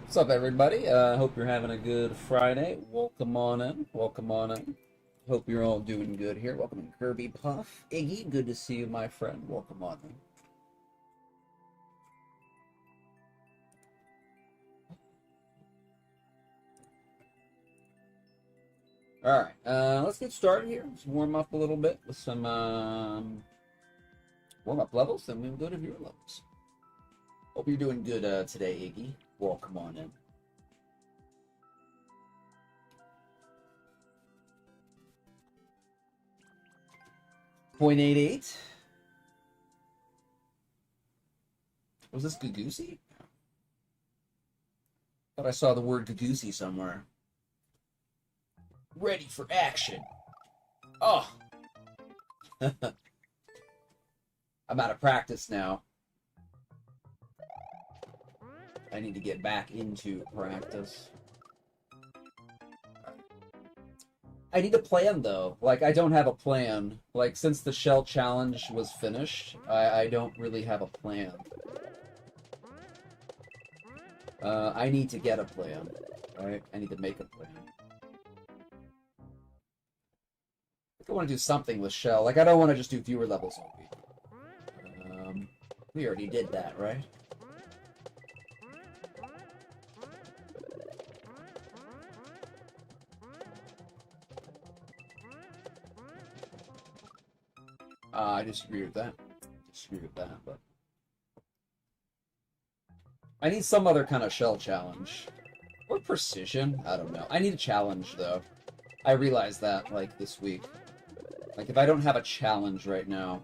What's up, everybody? Hope you're having a good Friday. Welcome on in. Welcome on in. Hope you're all doing good here. Welcome in, Kirby Puff. Iggy, good to see you, my friend. Welcome on in. All right, let's get started here. Let's warm up a little bit with some warm-up levels, then we'll go to viewer levels. Hope you're doing good today, Iggy. Welcome on in. .88. Was this Gagoosey? Thought I saw the word Gagoosey somewhere. Ready for action. Oh. I'm out of practice now. I need to get back into practice. I need a plan, though. Like, I don't have a plan. Like, since the shell challenge was finished, I don't really have a plan. I need to get a plan. Right? I need to make a plan. I want to do something with shell. Like, I don't want to just do viewer levels all week. We already did that, right? I disagree with that. But I need some other kind of shell challenge. Or precision? I don't know. I need a challenge, though. I realized that, like, this week. Like, if I don't have a challenge right now,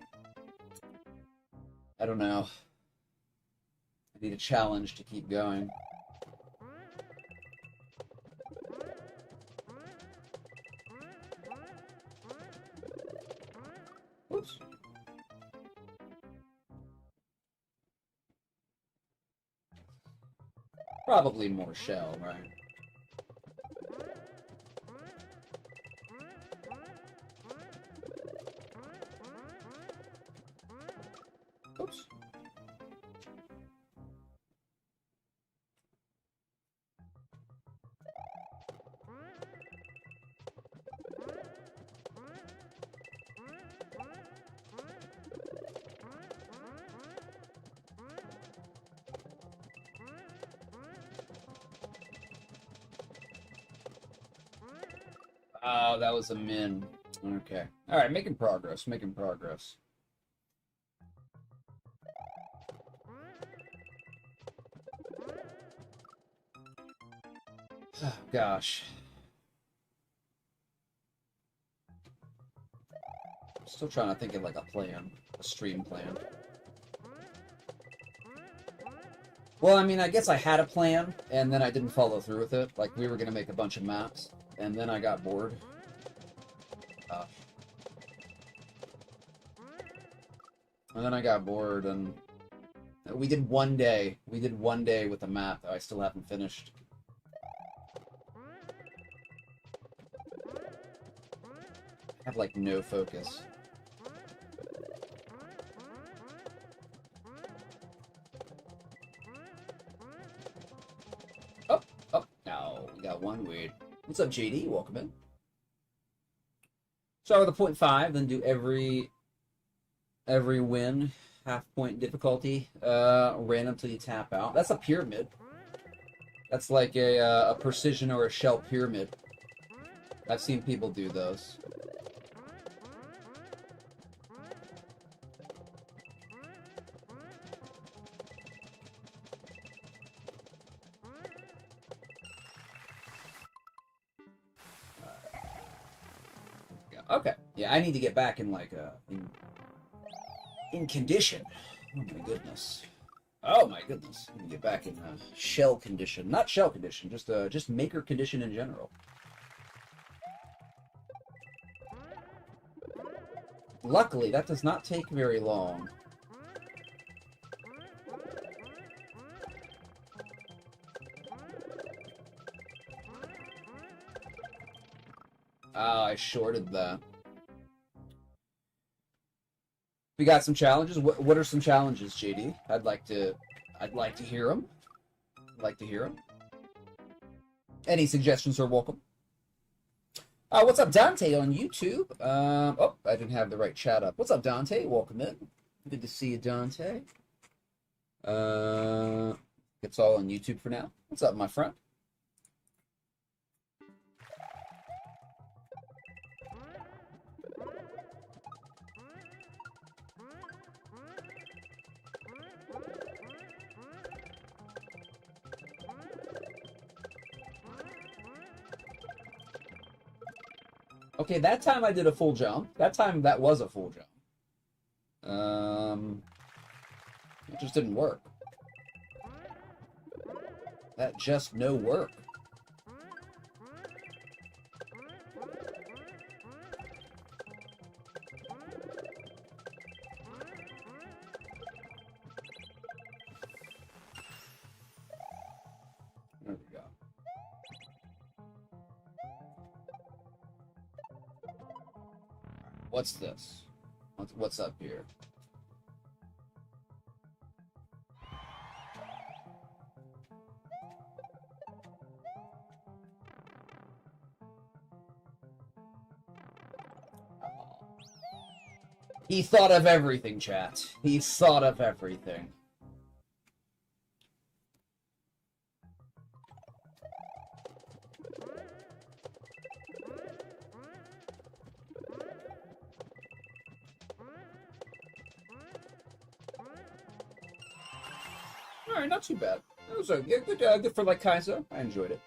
I don't know. I need a challenge to keep going. Oops. Probably more shell, right? Oops. Oh, that was a min. Okay. Alright, making progress, making progress. Oh, gosh. Still trying to think of, like, a plan. A stream plan. Well, I mean, I guess I had a plan, and then I didn't follow through with it. Like, we were gonna make a bunch of maps, and then I got bored. And then I got bored, and we did one day. We did one day with a map that I still haven't finished. I have, like, no focus. Oh, no, we got one weird. What's up, JD? Welcome in. Start with a 0.5, then do every win, half-point difficulty, random till you tap out. That's a pyramid. That's like a precision or a shell pyramid. I've seen people do those. Okay. Yeah, I need to get back in, like, in condition. Oh my goodness. Oh my goodness. I need to get back in shell condition. Not shell condition, just maker condition in general. Luckily, that does not take very long. Ah, I shorted that. We got some challenges. What are some challenges, JD? I'd like to hear them. I'd like to hear them. Any suggestions are welcome. What's up, Dante on YouTube? Oh, I didn't have the right chat up. What's up, Dante? Welcome in. Good to see you, Dante. It's all on YouTube for now. What's up, my friend? Okay, that time I did a full jump. That time that was a full jump. It just didn't work. That just no work. There we go. What's this? What's up here? He thought of everything, chat. He thought of everything. Alright, not too bad. It was good for like Kaizo. I enjoyed it.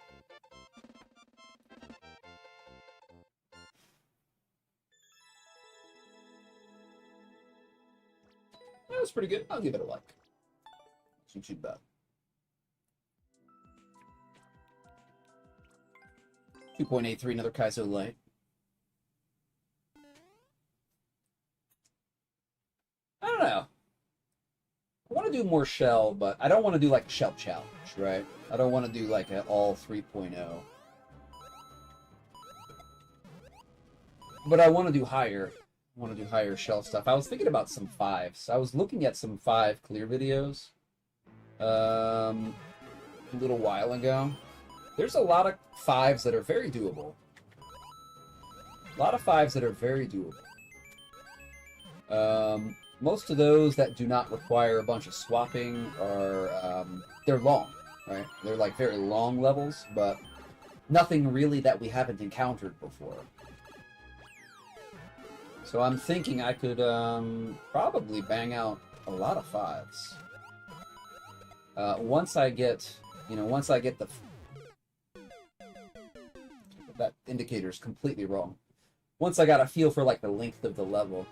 That was pretty good. I'll give it a like. Not too bad. 2.83, another Kaizo light. I don't know. I want to do more shell, but I don't want to do like a shell challenge, right? I don't want to do like an all 3.0. But I want to do higher. I want to do higher shell stuff. I was thinking about some 5s. I was looking at some 5 clear videos a little while ago. There's a lot of 5s that are very doable. A lot of 5s that are very doable. Most of those that do not require a bunch of swapping are, they're long, right? They're like very long levels, but nothing really that we haven't encountered before. So I'm thinking I could probably bang out a lot of 5s. Once I get the... That indicator's completely wrong. Once I got a feel for like the length of the level.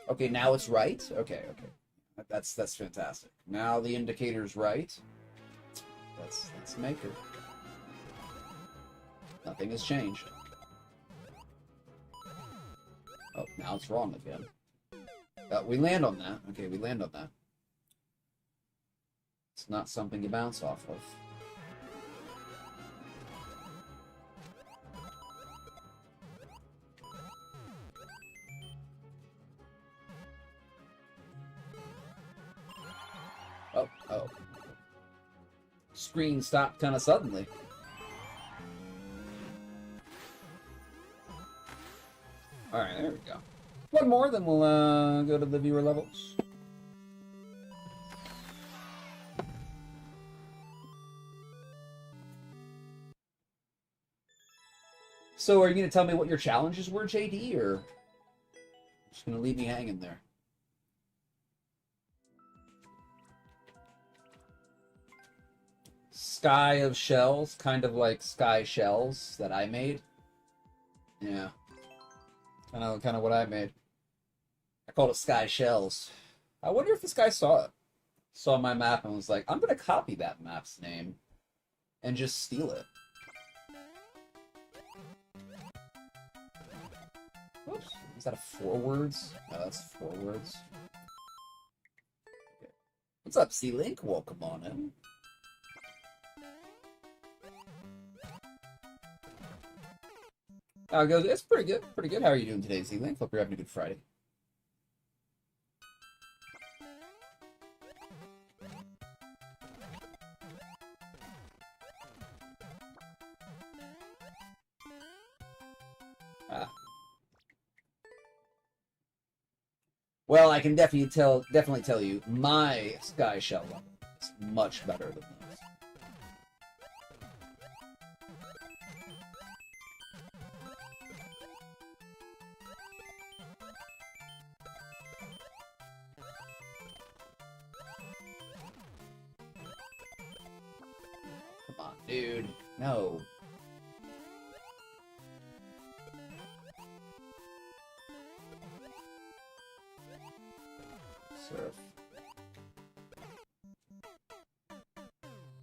Okay, now it's right? Okay. That's fantastic. Now the indicator's right. Let's make it. Nothing has changed. Oh, now it's wrong again. We land on that. Okay, we land on that. It's not something you bounce off of. Oh. Screen stopped kind of suddenly. Alright, there we go. One more, then we'll go to the viewer levels. So are you going to tell me what your challenges were, JD, or just going to leave me hanging there? Sky of Shells, kind of like Sky Shells that I made. Yeah. Kind of what I made. I called it Sky Shells. I wonder if this guy saw it. Saw my map and was like, I'm going to copy that map's name and just steal it. Oops. Is that a 4 words? No, that's 4 words. Okay. What's up, C-Link? Welcome on in. It's pretty good. Pretty good. How are you doing today, Z-Link? Hope you're having a good Friday. Ah. Well, I can definitely tell you, my Sky Shell level is much better than this. Come on, dude. No. Surf.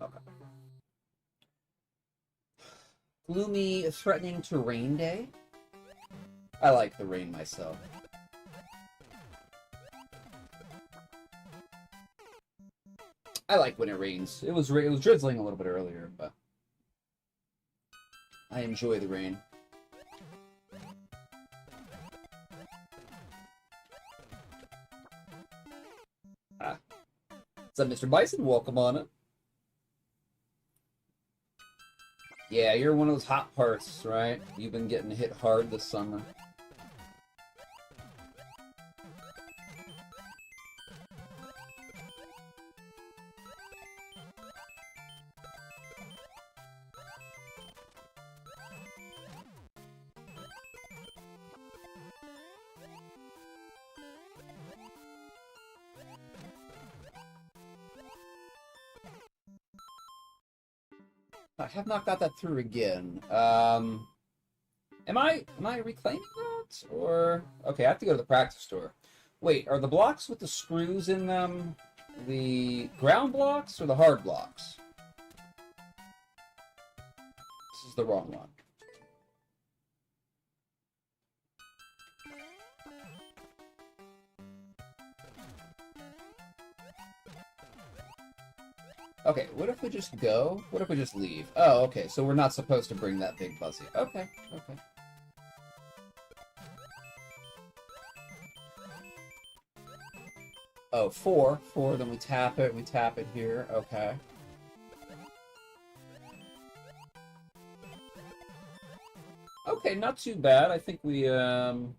Okay. Gloomy, threatening to rain day. I like the rain myself. I like when it rains. It was drizzling a little bit earlier, but I enjoy the rain. Ah. What's up, Mr. Bison? Welcome on it. Yeah, you're one of those hot parts, right? You've been getting hit hard this summer. I have not got that through again. Am I reclaiming that? Or okay, I have to go to the practice store. Wait, are the blocks with the screws in them the ground blocks or the hard blocks? This is the wrong one. Okay, what if we just go? What if we just leave? Oh, okay, so we're not supposed to bring that big buzzy. Okay, okay. Oh, four, then we tap it here, okay. Okay, not too bad. I think we can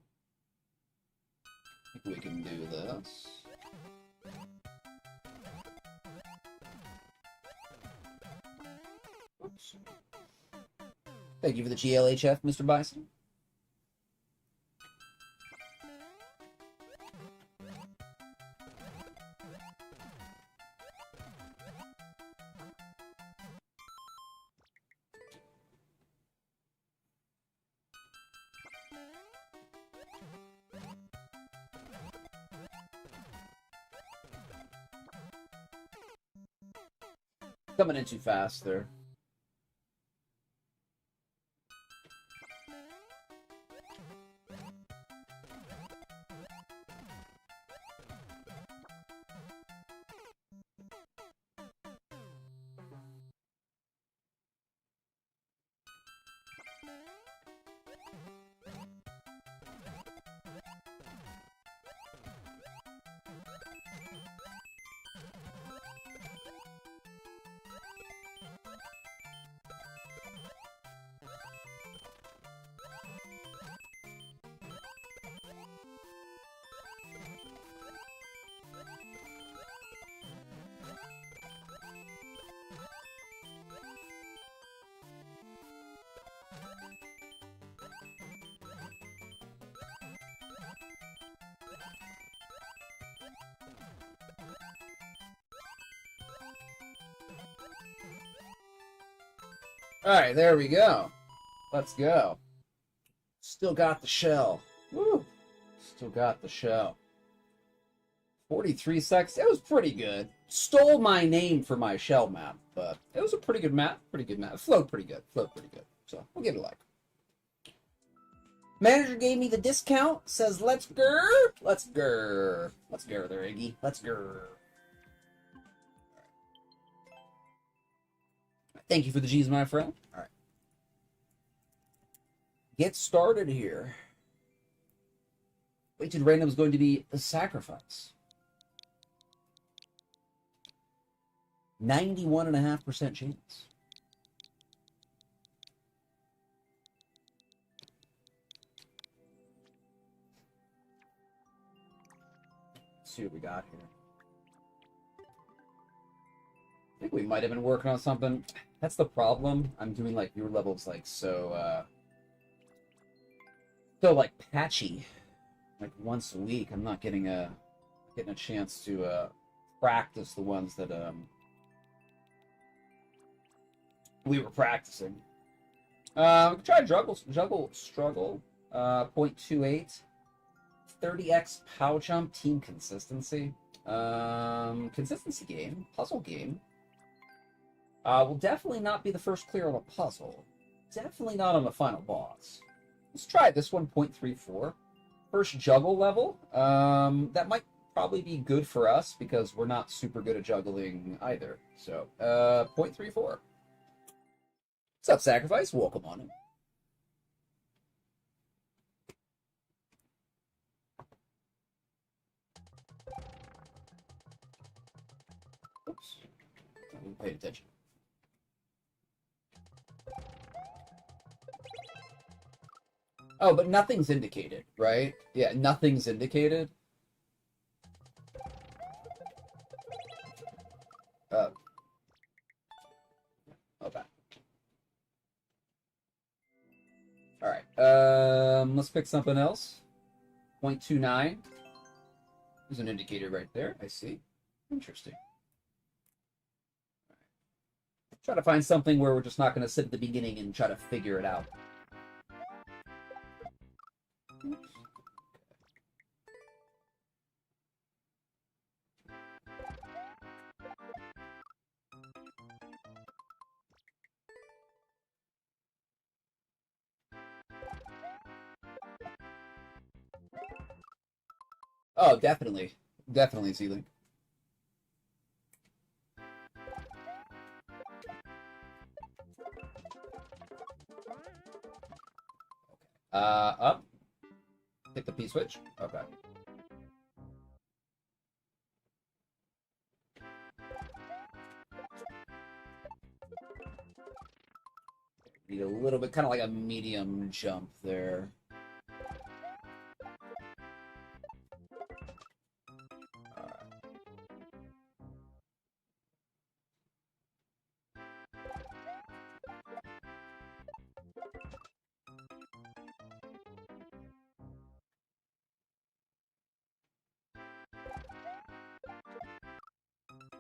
do this. Oops. Thank you for the GLHF, Mr. Bison. Coming in too fast there. Alright, there we go. Let's go. Still got the shell. Woo! Still got the shell. 43 seconds. It was pretty good. Stole my name for my shell map, but it was a pretty good map. Pretty good map. It flowed pretty good. So, we'll give it a like. Manager gave me the discount. Says, let's grr. Let's grr. Let's grr there, Iggy. Let's grr. Thank you for the G's, my friend. All right. Get started here. Weighted random is going to be a sacrifice. 91.5% chance. Let's see what we got here. I think we might have been working on something. That's the problem. I'm doing like your levels like so like patchy. Like once a week. I'm not getting a chance to practice the ones that we were practicing. Try juggle struggle. 0.28. 30x pow jump team consistency. Consistency game, puzzle game. Will definitely not be the first clear on a puzzle. Definitely not on the final boss. Let's try this one, 0.34. First juggle level. That might probably be good for us because we're not super good at juggling either. So, 0.34. What's up, Sacrifice? Welcome on in. Oops. I didn't pay attention. Oh, but nothing's indicated, right? Yeah, nothing's indicated. Okay. All right. Let's pick something else. 0.29. There's an indicator right there. I see. Interesting. Try to find something where we're just not going to sit at the beginning and try to figure it out. Oh, definitely. Definitely Z-Link. Up. Hit the P switch. Okay. Need a little bit, kind of like a medium jump there.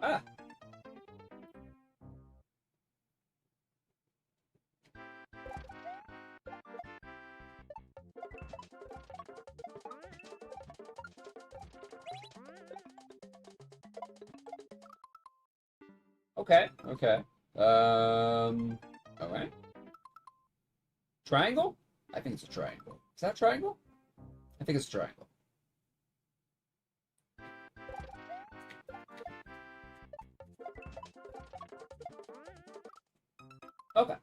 Ah. Okay. Okay. All right. Triangle? I think it's a triangle. Is that a triangle? I think it's a triangle. Okay.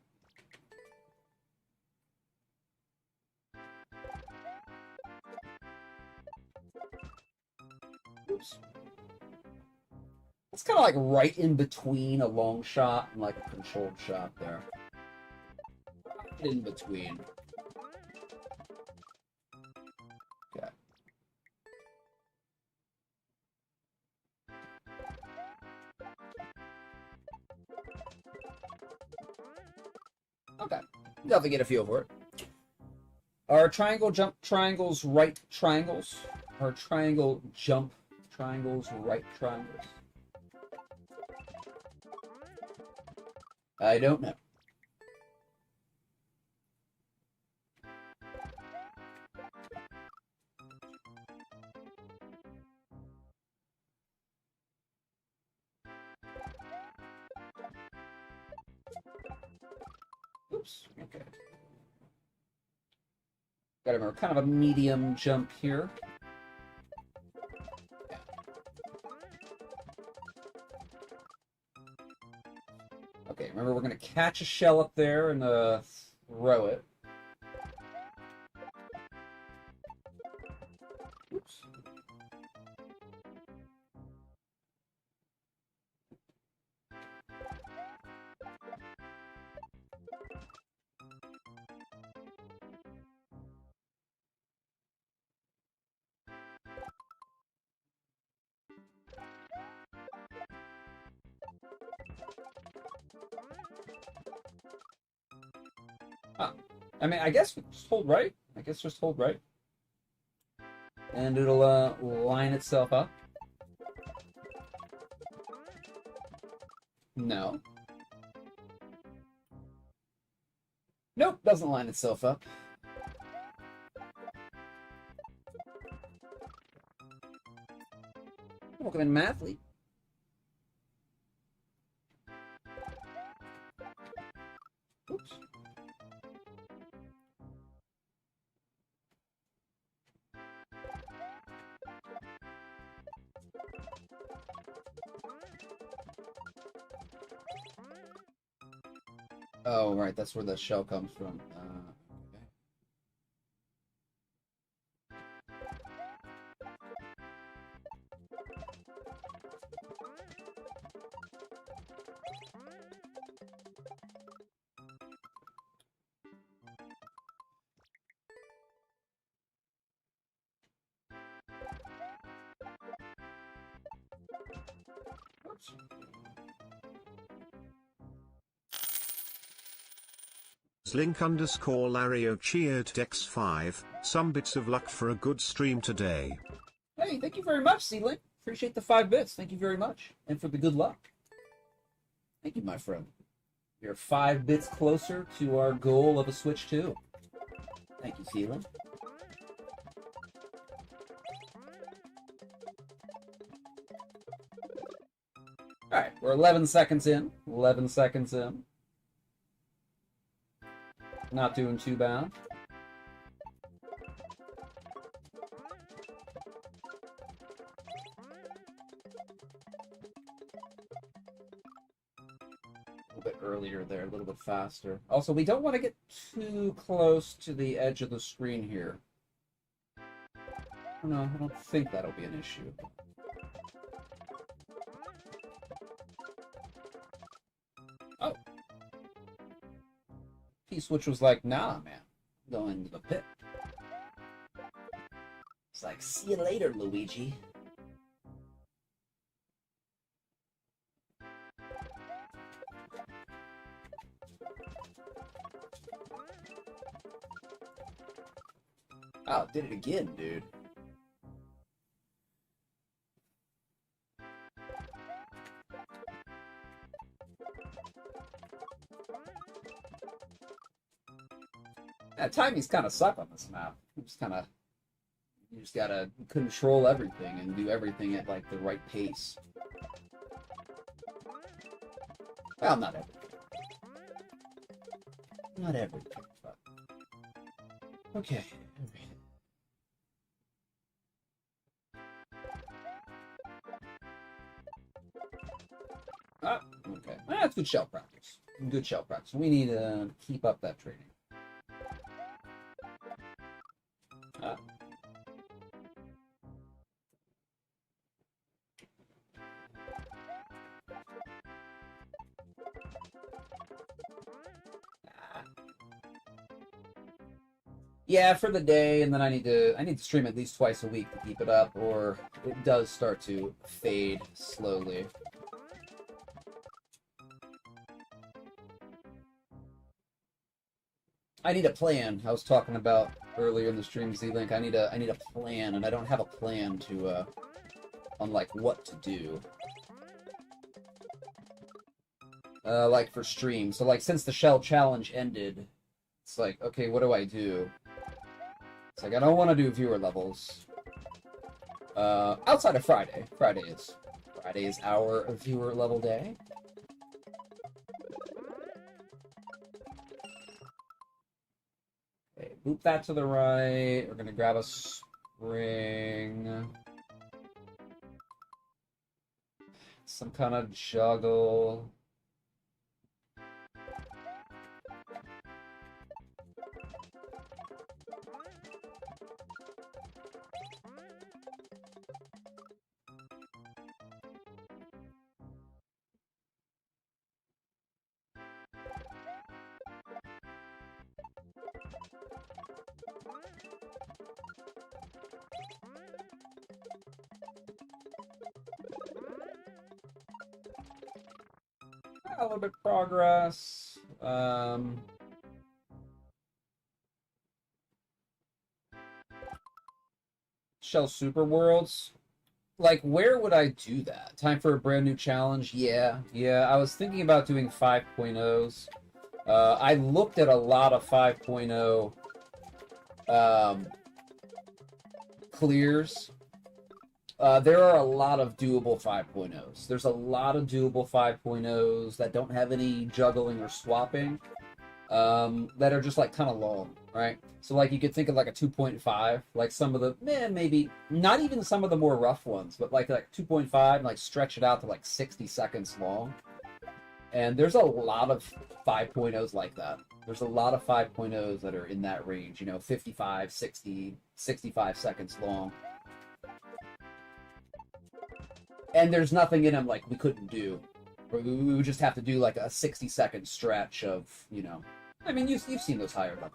Oops. It's kind of like right in between a long shot and like a controlled shot there. Right in between. Okay. Okay. Definitely get a feel for it. Are triangle jump triangles right triangles? Are triangle jump triangles right triangles? I don't know. Oops. Okay. Got to remember, kind of a medium jump here. Yeah. Okay, remember we're going to catch a shell up there and throw it. Oops. Ah, I mean, I guess just hold right. I guess just hold right. And it'll line itself up. No. Nope, doesn't line itself up. Welcome in, Mathlete. Oops. Oh, right, that's where the shell comes from. Okay. Oops. Slink_Lario cheered Dex5, some bits of luck for a good stream today. Hey, thank you very much, Seedling. Appreciate the 5 bits. Thank you very much. And for the good luck. Thank you, my friend. You're 5 bits closer to our goal of a Switch 2. Thank you, Seedling. Alright, we're 11 seconds in. 11 seconds in. Not doing too bad. A little bit earlier there, a little bit faster. Also, we don't want to get too close to the edge of the screen here. No, I don't think that'll be an issue. Oh. P-Switch was like, nah, man. I'm going into the pit. It's like, see you later, Luigi. Oh, did it again, dude. That timing's kind of suck on this map. You just gotta control everything and do everything at like the right pace. Well, not everything. Not everything, but okay. Ah, okay. That's good shell practice. Good shell practice. We need to keep up that training. Ah. Yeah, for the day, and then I need to stream at least twice a week to keep it up, or it does start to fade slowly. I need a plan. I was talking about earlier in the stream, Z-Link. I need a plan, and I don't have a plan to on like what to do. Like for stream. So like since the Shell Challenge ended, it's like, okay, what do I do? It's like I don't want to do viewer levels. Outside of Friday. Friday is our viewer level day. Okay, boop that to the right. We're gonna grab a spring. Some kind of juggle. A little bit of progress. Shell Super Worlds. Like, where would I do that? Time for a brand new challenge? Yeah, yeah. I was thinking about doing 5.0s. I looked at a lot of 5.0 clears. There are a lot of doable 5.0s. There's a lot of doable 5.0s that don't have any juggling or swapping, that are just like kind of long, right? So like you could think of like a 2.5, like some of the, maybe not even some of the more rough ones, but like 2.5, and like stretch it out to like 60 seconds long. And there's a lot of 5.0s like that. There's a lot of 5.0s that are in that range, 55, 60, 65 seconds long. And there's nothing in them like we couldn't do. We would just have to do like a 60-second stretch of, I mean, you've seen those higher level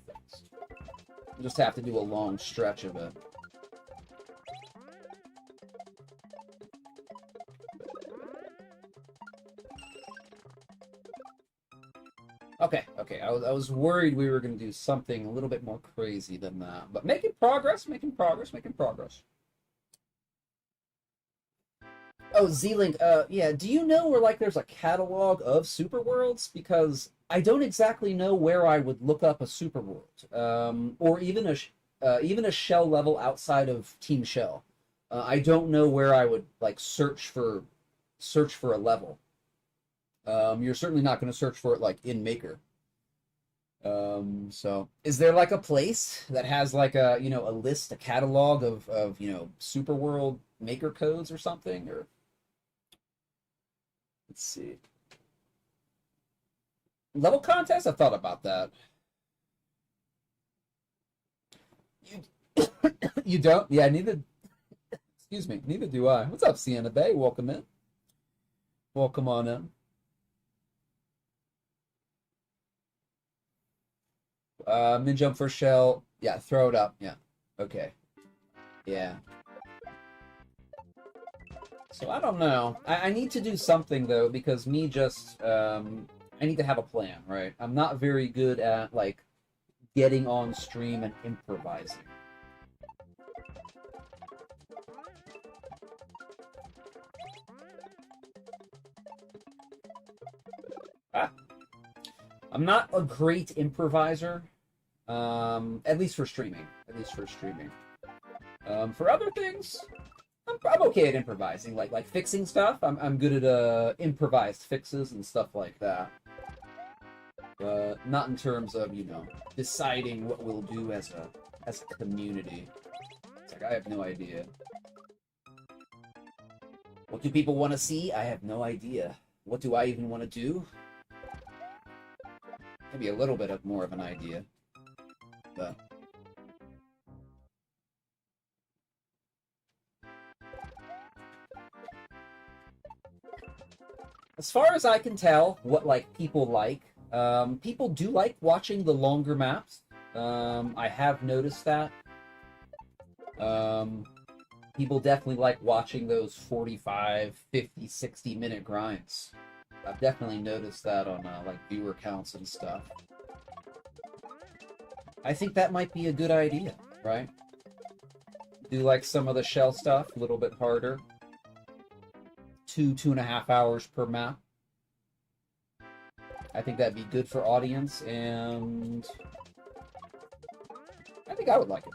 things. You just have to do a long stretch of it. Okay. I was worried we were going to do something a little bit more crazy than that. But making progress. Oh, Z-Link, yeah, do you know where, like, there's a catalog of Super Worlds? Because I don't exactly know where I would look up a Super World, or even a Shell level outside of Team Shell. I don't know where I would, like, search for a level. You're certainly not going to search for it, like, in Maker. So is there like a place that has like a list, a catalog of Super World Maker codes or something? Or let's see, level contest? I thought about that. You you don't? Yeah, neither. Excuse me, neither do I. What's up, Sienna Bay? Welcome in. Welcome on in. Min jump for Shell. Yeah, throw it up. Yeah. Okay. Yeah. So I don't know. I need to do something though, because I need to have a plan, right? I'm not very good at like getting on stream and improvising. I'm not a great improviser, at least for streaming. For other things, I'm okay at improvising, like fixing stuff. I'm good at improvised fixes and stuff like that. But not in terms of deciding what we'll do as a community. It's like I have no idea. What do people want to see? I have no idea. What do I even want to do? Maybe a little bit of more of an idea, but as far as I can tell, what like people like, people do like watching the longer maps. I have noticed that. People definitely like watching those 45, 50, 60-minute grinds. I've definitely noticed that on like viewer counts and stuff. I think that might be a good idea, right? Do like some of the Shell stuff a little bit harder. 2.5 hours per map. I think that'd be good for audience, and I think I would like it.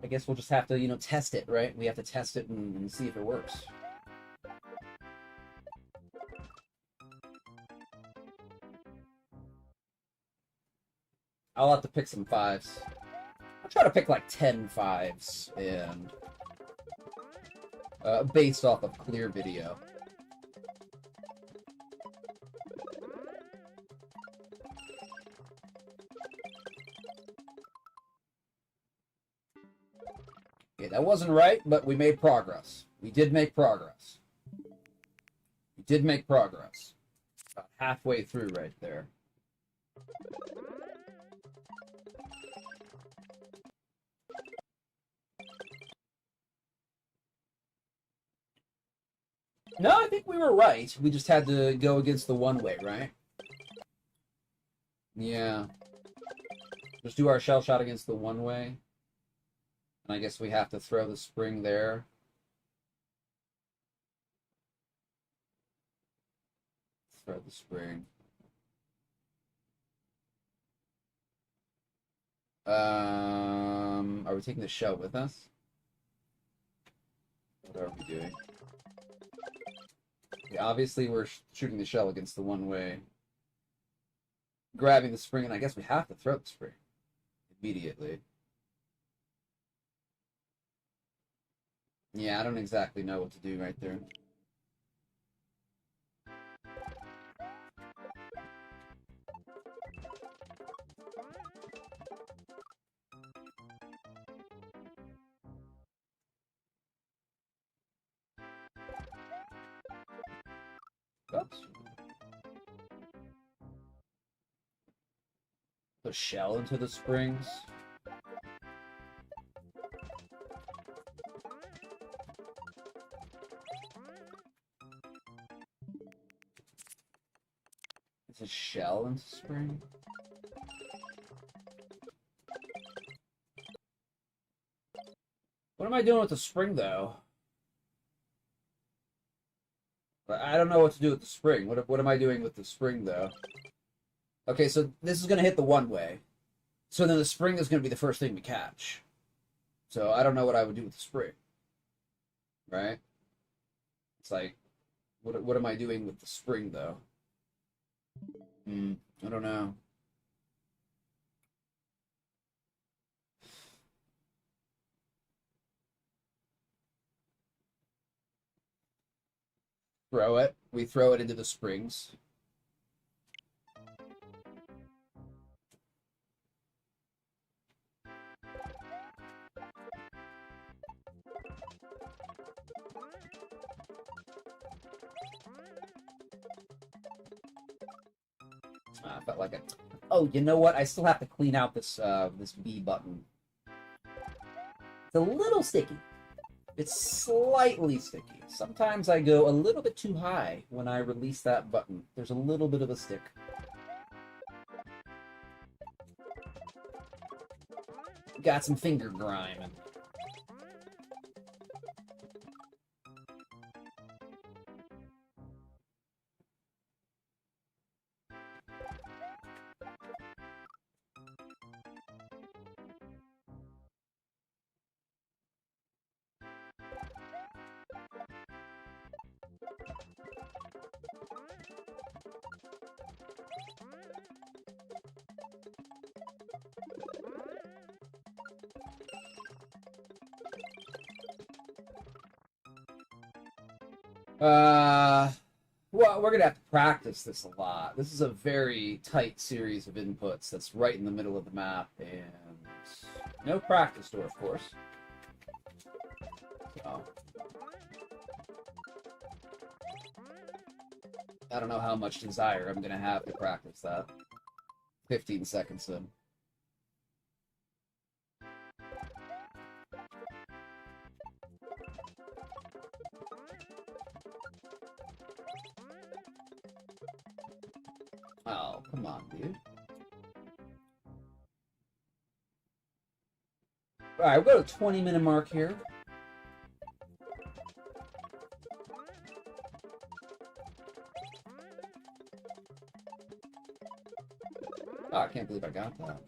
I guess we'll just have to, test it, right? We have to test it and see if it works. I'll have to pick some 5s. I'll try to pick like 10 5s, and based off of clear video. Okay, that wasn't right, but we made progress. We did make progress. About halfway through right there. No, I think we were right. We just had to go against the one way, right? Yeah. Just do our shell shot against the one way. And I guess we have to throw the spring there. Throw the spring. Are we taking the shell with us? What are we doing? Okay, obviously we're shooting the shell against the one way. Grabbing the spring, and I guess we have to throw the spring immediately. Yeah, I don't exactly know what to do right there. Oops. The shell into the springs. It's a shell into spring. What am I doing with the spring, though? I don't know what to do with the spring. What am I doing with the spring, though? Okay, so this is going to hit the one way. So then the spring is going to be the first thing we catch. So I don't know what I would do with the spring. Right? It's like, what am I doing with the spring, though? I don't know. Throw it. We throw it into the springs. I felt like it. Oh, you know what? I still have to clean out this this B button. It's a little sticky. It's slightly sticky. Sometimes I go a little bit too high when I release that button. There's a little bit of a stick. Got some finger grime. Well, we're gonna have to practice this a lot. This is a very tight series of inputs that's right in the middle of the map, and no practice door, of course. So, I don't know how much desire I'm gonna have to practice that. 15 seconds in. Oh, come on, dude. Alright, we'll go to 20-minute mark here. Oh, I can't believe I got that.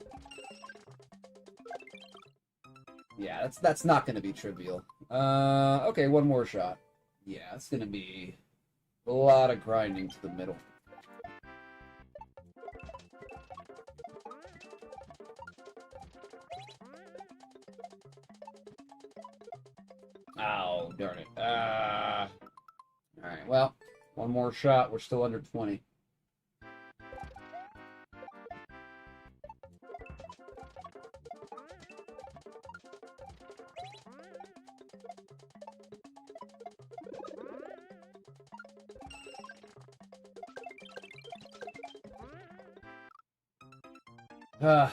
Yeah, that's not going to be trivial. Okay, one more shot. Yeah, it's going to be a lot of grinding to the middle. Oh, darn it. Alright, well, one more shot. We're still under 20.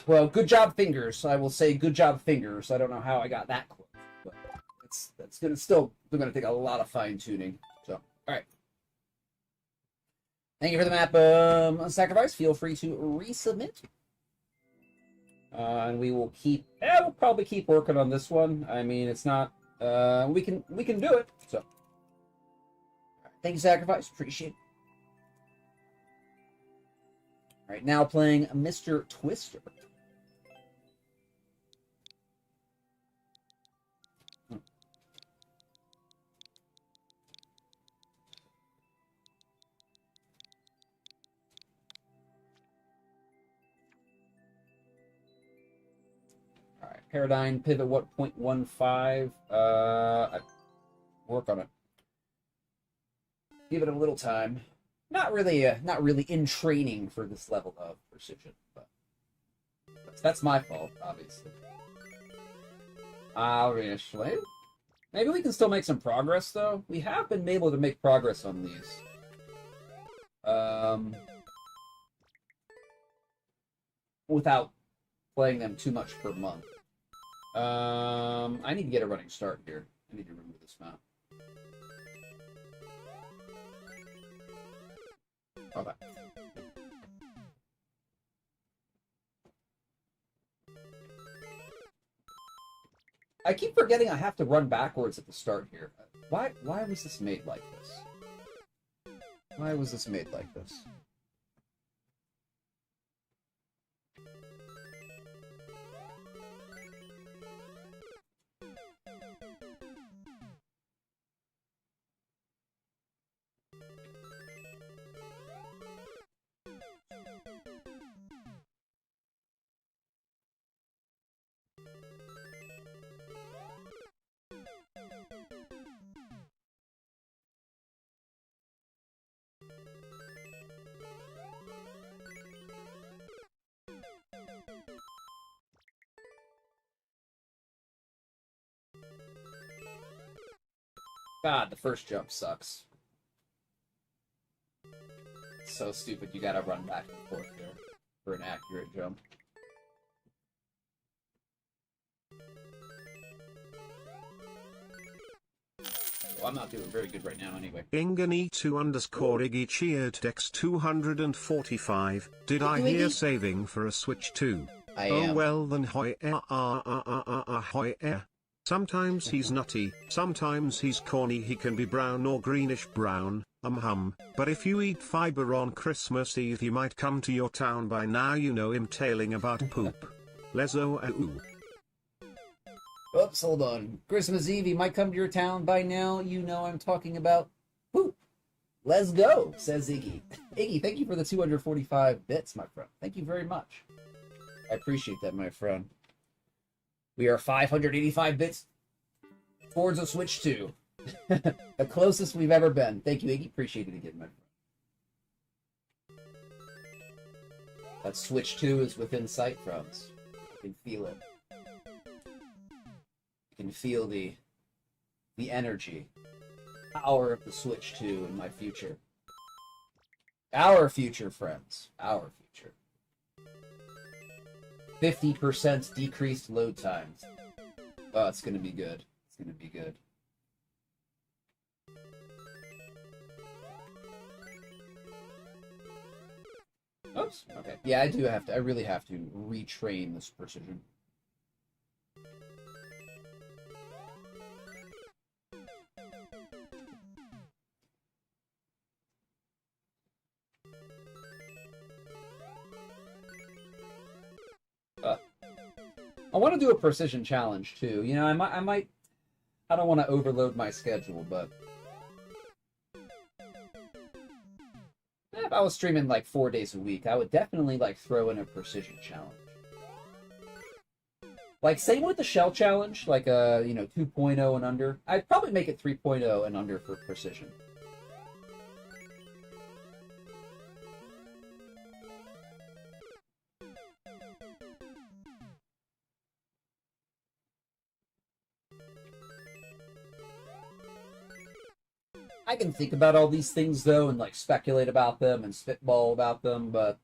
Well, good job, fingers. I will say good job, fingers. I don't know how I got that close, but that's gonna still take a lot of fine tuning. So, all right. Thank you for the map sacrifice. Feel free to resubmit. And we will keep. We'll probably keep working on this one. I mean, it's not. We can do it. So, thank you, Sacrifice. Appreciate it. All right, now playing Mr. Twister. All right, Paradigm pivot. What 0.15? I work on it. Give it a little time. Not really in training for this level of precision, but that's my fault, obviously. Obviously. Maybe we can still make some progress, though. We have been able to make progress on these. Without playing them too much per month. I need to get a running start here. I need to remove this map. Okay. I keep forgetting I have to run backwards at the start here. Why was this made like this? Why was this made like this? God, the first jump sucks. It's so stupid, you gotta run back and forth here for an accurate jump. Well, I'm not doing very good right now anyway. Ingani2_Iggy cheered Dex 245. Did I hear saving for a Switch 2? I Oh am. well then hoy Sometimes he's nutty, sometimes he's corny, he can be brown or greenish brown, but if you eat fiber on Christmas Eve he might come to your town. By now you know him tailing about poop. Lezo ooh. Oops, hold on. Christmas Eve, he might come to your town. By now, you know I'm talking about poop. Let's go, says Iggy. Iggy, thank you for the 245 bits, my friend. Thank you very much. I appreciate that, my friend. We are 585 bits towards a Switch 2. The closest we've ever been. Thank you, Iggy. Appreciate it again, my friend. That Switch 2 is within sight, friends. I can feel it. I can feel the energy, power of the Switch 2 in my future. Our future, friends. Our future. 50% decreased load times. Oh, it's gonna be good. It's gonna be good. Oops. Okay. Yeah, I do have to. I really have to retrain this precision. I want to do a precision challenge too. You know, I might. I don't want to overload my schedule, but if I was streaming like 4 days a week, I would definitely like throw in a precision challenge. Like same with the shell challenge, like 2.0 and under. I'd probably make it 3.0 and under for precision. I can think about all these things though and like speculate about them and spitball about them, but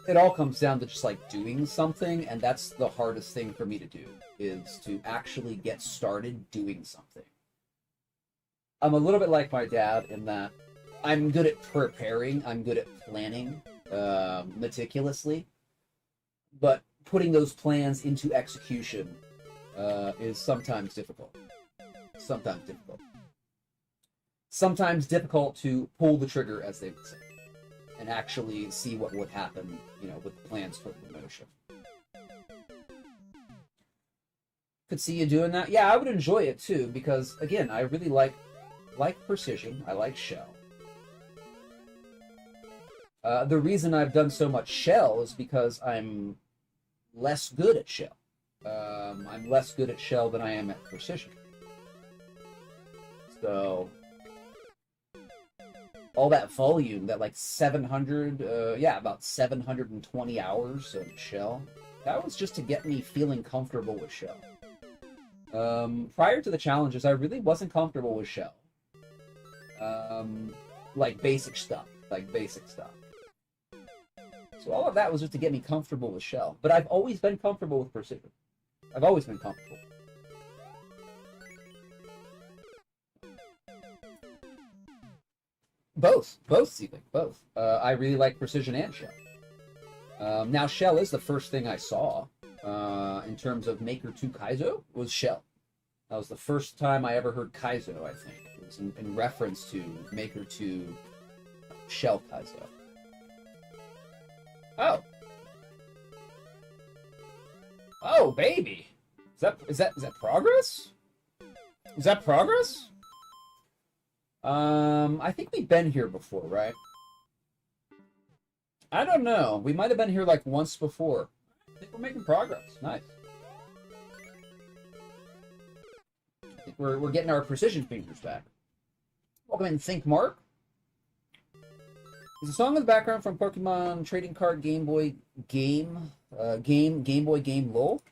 it all comes down to just like doing something, and that's the hardest thing for me to do, is to actually get started doing something. I'm a little bit like my dad in that I'm good at preparing, I'm good at planning meticulously, but putting those plans into execution is sometimes difficult. Sometimes difficult. Sometimes difficult to pull the trigger, as they would say, and actually see what would happen, you know, with plans for the motion. Could see you doing that. Yeah, I would enjoy it too, because again, I really like precision. I like shell. The reason I've done so much shell is because I'm less good at shell. I'm less good at shell than I am at precision. So all that volume, that like 700, about 720 hours of shell, that was just to get me feeling comfortable with shell. Prior to the challenges, I really wasn't comfortable with shell. Like basic stuff. So all of that was just to get me comfortable with shell. But I've always been comfortable with precision. I've always been comfortable. Both, Seedling, both. I really like precision and shell. Now, shell is the first thing I saw in terms of Maker 2 Kaizo, was shell. That was the first time I ever heard Kaizo, I think. It was in reference to Maker 2 Shell Kaizo. Oh. Oh, baby. Is that progress? Is that progress? I think we've been here before, right? I don't know. We might have been here like once before. I think we're making progress. Nice. I think we're getting our precision fingers back. Welcome in, Think Mark. Is the song in the background from Pokemon Trading Card Game Boy Game Boy Game LOL?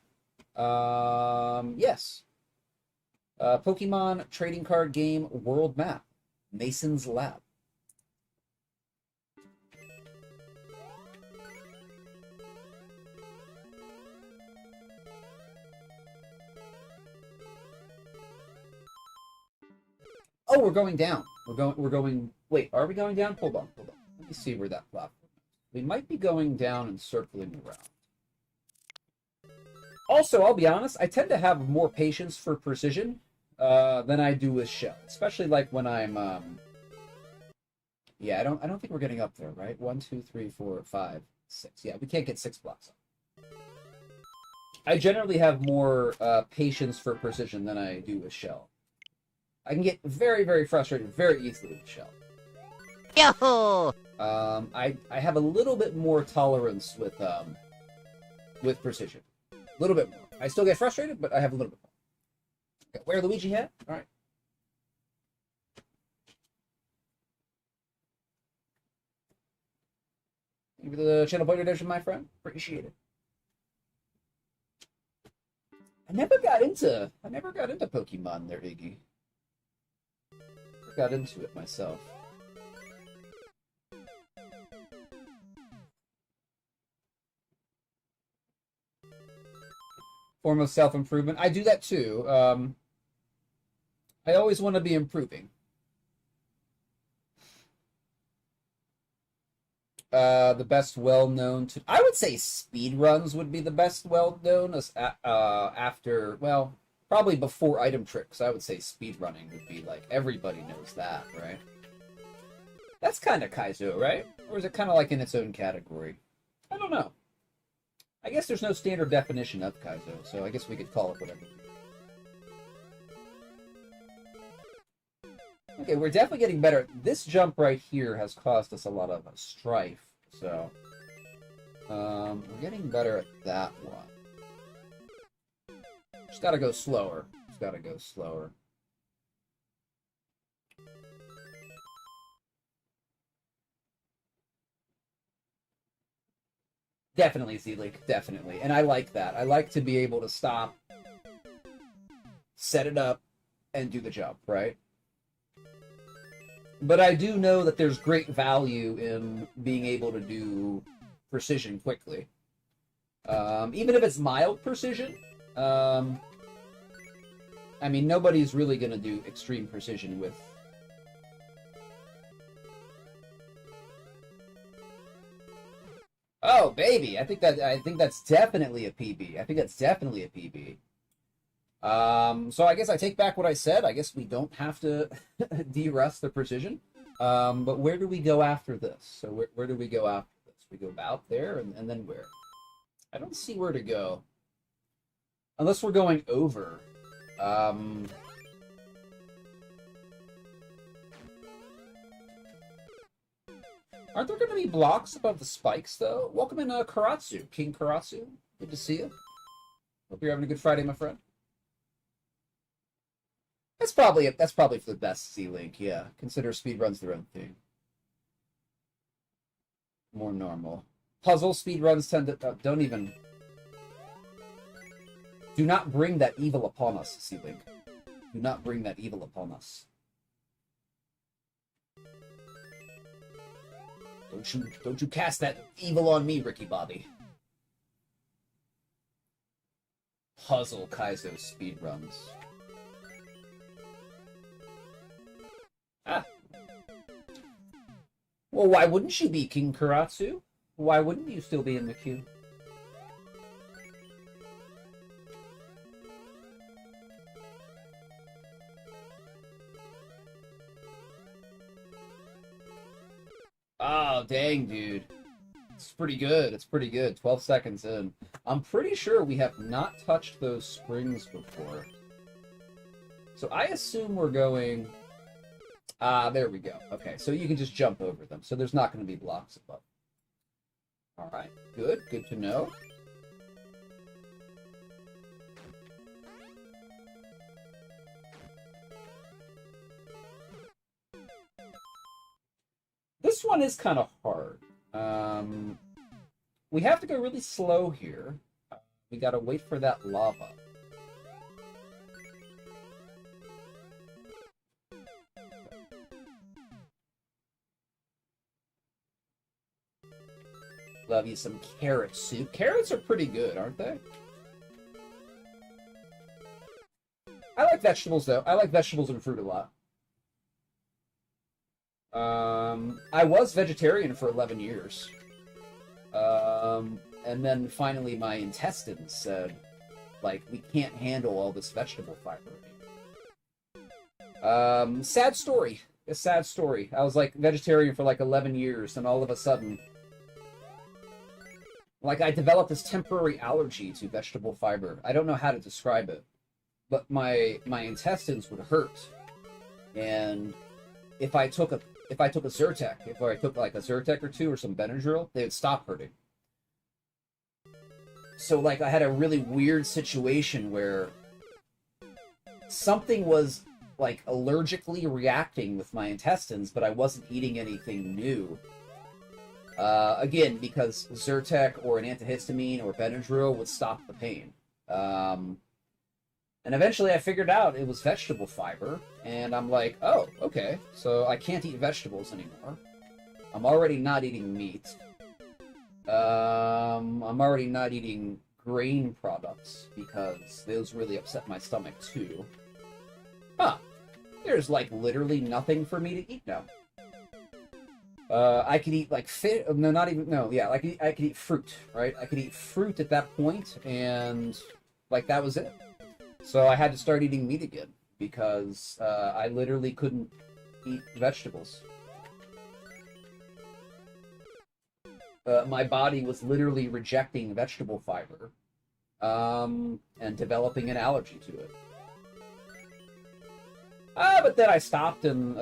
Yes. Pokemon Trading Card Game World Map. Mason's Lab. Oh, we're going down. We're going. Wait, are we going down? Hold on. Let me see where that platform is. We might be going down and circling around. Also, I'll be honest, I tend to have more patience for precision than I do with shell, especially like when I'm. Yeah, I don't think we're getting up there, right? 1, 2, 3, 4, 5, 6. Yeah, we can't get 6 blocks up. I generally have more patience for precision than I do with shell. I can get very, very frustrated very easily with shell. Yo! I have a little bit more tolerance with precision. A little bit more. I still get frustrated, but I have a little bit more. Okay, wear Luigi hat? Alright. Thank you for the channel point addition, my friend. Appreciate it. I never got into Pokemon there, Iggy. Got into it myself. Form of self-improvement. I do that too. I always want to be improving. The best well-known to... I would say speedruns would be the best well-known after, well... Probably before item tricks, I would say speedrunning would be like, everybody knows that, right? That's kind of Kaizo, right? Or is it kind of like in its own category? I don't know. I guess there's no standard definition of Kaizo, so I guess we could call it whatever. Okay, we're definitely getting better. This jump right here has caused us a lot of strife, so... we're getting better at that one. Just gotta go slower. Definitely, Z-Link. Definitely. And I like that. I like to be able to stop, set it up, and do the jump, right? But I do know that there's great value in being able to do precision quickly. Even if it's mild precision, I mean, nobody's really going to do extreme precision with... Oh, baby! I think that's definitely a PB. I think that's definitely a PB. So I guess I take back what I said. I guess we don't have to de-rust the precision. But where do we go after this? So where do we go after this? We go out there, and then where? I don't see where to go. Unless we're going over. Aren't there going to be blocks above the spikes, though? Welcome in, Karatsu. King Karatsu. Good to see you. Hope you're having a good Friday, my friend. That's probably for the best, Z-Link, yeah. Consider speedruns their own thing. More normal. Puzzle speedruns tend to... don't even... Do not bring that evil upon us, Z-Link. Do not bring that evil upon us. Don't you cast that evil on me, Ricky Bobby. Puzzle Kaizo speedruns. Ah. Well, why wouldn't you be, King Karatsu? Why wouldn't you still be in the queue? Oh, dang, dude. It's pretty good. It's pretty good. 12 seconds in. I'm pretty sure we have not touched those springs before. So I assume we're going... there we go. Okay, so you can just jump over them. So there's not going to be blocks above. Alright, good. Good to know. This one is kind of hard. We have to go really slow here. We gotta wait for that lava. Love you some carrot soup. Carrots are pretty good, aren't they? I like vegetables, though. I like vegetables and fruit a lot. I was vegetarian for 11 years. And then finally my intestines said, like, we can't handle all this vegetable fiber anymore. Sad story. A sad story. I was, like, vegetarian for, like, 11 years, and all of a sudden, like, I developed this temporary allergy to vegetable fiber. I don't know how to describe it, but my intestines would hurt. And if I took a Zyrtec, if I took like a Zyrtec or two or some Benadryl, they would stop hurting. So like I had a really weird situation where something was like allergically reacting with my intestines, but I wasn't eating anything new. Again, because Zyrtec or an antihistamine or Benadryl would stop the pain. And eventually I figured out it was vegetable fiber, and I'm like, oh, okay, so I can't eat vegetables anymore. I'm already not eating meat. I'm already not eating grain products, because those really upset my stomach too. Huh. There's like literally nothing for me to eat now. I could eat like fish, no, not even, no, yeah, I could eat fruit, right? I could eat fruit at that point, and like that was it. So I had to start eating meat again, because I literally couldn't eat vegetables. My body was literally rejecting vegetable fiber, and developing an allergy to it. But then I stopped, and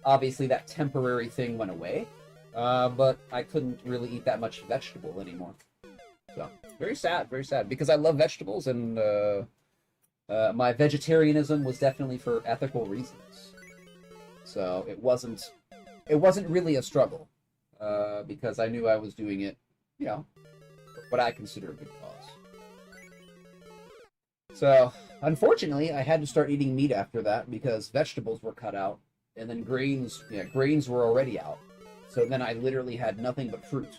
obviously that temporary thing went away. But I couldn't really eat that much vegetable anymore. So, very sad, because I love vegetables, and my vegetarianism was definitely for ethical reasons. So it wasn't really a struggle, because I knew I was doing it, you know, for what I consider a good cause. So, unfortunately, I had to start eating meat after that, because vegetables were cut out, and then grains were already out. So then I literally had nothing but fruit.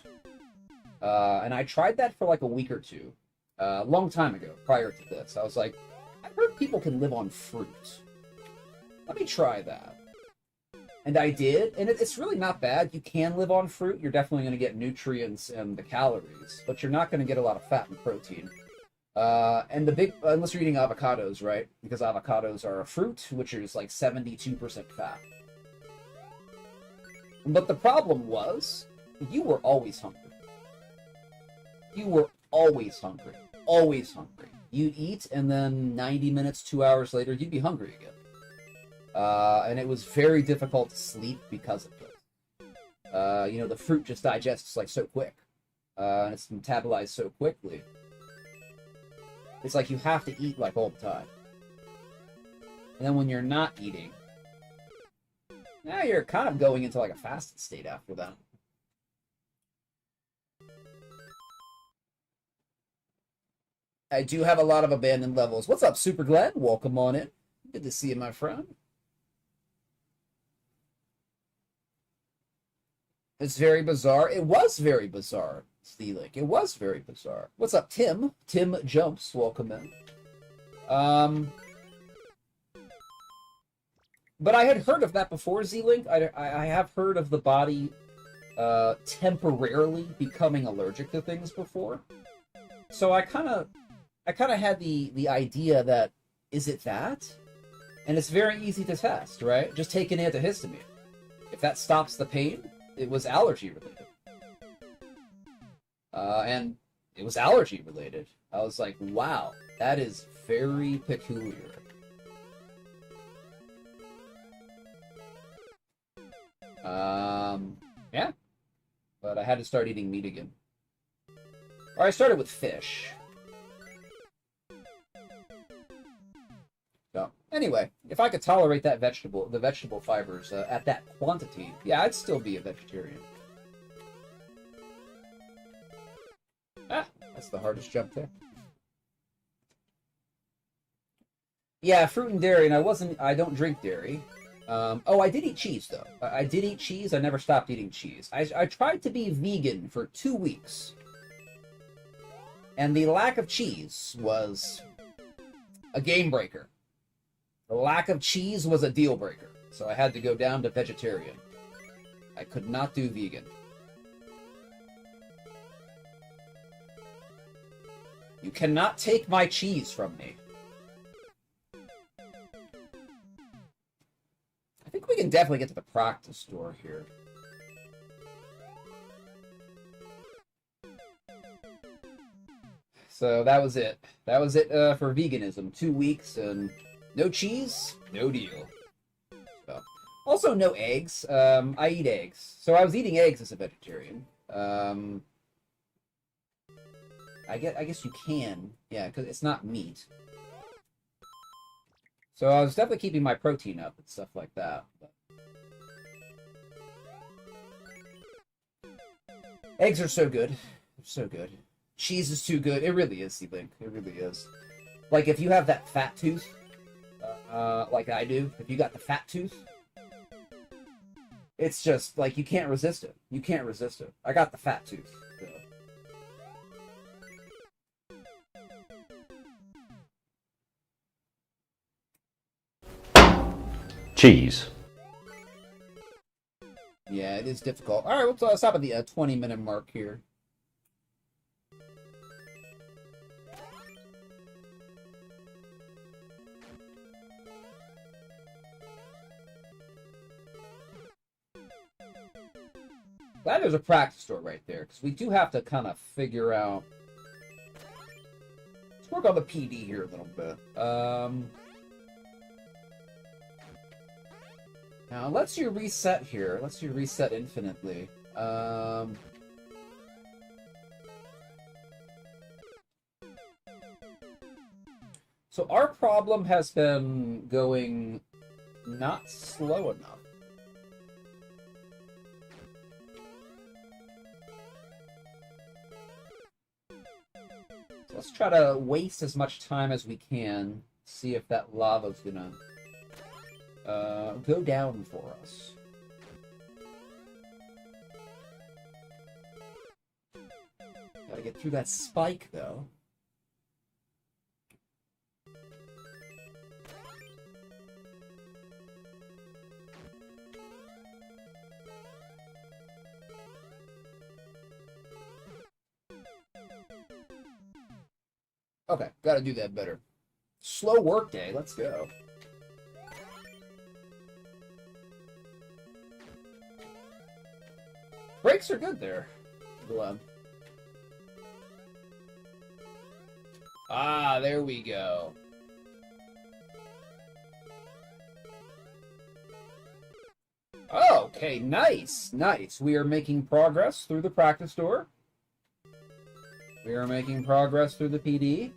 And I tried that for like a week or two, a long time ago, prior to this. I was like, I've heard people can live on fruit. Let me try that. And I did, and it's really not bad. You can live on fruit. You're definitely going to get nutrients and the calories, but you're not going to get a lot of fat and protein. And the big, unless you're eating avocados, right? Because avocados are a fruit, which is like 72% fat. But the problem was, you were always hungry. You were always hungry. Always hungry. You'd eat, and then 90 minutes, 2 hours later, you'd be hungry again. And it was very difficult to sleep because of it. You know, the fruit just digests like so quick. And it's metabolized so quickly. It's like you have to eat like all the time. And then when you're not eating, now you're kind of going into like a fasted state after that. I do have a lot of abandoned levels. What's up, Super Glenn? Welcome on in. Good to see you, my friend. It's very bizarre. It was very bizarre, Steelick. It was very bizarre. What's up, Tim? Tim Jumps. Welcome in. But I had heard of that before, Z-Link. I have heard of the body temporarily becoming allergic to things before. So I kind of had the idea that, is it that? And it's very easy to test, right? Just take an antihistamine. If that stops the pain, it was allergy related. And it was allergy related. I was like, wow, that is very peculiar. Yeah. But I had to start eating meat again. Or I started with fish. So, anyway, if I could tolerate the vegetable fibers at that quantity, yeah, I'd still be a vegetarian. Ah, that's the hardest jump there. Yeah, fruit and dairy, and I don't drink dairy. Oh, I did eat cheese, though. I did eat cheese. I never stopped eating cheese. I tried to be vegan for 2 weeks. And the lack of cheese was a game breaker. The lack of cheese was a deal breaker. So I had to go down to vegetarian. I could not do vegan. You cannot take my cheese from me. I think we can definitely get to the practice store here. So that was it. That was it for veganism. 2 weeks and no cheese, no deal. So, also no eggs. I eat eggs. So I was eating eggs as a vegetarian. I guess you can. Yeah, because it's not meat. So I was definitely keeping my protein up and stuff like that. But eggs are so good. They're so good. Cheese is too good. It really is, C-Link. It really is. Like, if you have that fat tooth, like I do, if you got the fat tooth, it's just, like, you can't resist it. You can't resist it. I got the fat tooth. So. Cheese. Yeah, it is difficult. All right, we'll stop at the 20-minute mark here. Glad there's a practice store right there, because we do have to kind of figure out... Let's work on the PD here a little bit. Now, let's you reset here. Let's you reset infinitely. So our problem has been going not slow enough. Let's try to waste as much time as we can. See if that lava's gonna go down for us. Gotta get through that spike, though. Okay, gotta do that better. Slow work day, let's go. Brakes are good there. Ah, there we go. Okay, nice, nice. We are making progress through the practice door. We are making progress through the PD.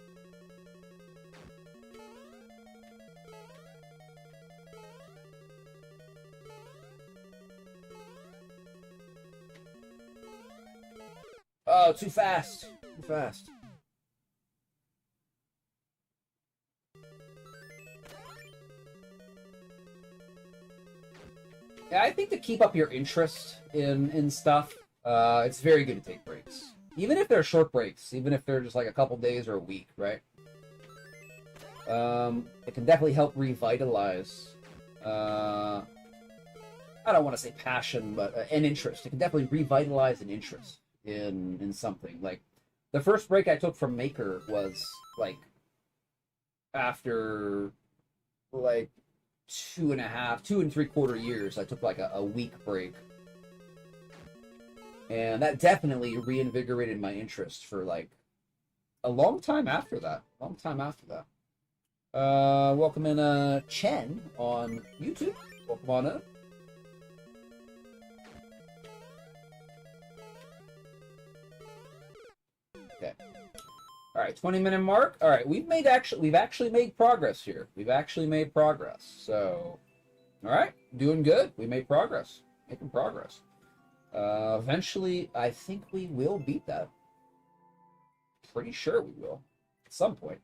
Oh, too fast. Too fast. Yeah, I think to keep up your interest in stuff, it's very good to take breaks. Even if they're short breaks, even if they're just like a couple days or a week, right? It can definitely help revitalize, I don't want to say passion, but an interest. It can definitely revitalize an interest in something. Like, the first break I took from Maker was, like, after, like, 2.5, 2 3/4 years, I took like a week break. And that definitely reinvigorated my interest for like a long time after that. Welcome in Chen on YouTube. Welcome on in. Okay. All right, 20-minute mark. All right, we've actually made progress here. We've actually made progress. So, all right, doing good. We made progress. Making progress. Eventually, I think we will beat that. Pretty sure we will at some point.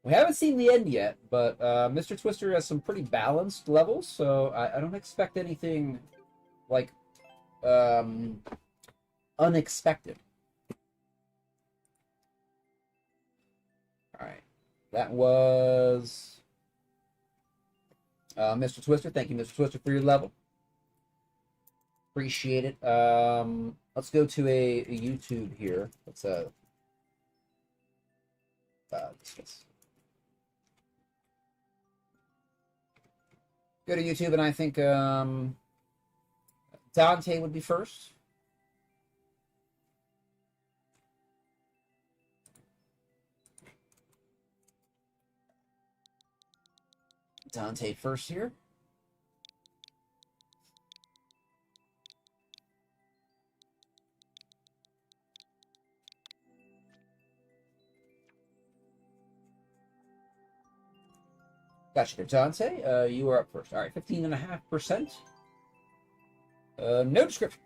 We haven't seen the end yet, but Mr. Twister has some pretty balanced levels, so I don't expect anything like unexpected. All right, that was Mr. Twister. Thank you, Mr. Twister, for your level. Appreciate it. Let's go to a YouTube here. Let's discuss. Go to YouTube, and I think Dante would be first. Dante first here. Gotcha there, Dante. You are up first. All right, 15.5%. No description.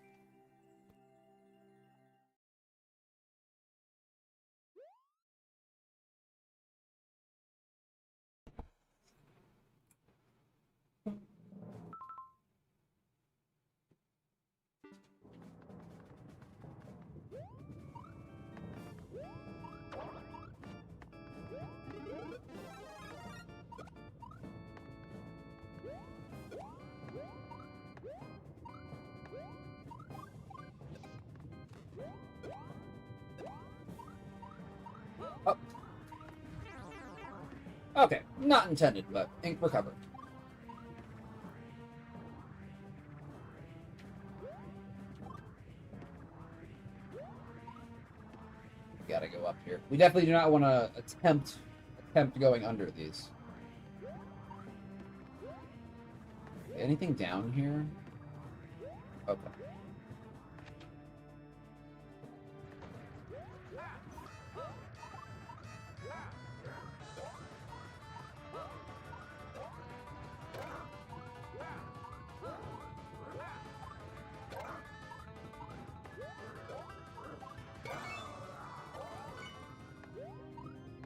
Oh. Okay, not intended, but ink recovered. Gotta go up here. We definitely do not want to attempt going under these. Anything down here? Okay.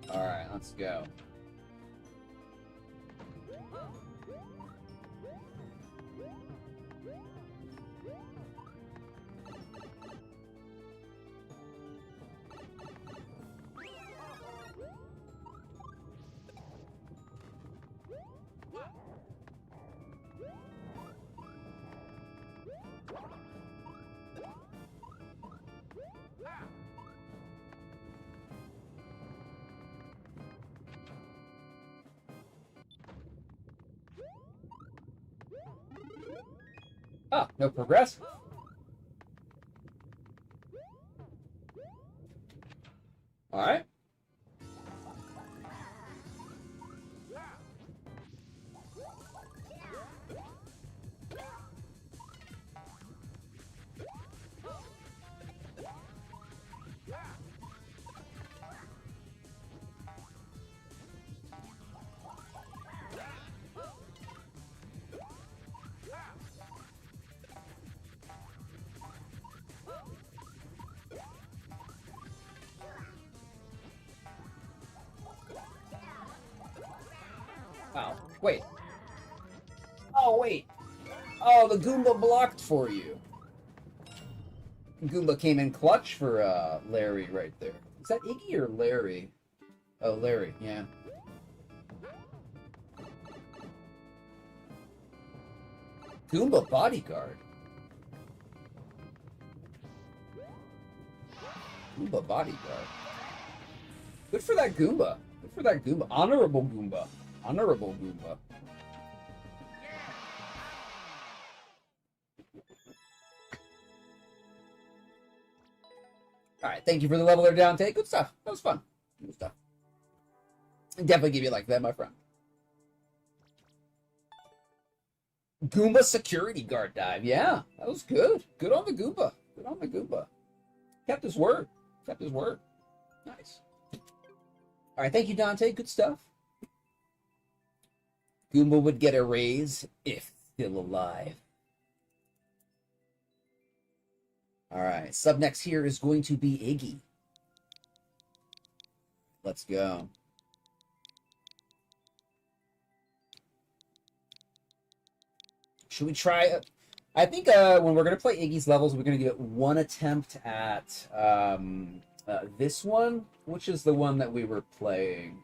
All right, let's go. Ah, no progress. All right. Oh, wait. Oh, wait. Oh, the Goomba blocked for you. Goomba came in clutch for Larry right there. Is that Iggy or Larry? Oh, Larry, yeah. Goomba bodyguard. Goomba bodyguard. Good for that Goomba. Good for that Goomba. Honorable Goomba. Honorable Goomba. Alright, thank you for the level there, Dante. Good stuff. That was fun. Good stuff. Definitely give you like that, my friend. Goomba security guard dive. Yeah, that was good. Good on the Goomba. Good on the Goomba. Kept his word. Kept his word. Nice. Alright, thank you, Dante. Good stuff. Goomba would get a raise if still alive. Alright, sub next here is going to be Iggy. Let's go. Should we try... I think when we're going to play Iggy's levels, we're going to give it one attempt at this one, which is the one that we were playing.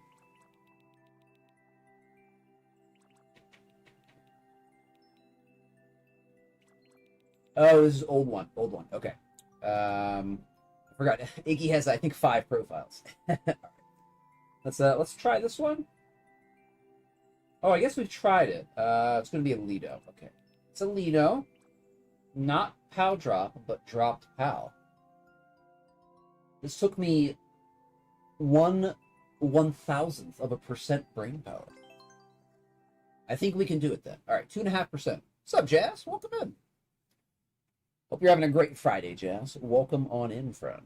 Oh, this is old one. Old one. Okay. I forgot. Iggy has, I think, 5 profiles. Let's try this one. Oh, I guess we've tried it. It's going to be a Lido. Okay. It's a Lido. Not POW drop, but dropped POW. This took me 1/1000th of a percent brain power. I think we can do it then. All right, 2.5%. What's up, Jazz? Welcome in. Hope you're having a great Friday, Jazz. Welcome on in, friend.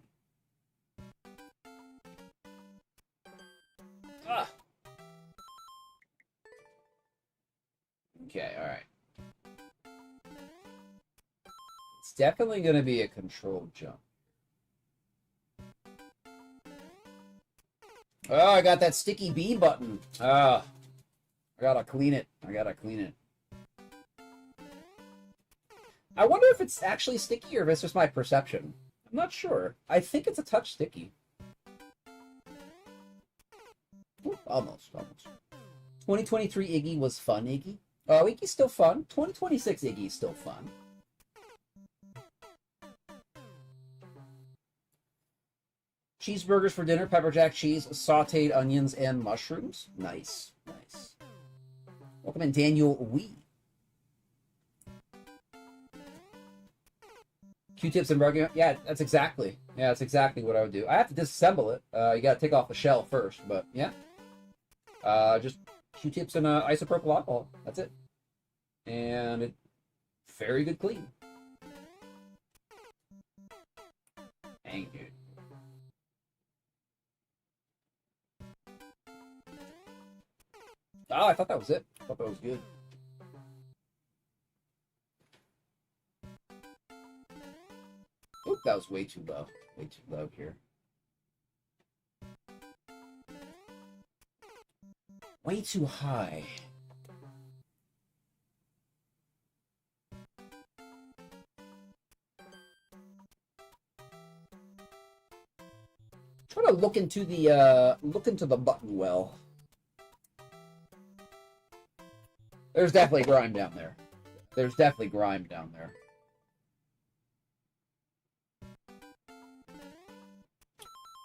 Ah. Okay, all right. It's definitely going to be a controlled jump. Oh, I got that sticky B button. I gotta clean it. I gotta clean it. I wonder if it's actually sticky or if it's just my perception. I'm not sure. I think it's a touch sticky. Ooh, almost. 2023 Iggy was fun, Iggy. Oh, Iggy's still fun. 2026 Iggy's still fun. Cheeseburgers for dinner, pepper jack cheese, sauteed onions, and mushrooms. Nice. Welcome in, Daniel Wee. Q-tips and rugging. Yeah, that's exactly what I would do. I have to disassemble it. You gotta take off the shell first, but yeah. Just Q-tips and isopropyl alcohol. That's it. And it very good clean. Dang, dude. Oh, I thought that was it. I thought that was good. Oop, that was way too low. Way too low here. Way too high. Try to look into the button well. There's definitely grime down there. There's definitely grime down there.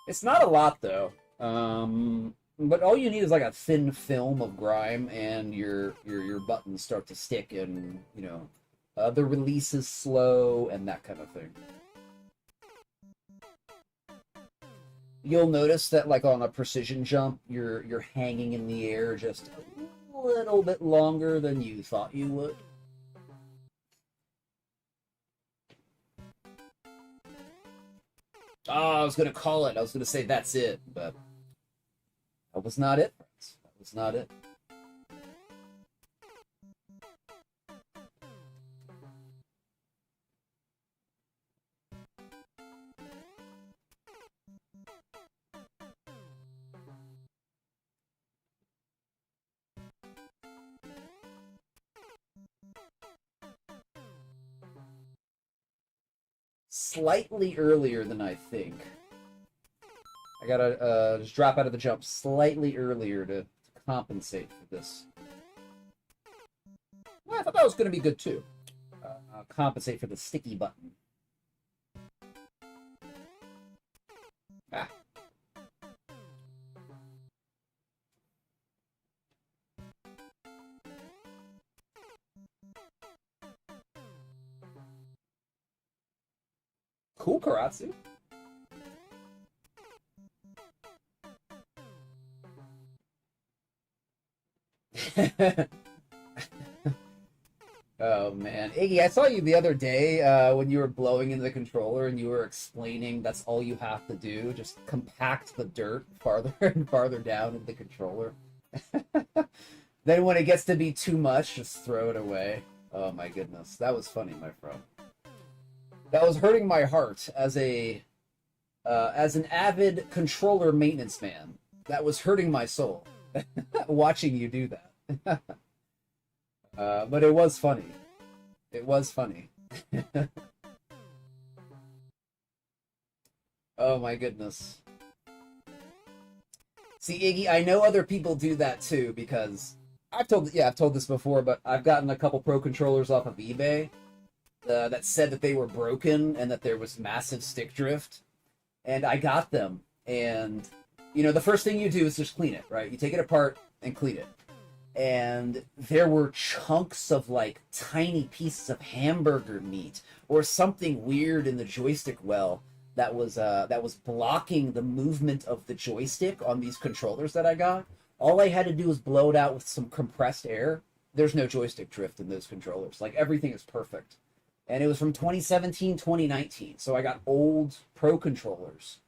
It's not a lot though. But all you need is like a thin film of grime, and your buttons start to stick, and you know, The release is slow, and that kind of thing. You'll notice that, like on a precision jump, you're hanging in the air just a little bit longer than you thought you would. Oh, I was gonna call it. I was gonna say that's it, but that was not it, friends. That was not it. Slightly earlier than I think. I gotta just drop out of the jump slightly earlier to compensate for this. Well, I thought that was gonna be good too. Compensate for the sticky button. Ah. Cool, Karatsu. Oh man, Iggy, I saw you the other day when you were blowing into the controller and you were explaining that's all you have to do, just compact the dirt farther and farther down in the controller. Then when it gets to be too much, just throw it away. Oh my goodness, that was funny, my friend. That was hurting my heart as an avid controller maintenance man. That was hurting my soul watching you do that. But it was funny. It was funny. Oh my goodness. See, Iggy, I know other people do that too because I've told this before, but I've gotten a couple pro controllers off of eBay that said that they were broken and that there was massive stick drift, and I got them. And the first thing you do is just clean it, right? You take it apart and clean it. And there were chunks of like tiny pieces of hamburger meat or something weird in the joystick well that was blocking the movement of the joystick on these controllers that I got. All I had to do was blow it out with some compressed air. There's no joystick drift in those controllers. Like everything is perfect. And it was from 2017, 2019. So I got old pro controllers.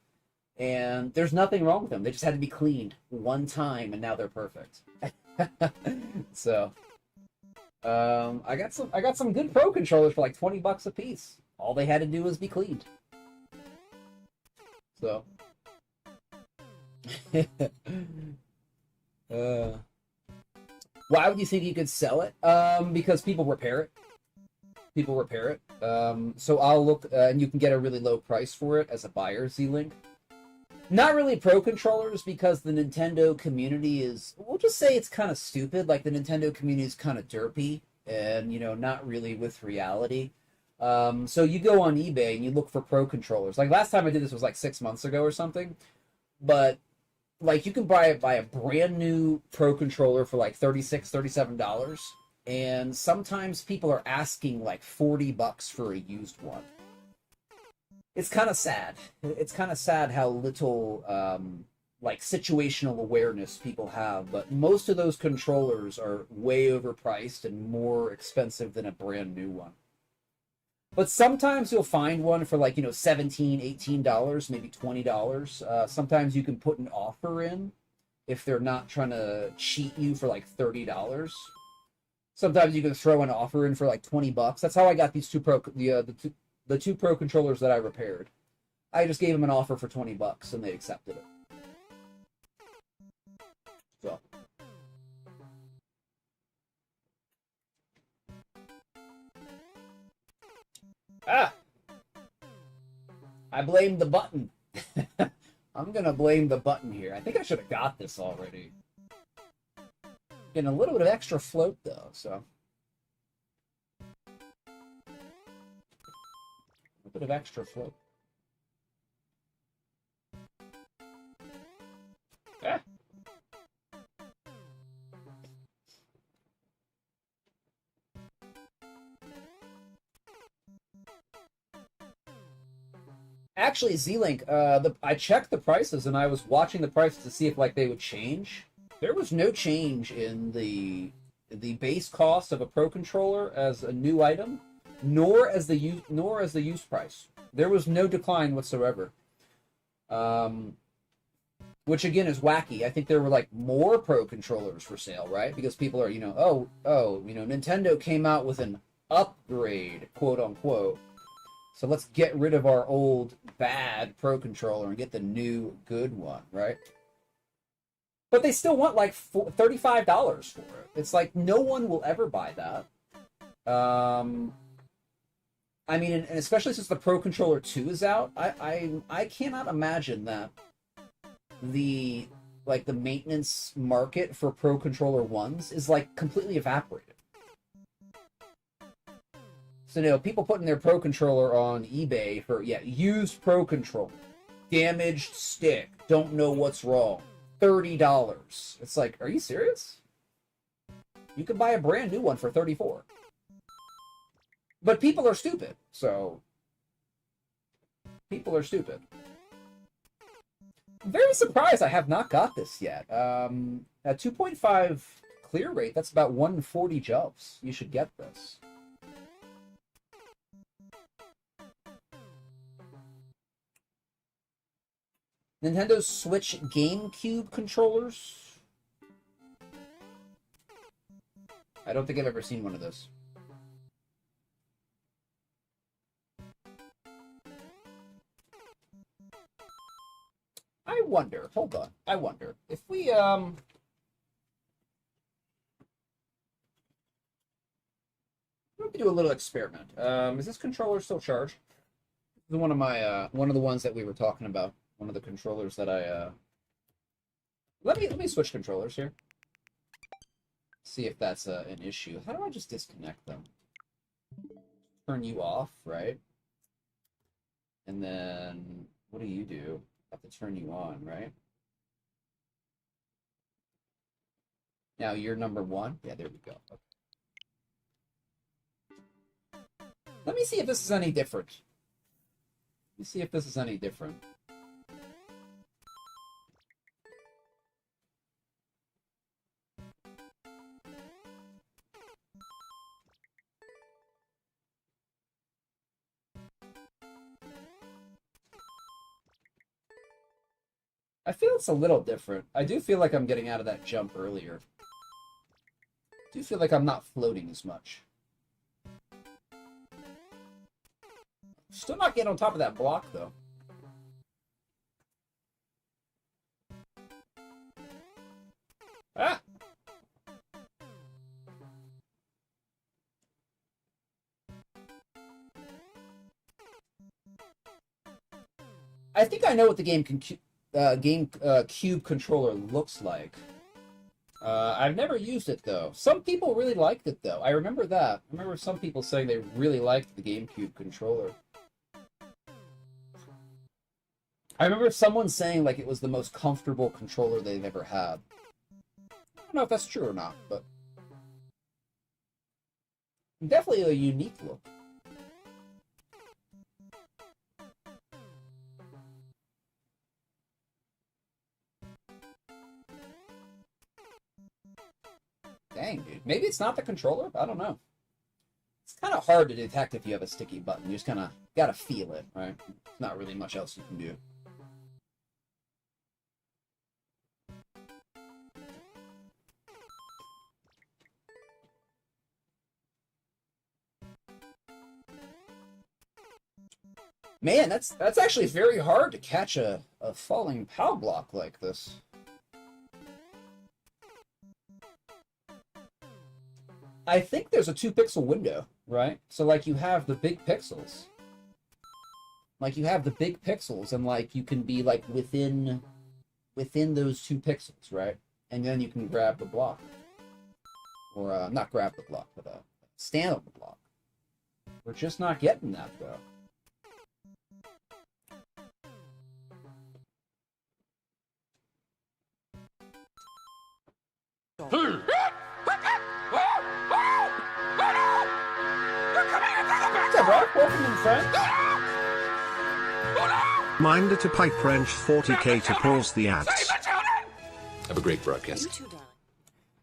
And there's nothing wrong with them. They just had to be cleaned one time and now they're perfect. So I got some good pro controllers for like $20 a piece. All they had to do was be cleaned. So why would you think you could sell it? Because people repair it. So I'll look and you can get a really low price for it as a buyer, Z-Link. Not really pro controllers because the Nintendo community is, we'll just say it's kind of stupid. Like the Nintendo community is kind of derpy and, not really with reality. So you go on eBay and you look for pro controllers. Like last time I did this was like 6 months ago or something. But like you can buy a brand new pro controller for like $36, $37. And sometimes people are asking like $40 for a used one. It's kind of sad. It's kind of sad how little like situational awareness people have, but most of those controllers are way overpriced and more expensive than a brand new one. But sometimes you'll find one for like, $17, $18, maybe $20. Sometimes you can put an offer in if they're not trying to cheat you for like $30. Sometimes you can throw an offer in for like $20. That's how I got these the two pro controllers that I repaired. I just gave them an offer for $20 and they accepted it. So. I blame the button. I'm gonna blame the button here. I think I should have got this already. Getting a little bit of extra float though, so. A bit of extra float. Ah. Actually, Z-Link, I checked the prices and I was watching the prices to see if like they would change. There was no change in the base cost of a Pro Controller as a new item, nor as the use price. There was no decline whatsoever. Which again is wacky. I think there were like more Pro Controllers for sale, right? Because people are, Nintendo came out with an upgrade, quote unquote. So let's get rid of our old bad Pro Controller and get the new good one, right? But they still want like $35 for it. It's like no one will ever buy that. I mean, and especially since the Pro Controller 2 is out, I cannot imagine that the maintenance market for Pro Controller 1s is like completely evaporated. So people putting their Pro Controller on eBay for used Pro Controller, damaged stick, don't know what's wrong, $30. It's like, are you serious? You could buy a brand new one for $34. But people are stupid, so people are stupid. I'm very surprised I have not got this yet. At 2.5 clear rate, that's about 140 jumps. You should get this. Nintendo Switch GameCube controllers. I don't think I've ever seen one of those. I wonder, hold on, I wonder if we, let me do a little experiment. Is this controller still charged? This is one of my, one of the ones that we were talking about. One of the controllers that I, let me switch controllers here. See if that's an issue. How do I just disconnect them? Turn you off, right? And then, what do you do? I have to turn you on, right? Now you're number 1. Yeah, there we go. Okay. Let me see if this is any different. Let me see if this is any different. I feel it's a little different. I do feel like I'm getting out of that jump earlier. I do feel like I'm not floating as much. Still not getting on top of that block, though. Ah! I think I know what the GameCube controller looks like. I've never used it though. Some people really liked it though. I remember that. I remember some people saying they really liked the GameCube controller. I remember someone saying like it was the most comfortable controller they've ever had. I don't know if that's true or not, but definitely a unique look. Dang, dude. Maybe it's not the controller? I don't know. It's kind of hard to detect if you have a sticky button. You just kind of gotta feel it, right? There's not really much else you can do. Man, that's actually very hard to catch a falling POW block like this. I think there's a 2-pixel window, right? So like you have the big pixels. Like you have the big pixels and like you can be like within those 2 pixels, right? And then you can grab the block. Or not grab the block, but stand on the block. We're just not getting that though. What's up, bro? Welcome in, friend. Reminder to pipe wrench 40k to pause the ads. Have a great broadcast.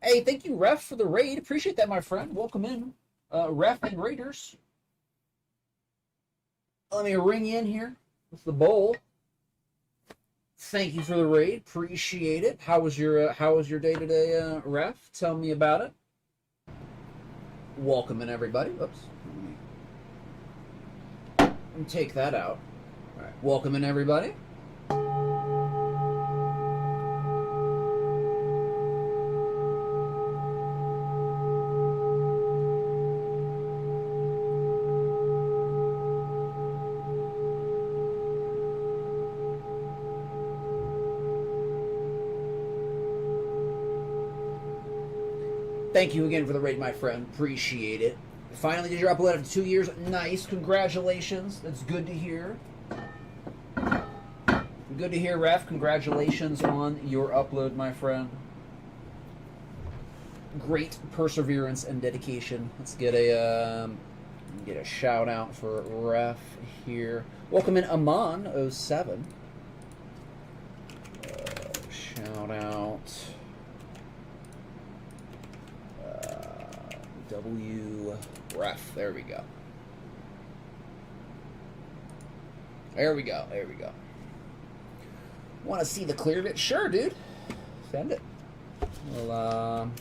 Hey, thank you, Ref, for the raid. Appreciate that, my friend. Welcome in, Ref and Raiders. Let me ring in here with the bowl. Thank you for the raid. Appreciate it. How was your day today, Ref? Tell me about it. Welcome in, everybody. Oops. Let me take that out. All right. Welcome in, everybody. Thank you again for the raid, my friend. Appreciate it. Finally did your upload after 2 years. Nice. Congratulations. That's good to hear. Good to hear, Ref. Congratulations on your upload, my friend. Great perseverance and dedication. Let's get a shout out for Ref here. Welcome in Amon07. Shout out. W Ref. There we go. There we go. There we go. Want to see the clear of it? Sure, dude. Send it. We'll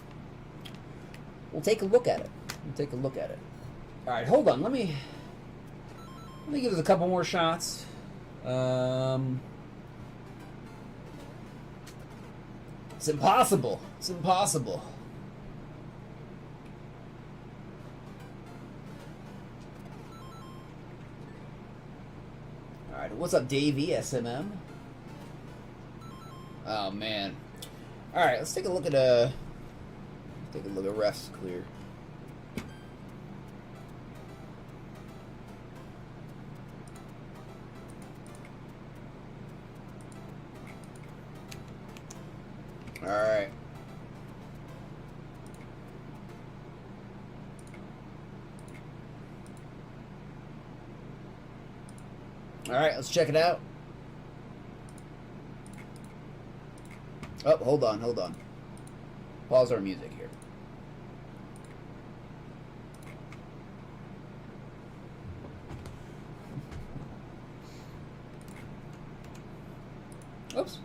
take a look at it. We'll take a look at it. All right, hold on. Let me give us a couple more shots. It's impossible. It's impossible. All right, what's up, Davey SMM? Oh man! All right, let's take a look at refs clear. All right. All right, let's check it out. Oh, hold on. Pause our music here. Oops.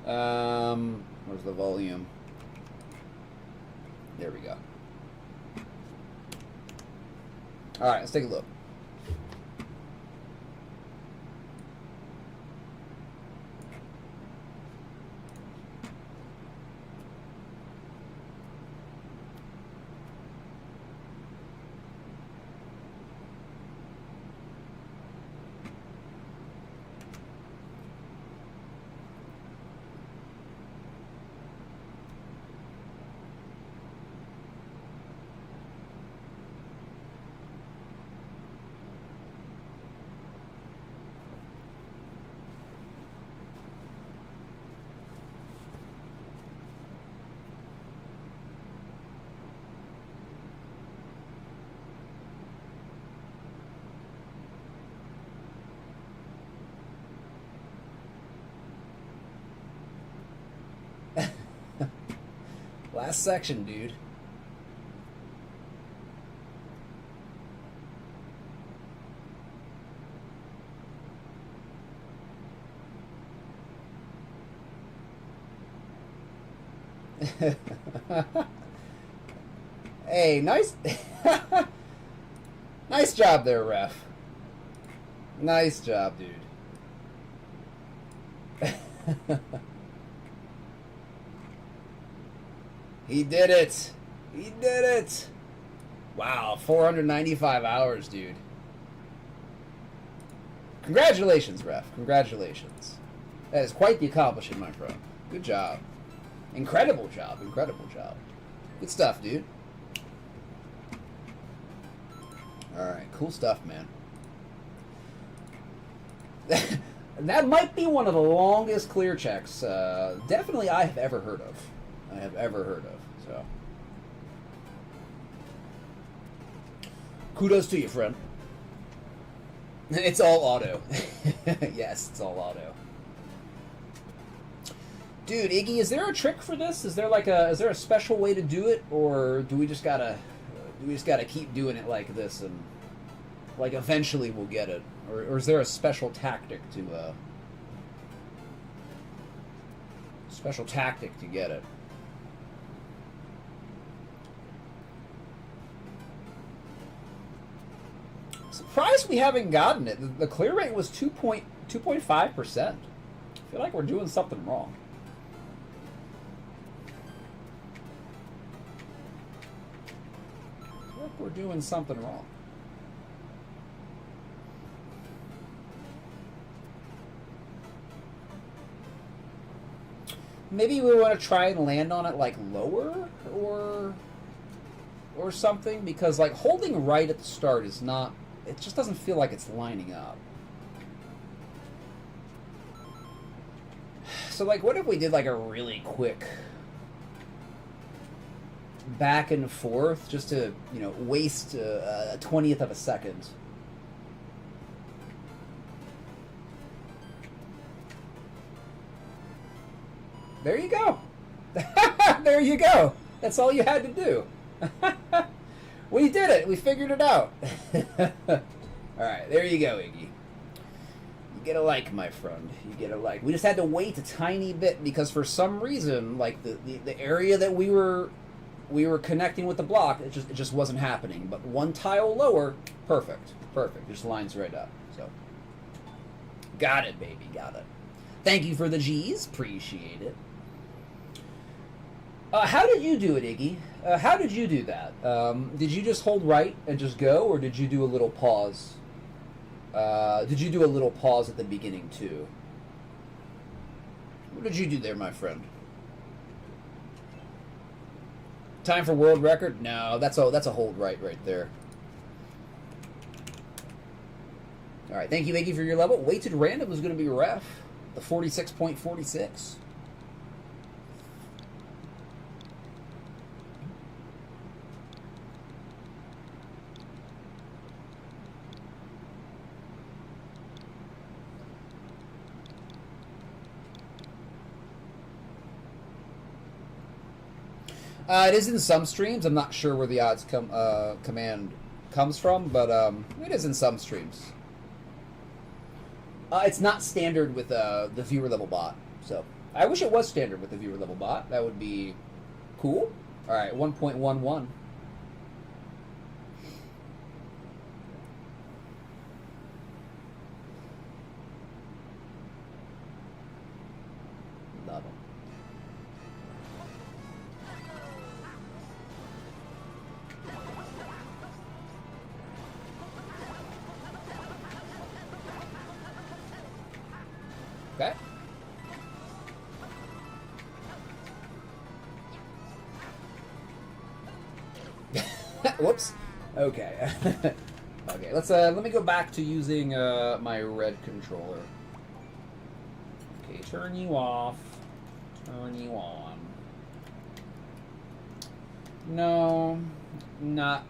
Where's the volume? There we go. All right, let's take a look. Last section, dude. Hey, nice nice job there, Ref. Nice job, dude. He did it! He did it! Wow, 495 hours, dude. Congratulations, Ref. Congratulations. That is quite the accomplishment, my friend. Good job. Incredible job. Incredible job. Good stuff, dude. Alright, cool stuff, man. That might be one of the longest clear checks, definitely I have ever heard of. So kudos to you, friend. It's all auto. Yes, it's all auto. Dude, Iggy, is there a trick for this? Is there like a special way to do it, or do we just gotta keep doing it like this and like eventually we'll get it, or is there a special tactic to get it? Surprised we haven't gotten it. The clear rate was 2.5%. I feel like we're doing something wrong. We're doing something wrong. Maybe we want to try and land on it like lower or something, because like holding right at the start is not, it just doesn't feel like it's lining up. So like what if we did like a really quick back and forth just to, you know, waste a 20th of a second. There you go. There you go. That's all you had to do. We did it. We figured it out. Alright, there you go, Iggy. You get a like, my friend. You get a like. We just had to wait a tiny bit because for some reason, like the area that we were connecting with the block, it just wasn't happening. But one tile lower, perfect. Perfect. Just lines right up. So got it, baby, got it. Thank you for the G's. Appreciate it. How did you do it, Iggy? How did you do that? Did you just hold right and just go, or did you do a little pause? Did you do a little pause at the beginning, too? What did you do there, my friend? Time for world record? No, that's a hold right there. All right, thank you, Iggy, for your level. Weighted random is going to be ref. The 46.46. It is in some streams. I'm not sure where the odds command comes from, but it is in some streams. It's not standard with the viewer level bot, so I wish it was standard with the viewer level bot. That would be cool. All right, 1.11. Love them. Okay. Whoops. Okay. Okay. Let me go back to using my red controller. Okay, turn you off. Turn you on. No, not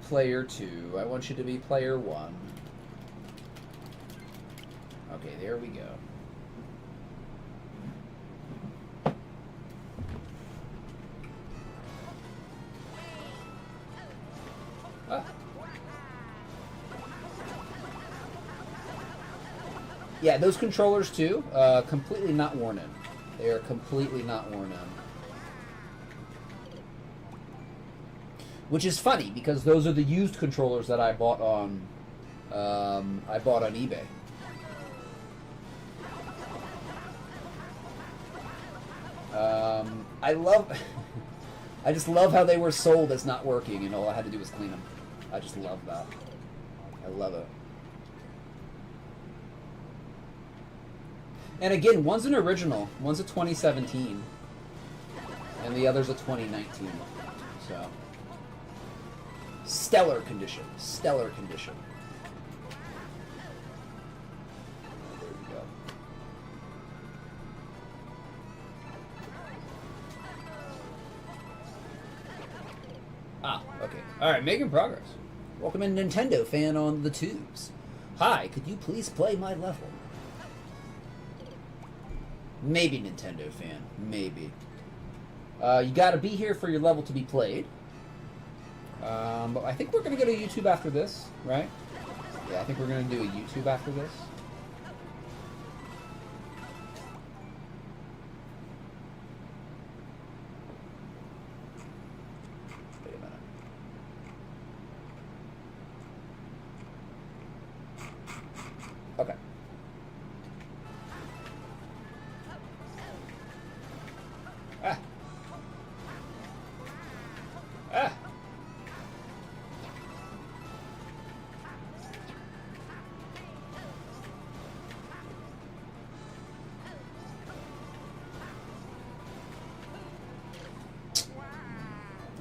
player 2. I want you to be player 1. Okay, there we go. Yeah, those controllers too, completely not worn in. They are completely not worn in. Which is funny because those are the used controllers that I bought on eBay. I just love how they were sold as not working, and all I had to do was clean them. I just love that. I love it. And again, one's an original, one's a 2017, and the other's a 2019. So, stellar condition, stellar condition. There we go. Ah, okay. All right, making progress. Welcome in, Nintendo fan on the tubes. Hi, could you please play my level? Maybe Nintendo fan. Maybe. You got to be here for your level to be played. But I think we're going to go to YouTube after this, right? Yeah, I think we're going to do a YouTube after this. Wait a minute. Okay. Ah. Ah.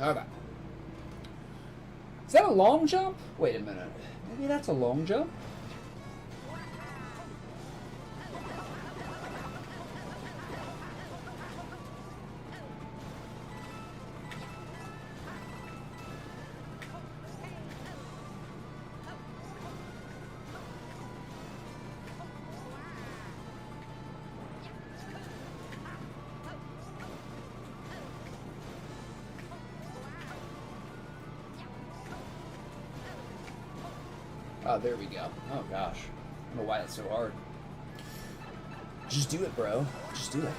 Okay. Is that a long jump? Wait a minute. Maybe that's a long jump? Oh, there we go. Oh, gosh. I don't know why that's so hard. Just do it, bro. Just do it.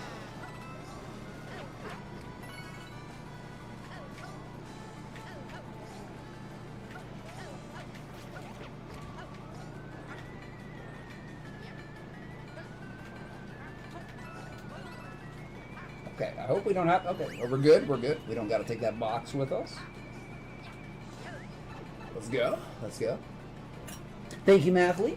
Okay, I hope we don't have... Okay, we're good. We're good. We don't got to take that box with us. Let's go. Let's go. Thank you, Mathley.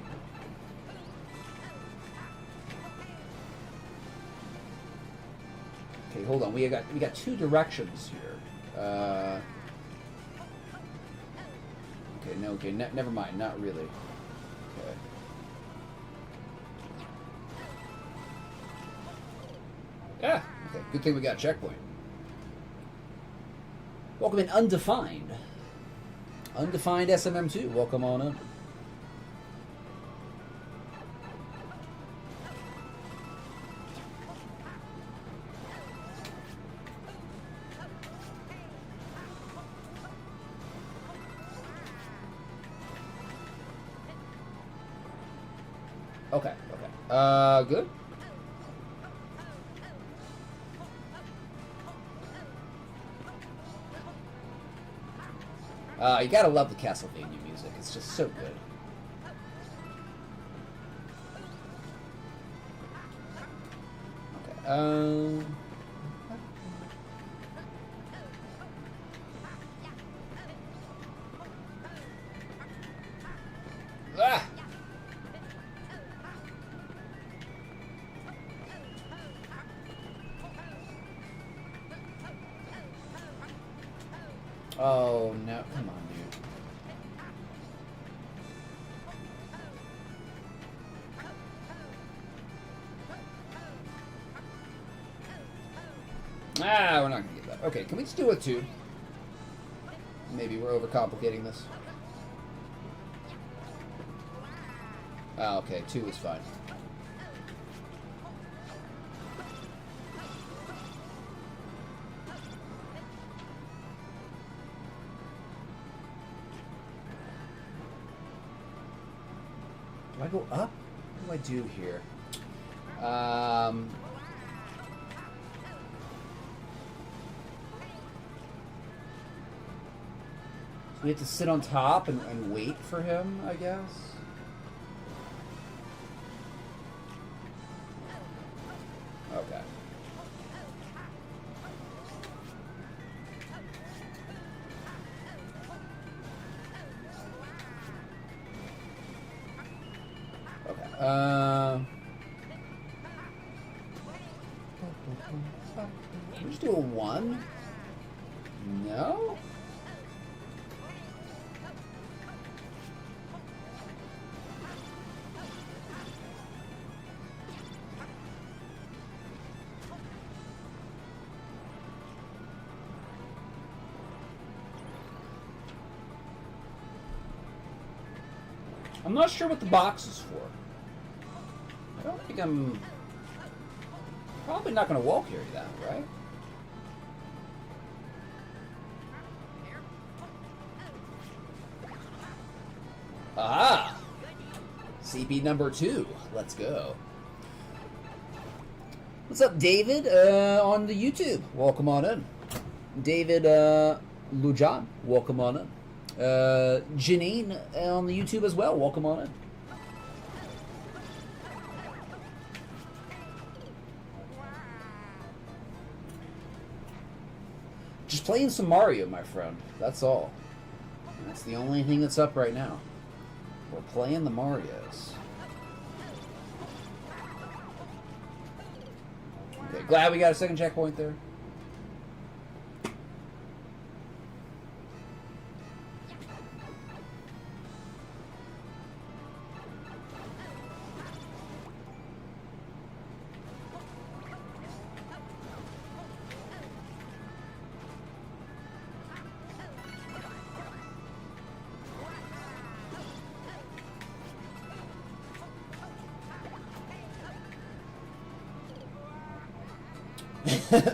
Okay, hold on. We got two directions here. Okay, no. Okay, never mind. Not really. Okay. Yeah. Okay. Good thing we got a checkpoint. Welcome in, Undefined. Undefined SMM2. Welcome on in. Okay, okay. Good. You gotta love the Castlevania music. It's just so good. Okay, Ah! Oh, no. Come on, dude. Ah, we're not going to get that. Okay, can we just do a 2? Maybe we're overcomplicating this. Ah, okay, 2 is fine. Do I go up? What do I do here? So we have to sit on top and wait for him, I guess? Okay. Can we just do a 1? No? I'm not sure what the box is for. I don't think I'm... Probably not going to wall carry that, right? Aha! CP number 2. Let's go. What's up, David, on the YouTube? Welcome on in. David Lujan, welcome on in. Janine on the YouTube as well, welcome on in. Just playing some Mario, my friend. That's all. That's the only thing that's up right now. We're playing the Marios. Okay, glad we got a second checkpoint there.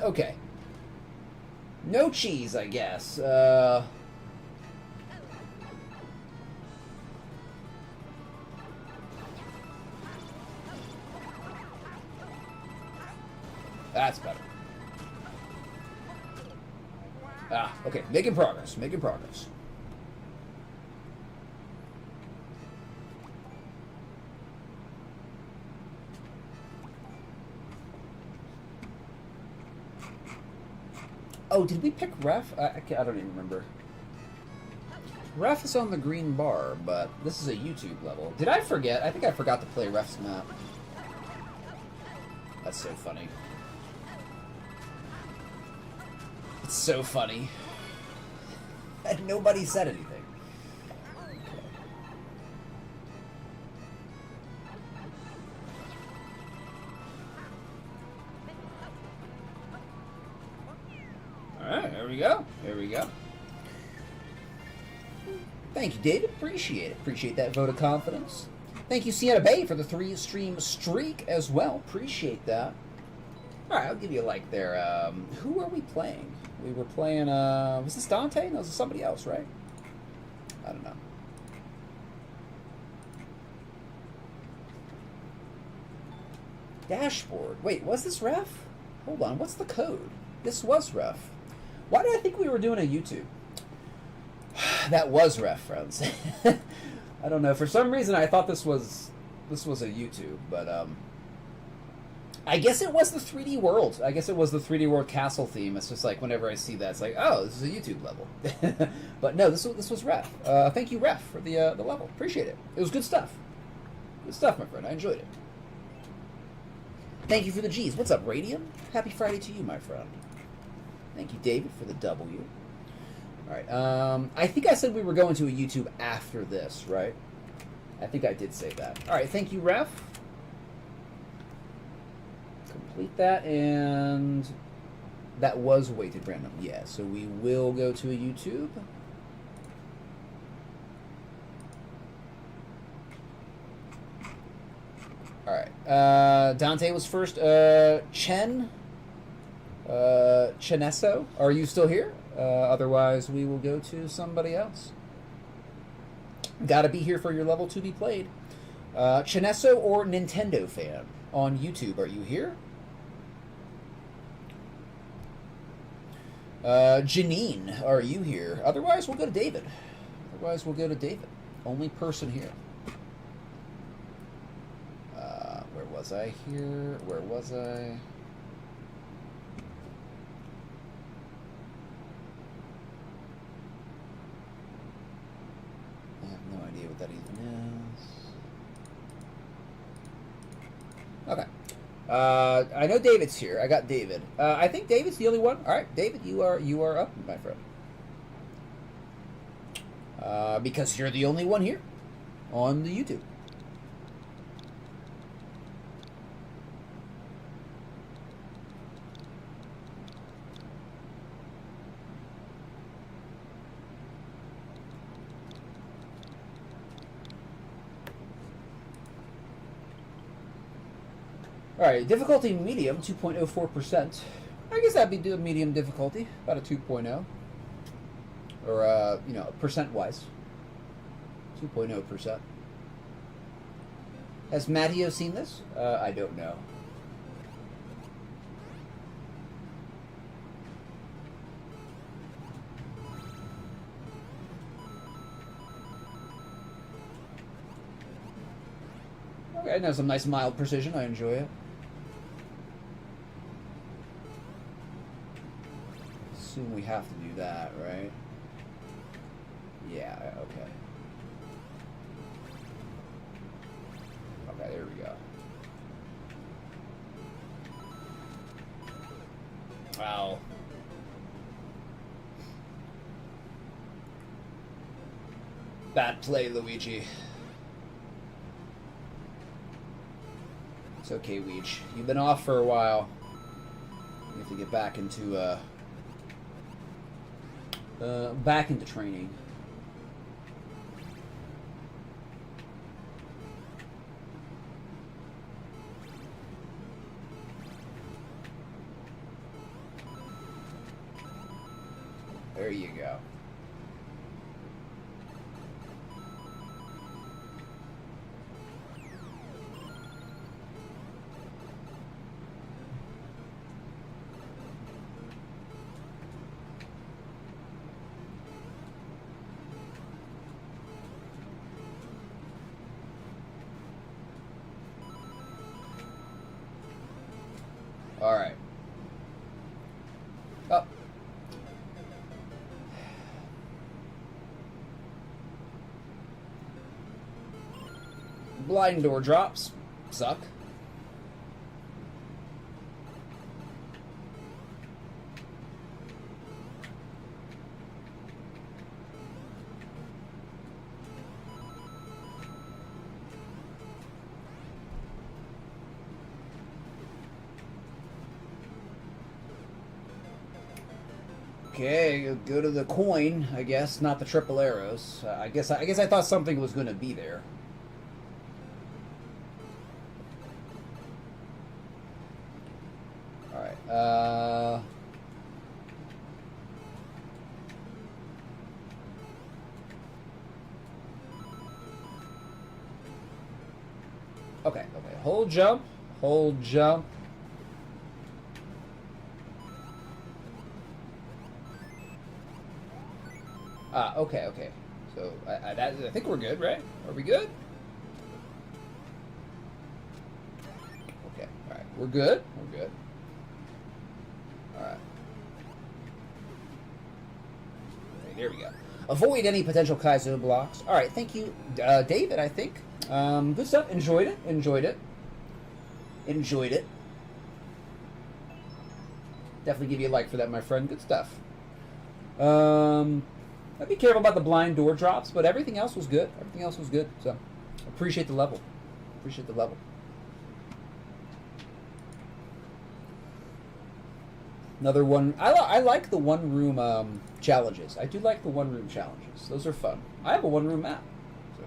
Okay. No cheese, I guess. That's better. Ah, okay. Making progress. Making progress. Oh, did we pick Ref? I don't even remember. Ref is on the green bar, but this is a YouTube level. Did I forget? I think I forgot to play Ref's map. That's so funny. It's so funny. And nobody said anything. Alright, there we go. There we go. Thank you, David. Appreciate it. Appreciate that vote of confidence. Thank you, Sienna Bay, for the 3-stream streak as well. Appreciate that. Alright, I'll give you a like there. Who are we playing? We were playing, was this Dante? No, this is somebody else, right? I don't know. Dashboard. Wait, was this Ref? Hold on, what's the code? This was Ref. Why did I think we were doing a YouTube? That was Ref, friends. I don't know. For some reason, I thought this was a YouTube, but I guess it was the 3D World. I guess it was the 3D World Castle theme. It's just like whenever I see that, it's like, oh, this is a YouTube level. But no, this was Ref. Thank you, Ref, for the level. Appreciate it. It was good stuff. Good stuff, my friend. I enjoyed it. Thank you for the G's. What's up, Radium? Happy Friday to you, my friend. Thank you, David, for the W. All right. I think I said we were going to a YouTube after this, right? I think I did say that. All right. Thank you, Ref. Complete that, and that was weighted random. Yeah, so we will go to a YouTube. All right. Dante was first. Chenesso, are you still here? Otherwise, we will go to somebody else. Gotta be here for your level to be played. Chenesso or Nintendo fan on YouTube, are you here? Janine, are you here? Otherwise, we'll go to David. Only person here. Where was I here? Where was I? I have no idea what that even is. Okay. I know David's here. I got David. I think David's the only one. All right, David, you are up, my friend. Because you're the only one here on the YouTube. Alright, difficulty medium, 2.04%. I guess that'd be doing medium difficulty, about a 2.0. Or, you know, percent-wise. 2.0%. Has Matteo seen this? I don't know. Okay, now some nice mild precision. I enjoy it. Assume we have to do that, right? Yeah, okay. Okay, there we go. Wow. Bad play, Luigi. It's okay, Weech. You've been off for a while. You have to get back into training. There you go. All right. Up. Blind door drops. Suck. Okay, go to the coin, I guess, not the triple arrows. I guess I thought something was going to be there. All right. Okay. Hold jump. Hold jump. Okay. So I think we're good, right? Are we good? Okay, all right. We're good. We're good. All right. Okay, there we go. Avoid any potential Kaizo blocks. All right, thank you, David. I think good stuff. Enjoyed it. Definitely give you a like for that, my friend. Good stuff. I'd be careful about the blind door drops, but everything else was good. So, appreciate the level. Another one. I like the one-room challenges. I do like the one-room challenges. Those are fun. I have a one-room map. So.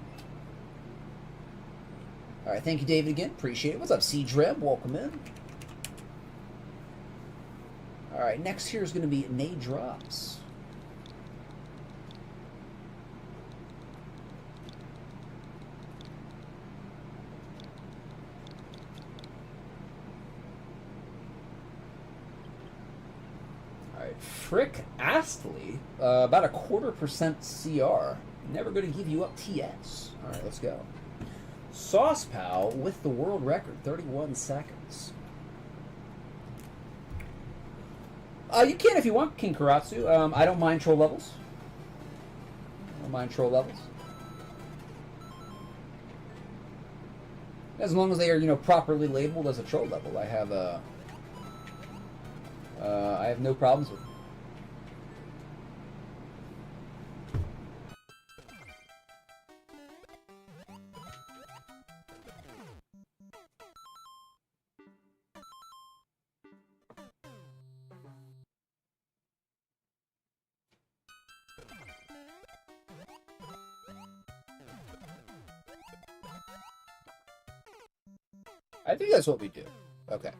All right, thank you, David, again. Appreciate it. What's up, C-Dreb? Welcome in. All right, next here is going to be Nay Drops. Frick Astley, about a 0.25% CR. Never going to give you up TS. All right, let's go. Sauce Pal with the world record, 31 seconds. You can if you want, King Karatsu. I don't mind troll levels. As long as they are, properly labeled as a troll level, I have no problems with them. I think that's what we do. Okay.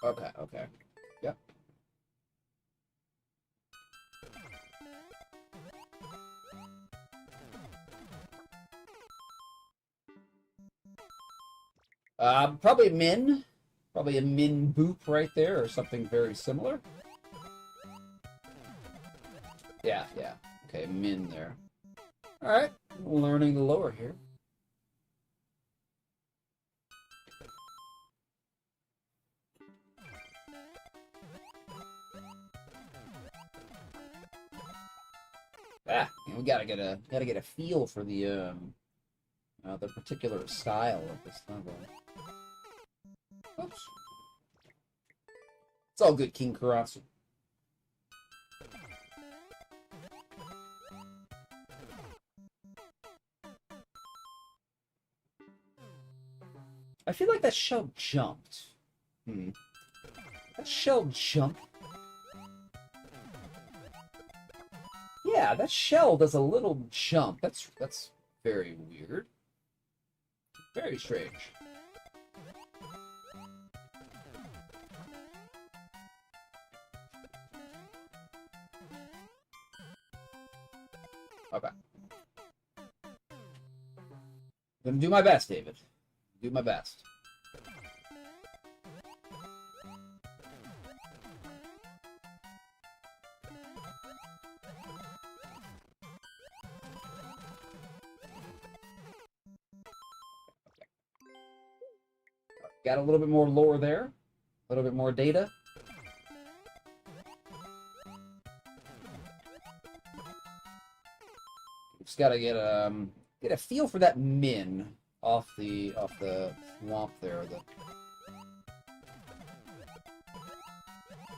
Okay, okay. Yep. Probably a min. Probably a min boop right there, or something very similar. Yeah, yeah. Okay, min there. Alright, learning the lower here. We gotta get a feel for the particular style of this level. Oops. It's all good, King Karasu. I feel like that shell jumped. That shell jumped. Yeah, that shell does a little jump. That's very weird. Very strange. Okay. I'm gonna do my best, David. Do my best. Got a little bit more lore there. A little bit more data. Just gotta get a feel for that min off the swamp there.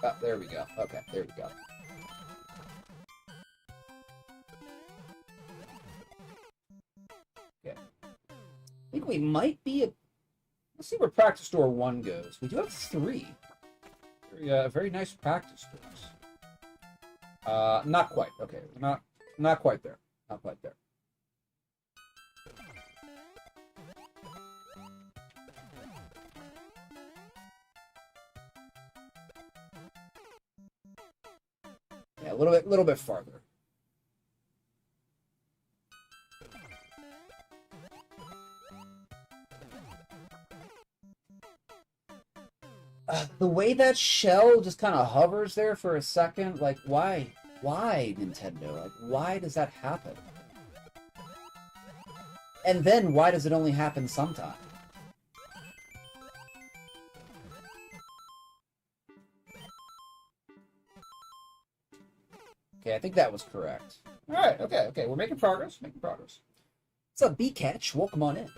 Oh, there we go. Okay, there we go. Okay. I think we might be at... Let's see where practice door 1 goes. We do have 3. Very nice practice doors. Not quite. Okay, not quite there. Not quite there. Yeah, a little bit farther. The way that shell just kind of hovers there for a second, like, why? Why, Nintendo? Like, why does that happen? And then, why does it only happen sometime? Okay, I think that was correct. Alright, okay, we're making progress, What's up, B-Catch? Welcome on in.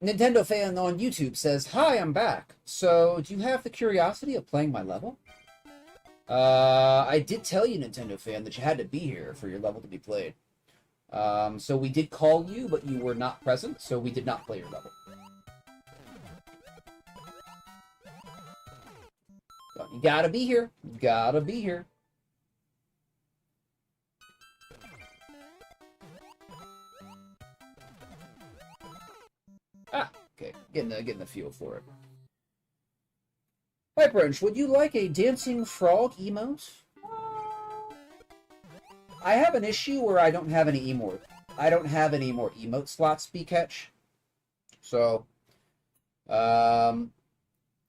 Nintendo fan on YouTube says, "Hi, I'm back. So, do you have the curiosity of playing my level?" I did tell you, Nintendo fan, that you had to be here for your level to be played. So we did call you, but you were not present, so we did not play your level. So you gotta be here. You gotta be here. Okay, getting the feel for it. Hi, Brunch, would you like a dancing frog emote? I have an issue where I don't have any emote. I don't have any more emote slots, B-Catch. So, I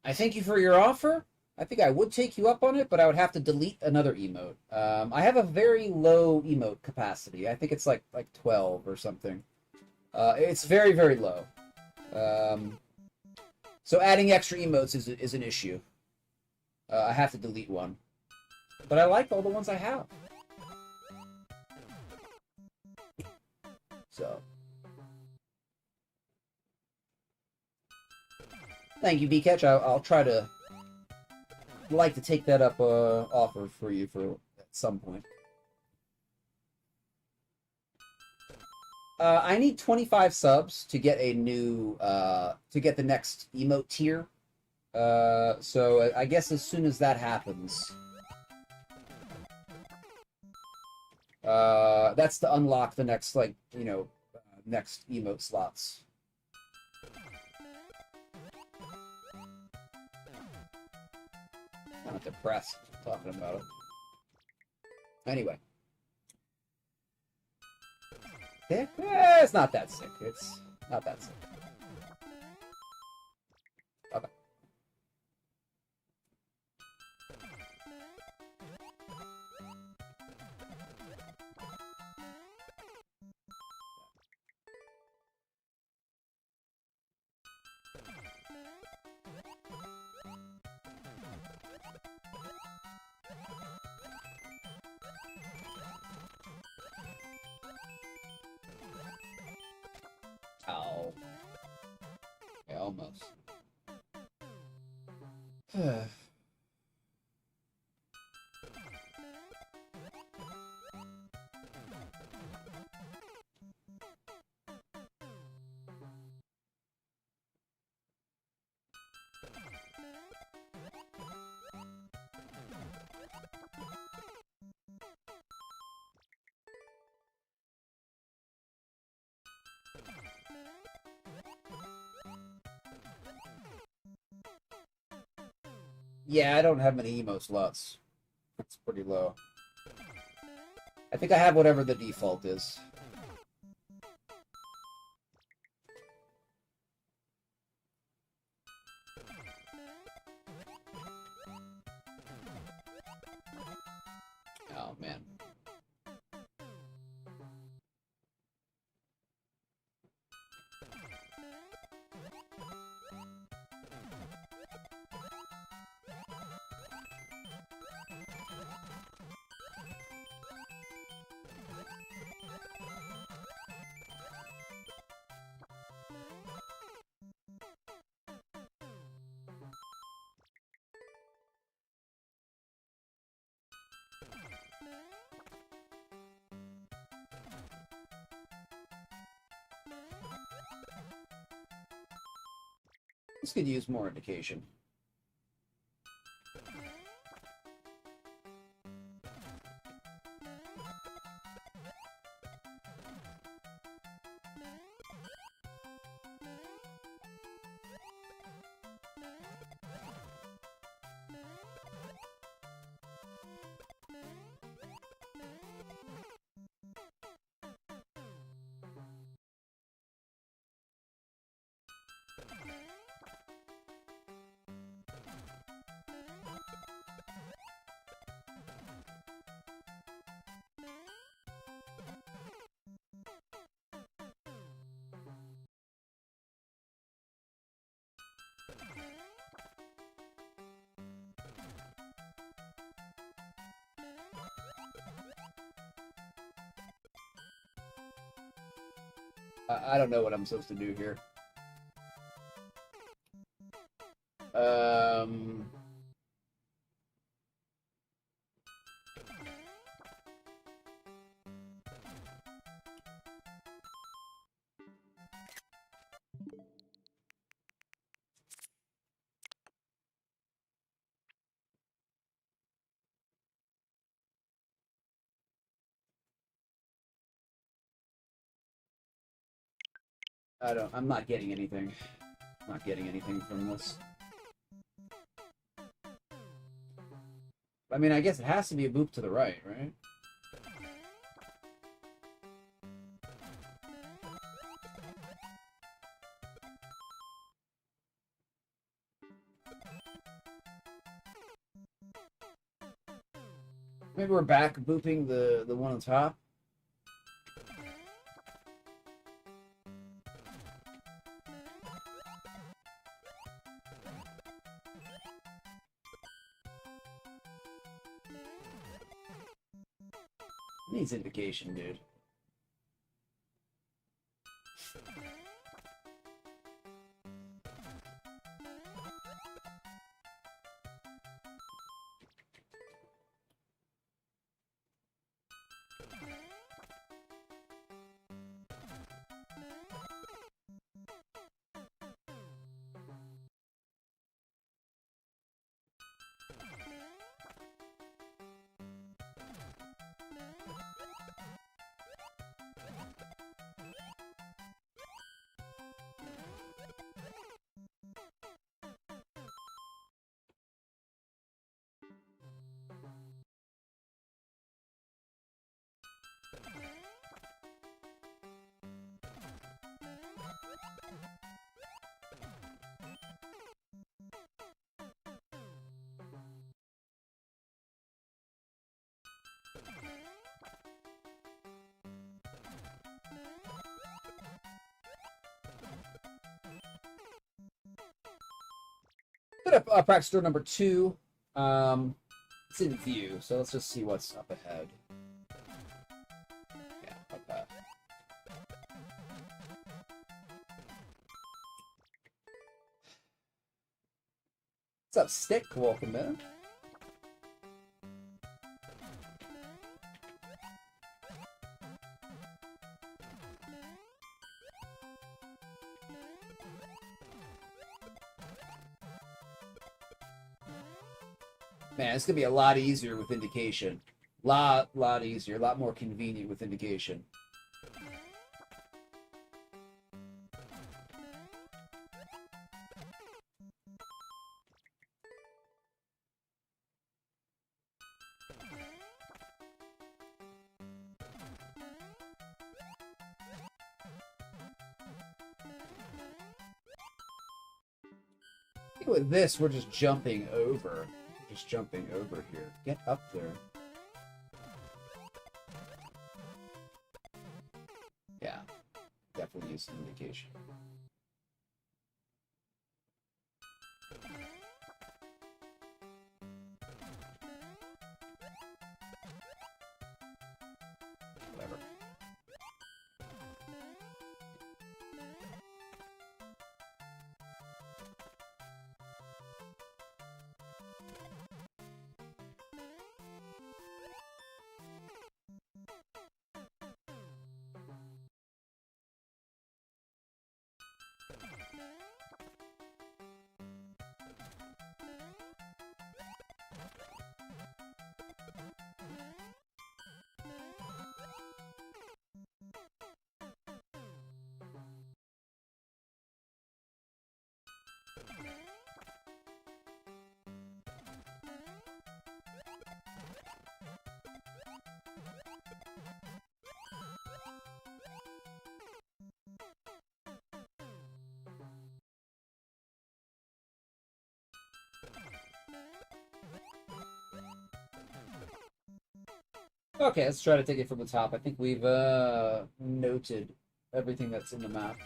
thank you for your offer. I think I would take you up on it, but I would have to delete another emote. I have a very low emote capacity. I think it's like 12 or something. It's very, very low. So adding extra emotes is an issue. I have to delete one. But I like all the ones I have. So. Thank you, B-Catch. I'll try to... like to take that up offer for you at some point. I need 25 subs to get a new to get the next emote tier. So I guess as soon as that happens, that's to unlock the next next emote slots. Kind of depressed talking about it. Anyway. Sick? It's not that sick. It's not that sick. Okay. Ow. Yeah, almost. Yeah, I don't have many emo slots. It's pretty low. I think I have whatever the default is. Oh, man. This could use more indication. I don't know what I'm supposed to do here. Um... I'm not getting anything. Not getting anything from this. I mean, I guess it has to be a boop to the right, right? Maybe we're back booping the one on top. Needs indication, dude. Put up practice door number 2. It's in view, so let's just see what's up ahead. Yeah, okay. What's up, Stick? Welcome in. Man, it's gonna be a lot easier with indication. Lot easier, a lot more convenient with indication. I think with this, we're just jumping over. Just jumping over here. Get up there. Yeah, definitely use some indication. Whatever. Okay, let's try to take it from the top. I think we've noted everything that's in the map.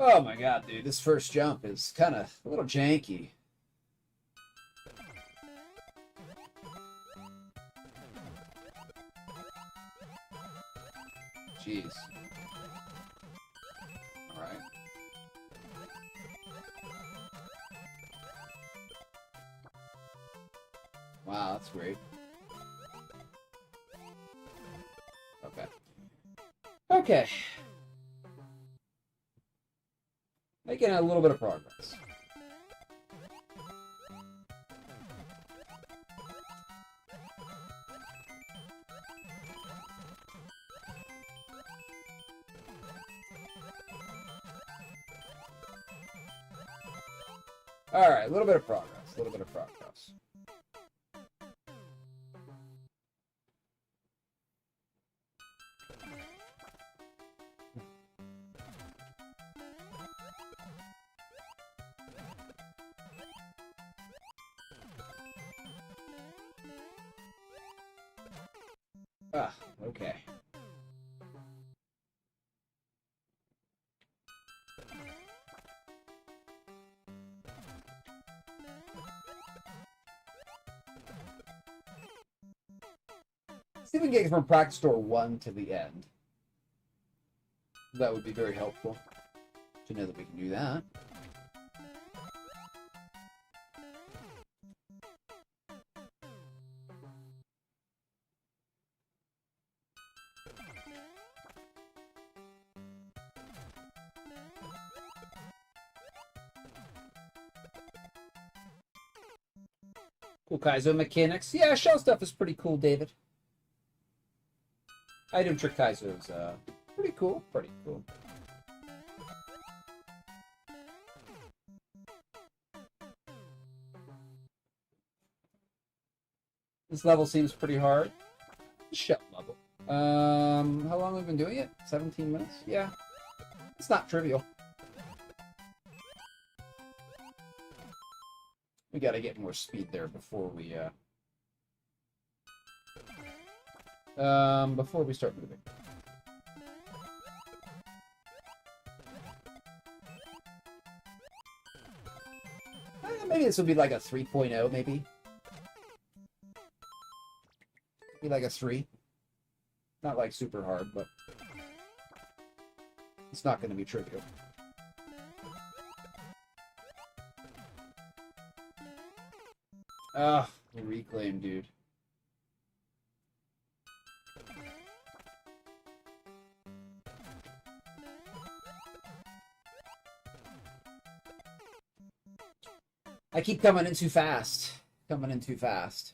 Oh my god, dude, this first jump is kind of a little janky. Jeez. Alright. Wow, that's great. Okay. Okay. Making a little bit of progress. All right, a little bit of progress. A little bit of progress. Ah, okay. See if we can get from practice door 1 to the end. That would be very helpful to know that we can do that. Cool Kaizo mechanics. Yeah, shell stuff is pretty cool, David. Item trick Kaizo is pretty cool. Pretty cool. This level seems pretty hard. Shell level. How long have we been doing it? 17 minutes? Yeah. It's not trivial. We gotta get more speed there before we start moving. Maybe this will be like a 3.0, maybe. Be like a 3. Not like super hard, but it's not going to be trivial. Ah, reclaim, dude. I keep coming in too fast. Coming in too fast.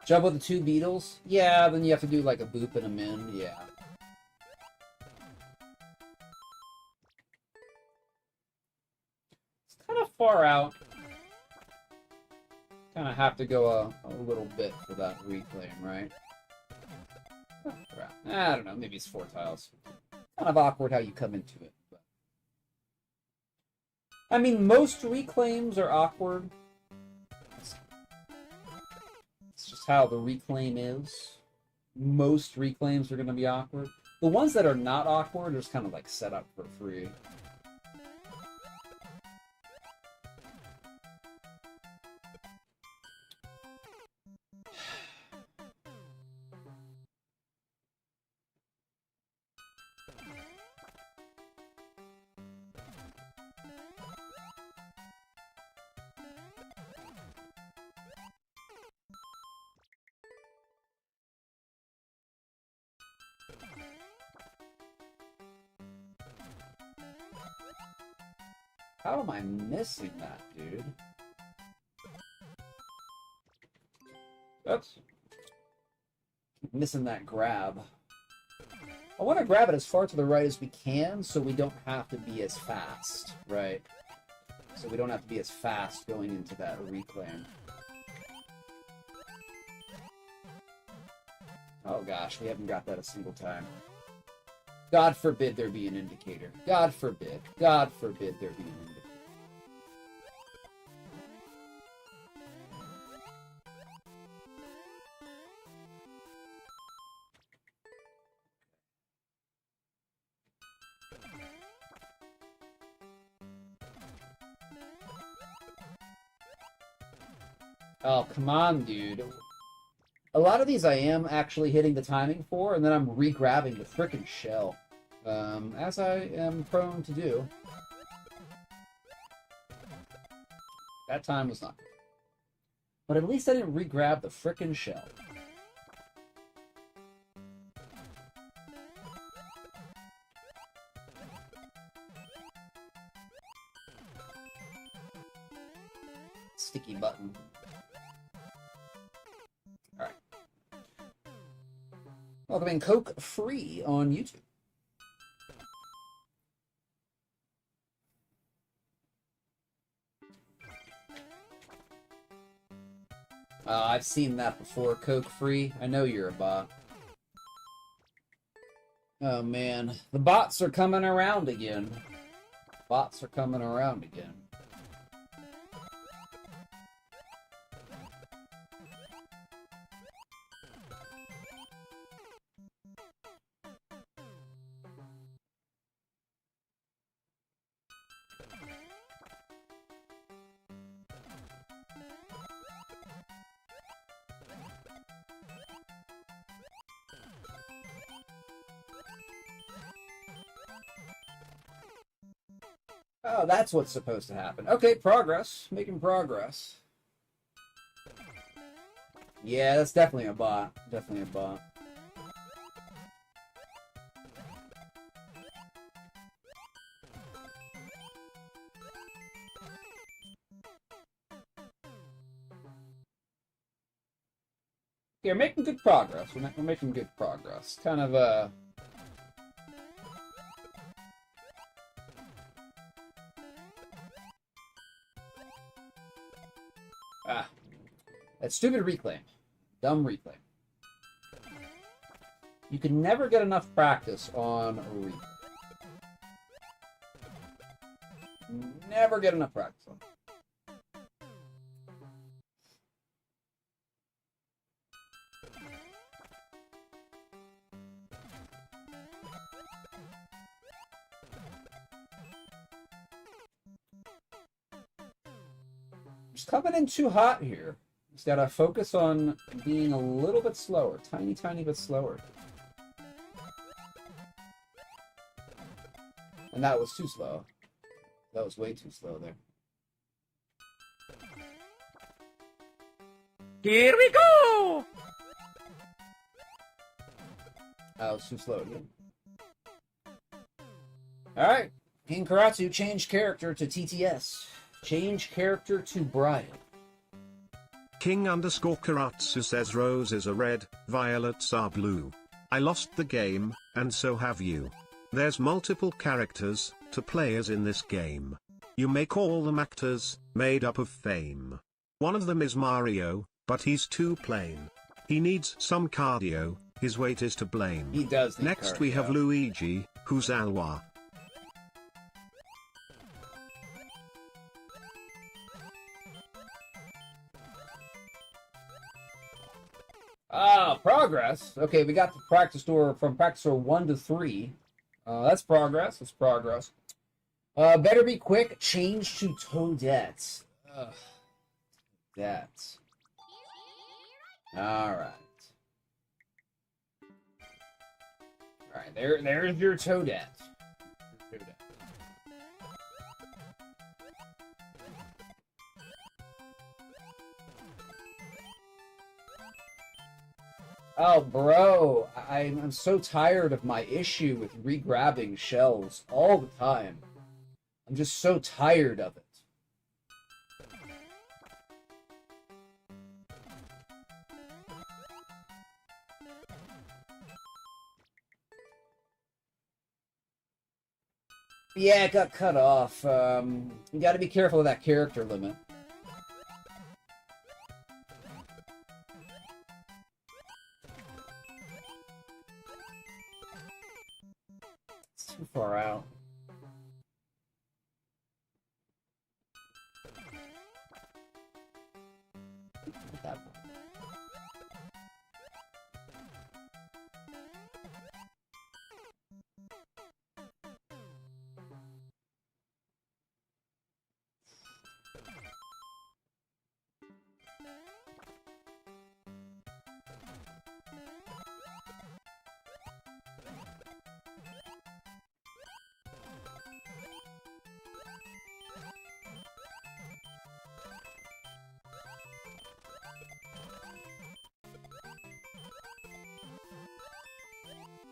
Jump with the 2 beetles? Yeah, then you have to do like a boop and a min. Yeah. It's kind of far out. Kind of have to go a little bit for that reclaim, right? I don't know. Maybe it's 4 tiles. Kind of awkward how you come into it. But... I mean, most reclaims are awkward. It's just how the reclaim is. Most reclaims are going to be awkward. The ones that are not awkward are just kind of like set up for free. How am I missing that, dude? Oops. Keep missing that grab. I want to grab it as far to the right as we can so we don't have to be as fast, right? So we don't have to be as fast going into that reclaim. Oh gosh, we haven't got that a single time. God forbid there be an indicator. God forbid. God forbid there be an indicator. Oh, come on, dude. A lot of these I am actually hitting the timing for, and then I'm re-grabbing the frickin' shell. As I am prone to do. That time was not good. But at least I didn't re-grab the frickin' shell. Sticky button. Alright. Welcoming Coke Free on YouTube. I've seen that before, Coke Free. I know you're a bot. Oh man, the bots are coming around again. Bots are coming around again. Oh, that's what's supposed to happen. Okay, progress. Making progress. Yeah, that's definitely a bot. Definitely a bot. Yeah, we're making good progress. We're making good progress. Kind of, that stupid reclaim. Dumb reclaim. You can never get enough practice on reclaim. Never get enough practice on it. Just coming in too hot here. Just gotta focus on being a little bit slower. Tiny, tiny bit slower. And that was too slow. That was way too slow there. Here we go! That was too slow again. Alright. King Karatsu changed character to TTS. Change character to Brian. King_Karatsu says roses are red, violets are blue. I lost the game, and so have you. There's multiple characters to play as in this game. You may call them actors, made up of fame. One of them is Mario, but he's too plain. He needs some cardio, his weight is to blame. He does need Next cardio. we have Luigi, who's Alwa. Ah, progress. Okay, we got the practice door from practice door 1 to 3. That's progress. That's progress. Better be quick. Change to Toadette. That. All right. All right. There's your Toadette. Oh, bro, I'm so tired of my issue with re-grabbing shells all the time. I'm just so tired of it. Yeah, it got cut off. You gotta be careful of that character limit. Too far out. That one.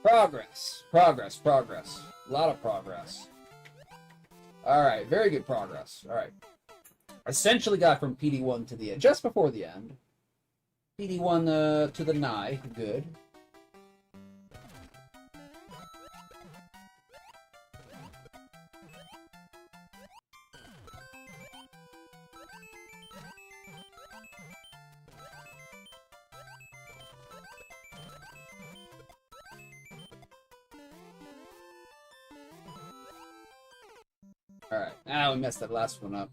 Progress. Progress. Progress. A lot of progress. Alright, very good progress. Alright. Essentially got from PD1 to the end, just before the end. PD1 to the nigh, good. Alright, we messed that last one up.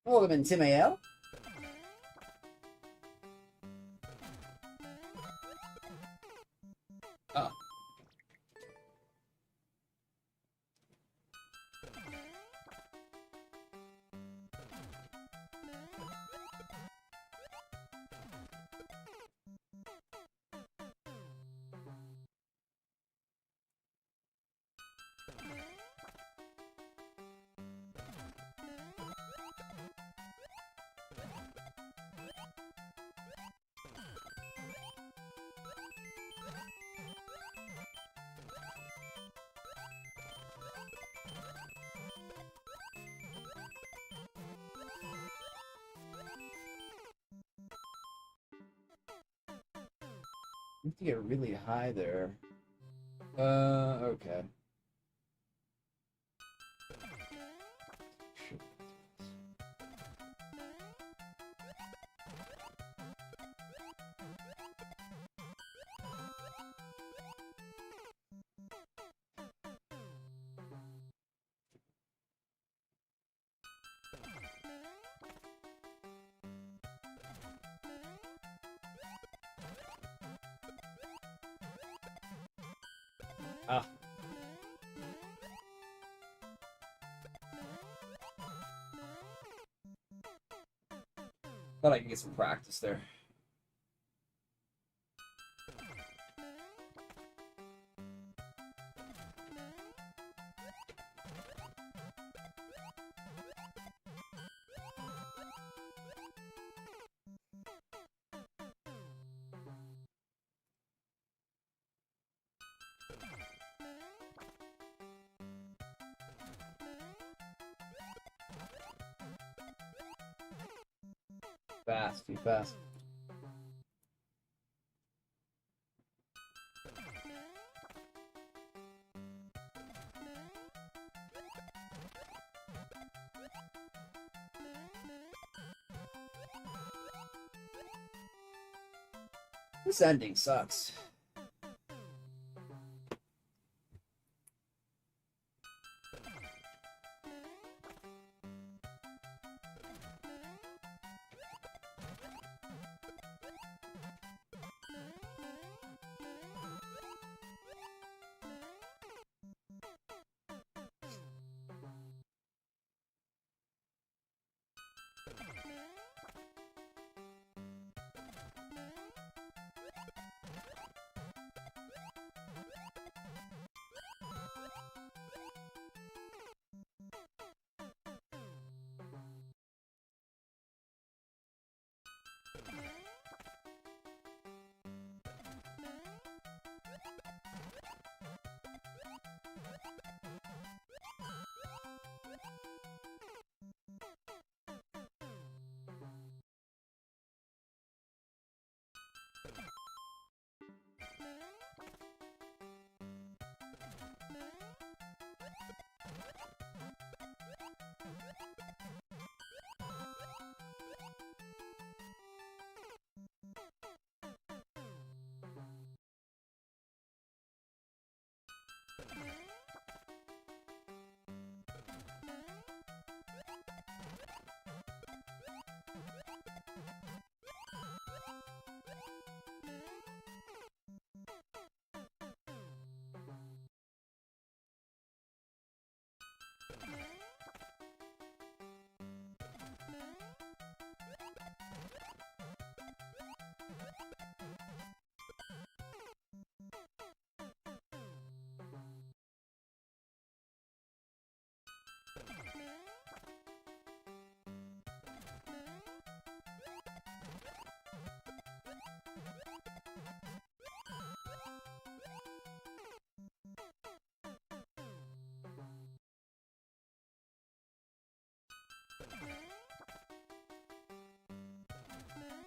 Welcome in, Tim A.L. Oh. have to get really high there. Okay. Ah. Thought I could get some practice there. Fast, too fast. This ending sucks.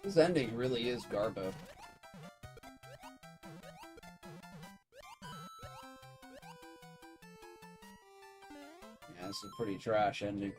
This ending really is Garbo. Yeah, this is a pretty trash ending.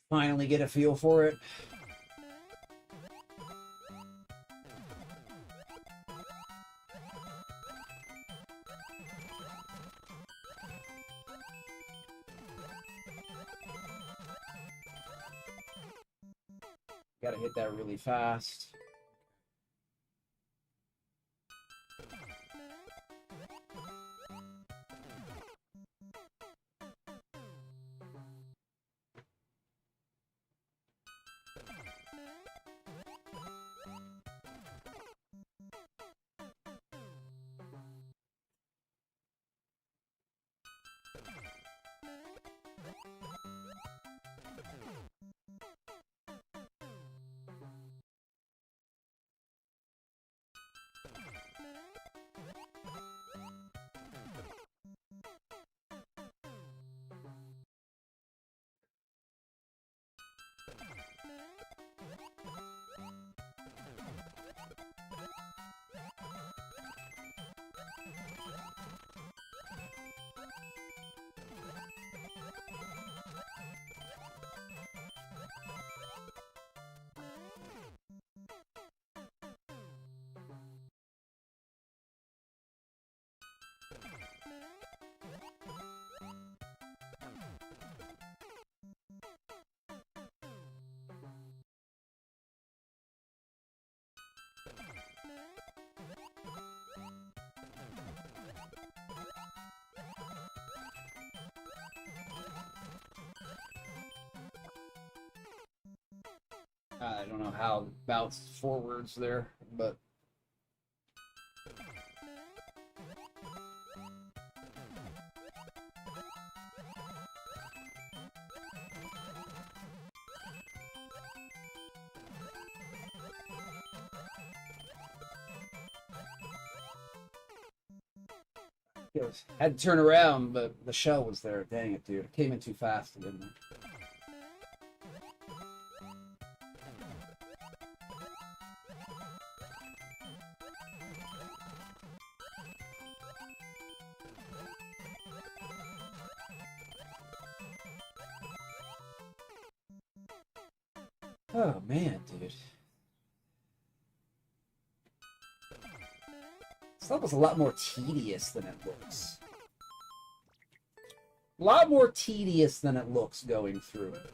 Finally get a feel for it. Gotta hit that really fast. I don't know how it bounced forwards there, but had to turn around, but the shell was there. Dang it, dude. It came in too fast, didn't it? Oh, man, dude. This level's a lot more tedious than it looks. A lot more tedious than it looks going through it.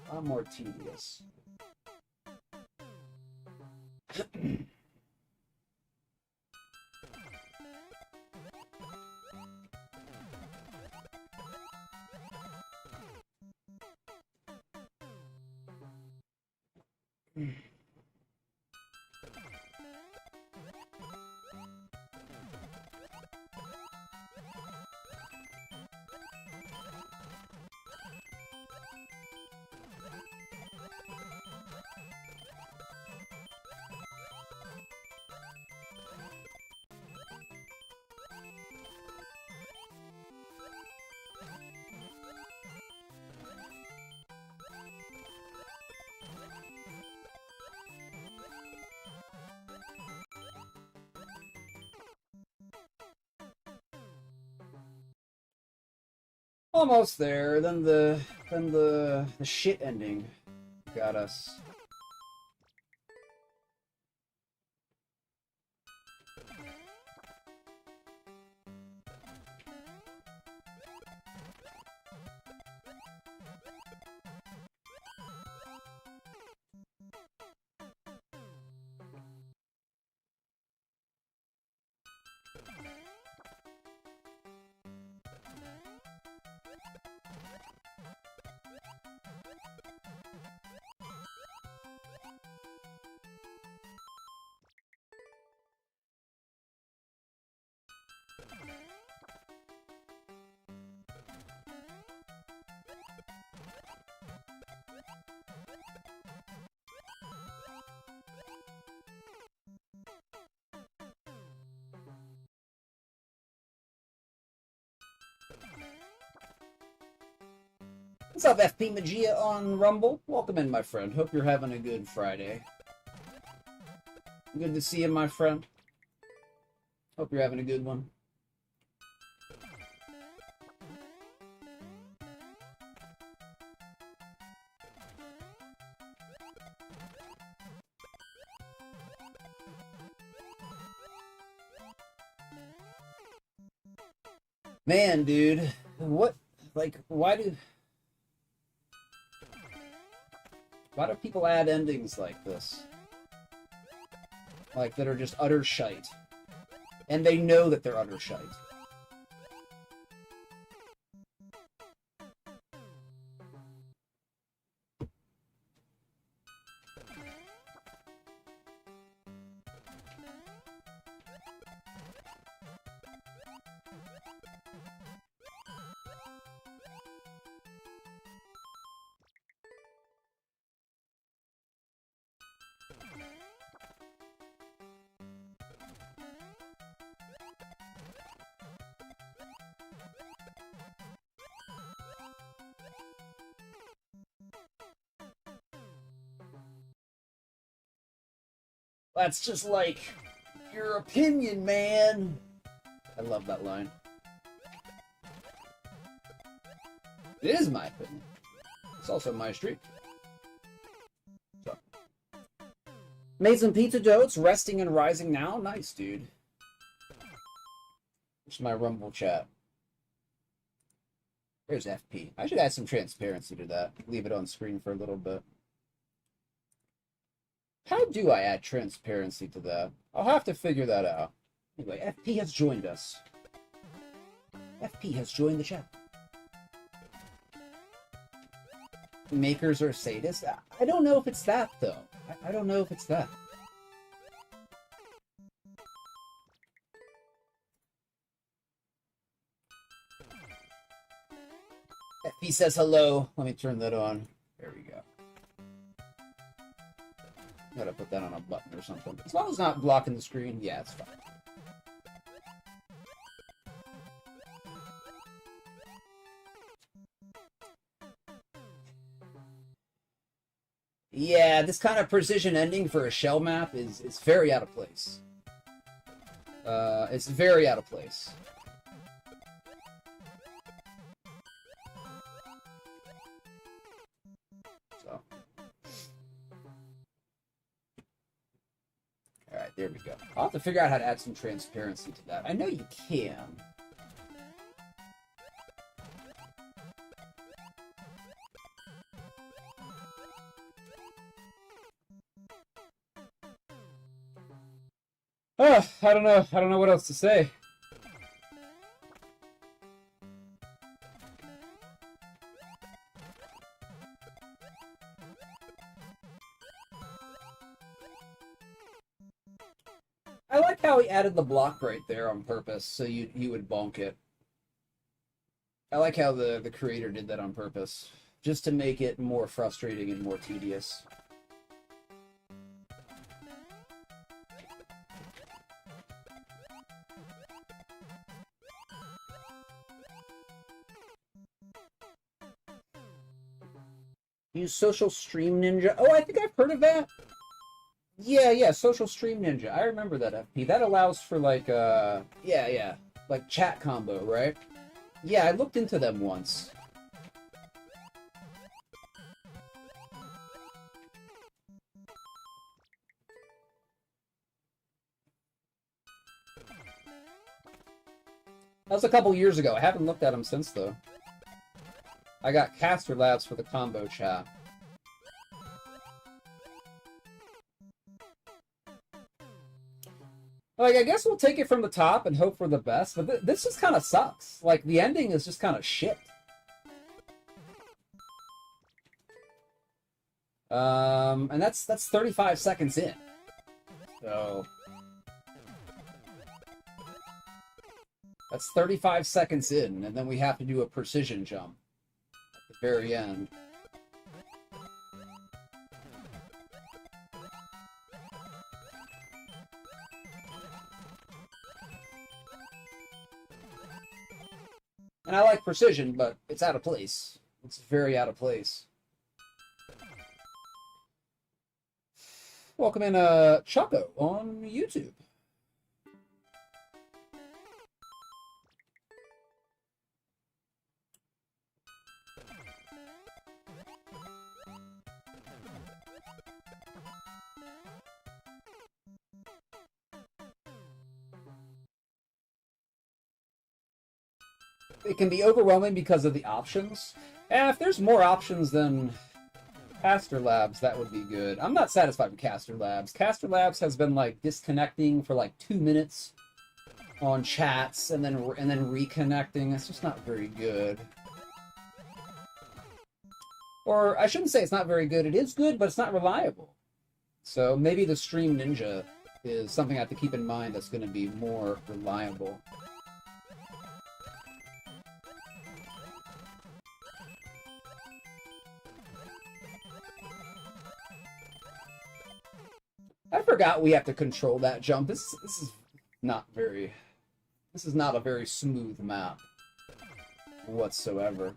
A lot more tedious. Almost there. Then the shit ending got us. What's up, FP Magia on Rumble? Welcome in, my friend. Hope you're having a good Friday. Good to see you, my friend. Hope you're having a good one. Man, dude, what Like, why do people add endings like this? Like, that are just utter shite. And they know that they're utter shite. That's just like your opinion, man. I love that line. It is my opinion. It's also my street. So. Made some pizza dough. It's resting and rising now. Nice, dude. It's my Rumble chat. There's FP. I should add some transparency to that. Leave it on screen for a little bit. How do I add transparency to that? I'll have to figure that out. Anyway, FP has joined us. FP has joined the chat. Makers are sadists? I don't know if it's that, though. I don't know if it's that. FP says hello. Let me turn that on. There we go. Gotta put that on a button or something. As long as it's not blocking the screen, yeah, it's fine. Yeah, this kind of precision ending for a shell map is very out of place. It's very out of place. So. Alright, there we go. I'll have to figure out how to add some transparency to that. I know you can. I don't know. I don't know what else to say. I like how he added the block right there on purpose, so you would bonk it. I like how the creator did that on purpose, just to make it more frustrating and more tedious. Use Social Stream Ninja. Oh, I think I've heard of that. Yeah, Social Stream Ninja. I remember that FP. That allows for like yeah, like chat combo, right? Yeah, I looked into them once. That was a couple years ago. I haven't looked at them since though. I got Caster Labs for the combo chat. Like, I guess we'll take it from the top and hope for the best, but this just kind of sucks. Like, the ending is just kind of shit. And that's 35 seconds in. So... That's 35 seconds in, and then we have to do a precision jump at the very end. And I like precision, but it's out of place. It's very out of place. Welcome in, Choco on YouTube. it can be overwhelming because of the options. And if there's more options than Caster Labs, that would be good. I'm not satisfied with Caster Labs. Caster Labs has been like disconnecting for like 2 minutes on chats and then reconnecting. It's just not very good. Or I shouldn't say it's not very good. It is good, but it's not reliable. So maybe the Stream Ninja is something I have to keep in mind that's going to be more reliable. I forgot we have to control that jump. This is not very... This is not a very smooth map whatsoever.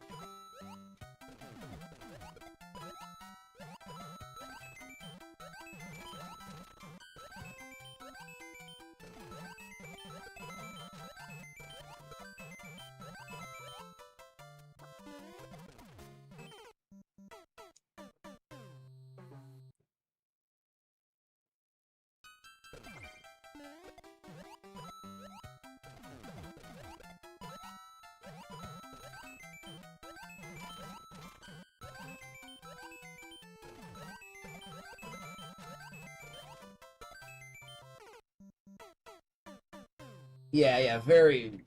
Yeah, very,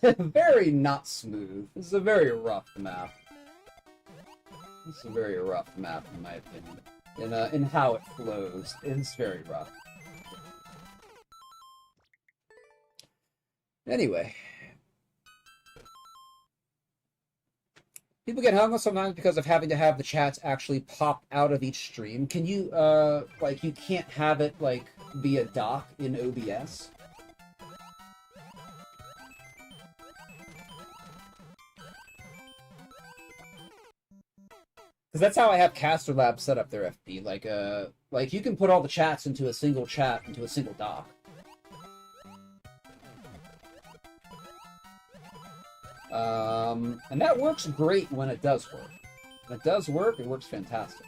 very not smooth. This is a very rough map. This is a very rough map, in my opinion. In how it flows, it's very rough. Anyway. People get hung up sometimes because of having to have the chats actually pop out of each stream. Can you, like, you can't have it, like, via dock in OBS? Because that's how I have Caster Lab set up their FP. Like you can put all the chats into a single chat, into a single dock. And that works great when it does work. When it does work, it works fantastic.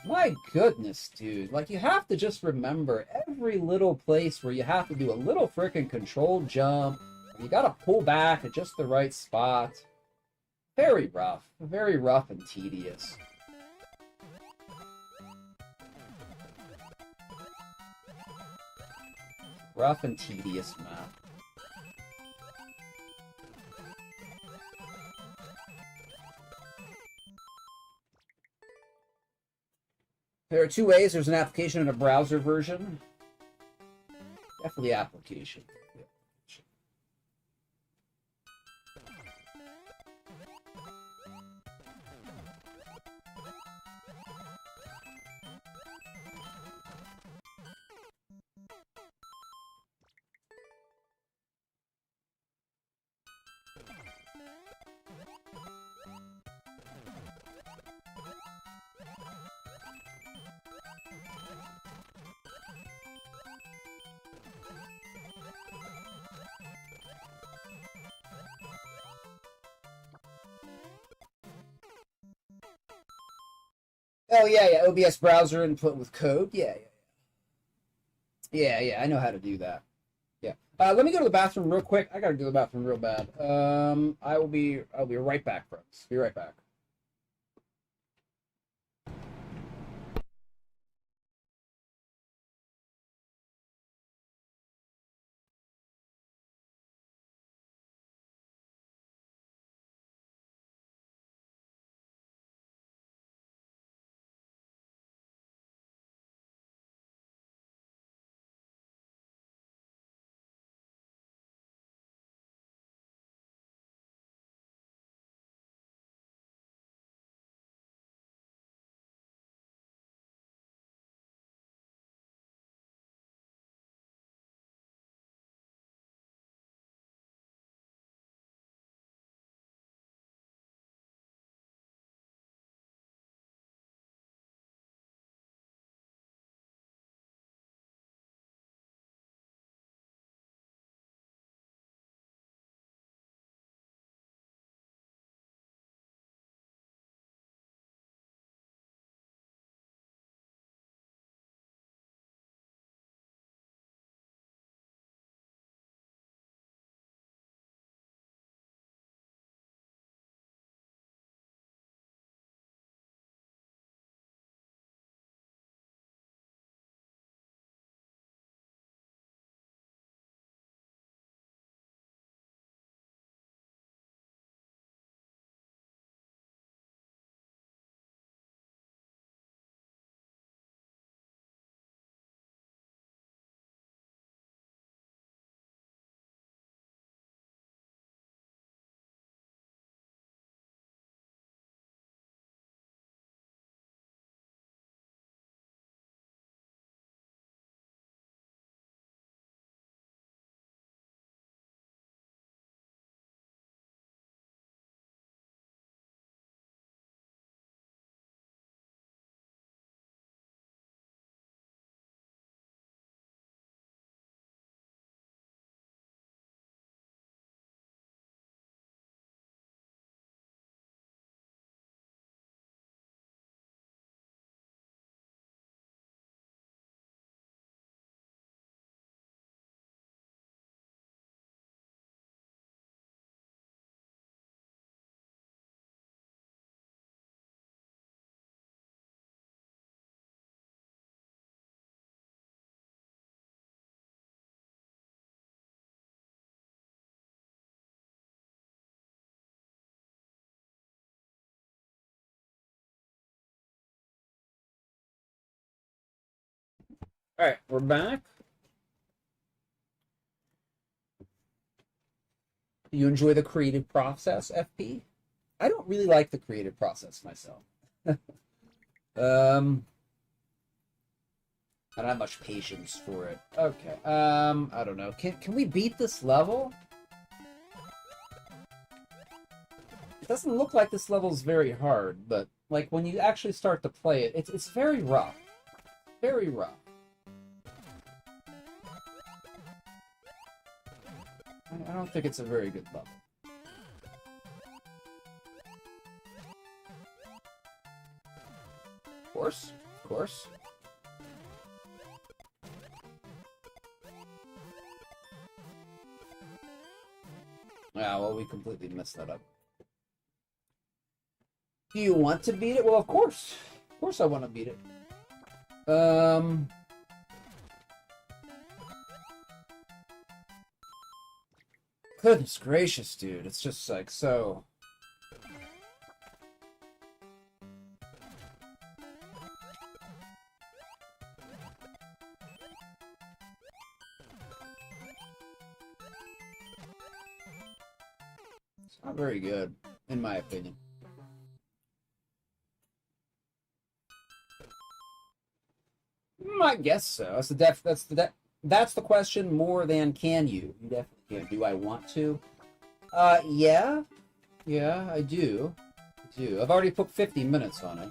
My goodness, dude. Like, you have to just remember every little place where you have to do a little frickin' controlled jump. You gotta pull back at just the right spot. Very rough and tedious. Rough and tedious map. There are two ways. There's an application and a browser version. Definitely application. Oh, yeah, OBS browser input with code. Yeah. I know how to do that. Yeah. Let me go to the bathroom real quick. I gotta go to the bathroom real bad. I'll be right back, folks. Be right back. Alright, we're back. You enjoy the creative process, FP? I don't really like the creative process myself. I don't have much patience for it. Okay. I don't know. Can we beat this level? It doesn't look like this level's very hard, but like when you actually start to play it, it's very rough. Very rough. I don't think it's a very good level. Of course, of course. Ah, well, we completely messed that up. Do you want to beat it? Well, of course. Of course I want to beat it. Goodness gracious, dude. It's just like so... It's not very good, in my opinion. I guess so. That's the question more than can you. You definitely can. Do I want to? Yeah. Yeah, I do. I do. I've already put 50 minutes on it.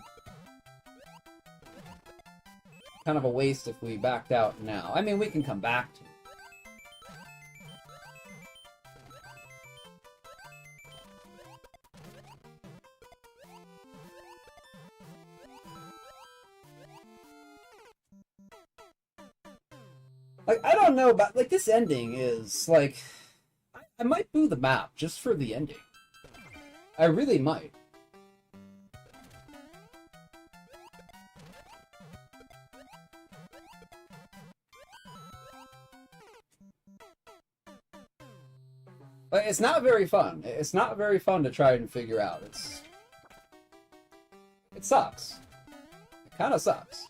Kind of a waste if we backed out now. I mean, we can come back to it. Like, I don't know about, like, this ending is, like, I might boo the map just for the ending. I really might. Like, it's not very fun. It's not very fun to try and figure out. It sucks. It kind of sucks.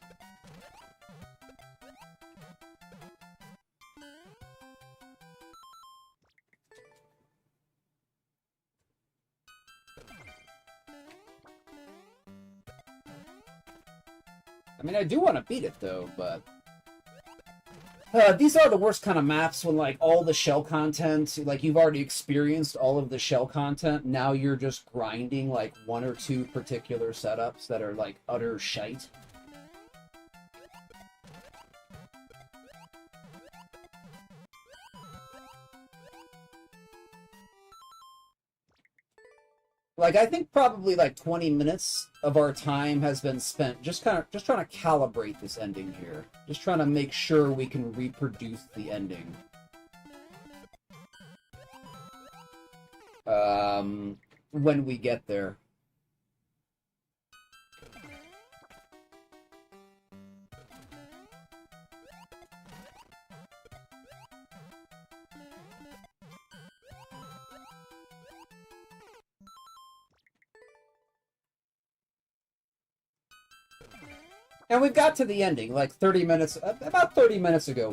I mean, I do want to beat it, though, but... these are the worst kind of maps when, like, all the shell content, like, you've already experienced all of the shell content, now you're just grinding, like, one or two particular setups that are, like, utter shite. Like, I think probably like 20 minutes of our time has been spent just trying to calibrate this ending here. Just trying to make sure we can reproduce the ending. When we get there. And we've got to the ending, like 30 minutes, about 30 minutes ago,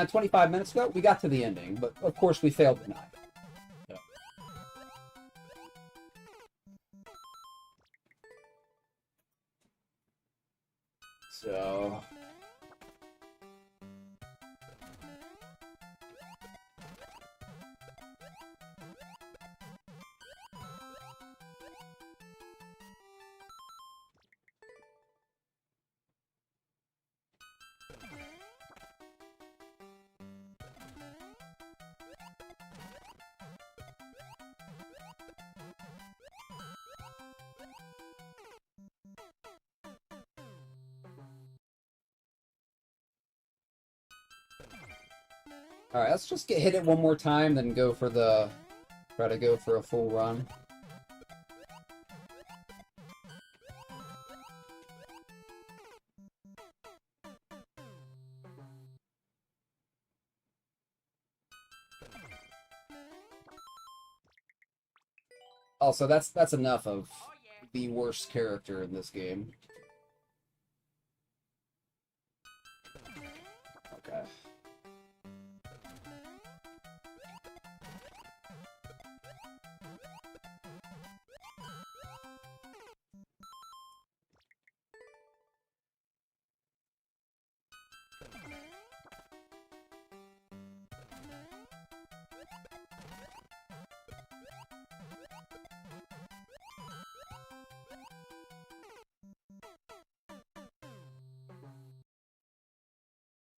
25 minutes ago, we got to the ending, but of course we failed tonight. So... Alright, let's just hit it one more time, then go for the... Try to go for a full run. Also, that's enough of the worst character in this game. Okay.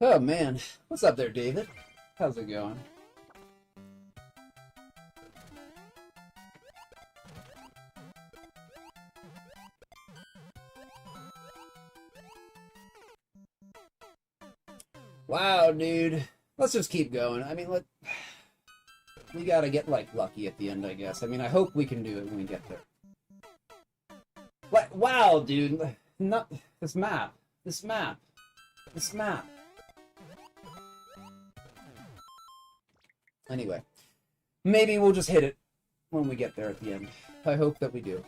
Oh man, what's up there, David? How's it going? Wow, dude. Let's just keep going. I mean, we gotta get, like, lucky at the end, I guess. I mean, I hope we can do it when we get there. What? Wow, dude. Not this map. This map. This map. Anyway, maybe we'll just hit it when we get there at the end. I hope that we do.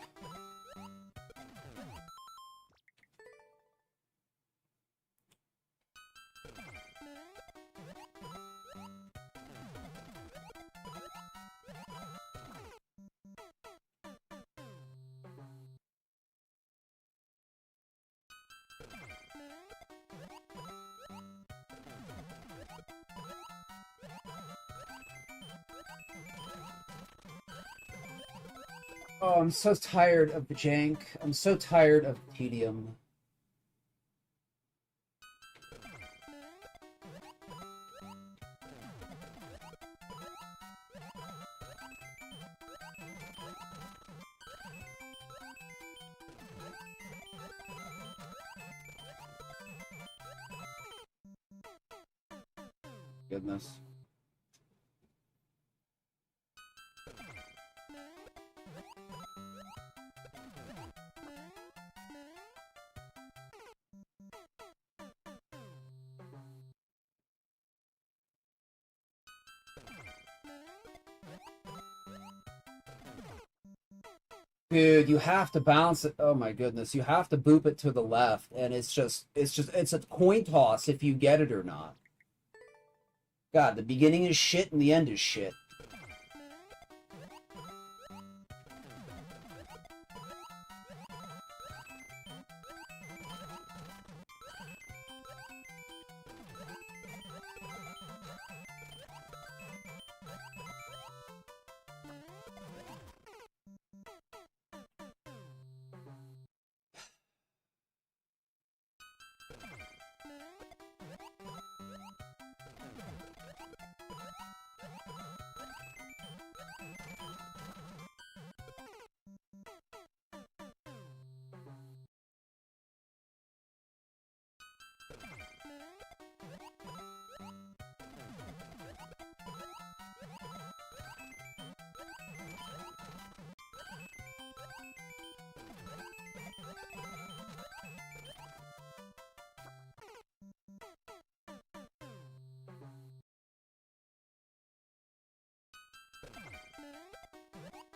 Oh, I'm so tired of the jank. I'm so tired of tedium. Goodness. Dude, you have to bounce it. Oh my goodness, you have to boop it to the left, and it's a coin toss if you get it or not. God, the beginning is shit and the end is shit.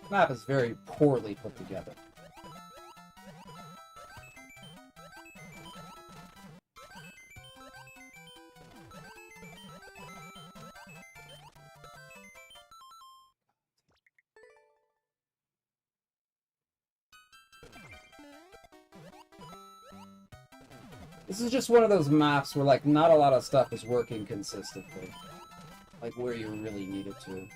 Map is very poorly put together. This is just one of those maps where, like, not a lot of stuff is working consistently. Like, where you really need it to.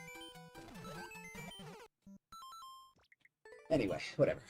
Anyway, whatever.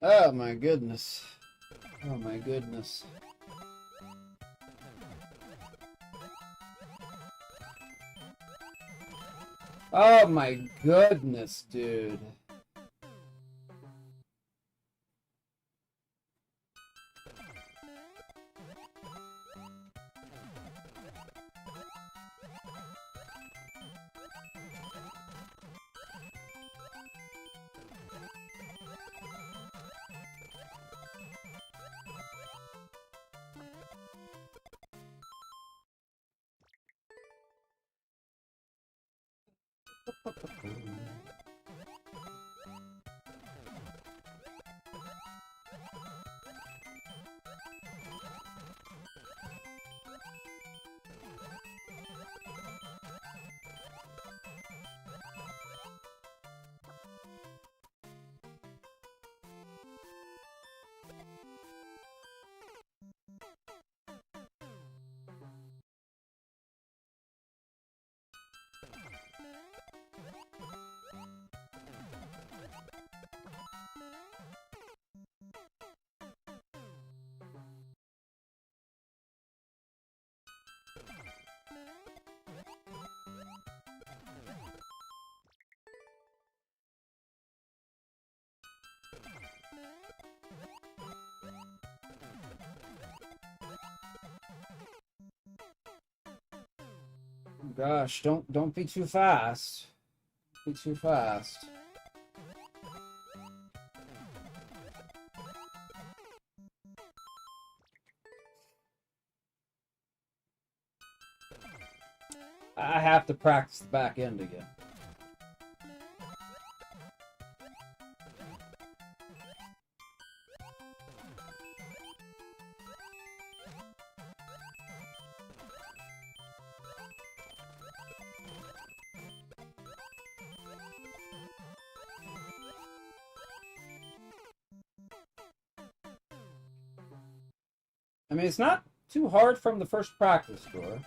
Oh my goodness. Oh my goodness. Oh my goodness, dude. Gosh, don't be too fast. Be too fast. I have to practice the back end again. I mean, it's not too hard from the first practice score.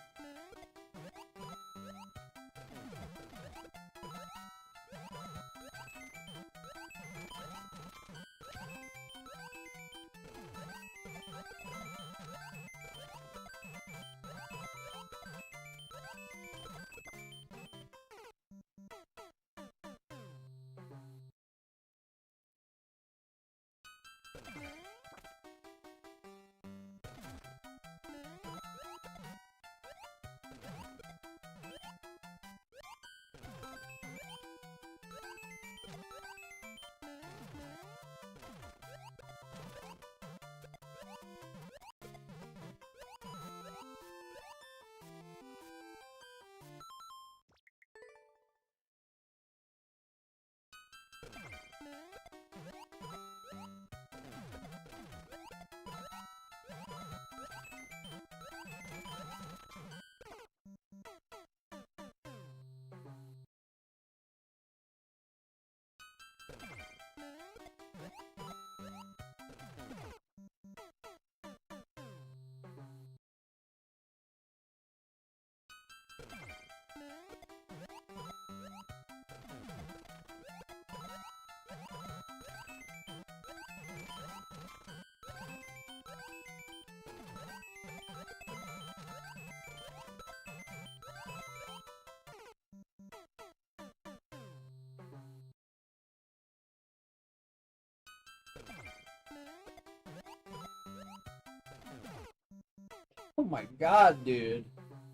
Oh my god, dude.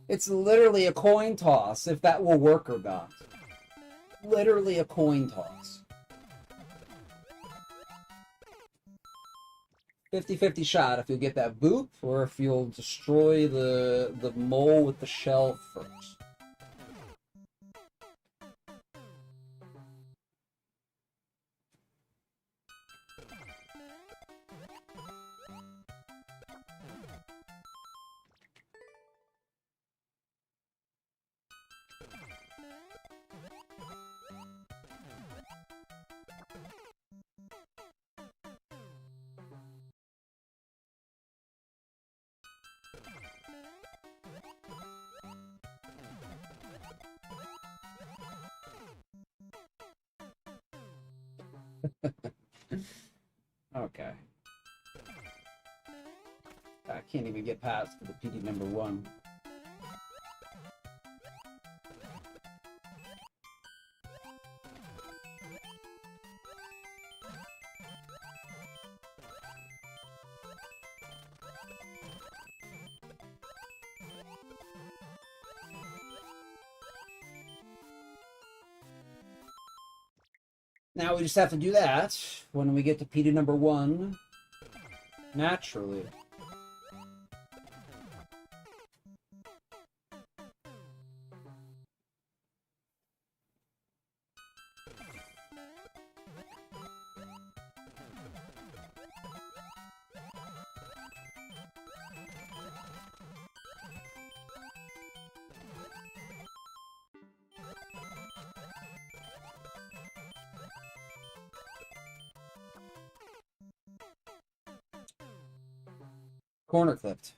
It's literally a coin toss if that will work or not. Literally a coin toss. 50-50 shot if you'll get that boop or if you'll destroy the mole with the shell first. Okay. I can't even get past the PD number 1. Now we just have to do that when we get to PD number 1, naturally. Corner clipped.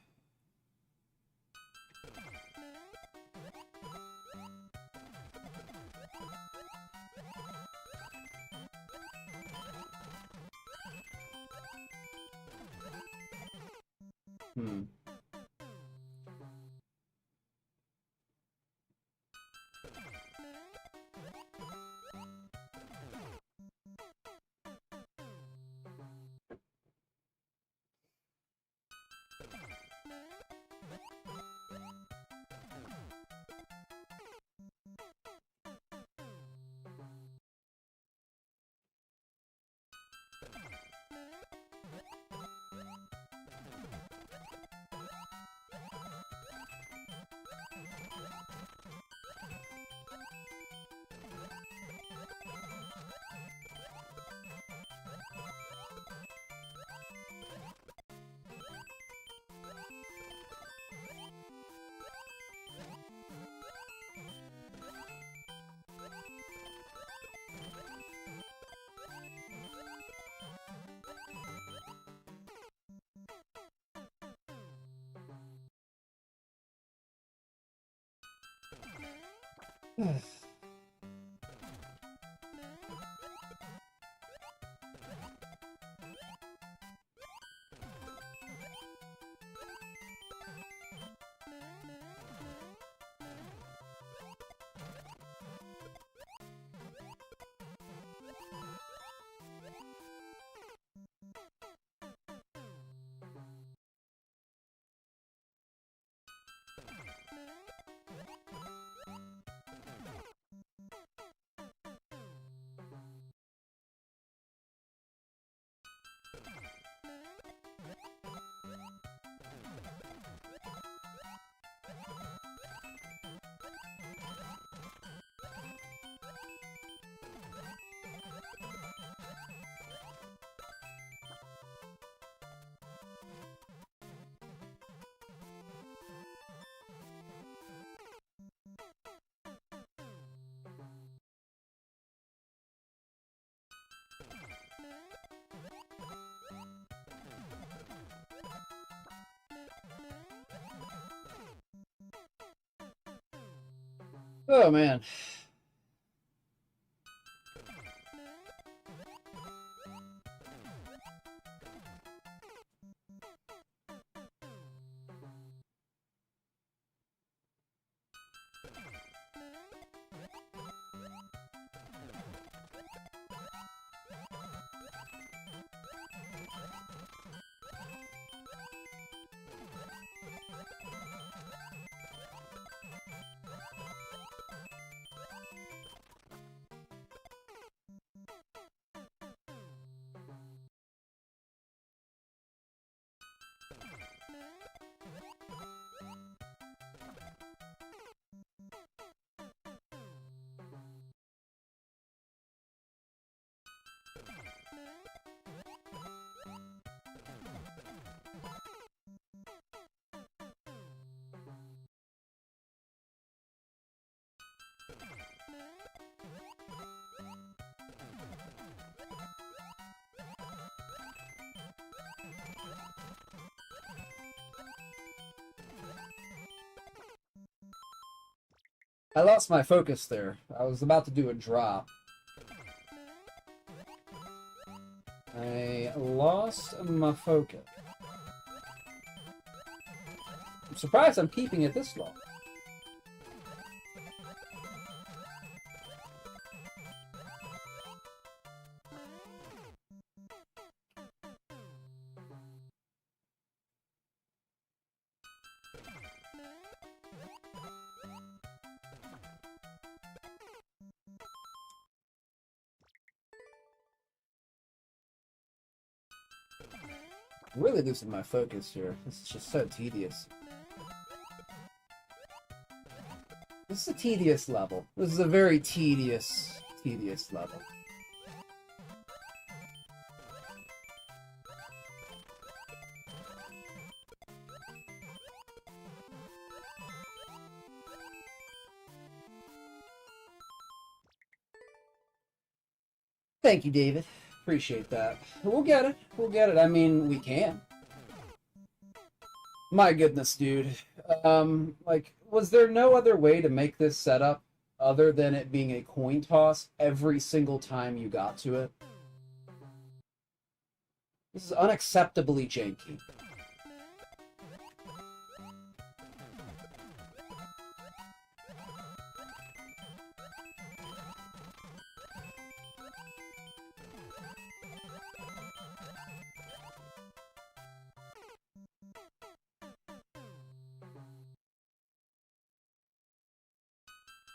Hmm. Oh, man. I lost my focus there. I was about to do a drop. I lost my focus. I'm surprised I'm keeping it this long. Really losing my focus here. This is just so tedious. This is a tedious level. This is a very tedious level. Thank you, David. Appreciate that. We'll get it. We'll get it. I mean, we can. My goodness, dude. Like, was there no other way to make this setup other than it being a coin toss every single time you got to it? This is unacceptably janky.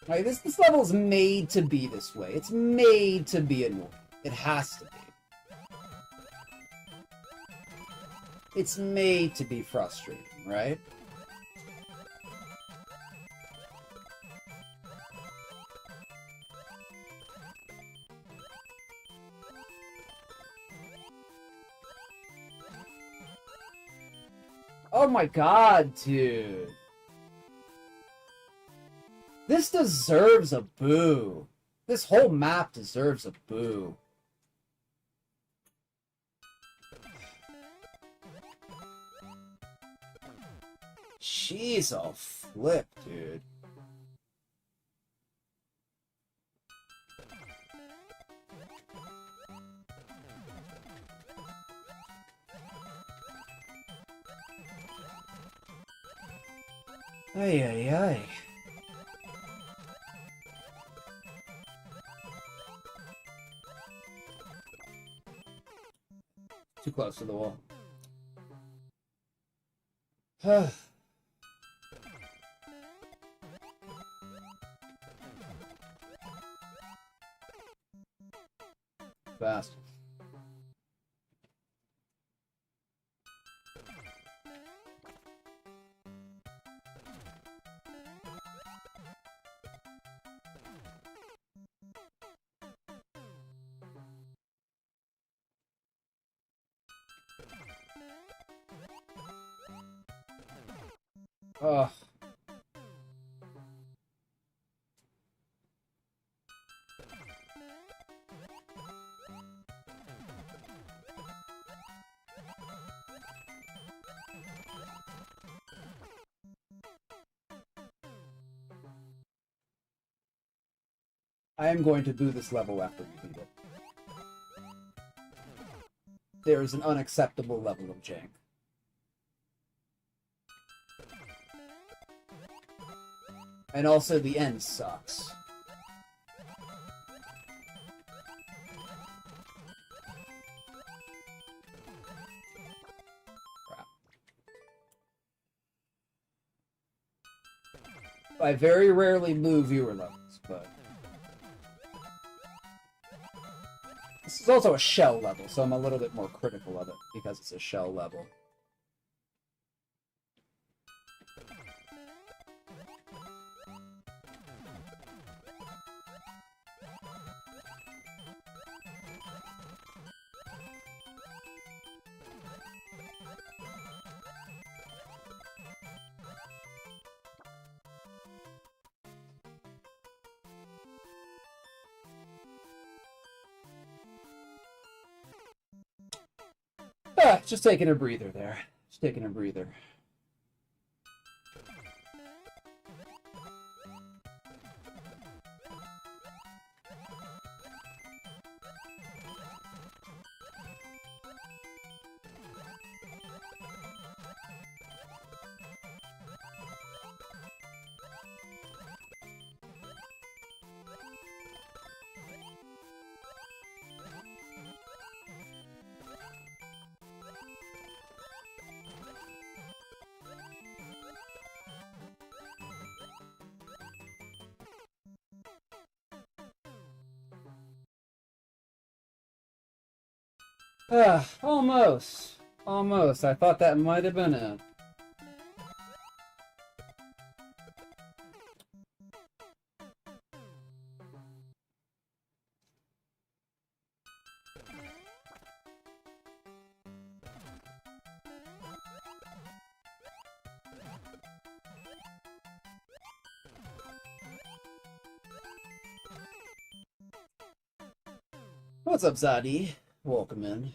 Like, this level is made to be this way. It's made to be annoying. It has to be. It's made to be frustrating, right? Oh my god, dude. This deserves a boo. This whole map deserves a boo. Jeez, oh flip, dude. Ay, ay, ay. Too close to the wall. Fast. Ugh. I am going to boo this level after we beat it. There is an unacceptable level of jank. And also the end sucks. Crap. I very rarely boo viewer levels, but this is also a shell level, so I'm a little bit more critical of it because it's a shell level. Just taking a breather there. Just taking a breather. Almost. Almost. I thought that might have been it. What's up, Zadi? Welcome in.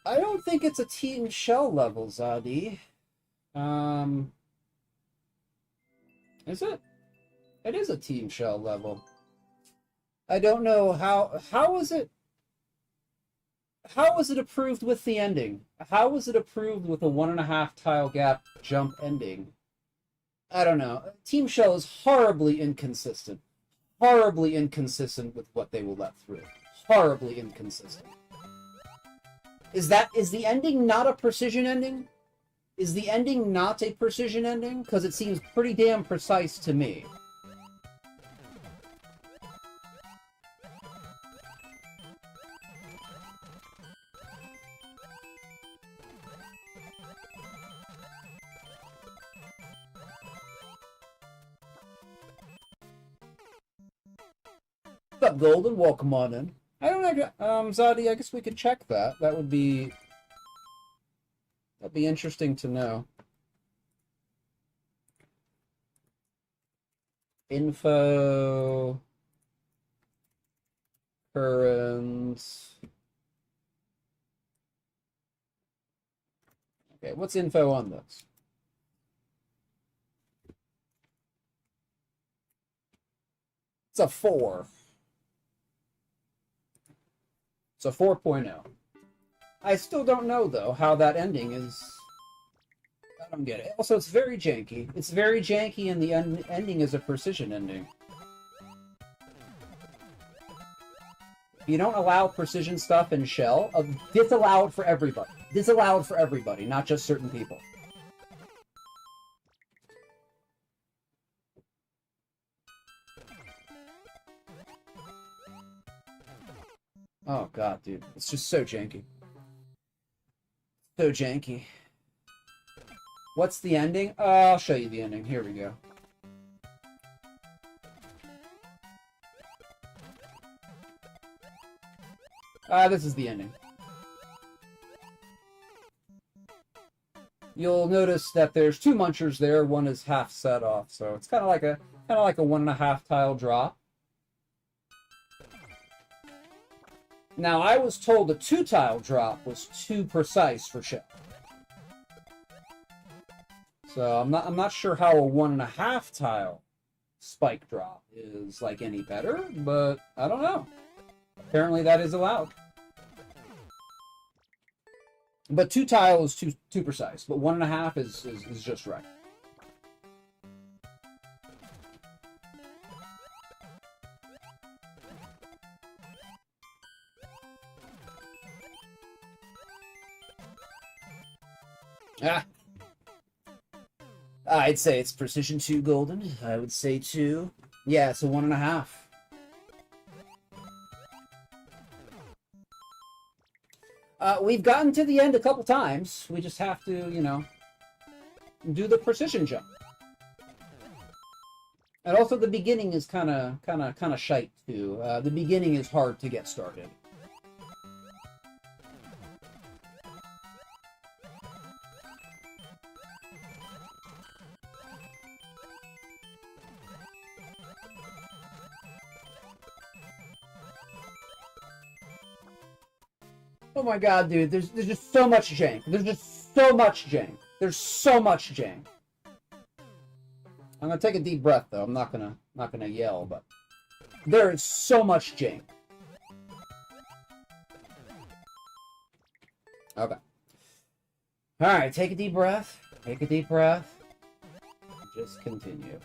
I don't think it's a Team Shell level, Zadi. Is it? It is a Team Shell level. I don't know how was it approved with the ending? How was it approved with a 1.5 tile gap jump ending? I don't know. Team Shell is horribly inconsistent. Horribly inconsistent with what they will let through. Horribly inconsistent. Is the ending not a precision ending? Is the ending not a precision ending? Because it seems pretty damn precise to me. What's up, Golden? Welcome on in. I don't know, Zadi, I guess we could check that. That'd be interesting to know. Info, current. Okay, what's info on this? It's a 4. It's a 4.0. I still don't know, though, how that ending is... I don't get it. Also, it's very janky. It's very janky, and the ending is a precision ending. You don't allow precision stuff in Shell. Disallow it for everybody. Disallow it for everybody, not just certain people. Oh god, dude. It's just so janky. So janky. What's the ending? I'll show you the ending. Here we go. This is the ending. You'll notice that there's 2 munchers there. One is half set off, so it's kind of like a 1.5 tile drop. Now, I was told a 2 tile drop was too precise for Shell. So I'm not sure how a 1.5 tile spike drop is like any better, but I don't know. Apparently that is allowed. But 2 tile is too precise, but 1.5 is just right. I'd say it's precision 2 golden. I would say 2. Yeah, it's a 1.5. We've gotten to the end a couple times. We just have to, you know, do the precision jump. And also the beginning is kind of shite too. The beginning is hard to get started. Oh my god, dude, there's just so much jank. There's just so much jank. There's so much jank. I'm gonna take a deep breath though. I'm not gonna yell, but there is so much jank. Okay. All right, take a deep breath. Take a deep breath. Just continue.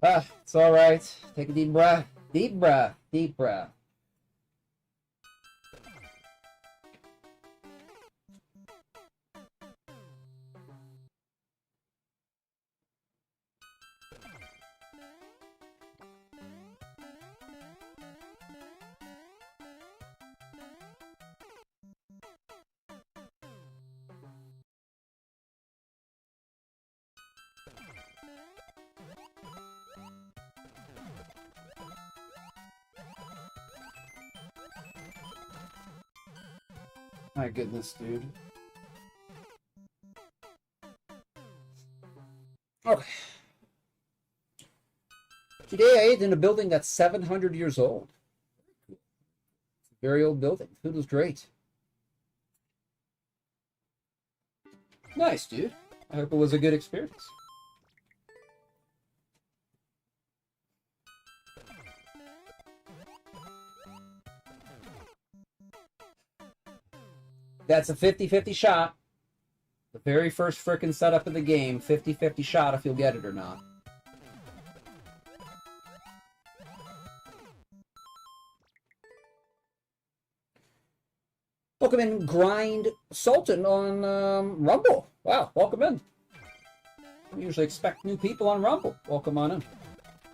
Ah, it's all right. Take a deep breath. Deep breath. Deep breath. My goodness, dude. Okay. Today I ate in a building that's 700 years old. Very old building. Food was great. Nice, dude. I hope it was a good experience. That's a 50-50 shot. The very first frickin' setup of the game, 50-50 shot if you'll get it or not. Welcome in, Grind Sultan on Rumble. Wow, welcome in. I usually expect new people on Rumble. Welcome on in.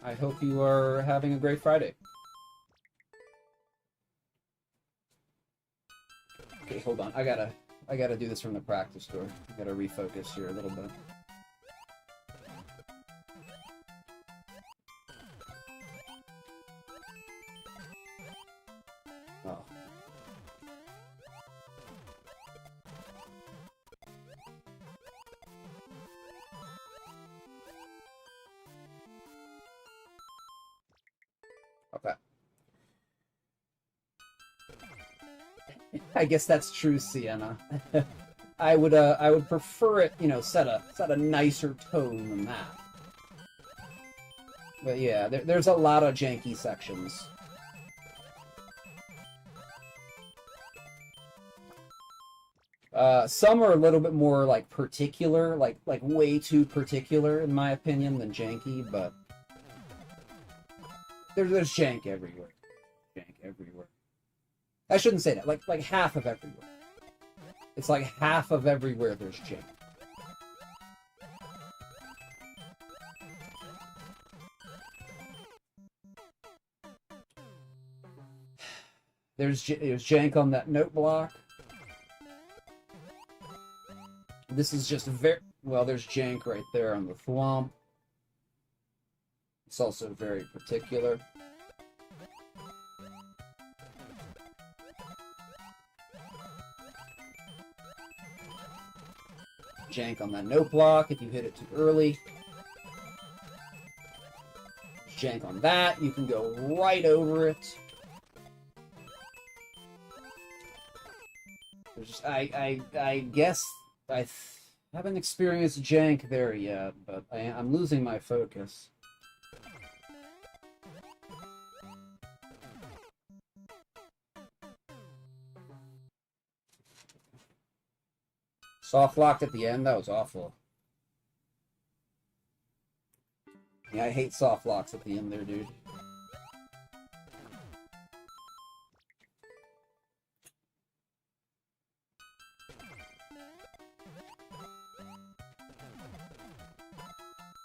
I hope you are having a great Friday. Okay, hold on. I gotta do this from the practice store. I gotta refocus here a little bit. Oh. Okay. I guess that's true, Sienna. I would prefer it, you know, set a nicer tone than that. But yeah, there's a lot of janky sections. Some are a little bit more like particular, like way too particular in my opinion than janky, but there's jank everywhere. Jank everywhere. I shouldn't say that. Like half of everywhere. It's like half of everywhere there's jank. There's jank on that note block. This is just very well. There's jank right there on the thwomp. It's also very particular. Jank on that note block if you hit it too early. Jank on that, you can go right over it. There's just, I guess I haven't experienced jank there yet, but I'm losing my focus. Soft locked at the end, that was awful. Yeah, I hate soft locks at the end there, dude.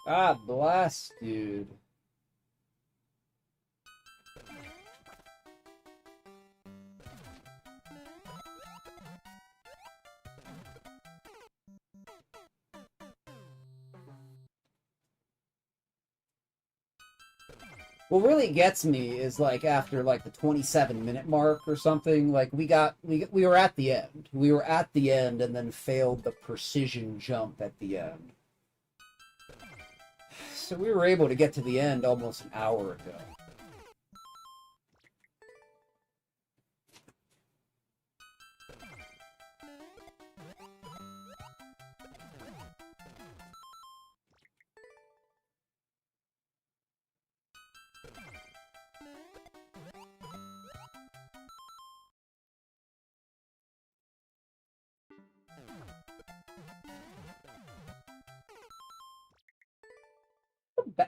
God bless, dude. What really gets me is like after like the 27-minute mark or something, like we were at the end. We were at the end and then failed the precision jump at the end. So we were able to get to the end almost an hour ago.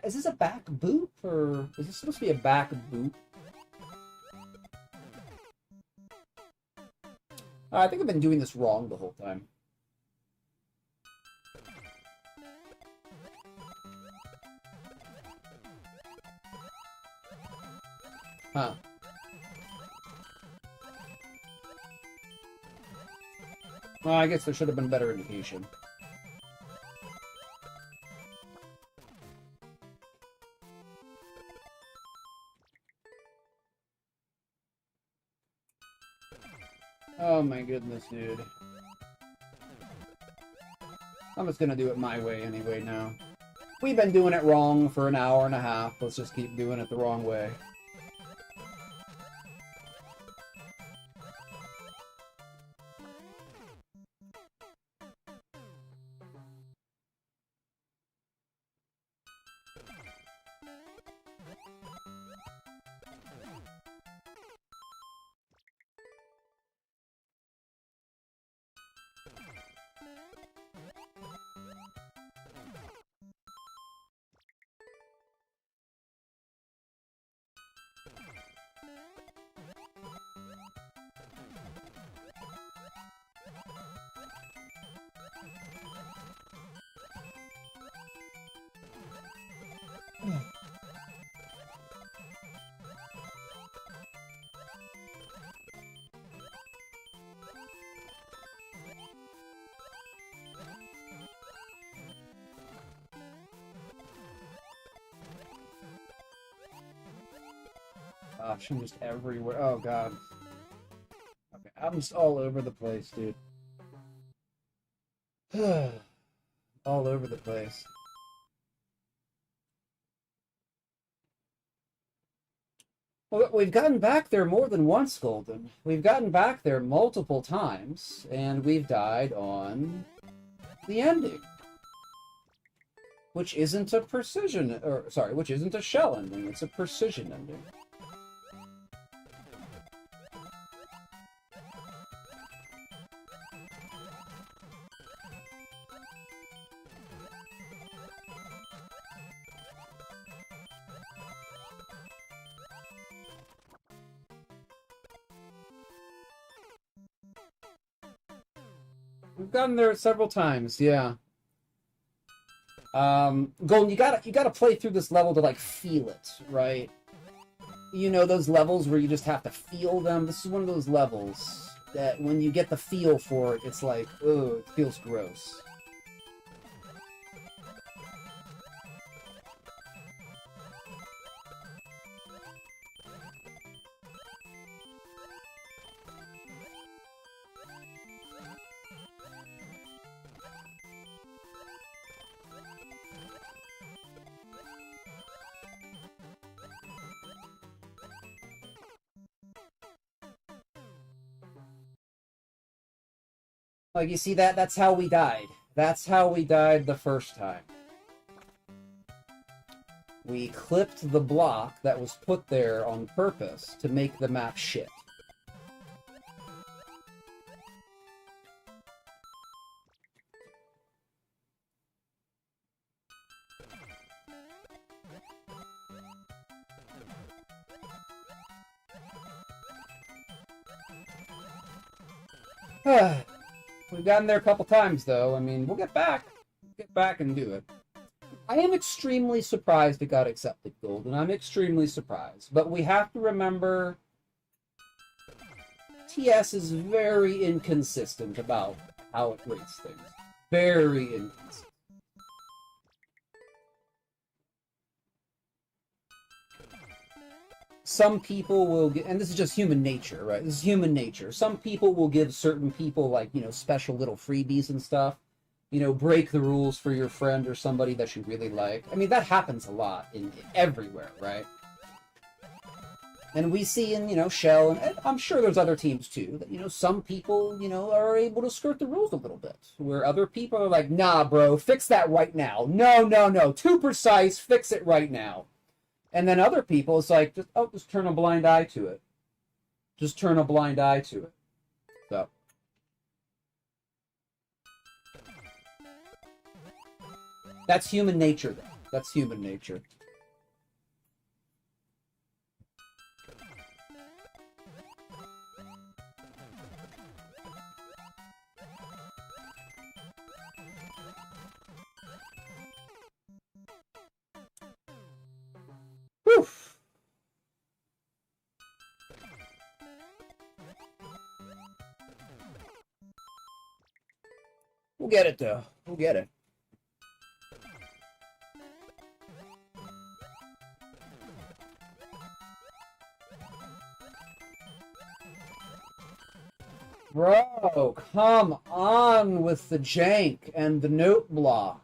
Is this a back boop, or is this supposed to be a back boop? I think I've been doing this wrong the whole time. Huh. Well, I guess there should have been better indication. Oh my goodness, dude. I'm just gonna do it my way anyway now. We've been doing it wrong for an hour and a half. Let's just keep doing it the wrong way. Gosh, I'm just everywhere. Oh god. Okay, I'm just all over the place, dude. All over the place. Well, we've gotten back there more than once, Golden. We've gotten back there multiple times, and we've died on the ending. Which isn't a precision, or sorry, which isn't a shell ending, it's a precision ending. We've gotten there several times, yeah. Golden, you gotta play through this level to like feel it, right? You know those levels where you just have to feel them? This is one of those levels that when you get the feel for it, it's like, oh, it feels gross. Like, you see that? That's how we died. That's how we died the first time. We clipped the block that was put there on purpose to make the map shit. We've gotten there a couple times, though. I mean, we'll get back. We'll get back and do it. I am extremely surprised it got accepted, Golden. I'm extremely surprised. But we have to remember TS is very inconsistent about how it rates things. Very inconsistent. some people will get, and this is just human nature, right? This is human nature. Some people will give certain people, like, you know, special little freebies and stuff. You know, break the rules for your friend or somebody that you really like. I mean, that happens a lot in everywhere, right? And we see in, you know, Shell, and I'm sure there's other teams too, that, you know, some people, you know, are able to skirt the rules a little bit. Where other people are like, nah, bro, fix that right now. No, too precise, fix it right now. And then other people, it's like, just turn a blind eye to it. Just turn a blind eye to it. So. That's human nature, though. That's human nature. Whew. We'll get it, though. We'll get it. Bro, come on with the jank and the note block.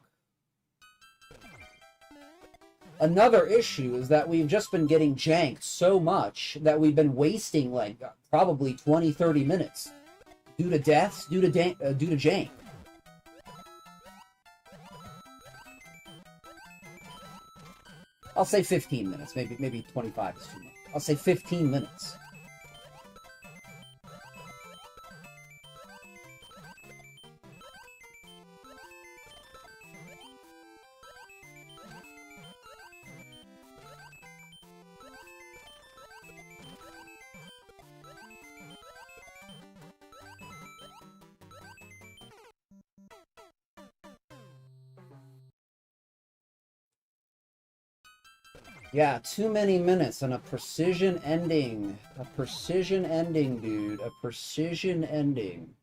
Another issue is that we've just been getting janked so much that we've been wasting, like, probably 20, 30 minutes. Due to deaths, due to jank. I'll say 15 minutes. Maybe 25 is too much. I'll say 15 minutes. Yeah, too many minutes and a precision ending. A precision ending, dude. A precision ending.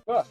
Ugh.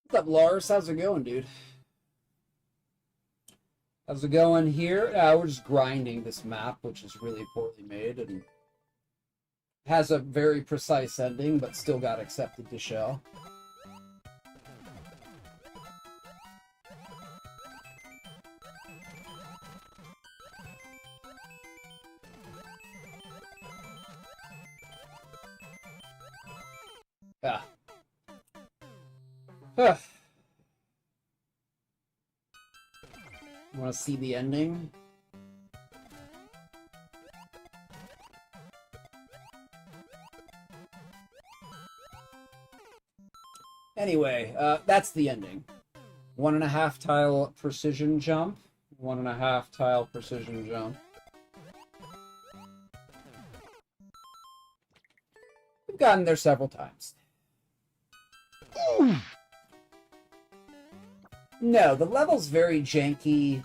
What's up, Lars? How's it going, dude? How's it going here? We're just grinding this map, which is really poorly made and has a very precise ending, but still got accepted to show. Yeah. Want to see the ending? Anyway, that's the ending. 1.5 tile precision jump. 1.5 tile precision jump. We've gotten there several times. No, the level's very janky.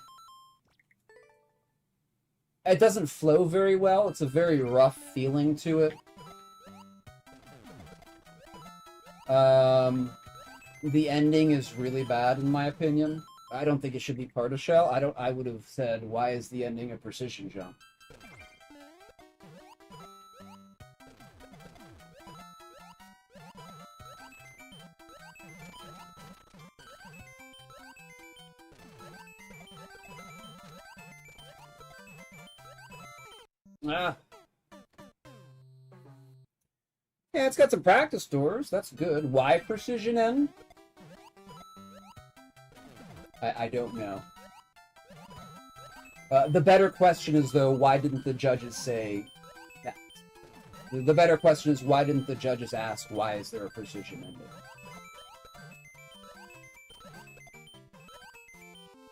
It doesn't flow very well. It's a very rough feeling to it. The ending is really bad in my opinion. I don't think it should be part of Shell. I would have said, why is the ending a precision jump? Yeah, it's got some practice doors. That's good. Why precision end? I don't know. The better question is, though, why didn't the judges say that? The better question is, why didn't the judges ask, why is there a precision ending?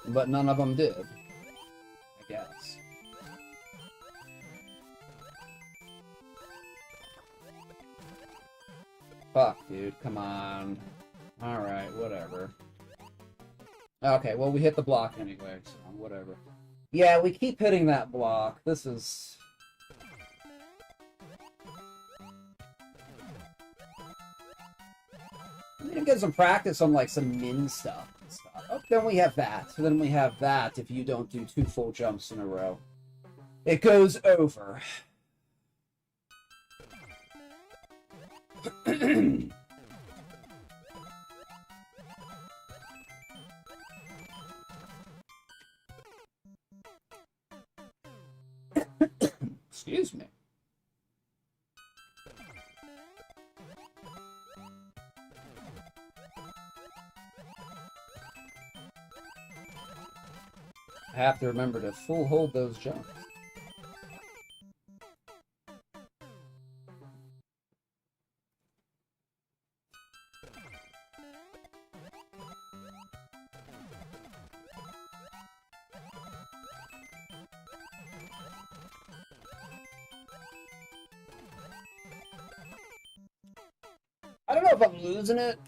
But none of them did, I guess. Fuck, dude, come on. Alright, whatever. Okay, well, we hit the block anyway, so whatever. Yeah, we keep hitting that block. This is... I'm gonna get some practice on, like, some min stuff and stuff. Oh, then we have that. Then we have that if you don't do 2 full jumps in a row. It goes over. Excuse me. I have to remember to full hold those jumps. I don't know if I'm losing it,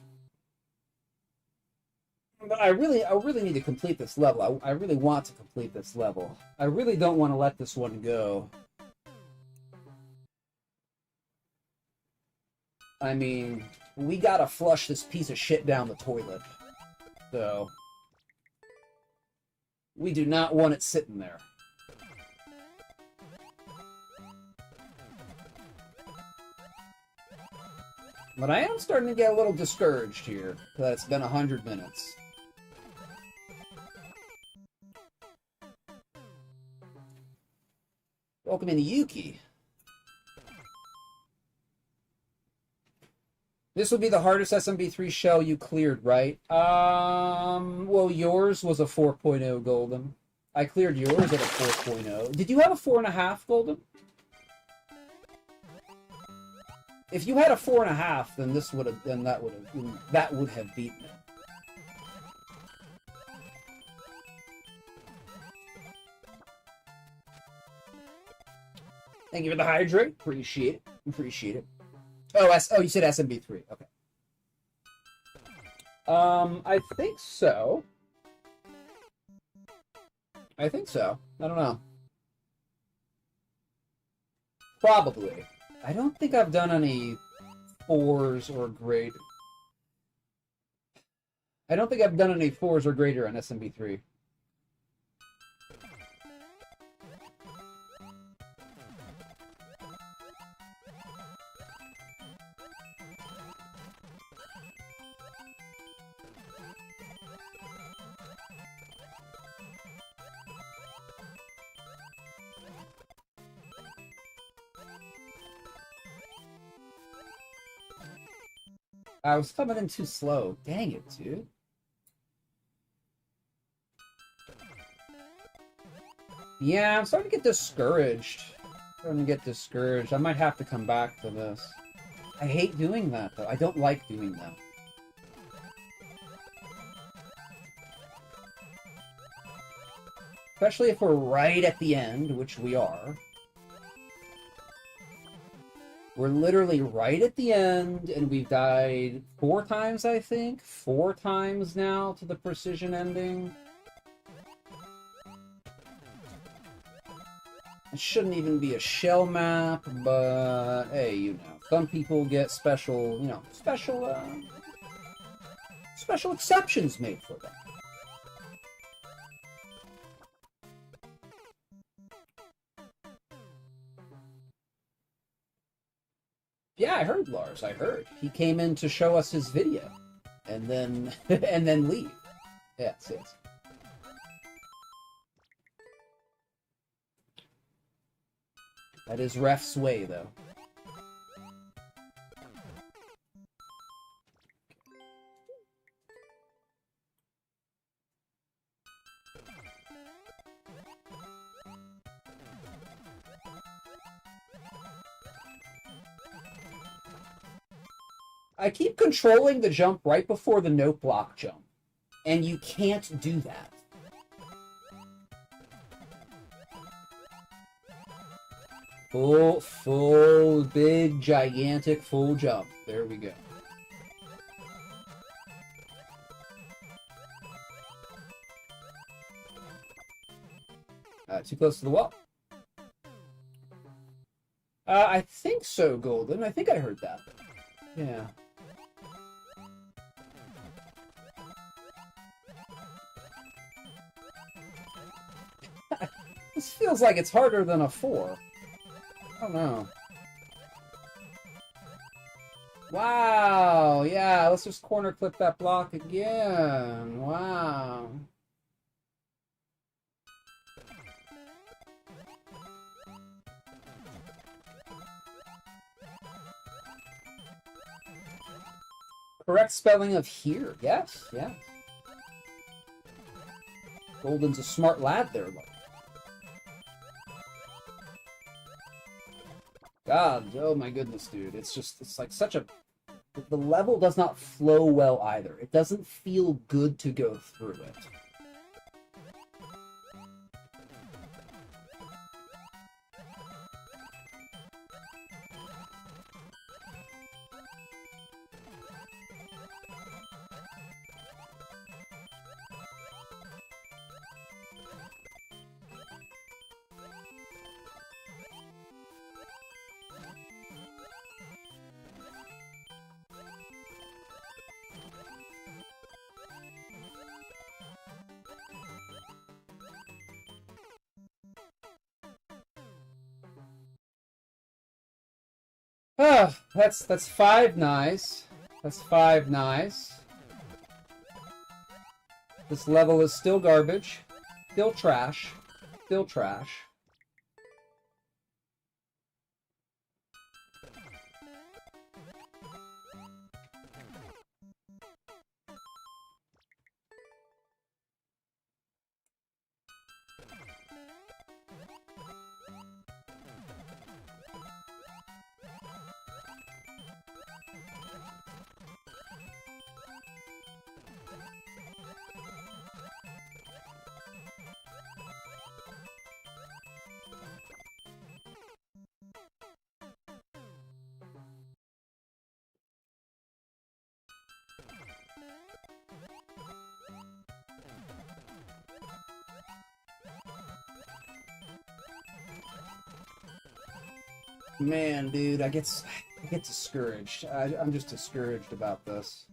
but I really need to complete this level. I really want to complete this level. I really don't want to let this one go. I mean, we gotta flush this piece of shit down the toilet. So, we do not want it sitting there. But I am starting to get a little discouraged here, that it's been 100 minutes. Welcome in, Yuki. This would be the hardest SMB3 shell you cleared, right? Well, yours was a 4.0 golden. I cleared yours at a 4.0. Did you have a 4.5 golden? If you had a 4.5, then this would have, that would have beaten it. Thank you for the hydrate. Appreciate it. Appreciate it. Oh, you said SMB3. Okay. I think so. I think so. I don't know. Probably. I don't think I've done any 4s or greater. I don't think I've done any 4s or greater on SMB3. I was coming in too slow. Dang it, dude. Yeah, I'm starting to get discouraged. I might have to come back to this. I hate doing that, though. I don't like doing that. Especially if we're right at the end, which we are. We're literally right at the end, and we've died 4 times, I think? 4 times now to the precision ending. It shouldn't even be a shell map, but hey, you know, some people get special, you know, special exceptions made for them. Yeah, I heard Lars. I heard he came in to show us his video, and then and then leave. Yes, yes. That is ref's way, though. I keep controlling the jump right before the note block jump, and you can't do that. Full, big, gigantic, full jump. There we go. Too close to the wall. I think so, Golden. I think I heard that. Yeah. This feels like it's harder than a 4. I don't know. Wow, yeah, let's just corner clip that block again. Wow. Correct spelling of here. Yes, yes. Golden's a smart lad there, look. God, oh my goodness, dude. It's like such a... The level does not flow well either. It doesn't feel good to go through it. Ah, that's 5 nice. That's 5 nice. This level is still garbage. Still trash. Still trash. Man, dude, I get discouraged. I'm just discouraged about this.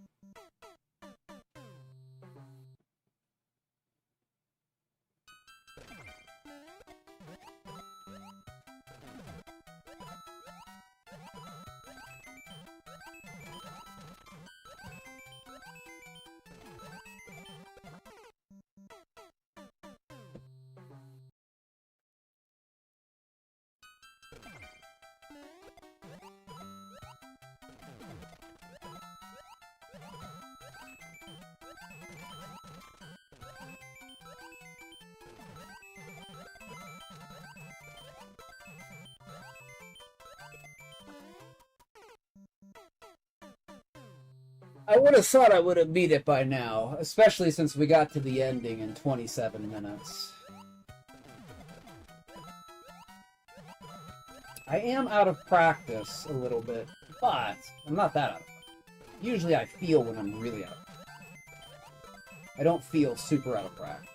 I would have thought I would have beat it by now, especially since we got to the ending in 27 minutes. I am out of practice a little bit, but I'm not that out of practice. Usually I feel when I'm really out of practice. I don't feel super out of practice.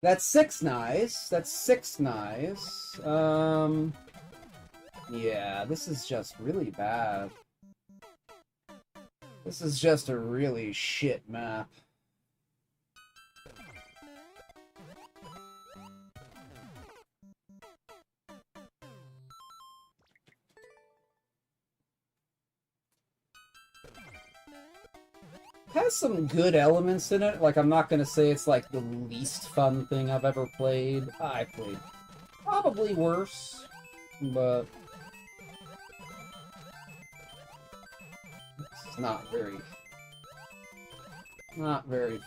That's 6 nice. That's 6 nice. Yeah, this is just really bad. This is just a really shit map. Has some good elements in it. Like, I'm not gonna say it's like the least fun thing I've ever played. I played probably worse, but it's not very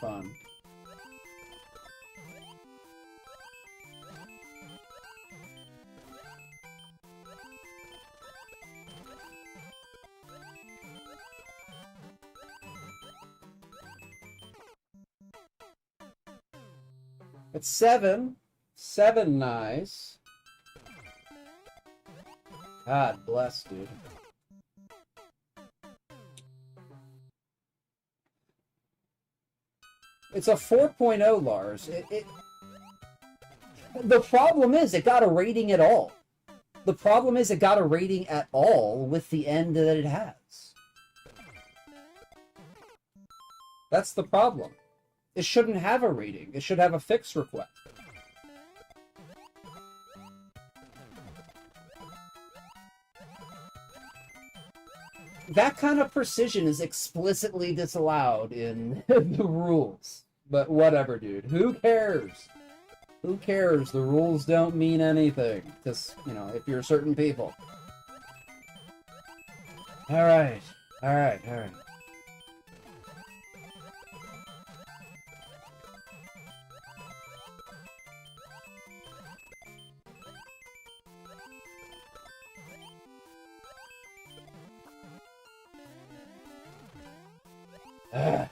fun. It's 7. 7 nice. God bless, dude. It's a 4.0, Lars. The problem is it got a rating at all. The problem is it got a rating at all with the end that it has. That's the problem. It shouldn't have a rating. It should have a fix request. That kind of precision is explicitly disallowed in the rules. But whatever, dude. Who cares? Who cares? The rules don't mean anything. Just, you know, if you're certain people. Alright. Alright, alright. Ugh.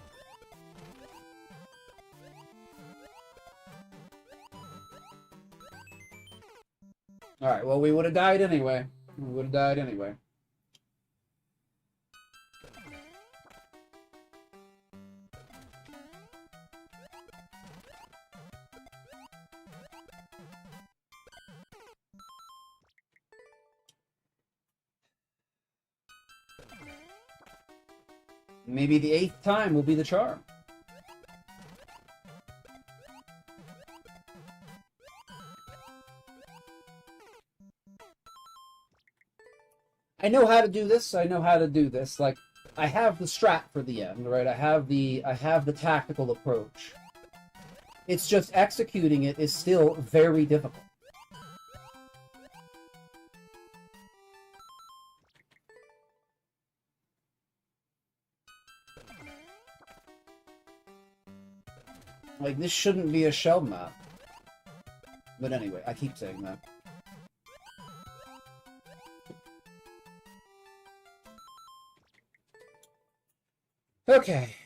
Alright, well, we would have died anyway. We would have died anyway. Maybe the 8th time will be the charm. I know how to do this. I know how to do this. Like, I have the strat for the end, right? I have the tactical approach. It's just executing it is still very difficult. Like, this shouldn't be a shell map. But anyway, I keep saying that. Okay.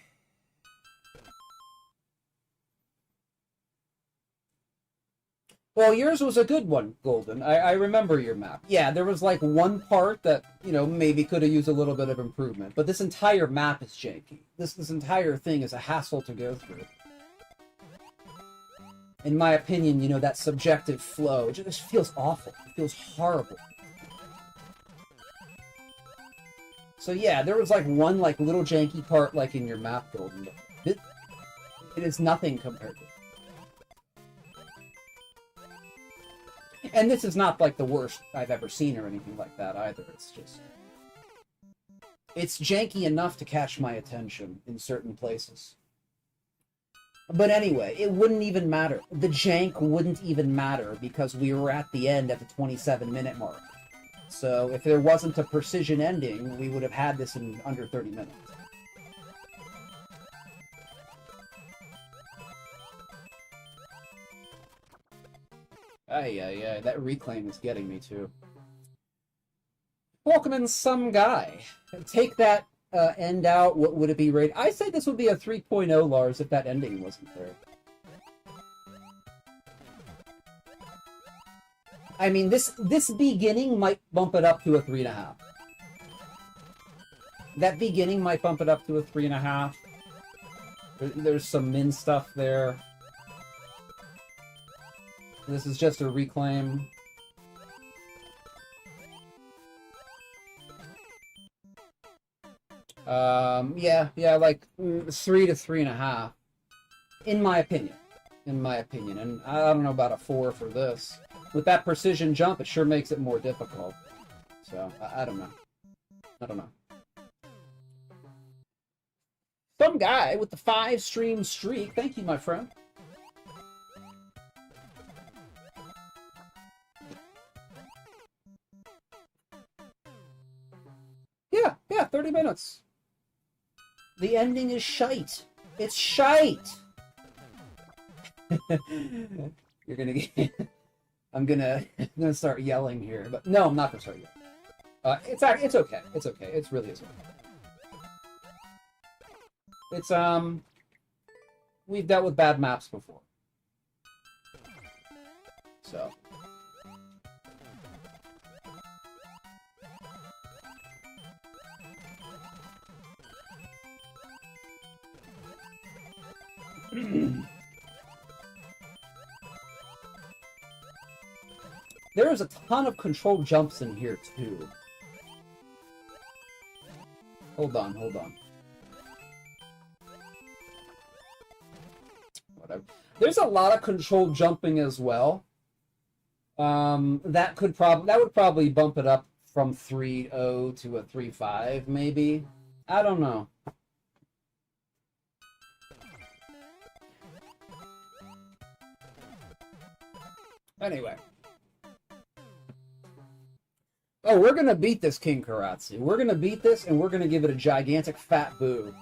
Well, yours was a good one, Golden. I remember your map. Yeah, there was like one part that, you know, maybe could have used a little bit of improvement. But this entire map is janky. This entire thing is a hassle to go through. In my opinion, you know, that subjective flow, it just feels awful. It feels horrible. So yeah, there was like one like little janky part like in your map, Golden. But it is nothing compared to it. And this is not, like, the worst I've ever seen or anything like that, either. It's just... it's janky enough to catch my attention in certain places. But anyway, it wouldn't even matter. The jank wouldn't even matter because we were at the end at the 27-minute mark. So if there wasn't a precision ending, we would have had this in under 30 minutes. Ay, that reclaim is getting me too. Welcome in, some guy. Take that end out. What would it be rated? I say this would be a 3.0, Lars, if that ending wasn't there. I mean, this beginning might bump it up to a 3.5. That beginning might bump it up to a 3.5. There's some min stuff there. This is just a reclaim. Yeah, like 3 to 3.5. In my opinion. And I don't know about a 4 for this. With that precision jump, it sure makes it more difficult. So, I don't know. Some guy with the 5-stream streak. Thank you, my friend. Yeah, 30 minutes. The ending is shite. It's shite! You're gonna get... I'm gonna start yelling here, but no, I'm not gonna start yelling. It's okay. It's okay. It really is okay. It's, we've dealt with bad maps before. So... There is a ton of controlled jumps in here, too. Hold on. Whatever. There's a lot of controlled jumping as well. That would probably bump it up from 3.0 to a 3.5, maybe. I don't know. Anyway. Oh, we're gonna beat this, King Karatsu. We're gonna beat this, and we're gonna give it a gigantic fat boo.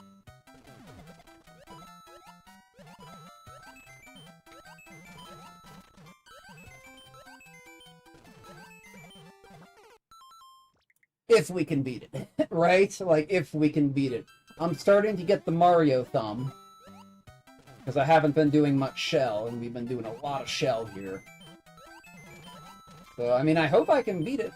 If we can beat it, right? Like, if we can beat it. I'm starting to get the Mario thumb. Because I haven't been doing much shell, and we've been doing a lot of shell here. So, I mean, I hope I can beat it.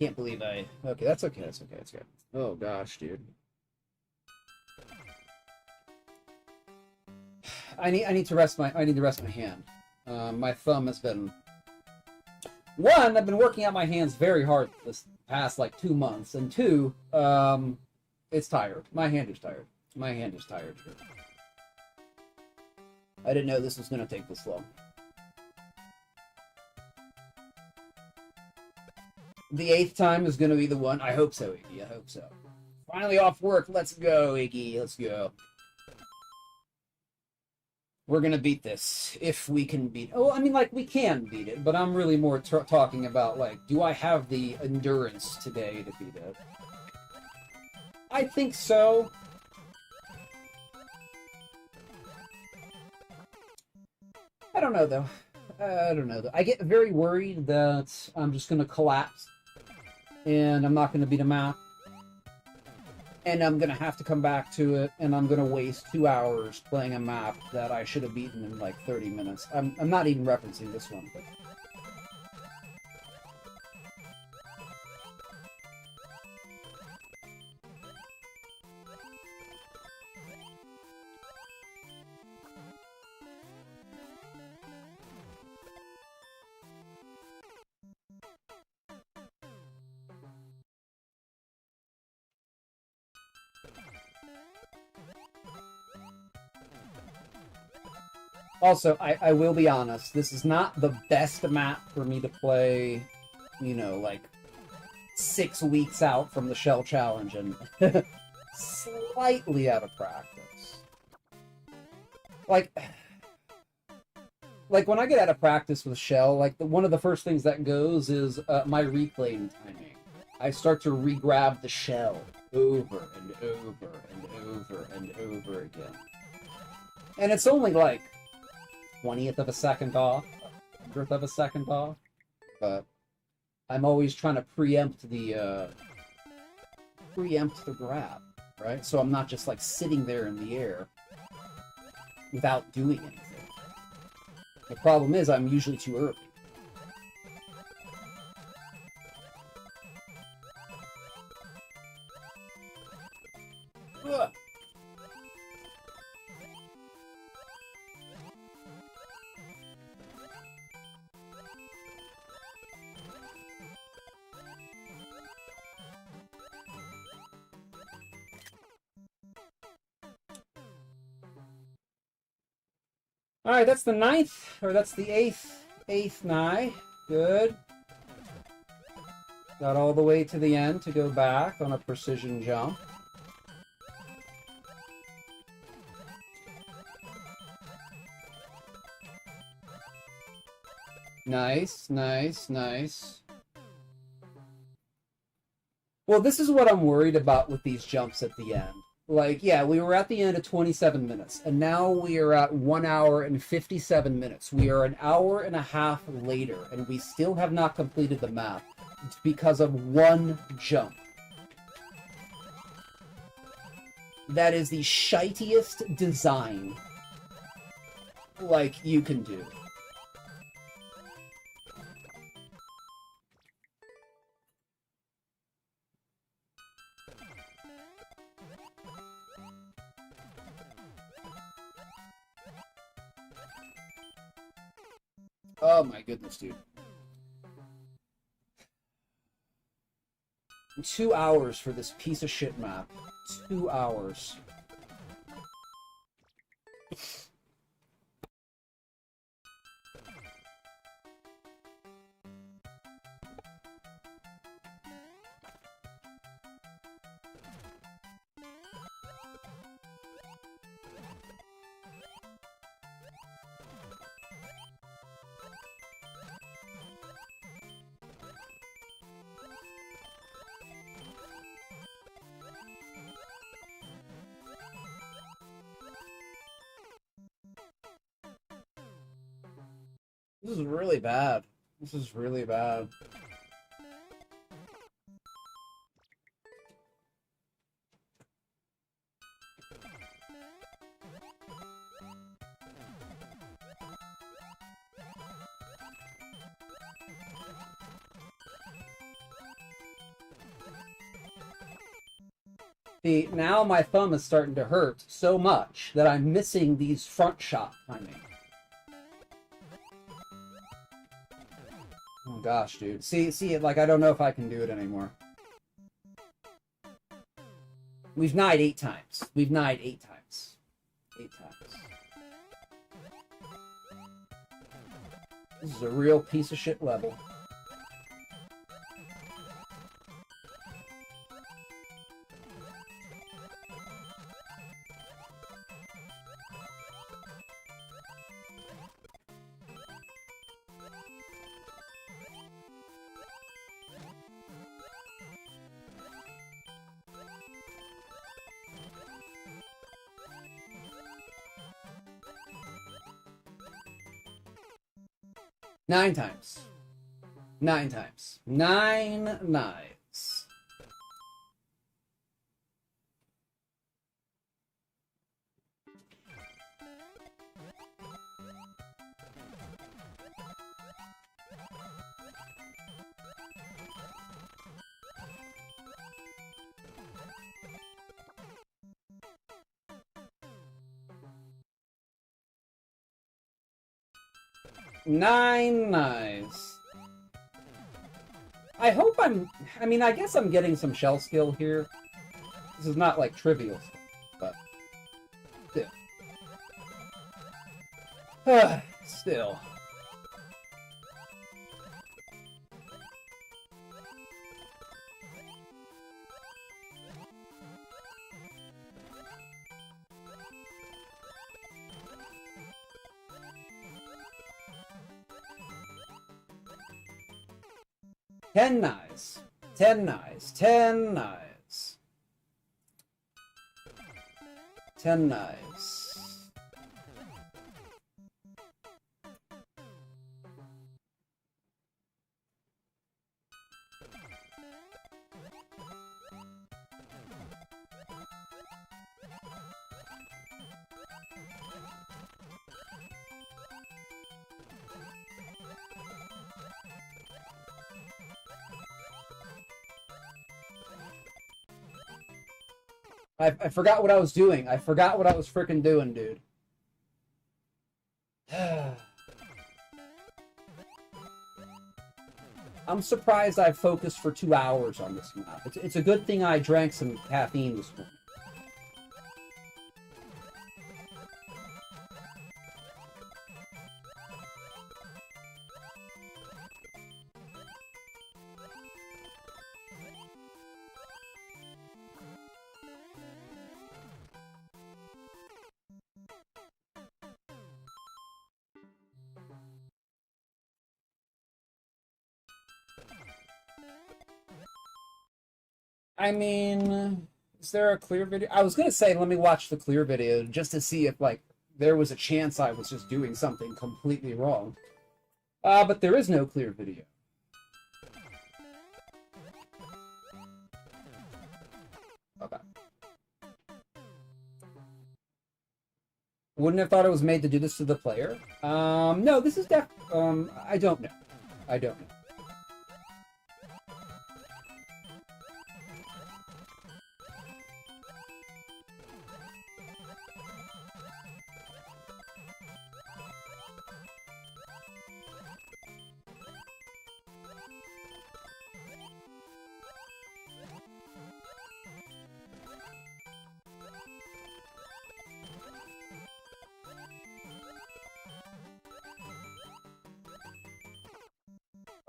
Can't believe I... Okay, that's okay. Oh, gosh, dude. I need to rest my hand. My thumb has been... One, I've been working out my hands very hard this past, like, 2 months. And two, it's tired. My hand is tired. Here. I didn't know this was going to take this long. The 8th time is going to be the one. I hope so, Iggy. I hope so. Finally off work. Let's go, Iggy. Let's go. We're going to beat this. If we can beat it. Oh, I mean, like, we can beat it. But I'm really more talking about, like, do I have the endurance today to beat it? I think so. I don't know, though. I get very worried that I'm just going to collapse and I'm not going to beat a map, and I'm going to have to come back to it, and I'm going to waste 2 hours playing a map that I should have beaten in like 30 minutes. I'm not even referencing this one, but... Also, I will be honest, this is not the best map for me to play, you know, like 6 weeks out from the Shell Challenge and slightly out of practice. Like when I get out of practice with Shell, like one of the first things that goes is my replaying timing. I start to re-grab the shell over and over and over and over again. And it's only like 20th of a second off, 100th of a second off, but I'm always trying to preempt the grab, right? So I'm not just like sitting there in the air without doing anything. The problem is I'm usually too early. Ugh. Alright, that's the 9th, or that's the 8th nigh. Good. Got all the way to the end to go back on a precision jump. Nice, nice, nice. Well, this is what I'm worried about with these jumps at the end. Like, yeah, we were at the end of 27 minutes, and now we are at 1 hour and 57 minutes. We are an hour and a half later, and we still have not completed the map because of one jump. That is the shitiest design, like, you can do. Oh my goodness, dude. 2 hours for this piece of shit map. 2 hours. This is really bad. This is really bad. See, now my thumb is starting to hurt so much that I'm missing these front shot timing. Oh gosh, dude. See, like, I don't know if I can do it anymore. We've nighed 8 times. We've nighed 8 times. 8 times. This is a real piece of shit level. Nine times. 9 times. 9 knives. 9 nice. I hope I mean, I guess I'm getting some shell skill here. This is not, like, trivial stuff, but... Still. Still. Ten nice. 10 nice. 10 nice. 10 nice. I forgot what I was doing. I forgot what I was freaking doing, dude. I'm surprised I focused for 2 hours on this map. It's a good thing I drank some caffeine this morning. I mean, is there a clear video? I was gonna say, let me watch the clear video just to see if, like, there was a chance I was just doing something completely wrong. But there is no clear video. Okay. Wouldn't have thought it was made to do this to the player. No, this is I don't know. I don't know.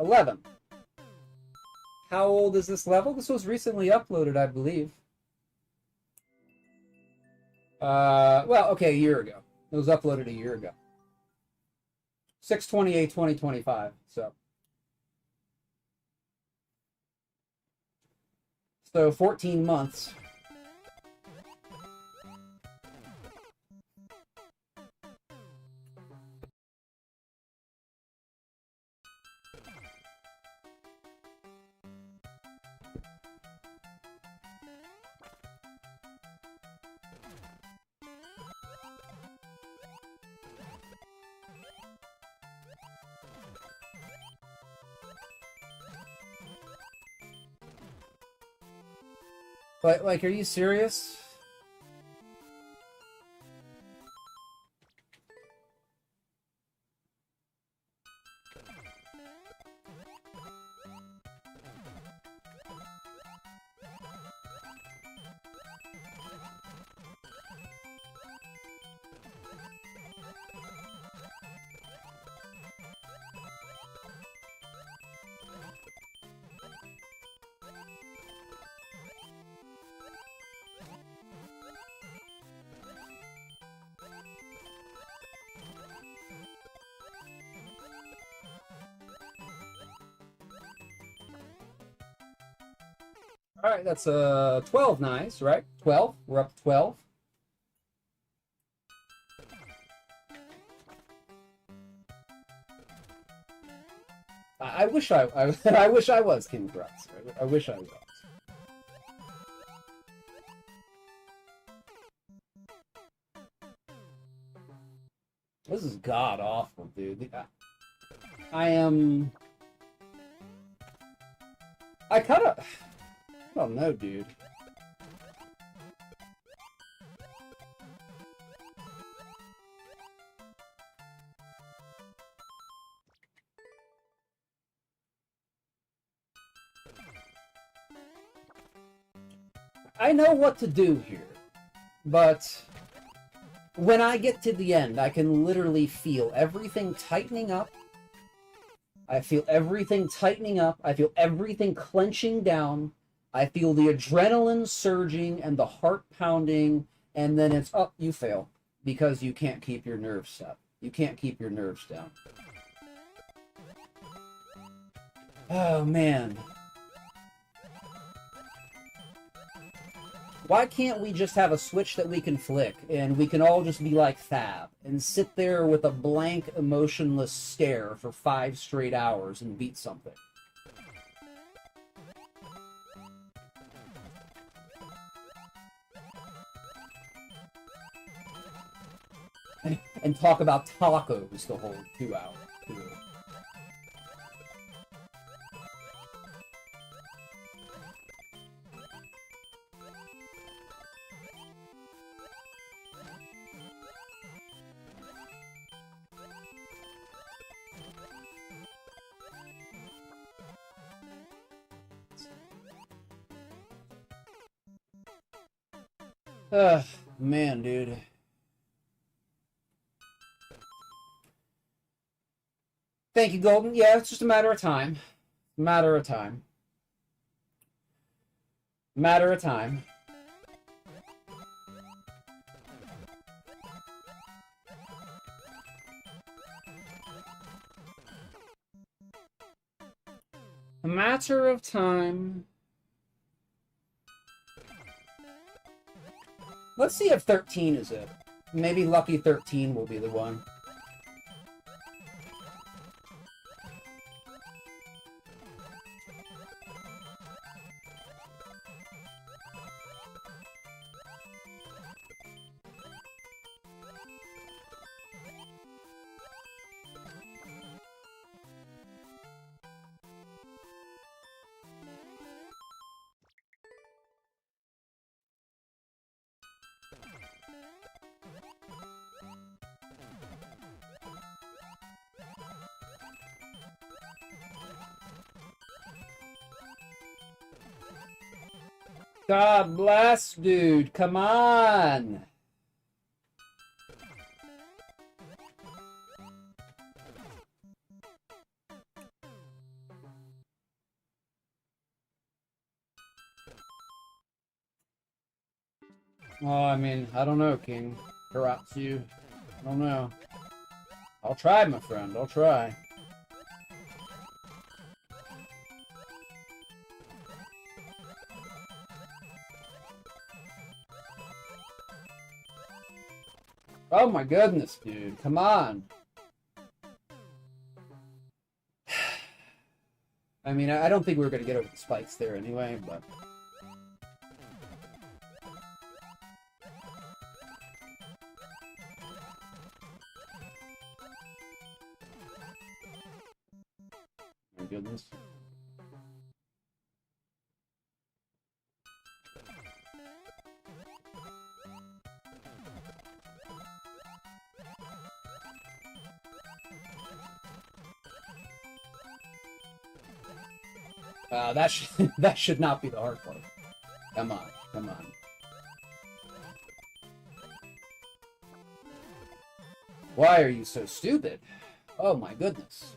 $11. How old is this level? This was recently uploaded, I believe. Well, okay, a year ago. It was uploaded a year ago. 6/28/2025, so 14 months. But, like, are you serious? All right, that's 12 nice, right? 12. We're up to 12. I wish I wish I was King Brutz. I wish I was. This is god awful, dude. I am. I kind of. I don't know, dude. I know what to do here, but when I get to the end, I can literally feel everything tightening up. I feel everything tightening up. I feel everything clenching down. I feel the adrenaline surging and the heart pounding, and then it's, oh, you fail because you can't keep your nerves up. You can't keep your nerves down. Oh, man. Why can't we just have a switch that we can flick and we can all just be like Fab and sit there with a blank, emotionless stare for 5 straight hours and beat something? And talk about tacos the whole 2 hours, too. Man, dude. Thank you, Golden. Yeah, it's just a matter of time. Matter of time. Matter of time. A matter of time. Let's see if 13 is it. Maybe Lucky 13 will be the one. God bless, dude. Come on. Oh, I mean, I don't know, King. Karatsu. I don't know. I'll try, my friend. I'll try. Oh my goodness, dude. Come on. I mean, I don't think we were going to get over the spikes there anyway, but... My goodness. That should not be the hard part. Come on, come on. Why are you so stupid? Oh my goodness.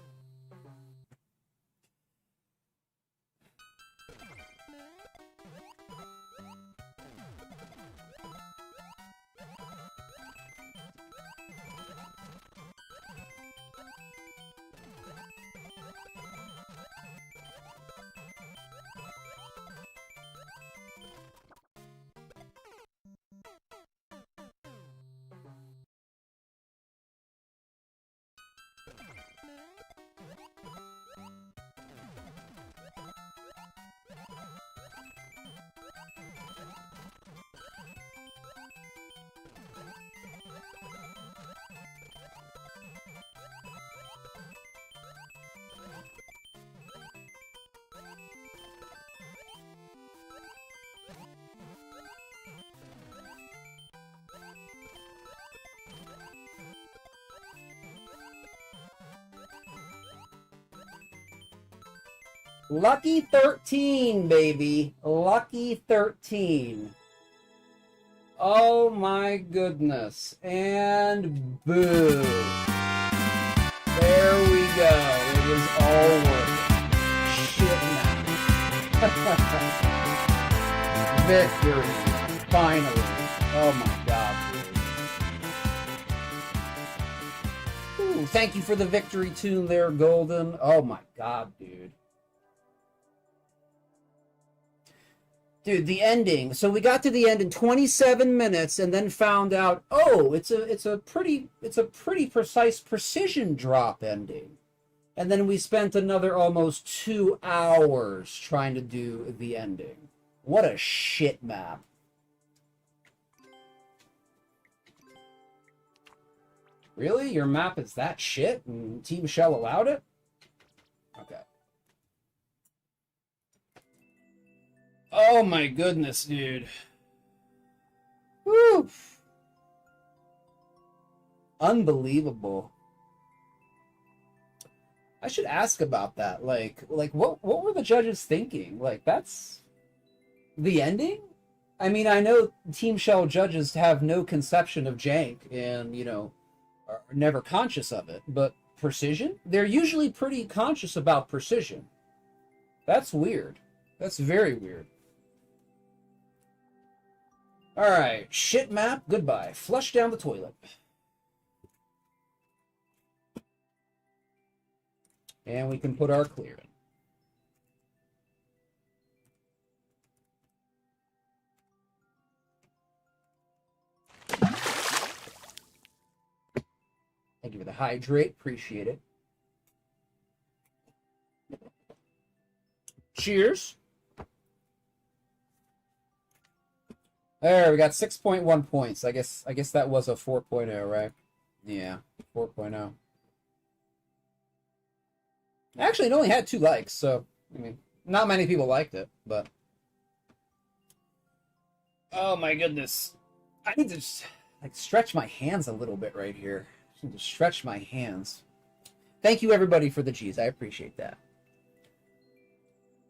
Lucky 13, baby. Lucky 13. Oh my goodness. And boo. There we go. It was all worth it. Shit now. Victory. Finally. Oh my god, dude. Ooh, thank you for the victory tune there, Golden. Oh my god, dude. Dude, the ending. So we got to the end in 27 minutes and then found out, oh, it's a pretty precise precision drop ending. And then we spent another almost 2 hours trying to do the ending. What a shit map. Really? Your map is that shit and Team Shell allowed it? Okay. Oh my goodness, dude. Woo! Unbelievable. I should ask about that. Like what were the judges thinking? Like, that's the ending? I mean, I know Team Shell judges have no conception of jank and, you know, are never conscious of it, but precision? They're usually pretty conscious about precision. That's weird. That's very weird. Alright, shit map, goodbye. Flush down the toilet. And we can put our clear in. Thank you for the hydrate. Appreciate it. Cheers. There, we got 6.1 points. I guess that was a 4.0, right? Yeah, 4.0. Actually, it only had 2 likes, so, I mean, not many people liked it, but... Oh my goodness. I need to just, like, stretch my hands a little bit right here. I need to stretch my hands. Thank you, everybody, for the G's. I appreciate that.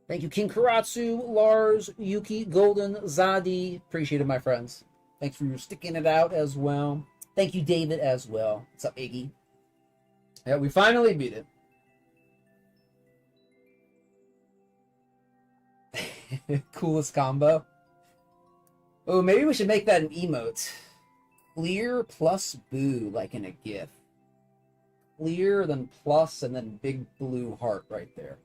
Thank you, King Karatsu, Lars, Yuki, Golden, Zadi. Appreciate it, my friends. Thanks for sticking it out as well. Thank you, David, as well. What's up, Iggy? Yeah, we finally beat it. Coolest combo. Oh, maybe we should make that an emote. Clear plus boo, like in a GIF. Clear, then plus, and then big blue heart right there.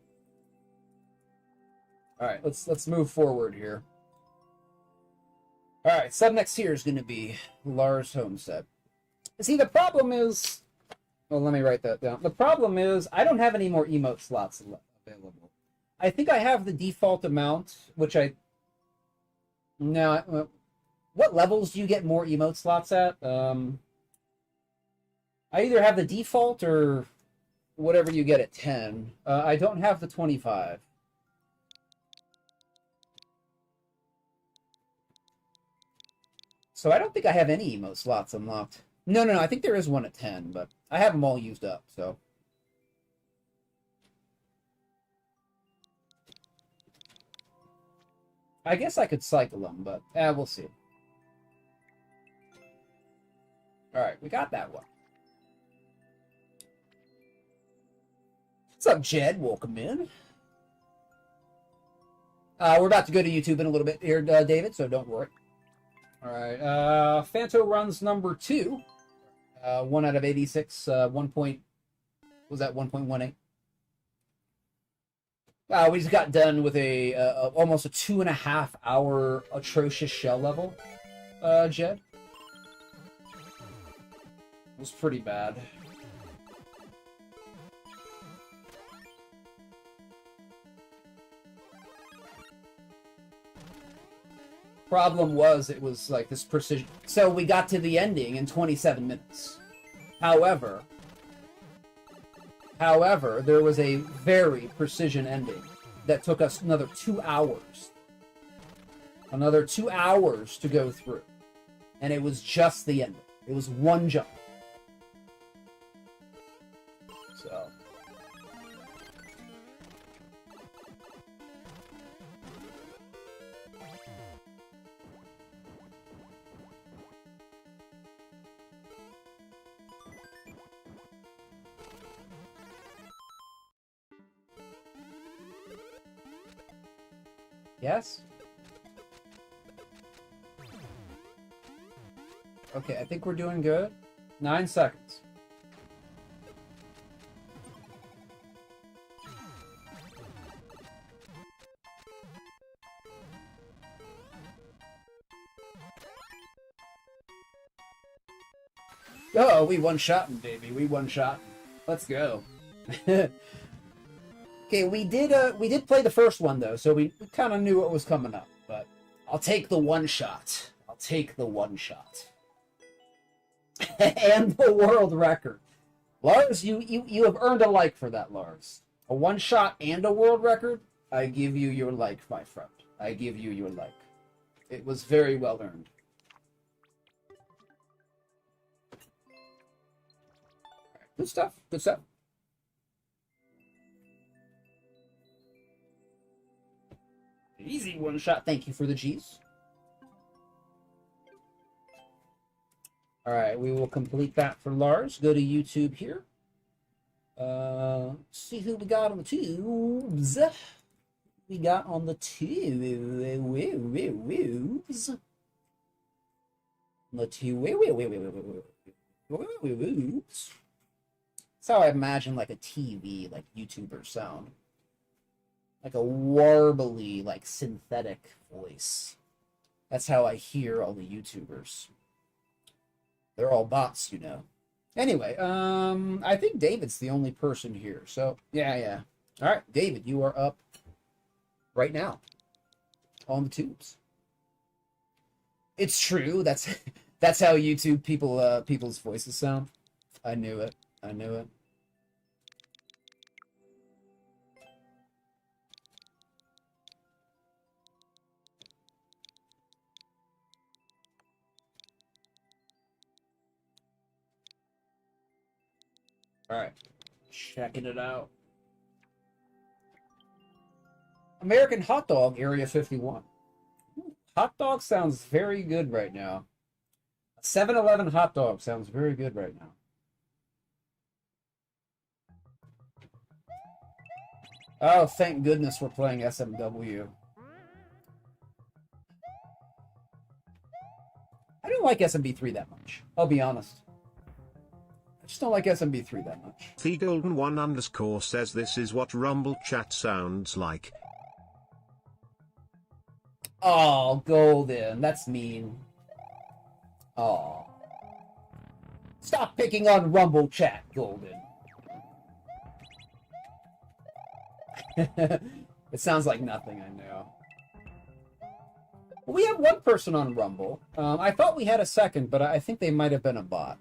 All right, let's move forward here. All right, sub next here is going to be Lars Homestead. See, the problem is, well, let me write that down. The problem is I don't have any more emote slots available. I think I have the default amount, which no. What levels do you get more emote slots at? I either have the default or whatever you get at 10. I don't have the 25. So I don't think I have any emote slots unlocked. No, I think there is one at 10, but I have them all used up, so. I guess I could cycle them, but we'll see. Alright, we got that one. What's up, Jed? Welcome in. We're about to go to YouTube in a little bit here, David, so don't worry. Alright, Fanto runs number 2. 1 out of 86, 1 point... Was that 1.18? We just got done with almost a 2.5 hour atrocious shell level, Jed. It was pretty bad. Problem was, it was like this precision. So we got to the ending in 27 minutes. However, there was a very precision ending that took us another 2 hours. Another 2 hours to go through. And it was just the ending. It was one jump. So. Yes? Okay, I think we're doing good. 9 seconds. Oh, we one-shotting, baby. We one-shotting. Let's go. Okay, we did play the first one though, so we kind of knew what was coming up. But I'll take the one shot. I'll take the one shot. And the world record. Lars, you have earned a like for that, Lars. A one shot and a world record. I give you your like, my friend. I give you your like. It was very well earned. Good stuff. Good stuff. Easy one shot. Thank you for the G's. All right, we will complete that for Lars. Go to YouTube here. See who we got on the tubes. We got on the tubes. The tubes. That's how I imagine like a TV, like YouTuber sound. Like a warbly, like synthetic voice. That's how I hear all the YouTubers. They're all bots, you know. Anyway, I think David's the only person here. So, yeah. All right, David, you are up right now on the tubes. It's true. That's how YouTube people's voices sound. I knew it. All right, checking it out. American Hot Dog, Area 51. Hot dog sounds very good right now. 7-Eleven hot dog sounds very good right now. Oh, thank goodness we're playing SMW. I don't like SMB3 that much. I'll be honest. I just don't like SMB3 that much. The Golden One _ says this is what Rumble chat sounds like. Oh, Golden, that's mean. Oh. Stop picking on Rumble chat, Golden. It sounds like nothing, I know. We have one person on Rumble. I thought we had a second, but I think they might have been a bot.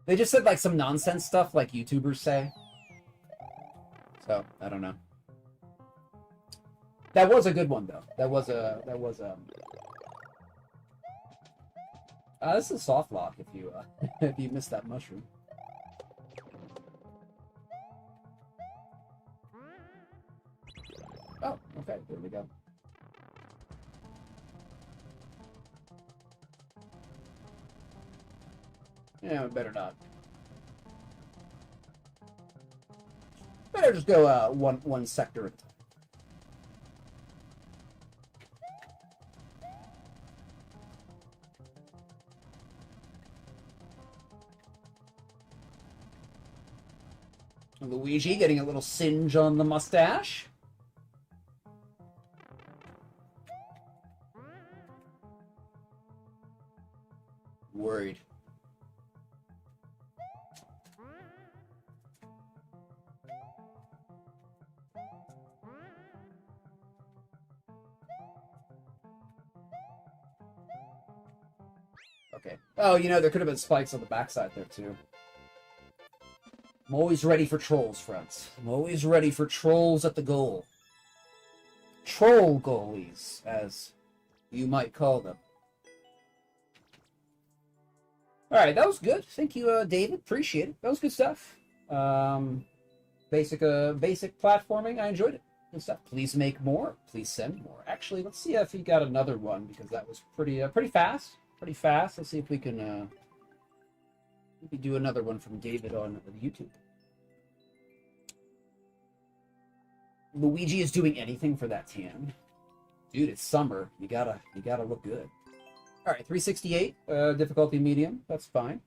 They just said like some nonsense stuff like YouTubers say. So, I don't know. That was a good one though. This is a soft lock if you if you missed that mushroom. Oh, okay, there we go. Yeah, we better not. Better just go one sector at a time. Luigi getting a little singe on the mustache. Worried. Okay. Oh, you know, there could have been spikes on the backside there, too. I'm always ready for trolls, friends. I'm always ready for trolls at the goal. Troll goalies, as you might call them. Alright, that was good. Thank you, David. Appreciate it. That was good stuff. Basic platforming. I enjoyed it. Good stuff. Please make more. Please send more. Actually, let's see if he got another one, because that was pretty fast. Pretty fast. Let's see if we can Maybe do another one from David on YouTube. Luigi is doing anything for that tan. Dude, it's summer. You gotta look good. All right, 368, difficulty medium. That's fine.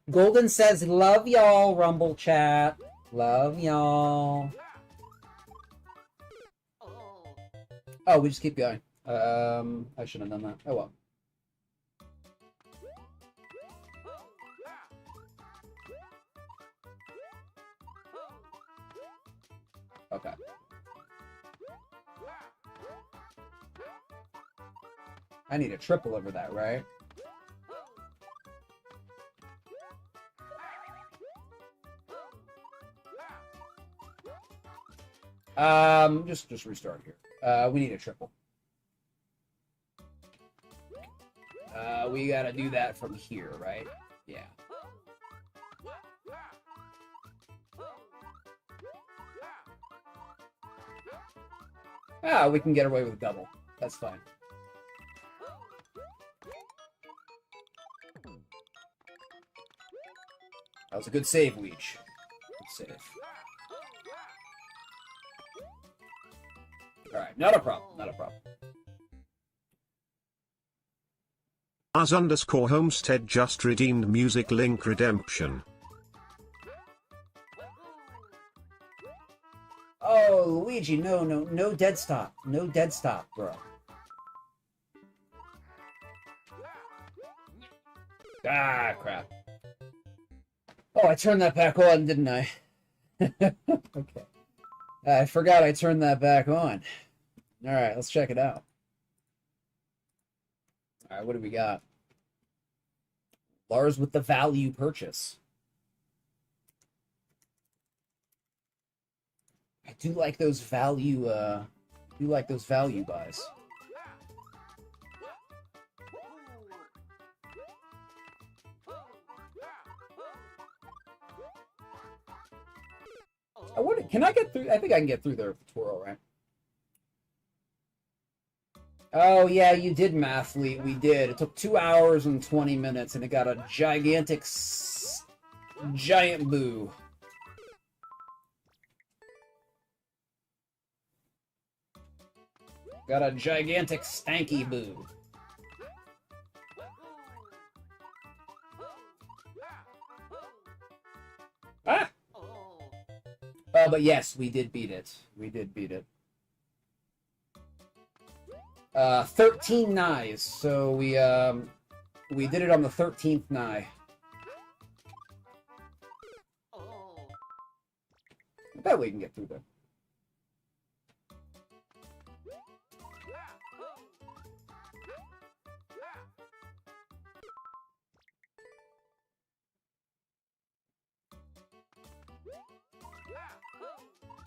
Golden says, love y'all, Rumble chat. Love y'all. Oh, we just keep going. I should have done that. Oh well. Okay. I need a triple over that, right? Just restart here. We need a triple. We gotta do that from here, right? Yeah. We can get away with double. That's fine. That was a good save, Weech. Good save. Alright, not a problem, not a problem. As_Homestead just redeemed music link redemption. Oh, Luigi, no dead stop. No dead stop, bro. Ah, crap. Oh, I turned that back on, didn't I? Okay. I forgot I turned that back on. Alright, let's check it out. Alright, what do we got? Lars with the value purchase. I do like those value buys. Can I get through? I think I can get through there with the twirl, right? Oh, yeah, you did, Mathlete. We did. It took 2 hours and 20 minutes, and it got a gigantic, giant boo. Got a gigantic, stanky boo. Ah! But yes, we did beat it. We did beat it. 13 knives, so we did it on the 13th nigh. I bet we can get through there.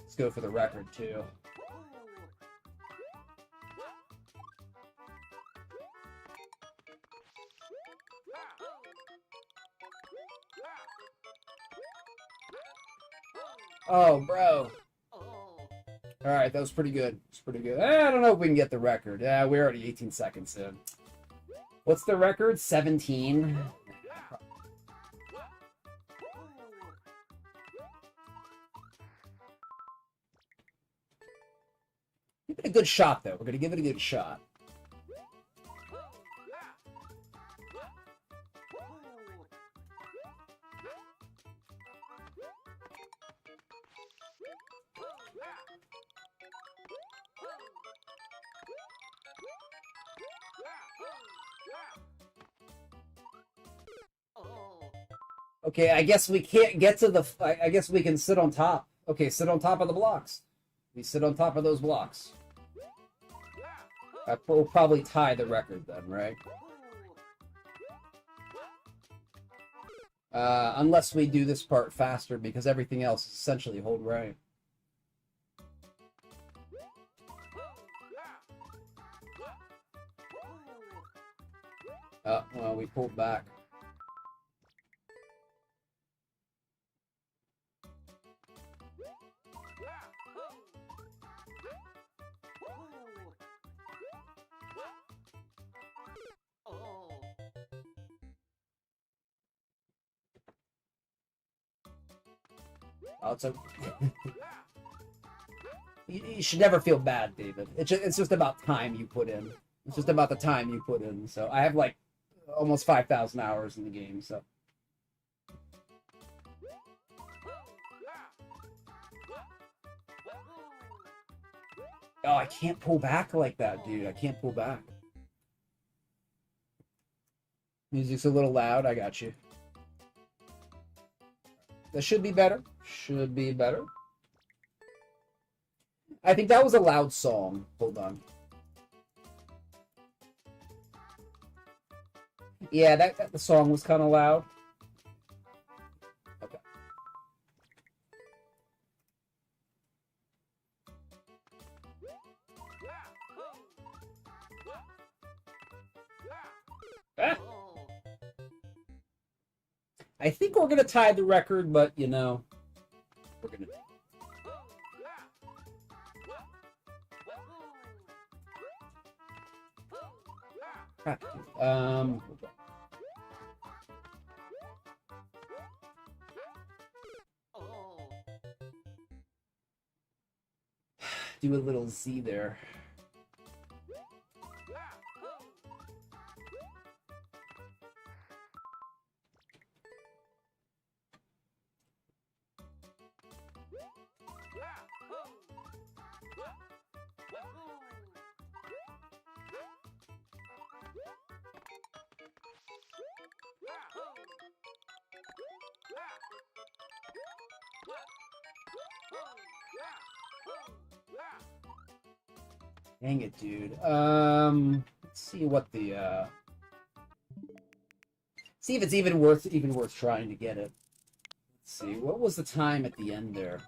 Let's go for the record, too. Oh, bro. Alright, that was pretty good. It's pretty good. I don't know if we can get the record. Yeah, we're already 18 seconds in. What's the record? 17? Give it a good shot, though. We're going to give it a good shot. Okay, I guess we can't get to the... I guess we can sit on top. Okay, sit on top of the blocks. We sit on top of those blocks. We'll probably tie the record then, right? Unless we do this part faster, because everything else is essentially hold right. Well, we pulled back. Oh, it's okay. You should never feel bad, David. It's just about time you put in. It's just about the time you put in. So I have like almost 5,000 hours in the game. So oh, I can't pull back like that, dude. I can't pull back. Music's a little loud. I got you. That should be better. Should be better. I think that was a loud song. Hold on. Yeah, the song was kind of loud. Okay. Ah. I think we're gonna tie the record, but you know, we're gonna. Um. Do a little Z there. Dang it, dude. Let's see what the see if it's even worth trying to get it. Let's see. What was the time at the end there?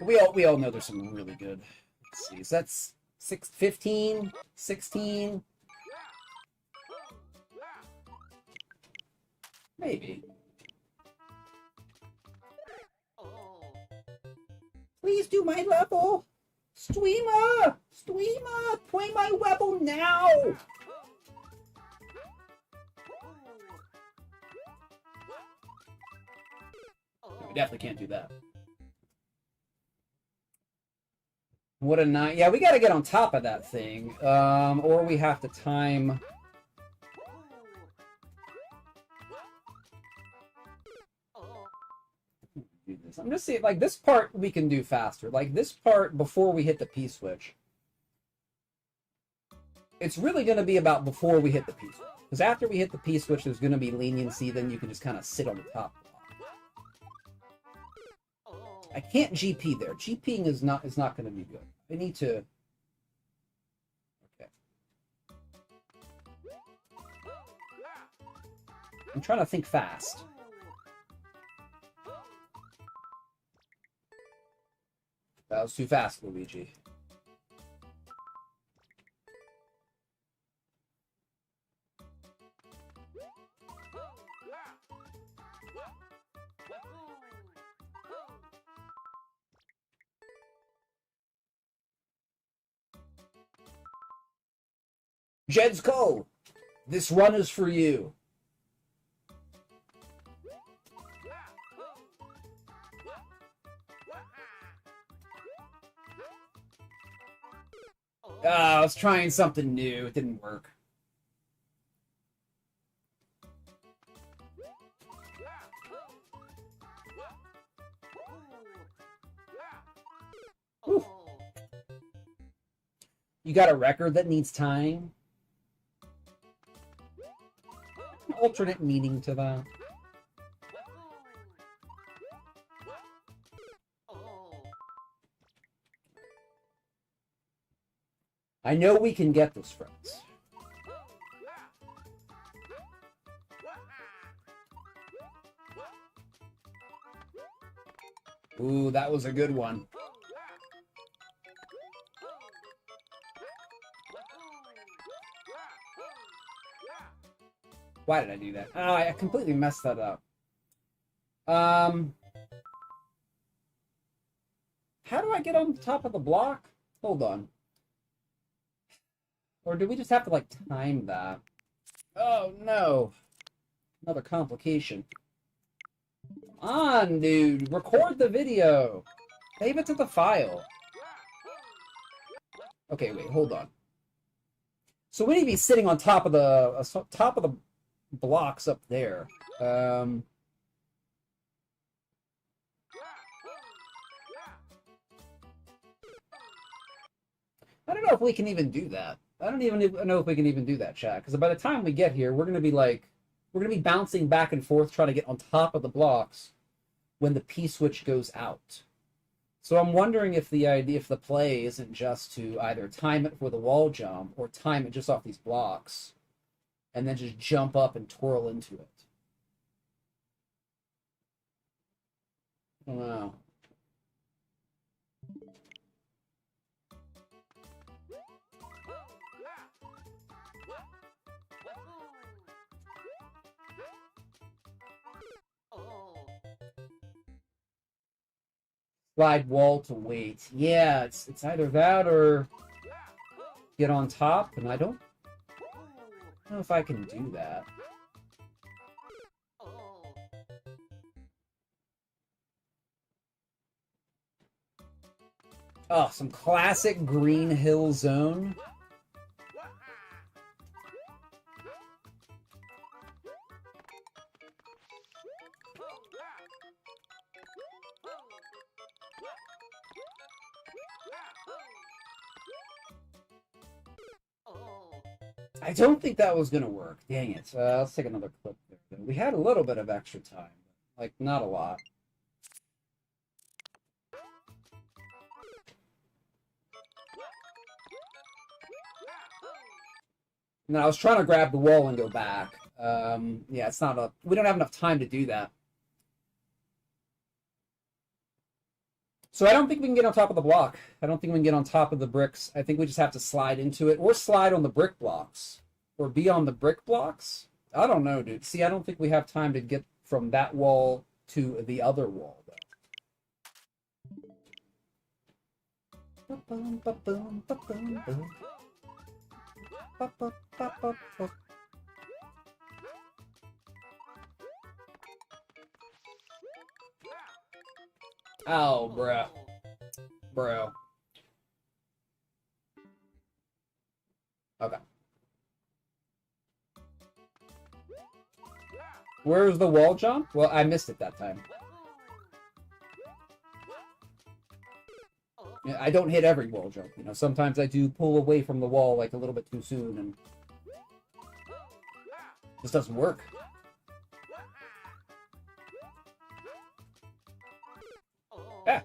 We all know there's some really good. Let's see. So that's 15, 16. Maybe. Please do my level. Streamer! Streamer! Play my level now! No, we definitely can't do that. What a night. Yeah, we gotta get on top of that thing. Or we have to time... Do this. I'm just saying, like, this part we can do faster. Like, this part before we hit the P-switch. It's really going to be about before we hit the P-switch. Because after we hit the P-switch, there's going to be leniency, then you can just kind of sit on the top. I can't GP there. GPing is not going to be good. I need to... Okay. I'm trying to think fast. That was too fast, Luigi. Jedsko, this run is for you. I was trying something new. It didn't work. Whew. You got a record that needs time? An alternate meaning to that. I know we can get this, friends. Ooh, that was a good one. Why did I do that? Oh, I completely messed that up. How do I get on top of the block? Hold on. Or do we just have to, like, time that? Oh, no. Another complication. On, dude. Record the video. Save it to the file. Okay, wait, hold on. So we need to be sitting on top of the blocks up there. I don't know if we can even do that. I don't even know if we can even do that, chat. Because by the time we get here, we're gonna be bouncing back and forth trying to get on top of the blocks when the P switch goes out. So I'm wondering if the play isn't just to either time it for the wall jump or time it just off these blocks, and then just jump up and twirl into it. I don't know. Slide wall to wait. Yeah, it's either that or get on top, and I don't know if I can do that. Oh, some classic Green Hill Zone. I don't think that was gonna work. Dang it. Let's take another clip there. We had a little bit of extra time. Like, not a lot. No, I was trying to grab the wall and go back. Yeah, it's not a... We don't have enough time to do that. So I don't think we can get on top of the block. I don't think we can get on top of the bricks. I think we just have to slide into it or slide on the brick blocks or be on the brick blocks. I don't know, dude. See, I don't think we have time to get from that wall to the other wall, though. Oh, bro. Bro. Okay. Where's the wall jump? Well, I missed it that time. Yeah, I don't hit every wall jump. You know, sometimes I do pull away from the wall like a little bit too soon, and it just doesn't work. Yeah.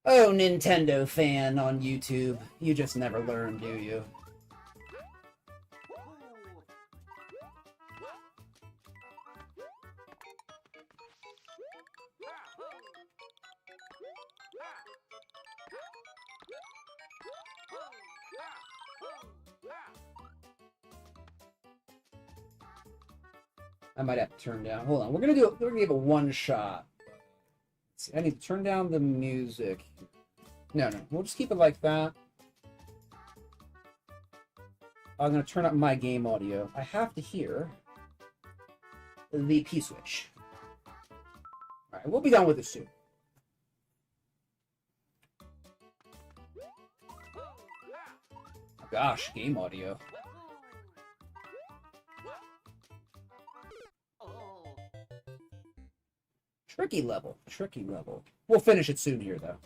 Oh, Nintendo fan on YouTube. You just never learn, do you? I might have to turn down. Hold on. We're gonna give it one shot. See, I need to turn down the music. No. We'll just keep it like that. I'm gonna turn up my game audio. I have to hear the P switch. Alright, we'll be done with this soon. Oh gosh, game audio. Tricky level. Tricky level. We'll finish it soon here, though.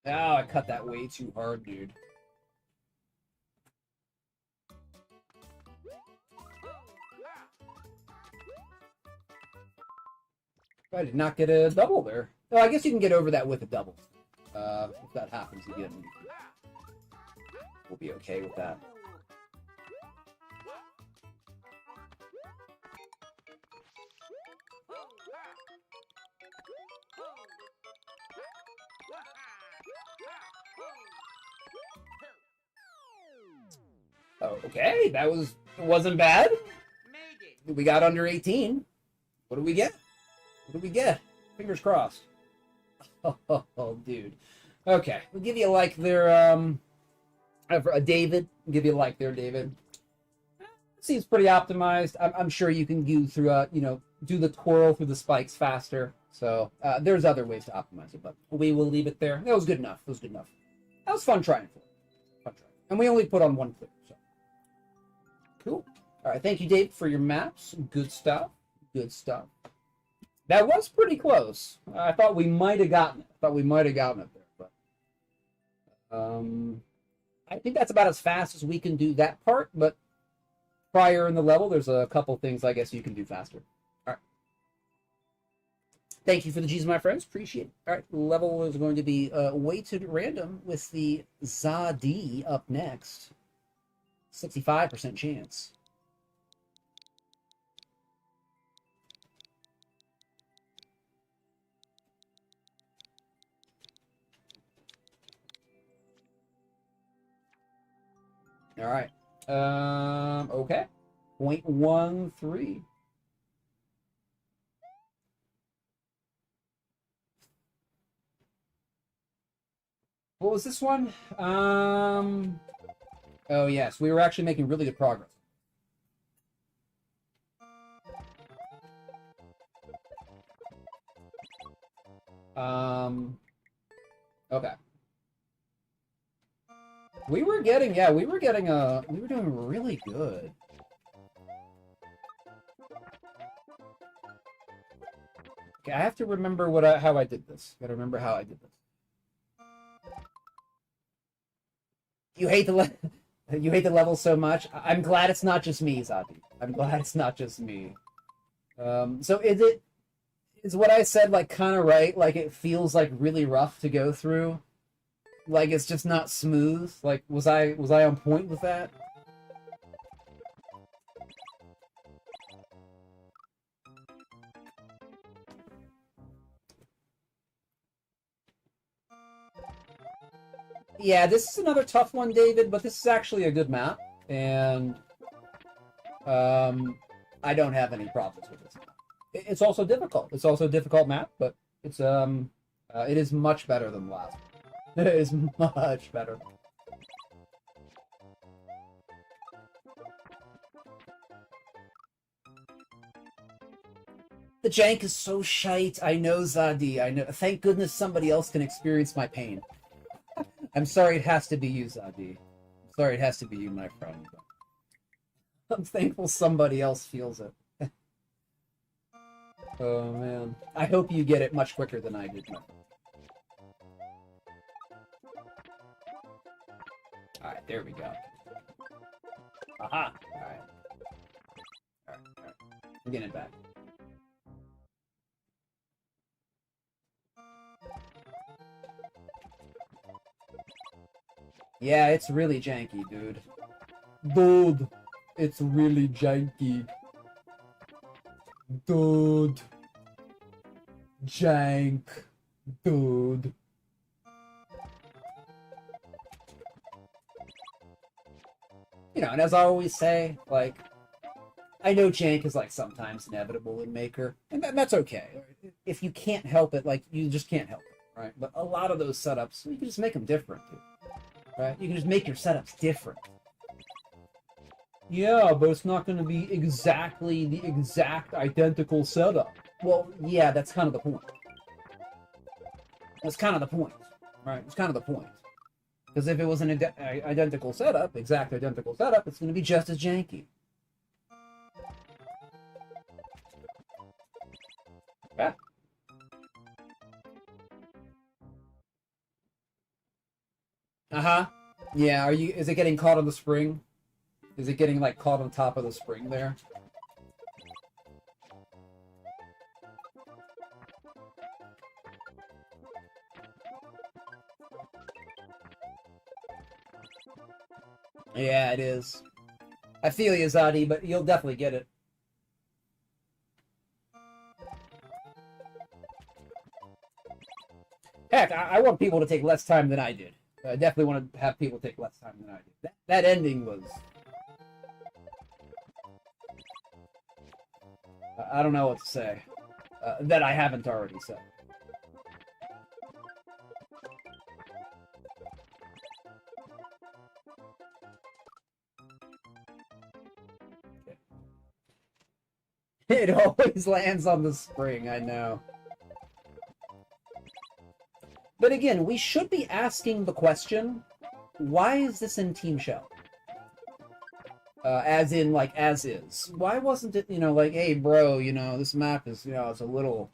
Oh, I cut that way too hard, dude. I did not get a double there. Oh, I guess you can get over that with a double. If that happens again, we'll be okay with that. Oh, okay, wasn't bad. We got under 18. What do we get? What do we get? Fingers crossed. Oh, dude. Okay, we'll give you a like there, David. We'll give you a like there, David. Seems pretty optimized. I'm sure you can do through, do the twirl through the spikes faster. So there's other ways to optimize it, but we will leave it there. That was good enough. That was good enough. That was fun trying for. Fun trying. And we only put on one clip, so cool. All right, thank you, Dave, for your maps. Good stuff. Good stuff. That was pretty close. I thought we might have gotten it. There, but I think that's about as fast as we can do that part. But prior in the level, there's a couple things I guess you can do faster. All right. Thank you for the G's, my friends. Appreciate it. All right, level is going to be weighted random with the Zadi up next. 65% chance. All right. Okay. 0.13. What was this one? Oh yes, we were actually making really good progress. Okay. We were doing really good. Okay, I have to remember how I did this. Gotta remember how I did this. You hate the level so much. I'm glad it's not just me, Zadi. I'm glad it's not just me. So is what I said like kind of right? Like it feels like really rough to go through. Like it's just not smooth. Like was I on point with that? Yeah, this is another tough one, David, but this is actually a good map, and I don't have any problems with this map. It's also difficult. It's also a difficult map, but it's it is much better than the last one. It is much better. The jank is so shite. I know, Zadi. I know. Thank goodness somebody else can experience my pain. I'm sorry it has to be you, Zadi. I'm sorry it has to be you, my friend. I'm thankful somebody else feels it. Oh, man. I hope you get it much quicker than I did, my friend. Alright, there we go. Aha! Alright. Alright. I'm getting it back. Yeah, it's really janky, dude. Dude, it's really janky. Dude. Jank. Dude. You know, and as I always say, like, I know jank is, like, sometimes inevitable in Maker, and that's okay. If you can't help it, like, you just can't help it, right? But a lot of those setups, you can just make them different, dude. Right? You can just make your setups different. Yeah, but it's not going to be exactly the exact identical setup. Well, yeah, that's kind of the point. That's kind of the point, right? It's kind of the point. Because if it was an identical setup, exact identical setup, it's going to be just as janky. Yeah. Uh-huh. Yeah, is it getting caught on the spring? Is it getting, like, caught on top of the spring there? Yeah, it is. I feel you, Zadi, but you'll definitely get it. Heck, I want people to take less time than I did. I definitely want to have people take less time than I did. That ending was I don't know what to say that I haven't already said. Okay. It always lands on the spring, I know. But again, we should be asking the question, why is this in Team Shell? As in, like, as is. Why wasn't it, like, hey, bro, this map is, it's a little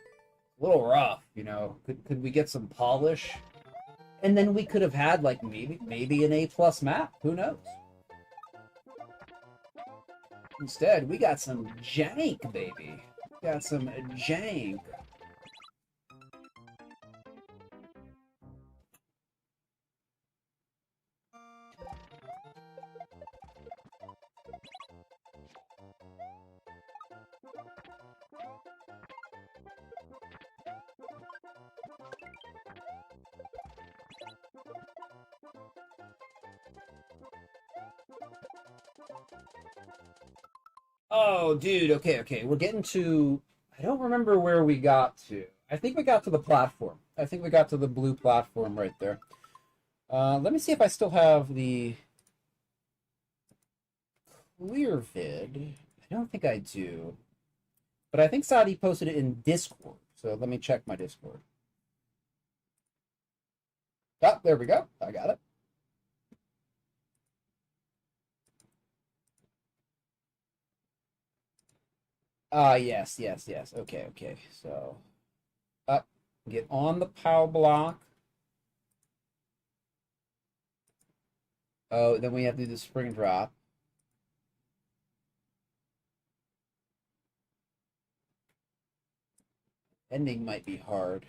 rough, Could we get some polish? And then we could have had, like, maybe an A+ map. Who knows? Instead, we got some jank, baby. Got some jank. Oh, dude, okay. We're getting to... I don't remember where we got to. I think we got to the platform. I think we got to the blue platform right there. Let me see if I still have the clear vid. I don't think I do. But I think Sadi posted it in Discord. So let me check my Discord. Oh, there we go. I got it. Yes. Okay. So, up, get on the POW block. Oh, then we have to do the spring drop. Ending might be hard.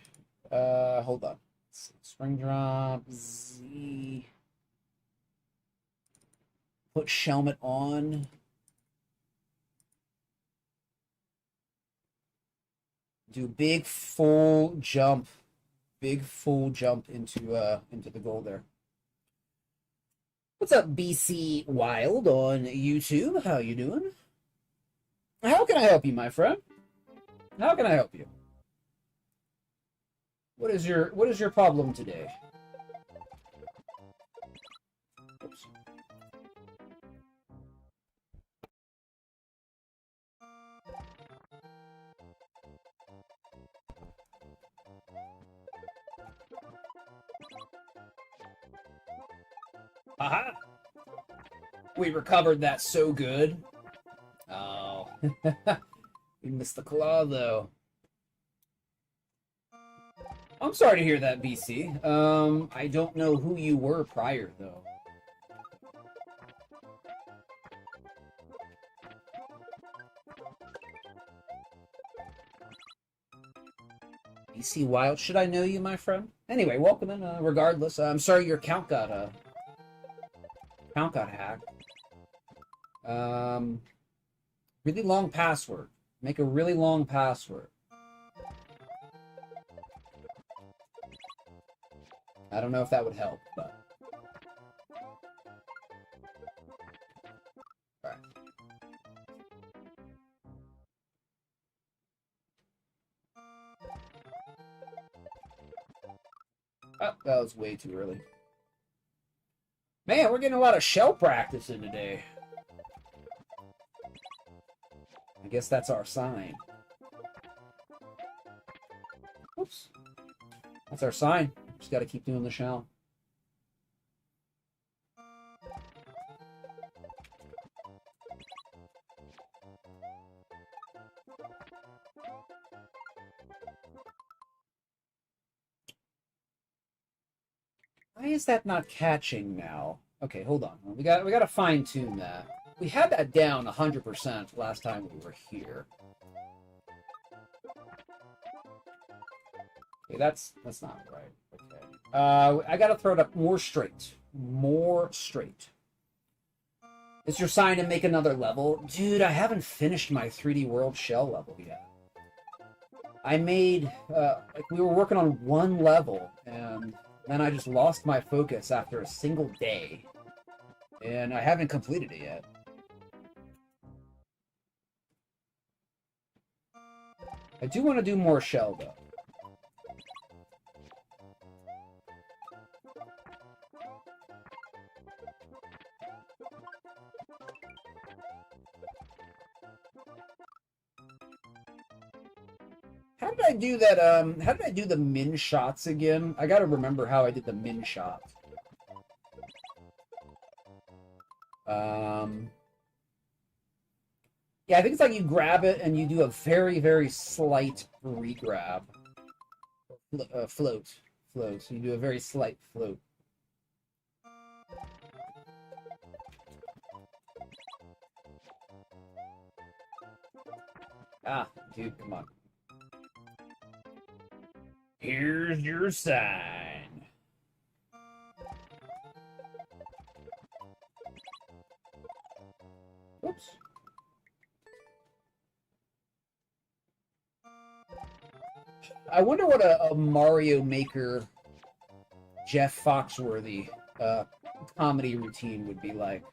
Hold on. Spring drop, Z. Put Shelmet on. Do big full jump into the goal there. What's up, BC Wild on YouTube? How you doing? How can I help you, my friend? How can I help you? What is your problem today? Oops. Aha! We recovered that so good. Oh. We missed the claw, though. I'm sorry to hear that, BC. I don't know who you were prior, though. BC Wild, should I know you, my friend? Anyway, welcome in, regardless. I'm sorry your account got hacked. Really long password. Make a really long password. I don't know if that would help, but... Alright. Oh, that was way too early. Man, we're getting a lot of shell practice in today. I guess that's our sign. Oops. That's our sign. Just got to keep doing the shell. Why is that not catching now? Okay, hold on. We got to fine tune that. We had that down 100% last time we were here. Okay, that's not right. Okay. I gotta throw it up more straight. More straight. It's your sign to make another level. Dude, I haven't finished my 3D World shell level yet. I made, like, we were working on one level, and then I just lost my focus after a single day. And I haven't completed it yet. I do want to do more shell, though. How did I do that, how did I do the min shots again? I gotta remember how I did the min shots. Yeah, I think it's like you grab it and you do a very, very slight re-grab. Float. So you do a very slight float. Ah, dude, come on. Here's your sign. Oops. I wonder what a Mario Maker Jeff Foxworthy comedy routine would be like.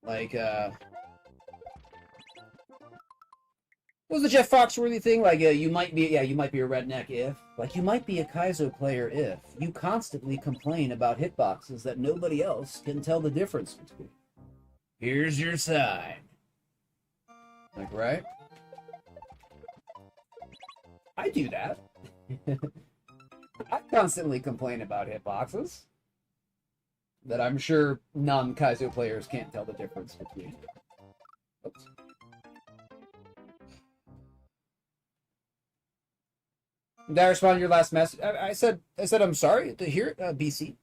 Like, what was the Jeff Foxworthy thing? Like, you might be a redneck if. Like, you might be a Kaizo player if you constantly complain about hitboxes that nobody else can tell the difference between. Here's your sign. Like, right? I do that. I constantly complain about hitboxes that I'm sure non-Kaizo players can't tell the difference between. Oops. Did I respond to your last message? I said I'm sorry to hear it, BC.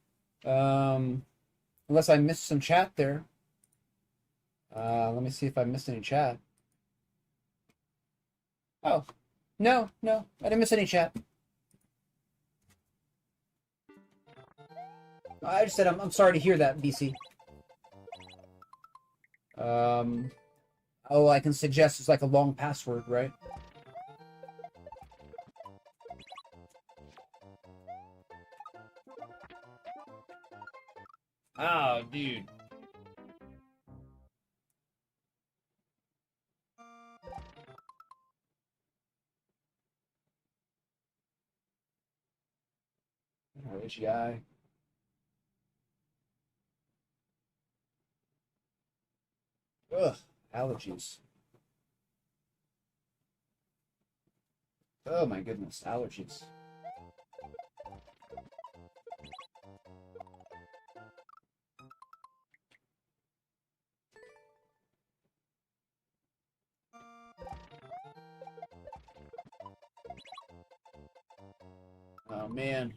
Unless I missed some chat there. Let me see if I missed any chat. Oh, no, I didn't miss any chat. I just said I'm sorry to hear that, BC. Oh, I can suggest it's like a long password, right? Oh, dude. Rich guy. Ugh, allergies. Oh my goodness, allergies. Oh man,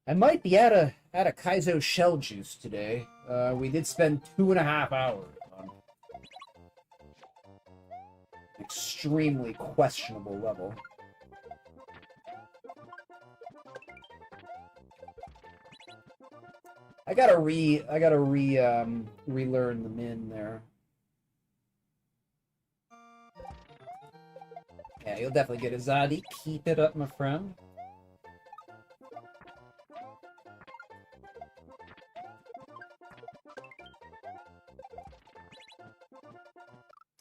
I might be out of Kaizo shell juice today. We did spend 2.5 hours on an extremely questionable level. I gotta relearn the min there. Yeah, you'll definitely get a Zadi. Keep it up, my friend.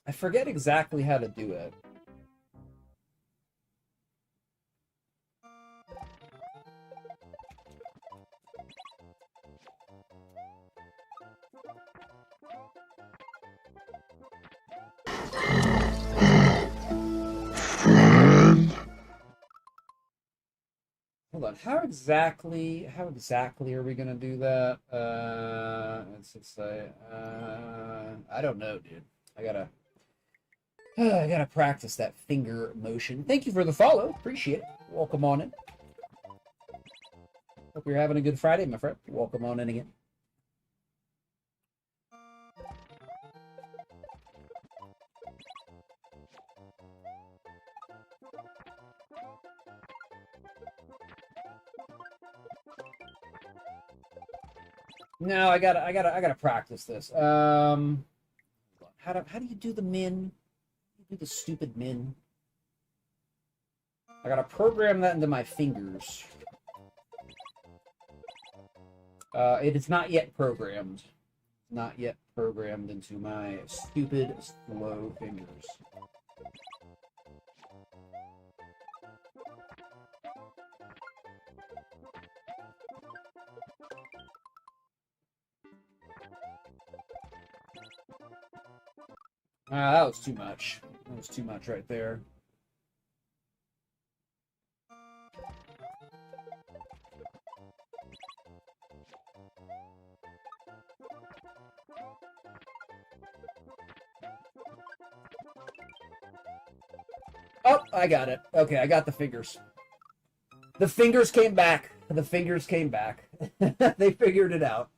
I forget exactly how to do it. Hold on. How exactly are we gonna do that? Let's just say, I don't know, dude. I gotta practice that finger motion. Thank you for the follow. Appreciate it. Welcome on in. Hope you're having a good Friday, my friend. Welcome on in again. No, I gotta practice this. How do you do the min? You do the stupid min. I gotta program that into my fingers. It is not yet programmed. Not yet programmed into my stupid, slow fingers. That was too much. That was too much right there. Oh, I got it. Okay, I got the fingers. The fingers came back. The fingers came back. They figured it out.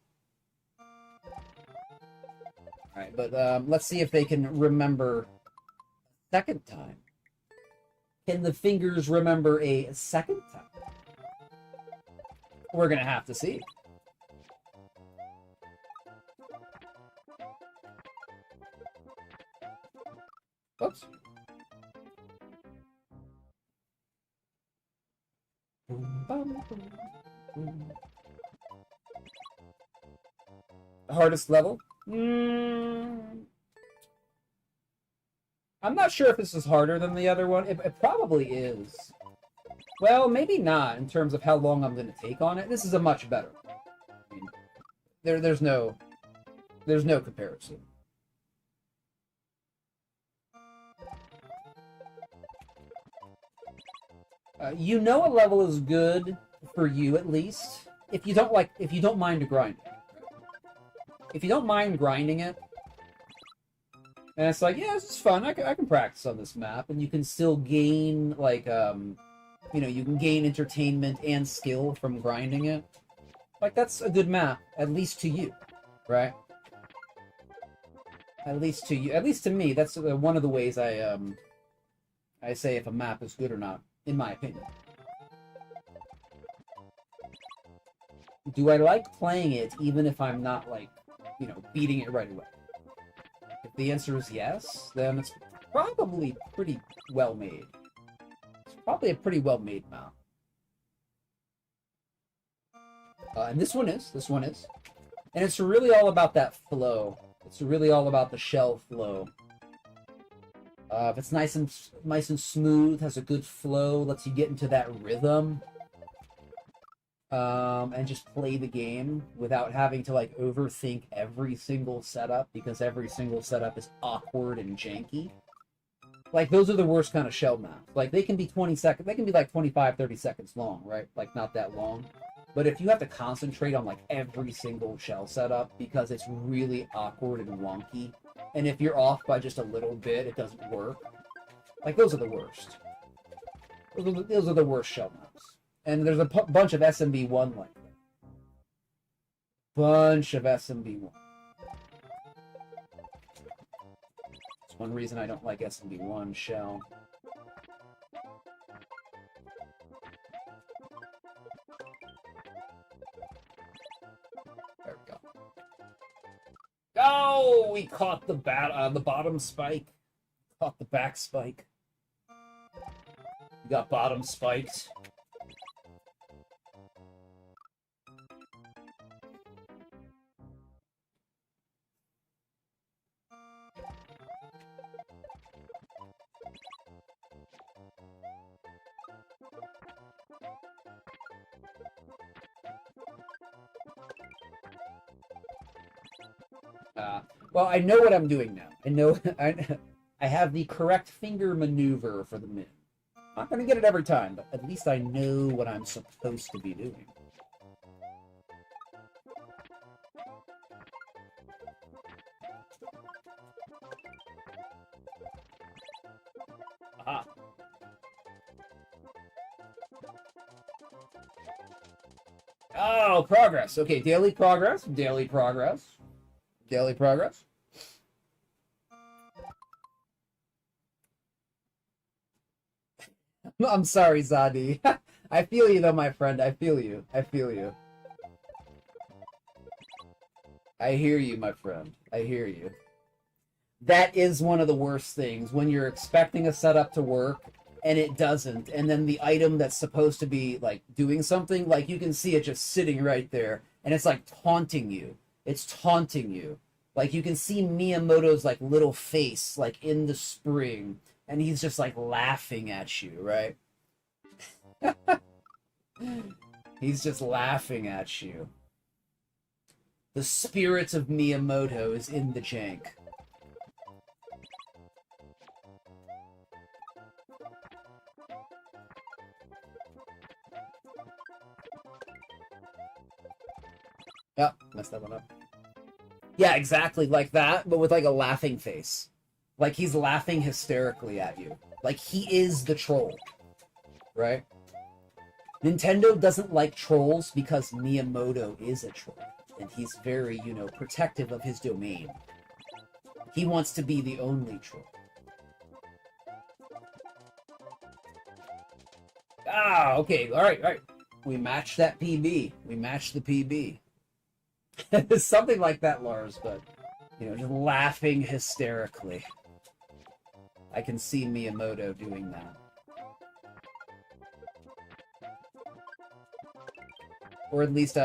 Alright, but let's see if they can remember a second time. Can the fingers remember a second time? We're gonna have to see. Oops. Hardest level? I'm not sure if this is harder than the other one. It probably is. Well, maybe not in terms of how long I'm going to take on it. This is a much better. I mean, there's no comparison. You know a level is good for you at least if you don't mind grinding. If you don't mind grinding it, and it's like, yeah, this is fun. I can practice on this map, and you can still gain like you know, you can gain entertainment and skill from grinding it. Like that's a good map, at least to you, right? At least to you, at least to me. That's one of the ways I say if a map is good or not, in my opinion. Do I like playing it even if I'm not like, you know, beating it right away? If the answer is yes, then it's probably pretty well made. It's probably a pretty well made map. And this one is. And it's really all about that flow. It's really all about the shell flow. If it's nice and smooth, has a good flow, lets you get into that rhythm, and just play the game without having to like overthink every single setup, because every single setup is awkward and janky. Like those are the worst kind of shell maps. Like they can be 20 seconds, they can be like 25, 30 seconds long, right? Like not that long. But if you have to concentrate on like every single shell setup because it's really awkward and wonky, and if you're off by just a little bit, it doesn't work. Like those are the worst. Those are the worst shell maps. And there's a bunch of SMB1 like that. Bunch of SMB1. It's one reason I don't like SMB1 shell. There we go. Oh, we caught the bottom spike. Caught the back spike. We got bottom spiked. Well, I know what I'm doing now. I know I have the correct finger maneuver for the min. I'm not going to get it every time, but at least I know what I'm supposed to be doing. Aha. Oh, progress. Okay, daily progress, daily progress. Daily progress. I'm sorry, Zadi. I feel you though, my friend. I feel you. I feel you. I hear you, my friend. I hear you. That is one of the worst things, when you're expecting a setup to work and it doesn't, and then the item that's supposed to be like doing something, like you can see it just sitting right there, and it's like taunting you. It's taunting you. Like you can see Miyamoto's like little face like in the spring, and he's just like laughing at you, right? He's just laughing at you. The spirit of Miyamoto is in the jank. Yeah, messed that one up. Yeah, exactly like that, but with like a laughing face. Like he's laughing hysterically at you. Like he is the troll. Right? Nintendo doesn't like trolls because Miyamoto is a troll. And he's very, you know, protective of his domain. He wants to be the only troll. Ah, okay. All right. We matched that PB. We matched the PB. Something like that, Lars, but, you know, just laughing hysterically. I can see Miyamoto doing that. Or at least,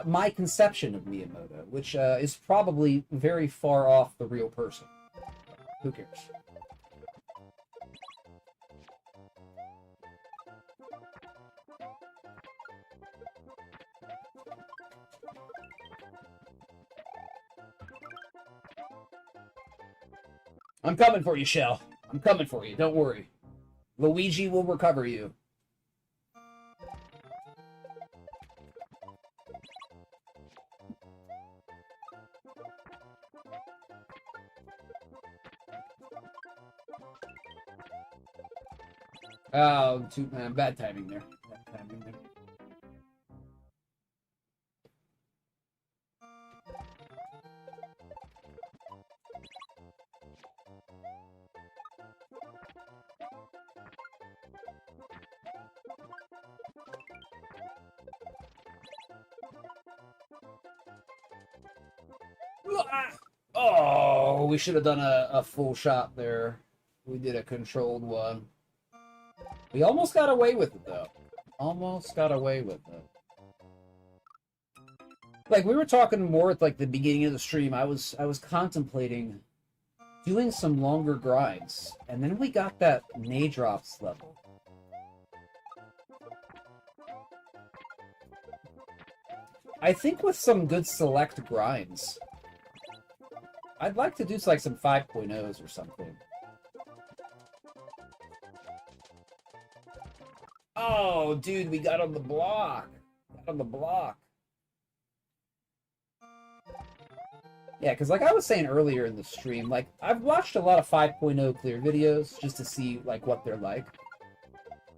my conception of Miyamoto, which is probably very far off the real person. Who cares? I'm coming for you, Shell. I'm coming for you. Don't worry. Luigi will recover you. Oh, bad timing there. Bad timing there. Oh, we should have done a full shot there. We did a controlled one. We almost got away with it, though. Almost got away with it. Like, we were talking more at, like, the beginning of the stream. I was contemplating doing some longer grinds. And then we got that Nadrops level. I think with some good select grinds, I'd like to do, like, some 5.0s or something. Oh, dude, we got on the block. Got on the block. Yeah, because like I was saying earlier in the stream, like, I've watched a lot of 5.0 clear videos just to see, like, what they're like.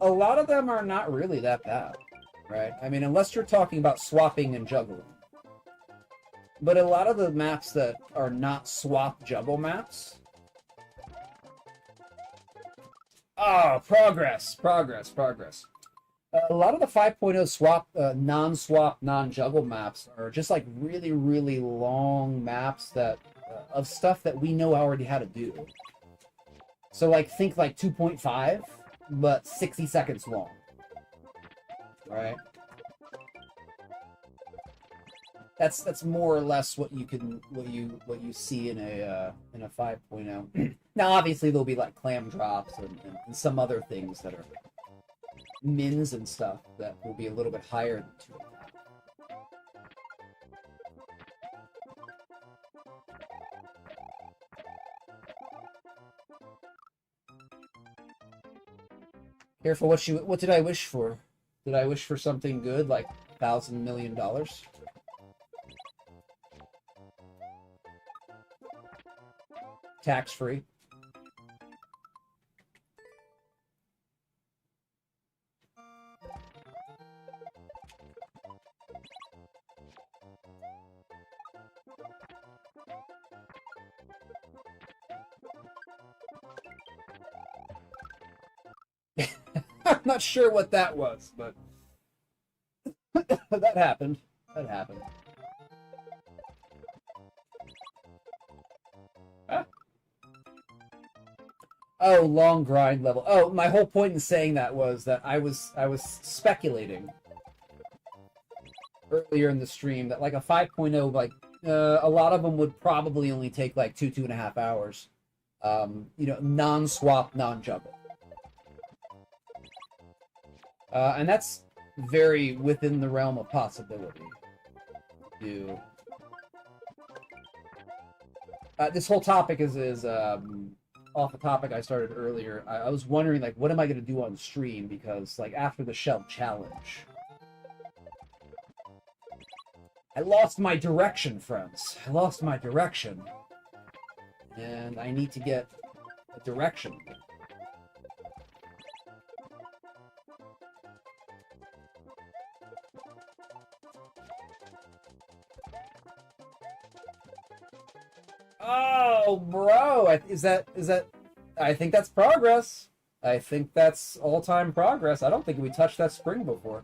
A lot of them are not really that bad, right? I mean, unless you're talking about swapping and juggling. But a lot of the maps that are not swap juggle maps... Oh, progress. A lot of the 5.0 swap, non-swap, non-juggle maps are just like really, really long maps that of stuff that we know already how to do. So like think like 2.5, but 60 seconds long, right? That's more or less what you see in a 5.0. Now obviously there'll be like clam drops and some other things that are mins and stuff that will be a little bit higher than 2.5. Careful what did I wish for? Did I wish for something good like $1,000 million? Tax free. I'm not sure what that was, but that happened. That happened. Huh? Oh, long grind level. Oh, my whole point in saying that was that I was speculating earlier in the stream that like a 5.0, like a lot of them would probably only take like 2.5 hours. You know, non-swap, non-juggle. And that's very within the realm of possibility. This whole topic is off the topic I started earlier. I was wondering, like, what am I going to do on stream? Because, like, after the Shell Challenge, I lost my direction, friends. I lost my direction. And I need to get a direction. Oh, bro. Is that... I think that's progress. I think that's all-time progress. I don't think we touched that spring before.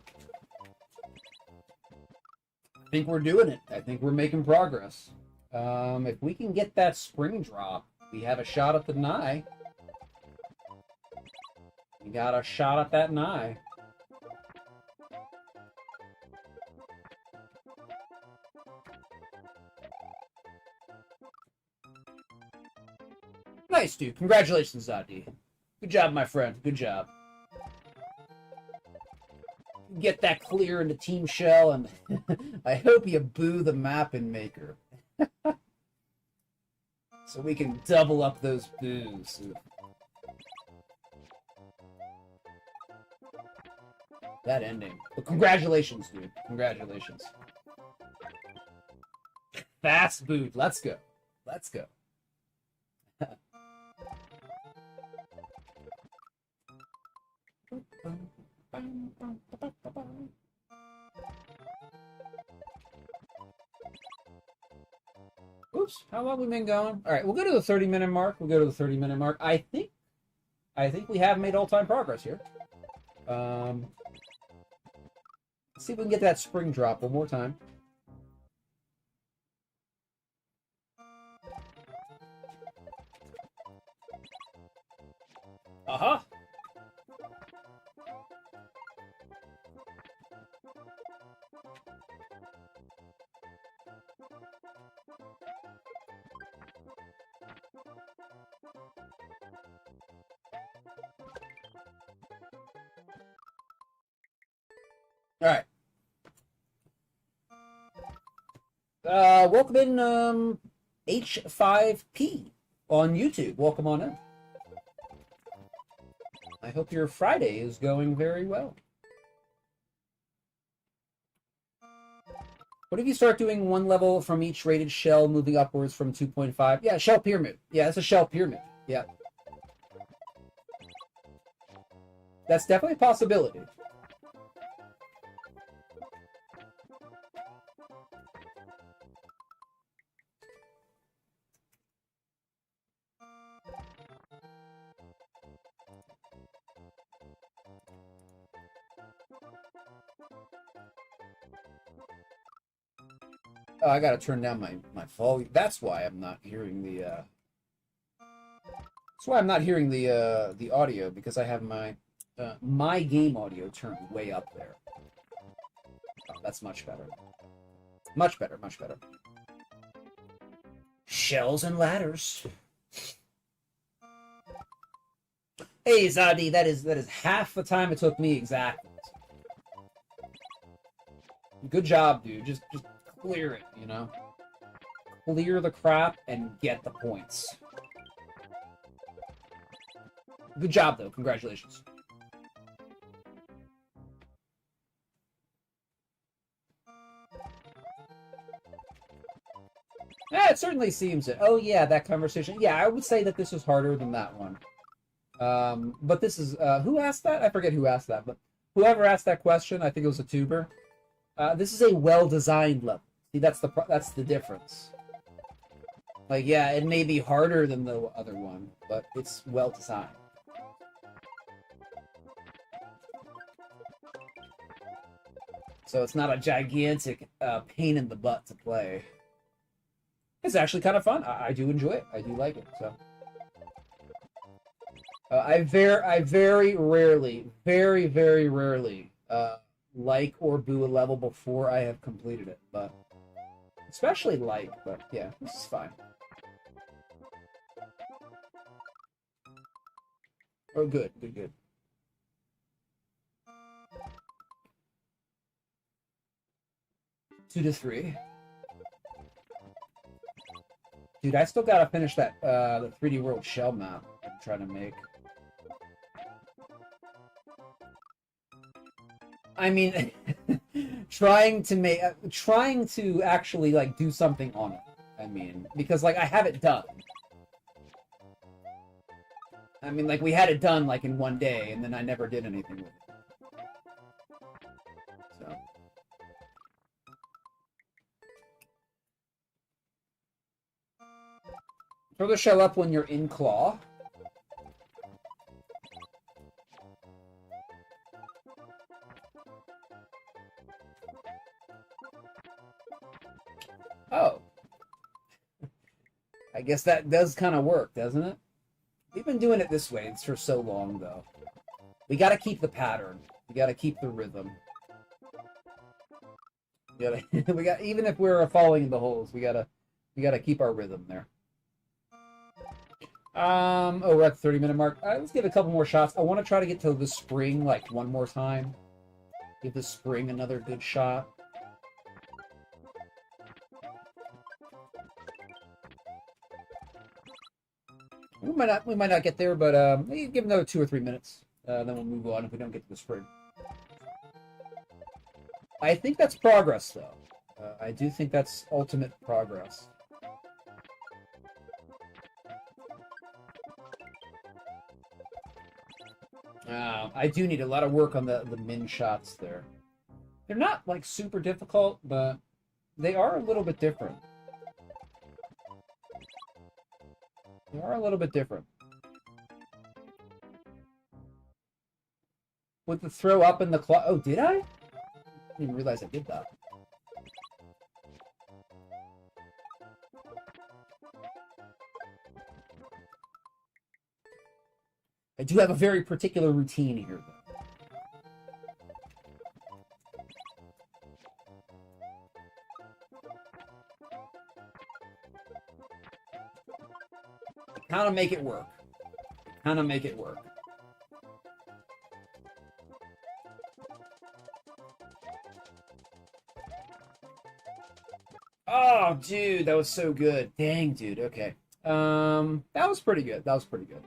I think we're doing it. I think we're making progress. If we can get that spring drop, we have a shot at the Nye. We got a shot at that Nye. Nice, dude. Congratulations, Zadi. Good job, my friend. Good job. Get that clear into Team Shell, and I hope you boo the map in Maker. So we can double up those boos. That ending. But congratulations, dude. Congratulations. Fast boot. Let's go. Let's go. Oops, how long have we been going? All right, we'll go to the 30-minute mark. We'll go to the 30-minute mark. I think we have made all-time progress here. Let's see if we can get that spring drop one more time. Uh-huh. All right. Welcome in, H5P on YouTube. Welcome on in. I hope your Friday is going very well. What if you start doing one level from each rated shell, moving upwards from 2.5? Yeah, shell pyramid. Yeah, it's a shell pyramid. Yeah. That's definitely a possibility. Oh, I gotta turn down my volume. That's why I'm not hearing the that's why I'm not hearing the audio, because I have my my game audio turned way up there. Oh, that's much better. Much better, much better. Shells and ladders. Hey Zadi, that is half the time it took me exactly. Good job, dude. Just clear it, you know? Clear the crap and get the points. Good job, though. Congratulations. Yeah, it certainly seems it. Oh, yeah, that conversation. Yeah, I would say that this is harder than that one. But this is... who asked that? I forget who asked that, but whoever asked that question, I think it was a tuber. This is a well-designed level. See, that's the difference. Like, yeah, it may be harder than the other one, but it's well-designed. So it's not a gigantic pain in the butt to play. It's actually kind of fun. I do enjoy it. I do like it. So I very rarely, very rarely like or boo a level before I have completed it, but especially like. But yeah, this is fine. Oh, good. 2 to 3. Dude, I still gotta finish that the 3D World shell map I'm trying to make. I mean, trying to actually like do something on it. I mean, because like I have it done. I mean, like we had it done like in one day, and then I never did anything with it. So. Throw the shell up when you're in claw. Oh. I guess that does kind of work, doesn't it? We've been doing it this way for so long, though. We gotta keep the pattern. We gotta keep the rhythm. We got even if we're following the holes, we gotta keep our rhythm there. Oh, we're at the 30-minute mark. Let's give it a couple more shots. I want to try to get to the spring like one more time. Give the spring another good shot. We might not get there, but maybe give another 2 or 3 minutes. Then we'll move on if we don't get to the spring. I think that's progress, though. I do think that's ultimate progress. I do need a lot of work on the min shots there. They're not like super difficult, but they are a little bit different. They are a little bit different. With the throw up in the claw. Oh, did I? I didn't even realize I did that. I do have a very particular routine here, though. Kind of make it work. Kind of make it work. Oh, dude, that was so good. Dang, dude. Okay. That was pretty good. That was pretty good.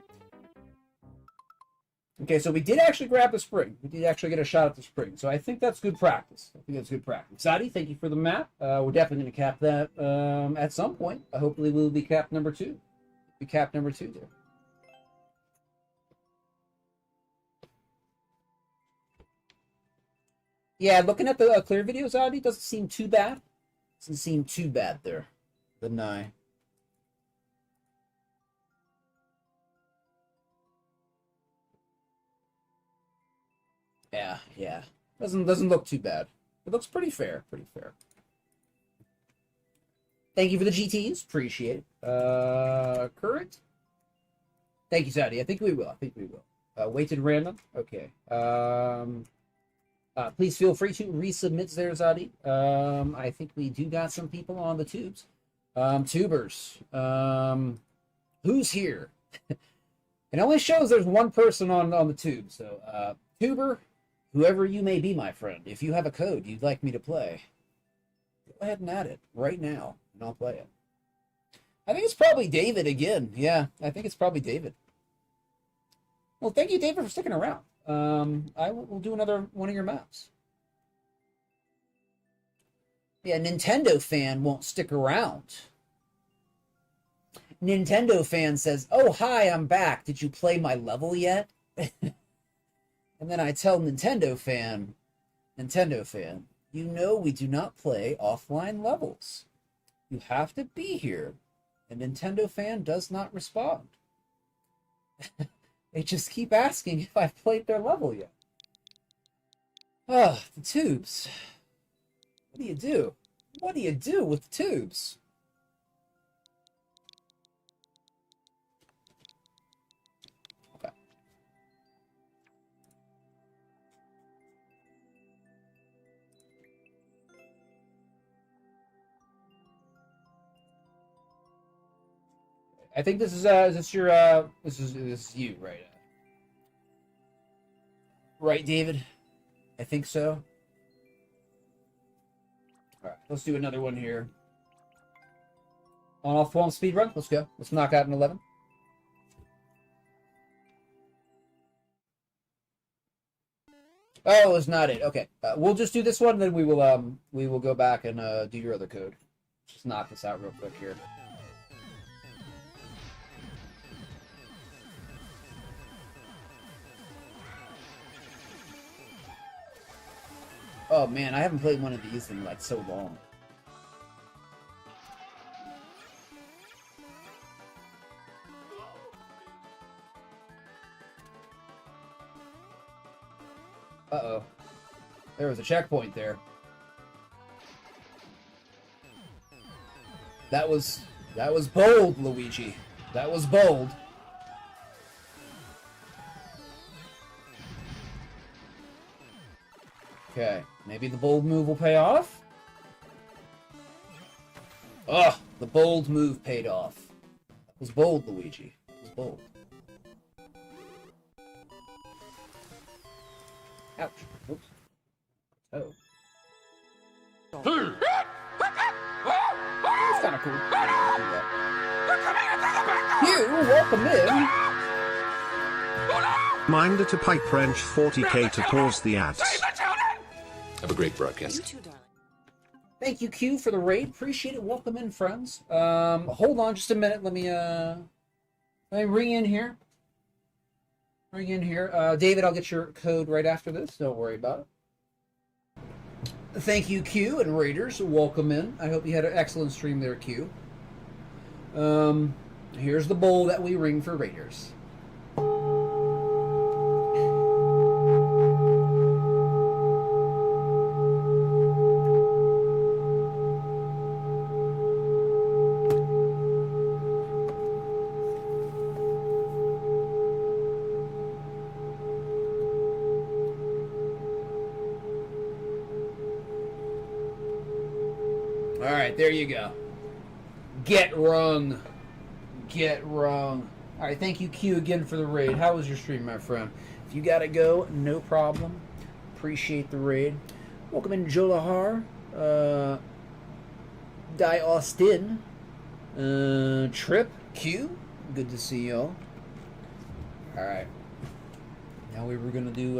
Okay, so we did actually grab the spring. We did actually get a shot at the spring. So I think that's good practice. I think that's good practice. Sadi, thank you for the map. We're definitely going to cap that at some point. Hopefully we'll be cap number 2. Be cap number 2 there. Yeah, looking at the clear videos, Adi, doesn't seem too bad. Doesn't seem too bad there. The Nye. Yeah. Doesn't look too bad. It looks pretty fair, Thank you for the GTs. Appreciate it. Current? Thank you, Sadie. I think we will. Weighted random? Okay. Please feel free to resubmit there, Zadi. I think we do got some people on the tubes. Tubers. Who's here? It only shows there's one person on the tube. So, tuber, whoever you may be, my friend, if you have a code you'd like me to play, go ahead and add it right now, and I'll play it. I think it's probably David again. Yeah, I think it's probably David. Well, thank you, David, for sticking around. I will do another one of your maps. Yeah, Nintendo fan won't stick around. Nintendo fan says, "Oh, hi, I'm back. Did you play my level yet?" And then I tell Nintendo fan, you know we do not play offline levels. You have to be here. And Nintendo fan does not respond. They just keep asking if I've played their level yet. Oh, the tubes. What do you do? What do you do with the tubes? Okay. I think this is this is you, right? Right, David? I think so. Alright, let's do another one here. On off one speed run. Let's go. Let's knock out an 11. Oh, it's not it. Okay, we'll just do this one, then we will go back and do your other code. Just knock this out real quick here. Oh man, I haven't played one of these in like so long. Uh-oh. There was a checkpoint there. That was bold, Luigi. That was bold. Okay, maybe the bold move will pay off? Ugh, the bold move paid off. It was bold, Luigi. It was bold. Ouch. Oops. Oh. That's kind of cool. You, welcome in. Reminder to pipe wrench 40k to pause the ads. Have a great broadcast. You too, darling. Thank you, Q, for the raid. Appreciate it. Welcome in, friends. Hold on just a minute. Let me ring in here. David, I'll get your code right after this. Don't worry about it. Thank you, Q, and Raiders. Welcome in. I hope you had an excellent stream there, Q. Here's the bowl that we ring for Raiders. Alright, there you go. Get rung. Get rung. Alright, thank you, Q, again for the raid. How was your stream, my friend? If you gotta go, no problem. Appreciate the raid. Welcome in, Jolahar. Die Austin. Trip. Q. Good to see y'all. Alright. Now we were gonna do,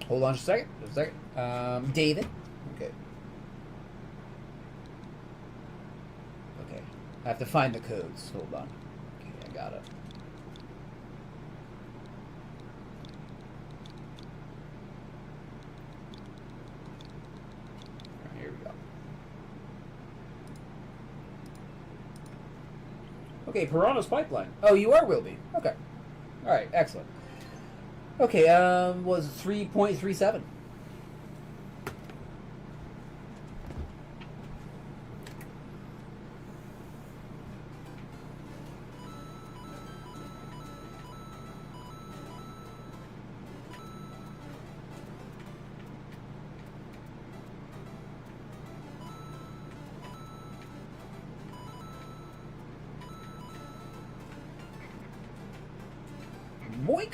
hold on just a second. David. Okay. Okay. I have to find the codes. Hold on. Okay, I got it. Alright, here we go. Okay, Piranha's Pipeline. Oh, you are Wilby. Okay. Alright, excellent. Okay, was 3.37. Boink.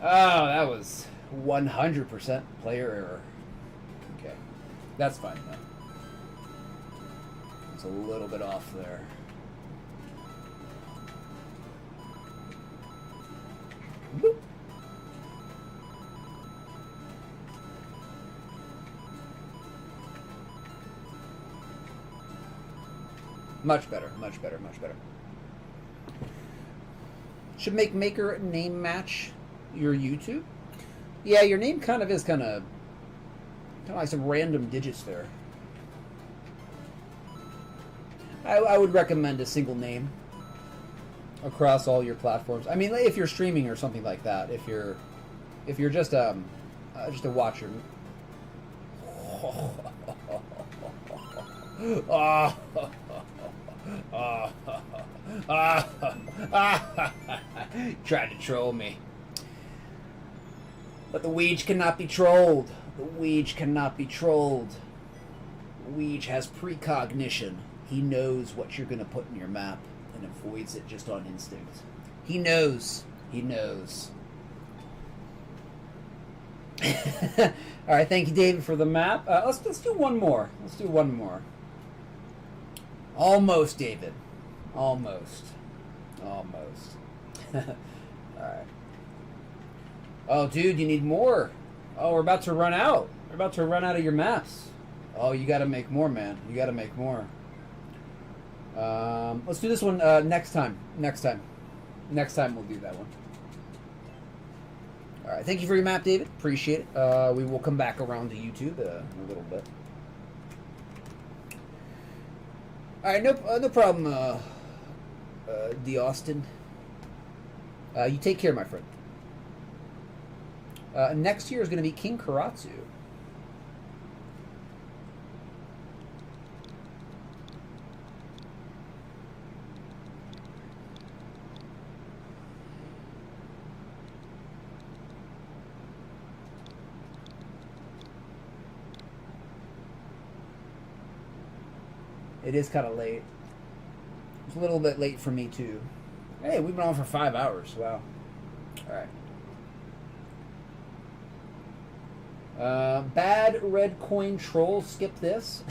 Oh, that was 100% player error. Okay. That's fine then. It's a little bit off there. Boop. Much better, much better, much better. Should make maker name match your YouTube. Yeah, your name kind of like some random digits there. I would recommend a single name across all your platforms. I mean, if you're streaming or something like that. If you're just a watcher. Tried to troll me. But the Weege cannot be trolled. The Weege cannot be trolled. The Weege has precognition. He knows what you're going to put in your map and avoids it just on instinct. He knows. He knows. All right, thank you, David, for the map. Let's do one more. Let's do one more. Almost, David. Almost. Almost. All right. Oh, dude, you need more. Oh, we're about to run out. We're about to run out of your maps. Oh, you got to make more, man. You got to make more. Let's do this one next time. Next time we'll do that one. All right. Thank you for your map, David. Appreciate it. We will come back around to YouTube in a little bit. All right. No problem, D. Austin. You take care, my friend. Next year is going to be King Karatsu. It is kind of late. It's a little bit late for me, too. Hey, we've been on for 5 hours. Wow. All right. Bad red coin troll. Skip this.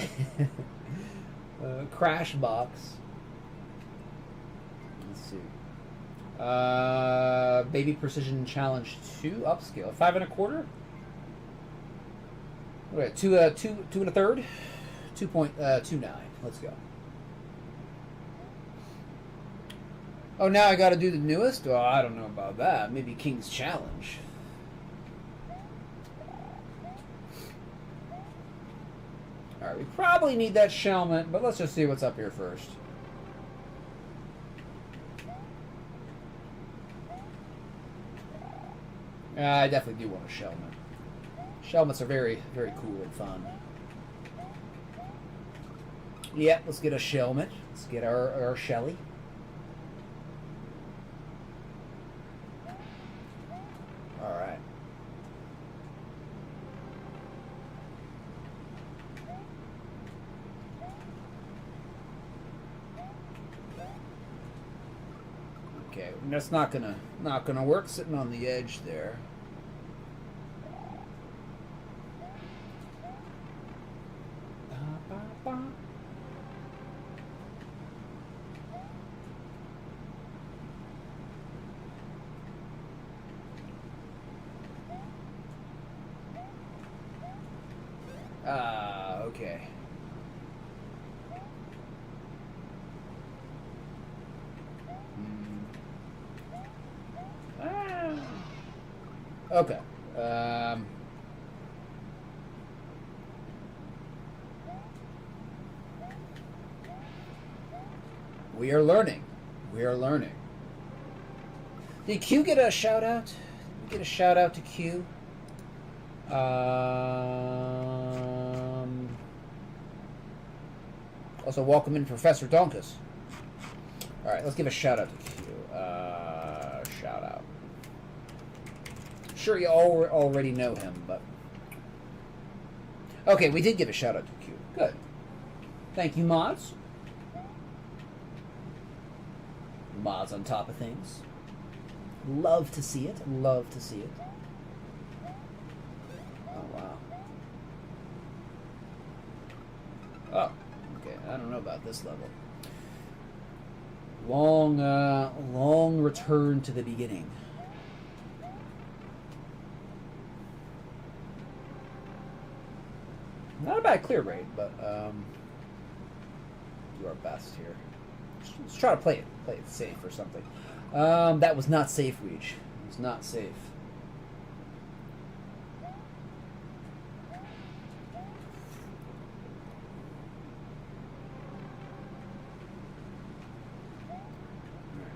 Crash box. Let's see. Baby precision challenge 2 upscale 5 1/4. Okay, 2 1/3. 2.29. Let's go. Oh, now I got to do the newest? Well, I don't know about that. Maybe King's Challenge. Alright, we probably need that Shelmet, but let's just see what's up here first. I definitely do want a Shelmet. Shelmets are very, very cool and fun. Yeah, let's get a Shelmet. Let's get our Shelly. Alright. Okay, that's not gonna work sitting on the edge there. Okay. Okay. We are learning. We are learning. Did Q get a shout out? Did we get a shout out to Q? Also, welcome in Professor Donkus. Alright, let's give a shout out to Q. Shout out. Sure, you all already know him, but... Okay, we did give a shout out to Q. Good. Thank you, mods. Mods on top of things. Love to see it. Love to see it. Oh, wow. Oh, okay. I don't know about this level. Long return to the beginning. Not a bad clear rate, but do our best here. Let's try to play it safe or something. That was not safe, Weege. It was not safe.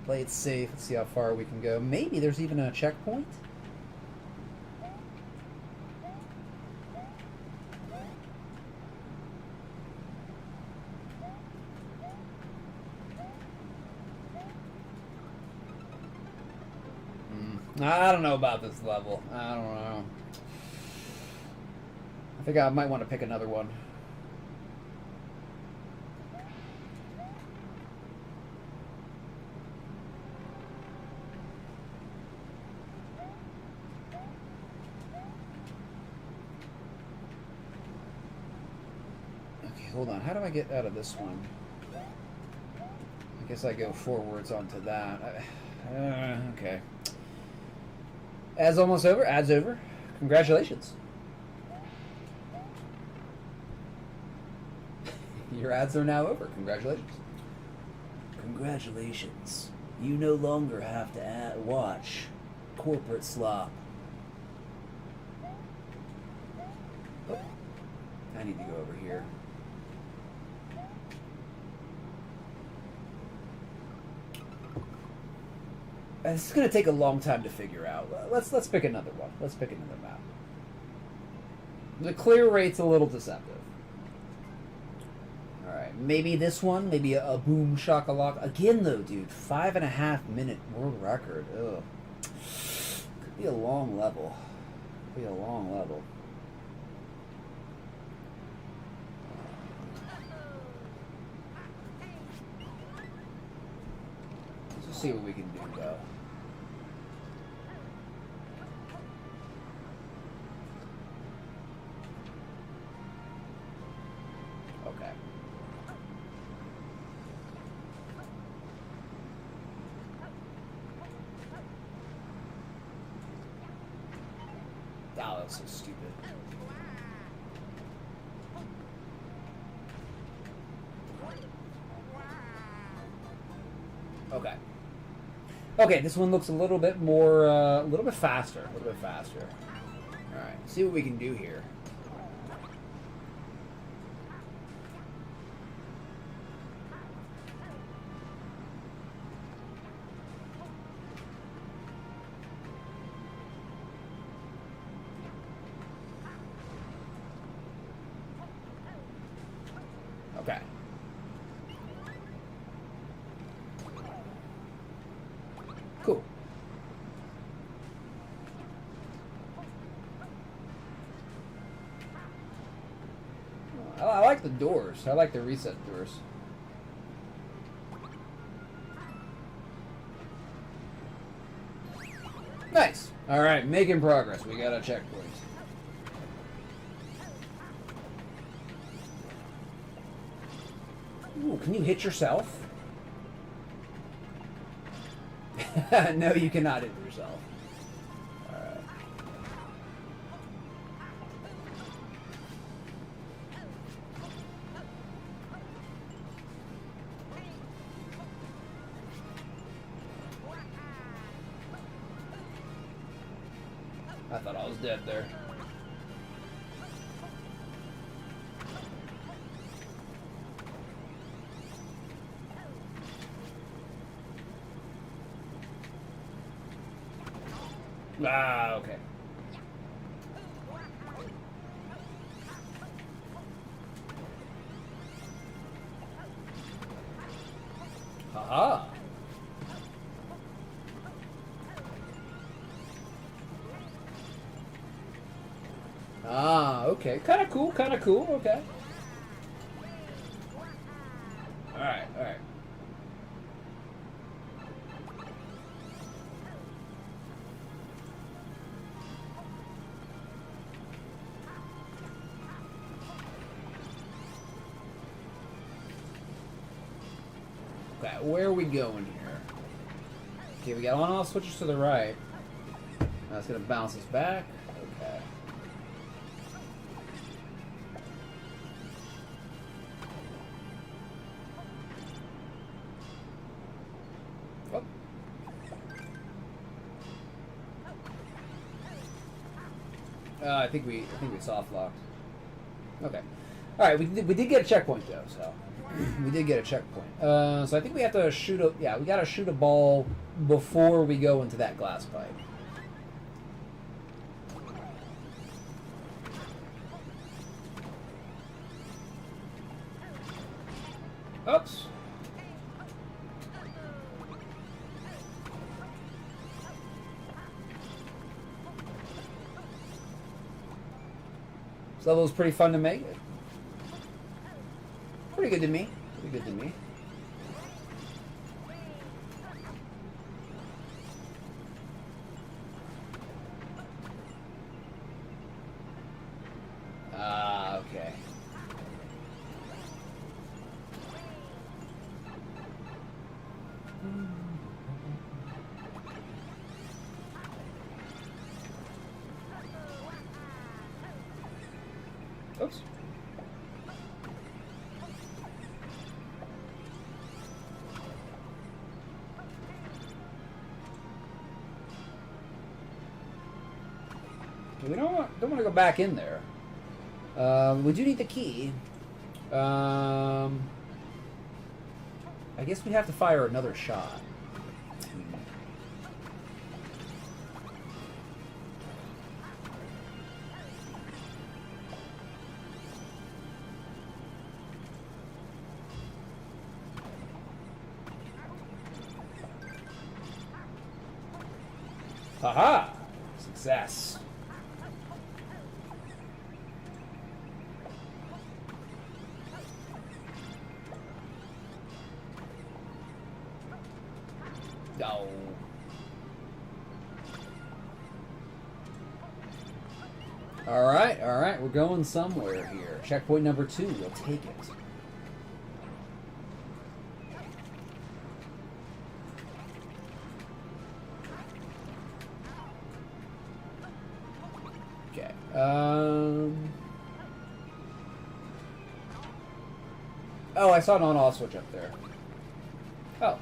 Play it safe. Let's see how far we can go. Maybe there's even a checkpoint. I don't know about this level. I don't know. I think I might want to pick another one. hold on. How do I get out of this one? I guess I go forwards onto that. Okay. Ad's almost over. Ad's over. Congratulations. Your ads are now over. Congratulations. Congratulations. You no longer have to watch corporate slop. Oh, I need to go over here. This is going to take a long time to figure out. Let's pick another one. Let's pick another map. The clear rate's a little deceptive. Alright, maybe this one. Maybe a boom shakalaka. Again, though, dude. 5.5-minute world record. Ugh. Could be a long level. Could be a long level. Let's just see what we can do, though. Okay. Oh, that was so stupid. Okay. Okay, this one looks a little bit more, a little bit faster. A little bit faster. Alright, see what we can do here. Okay. Cool. I like the doors. I like the reset doors. Nice. All right, making progress. We got a checkpoint. Ooh, can you hit yourself? No, you cannot hit yourself. Alright. I thought I was dead there. Ah, okay. Haha. Ah, okay. Kind of cool, kind of cool. Okay. All right, all right. Okay, where are we going here? Okay, we got on-off switches to the right. That's gonna bounce us back. Okay. Oh. I think we soft locked. Okay. All right, we did get a checkpoint though, so we did get a checkpoint. So I think we have to shoot a we gotta shoot a ball before we go into that glass pipe. Oops. This level is pretty fun to make. Pretty good to me. Pretty good to me. Ah, okay. Oops. We don't want to go back in there. We do need the key. I guess we have to fire another shot. Haha! Success. No. Alright, alright, we're going somewhere here. Checkpoint number 2, we'll take it. Okay. Oh, I saw an on-off switch up there. Oh.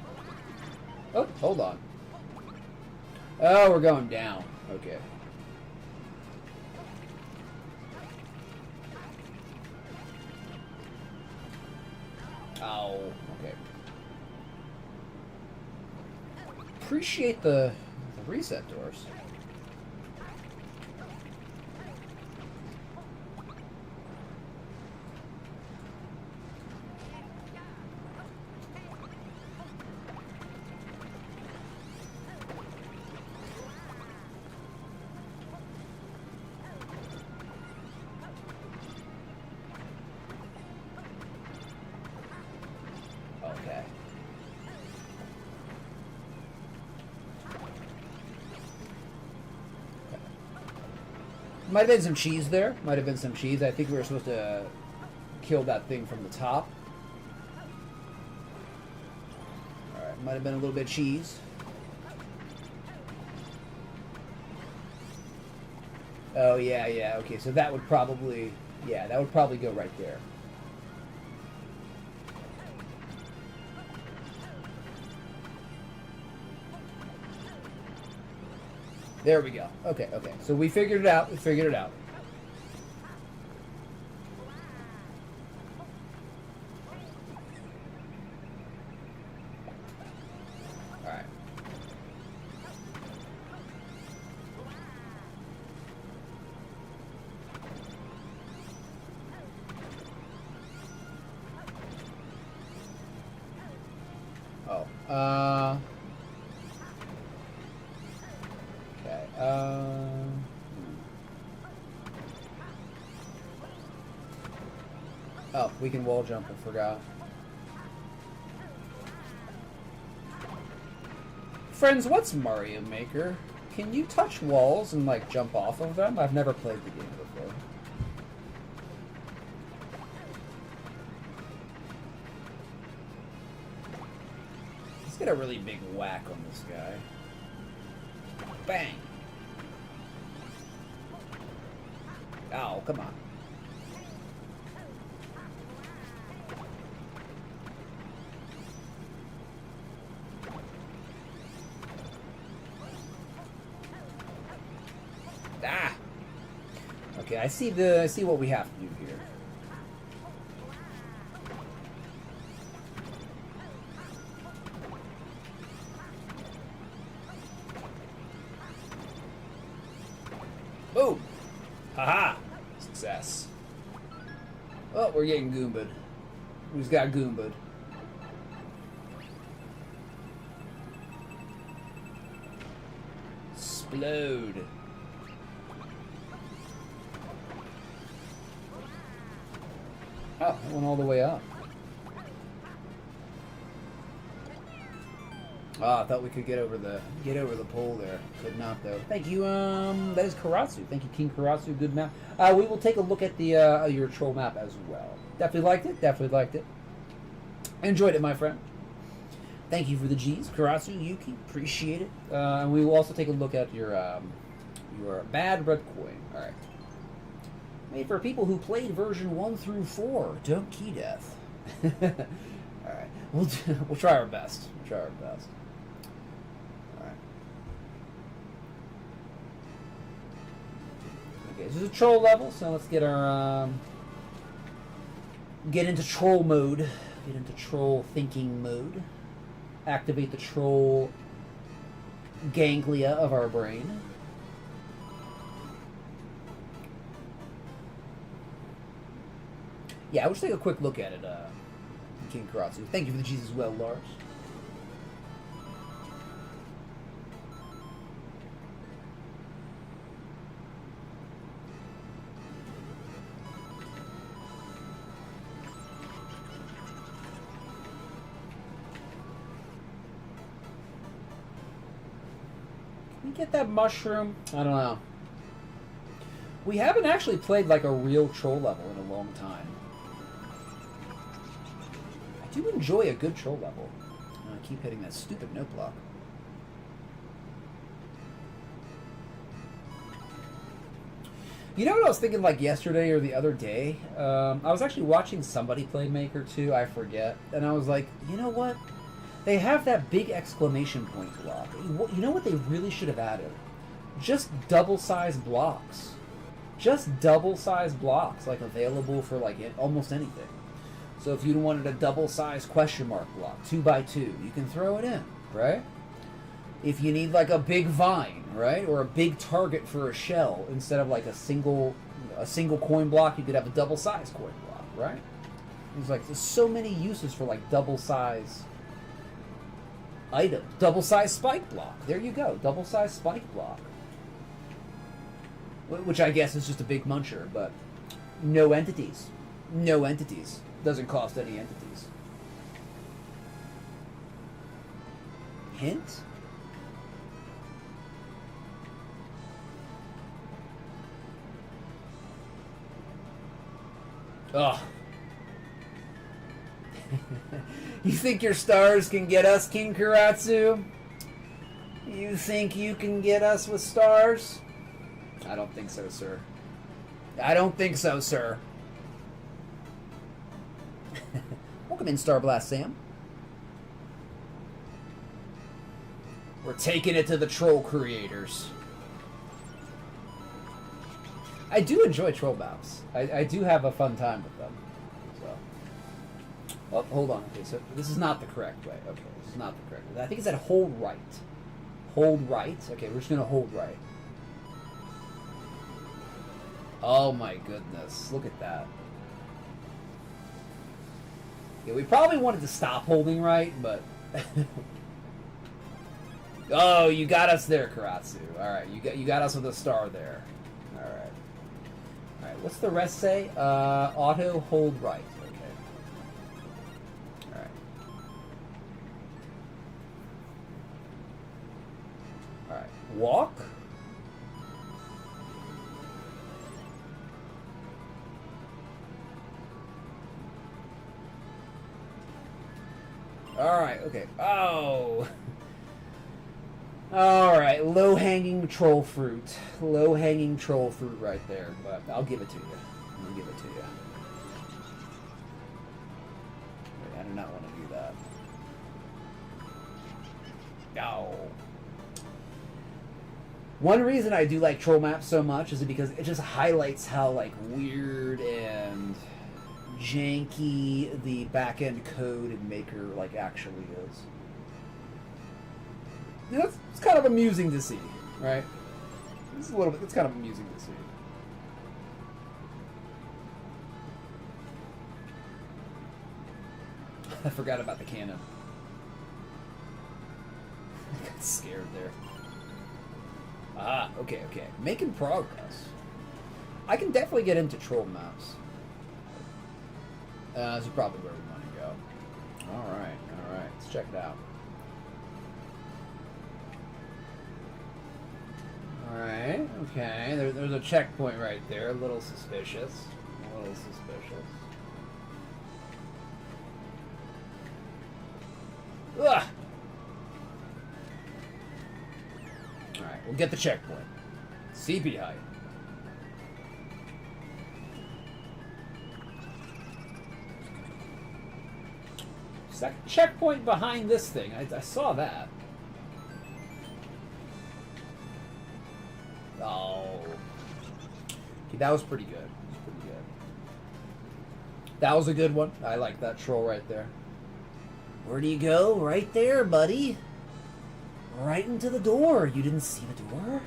Oh, hold on. Oh, we're going down. Okay. Oh, okay. Appreciate the reset doors. Okay. Might have been some cheese there. Might have been some cheese. I think we were supposed to kill that thing from the top. Alright, might have been a little bit of cheese. Oh, yeah, yeah. Okay, so that would probably... Yeah, that would probably go right there. There we go. Okay, okay. So we figured it out. We figured it out. All right. Oh. Oh, we can wall jump, I forgot. Friends, what's Mario Maker? Can you touch walls and, like, jump off of them? I've never played the game before. Let's get a really big whack on this guy. Bang! Ow, come on. Ah! Okay, I see what we have to do here. Boom! Haha! Success. Oh, we're getting goomba'd. Who's got goomba'd? Explode. Oh, it went all the way up. Ah, I thought we could get over the pole there. Could not though. Thank you. That is Karatsu. Thank you, King Karatsu. Good map. We will take a look at the your troll map as well. Definitely liked it. Definitely liked it. Enjoyed it, my friend. Thank you for the G's, Karatsu, Yuki. Appreciate it. And we will also take a look at your bad red coin. All right. Made for people who played version 1 through 4. Don't key death. Alright. We'll try our best. We'll try our best. Alright. Okay, this is a troll level, so let's get our get into troll mode. Get into troll thinking mode. Activate the troll ganglia of our brain. Yeah, we'll just take a quick look at it, King Karatsu. Thank you for the cheese as well, Lars. Can we get that mushroom? I don't know. We haven't actually played like a real troll level in a long time. I do enjoy a good troll level. I keep hitting that stupid note block. You know what I was thinking like yesterday or the other day? I was actually watching somebody play Maker 2, I forget, and I was like, you know what? They have that big exclamation point block. You know what they really should have added? Just double-sized blocks. Just double-sized blocks, like available for like almost anything. So if you wanted a double-sized question mark block, 2x2, you can throw it in, right? If you need like a big vine, right, or a big target for a shell, instead of like a single coin block, you could have a double-sized coin block, right? There's so many uses for like double-sized items. Double-sized spike block. There you go, double-sized spike block. Which I guess is just a big muncher, but no entities. No entities. Doesn't cost any entities. Hint? Ugh. You think your stars can get us, King Karatsu? You think you can get us with stars? I don't think so, sir. I don't think so, sir. Welcome in, Star Blast Sam. We're taking it to the troll creators. I do enjoy troll maps. I do have a fun time with them. So. Oh, hold on. Okay, so this is not the correct way. Okay, this is not the correct way. I think it's at hold right. Hold right. Okay, we're just going to hold right. Oh my goodness. Look at that. Yeah, we probably wanted to stop holding right, but... Oh, you got us there, Karatsu. Alright, you got us with a star there. Alright. Alright, what's the rest say? Auto hold right. Okay. Alright. Alright. Walk? Alright, okay. Oh! Alright, low-hanging troll fruit. Low-hanging troll fruit right there, but I'll give it to you. I'll give it to you. I do not want to do that. No. One reason I do like troll maps so much is because it just highlights how, like, weird and janky the back-end code in Maker, like, actually is. It's kind of amusing to see, right? It's kind of amusing to see. I forgot about the cannon. I got scared there. Ah, okay. Making progress. I can definitely get into troll maps. This is probably where we want to go. Alright. Let's check it out. Alright, okay. There's a checkpoint right there. A little suspicious. Ugh! Alright, we'll get the checkpoint. CP height. Second checkpoint behind this thing. I saw that. Oh. Okay, that was pretty good. That was pretty good. That was a good one. I like that troll right there. Where do you go? Right there, buddy. Right into the door. You didn't see the door?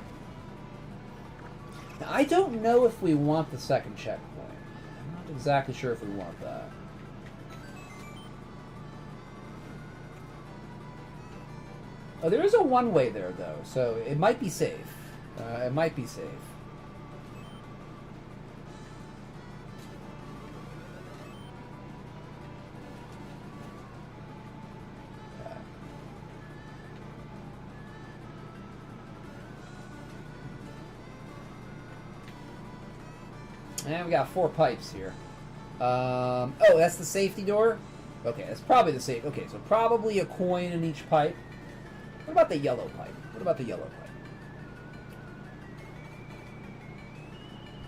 Now, I don't know if we want the second checkpoint. I'm not exactly sure if we want that. Oh, there is a one-way there, though, so it might be safe. It might be safe. And we got 4 pipes here. Oh, that's the safety door? Okay, that's probably the safe. Okay, so probably a coin in each pipe. What about the yellow pipe? What about the yellow pipe?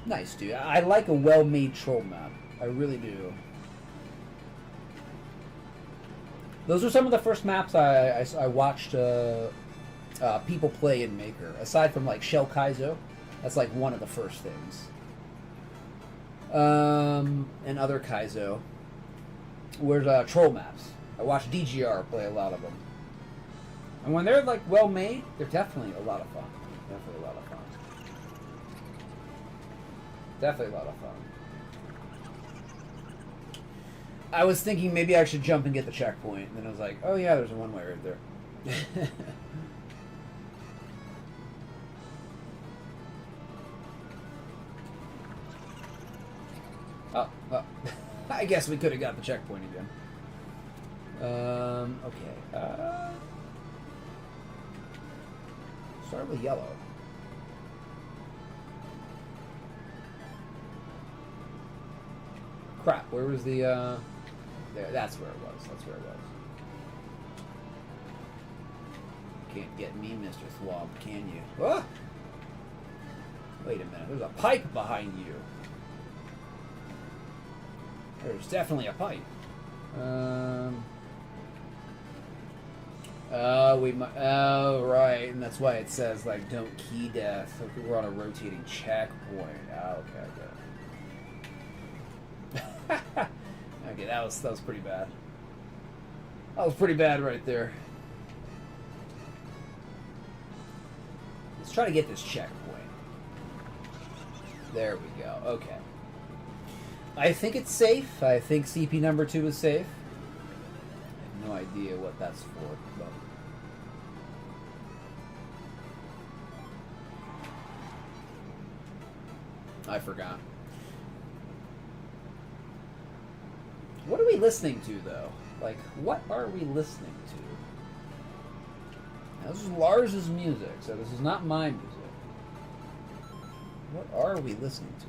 Nice, dude. I like a well-made troll map. I really do. Those are some of the first maps I watched people play in Maker. Aside from, like, Shell Kaizo. That's, like, one of the first things. And other Kaizo. Where's troll maps. I watched DGR play a lot of them. And when they're, like, well-made, they're definitely a lot of fun. Definitely a lot of fun. Definitely a lot of fun. I was thinking maybe I should jump and get the checkpoint. And then I was like, oh yeah, there's a one-way right there. Oh. I guess we could have got the checkpoint again. Okay. Start with yellow. Crap, where was the, there, that's where it was, that's where it was. Can't get me, Mr. Thwomp, can you? Oh! Wait a minute, there's a pipe behind you. There's definitely a pipe. Oh, right, and that's why it says, like, don't key death. So we're on a rotating checkpoint. Oh, okay. Okay, that was pretty bad. That was pretty bad right there. Let's try to get this checkpoint. There we go. Okay. I think it's safe. I think CP number 2 is safe. I have no idea what that's for, but... I forgot. What are we listening to, though? Like, what are we listening to? Now, this is Lars's music, so this is not my music. What are we listening to?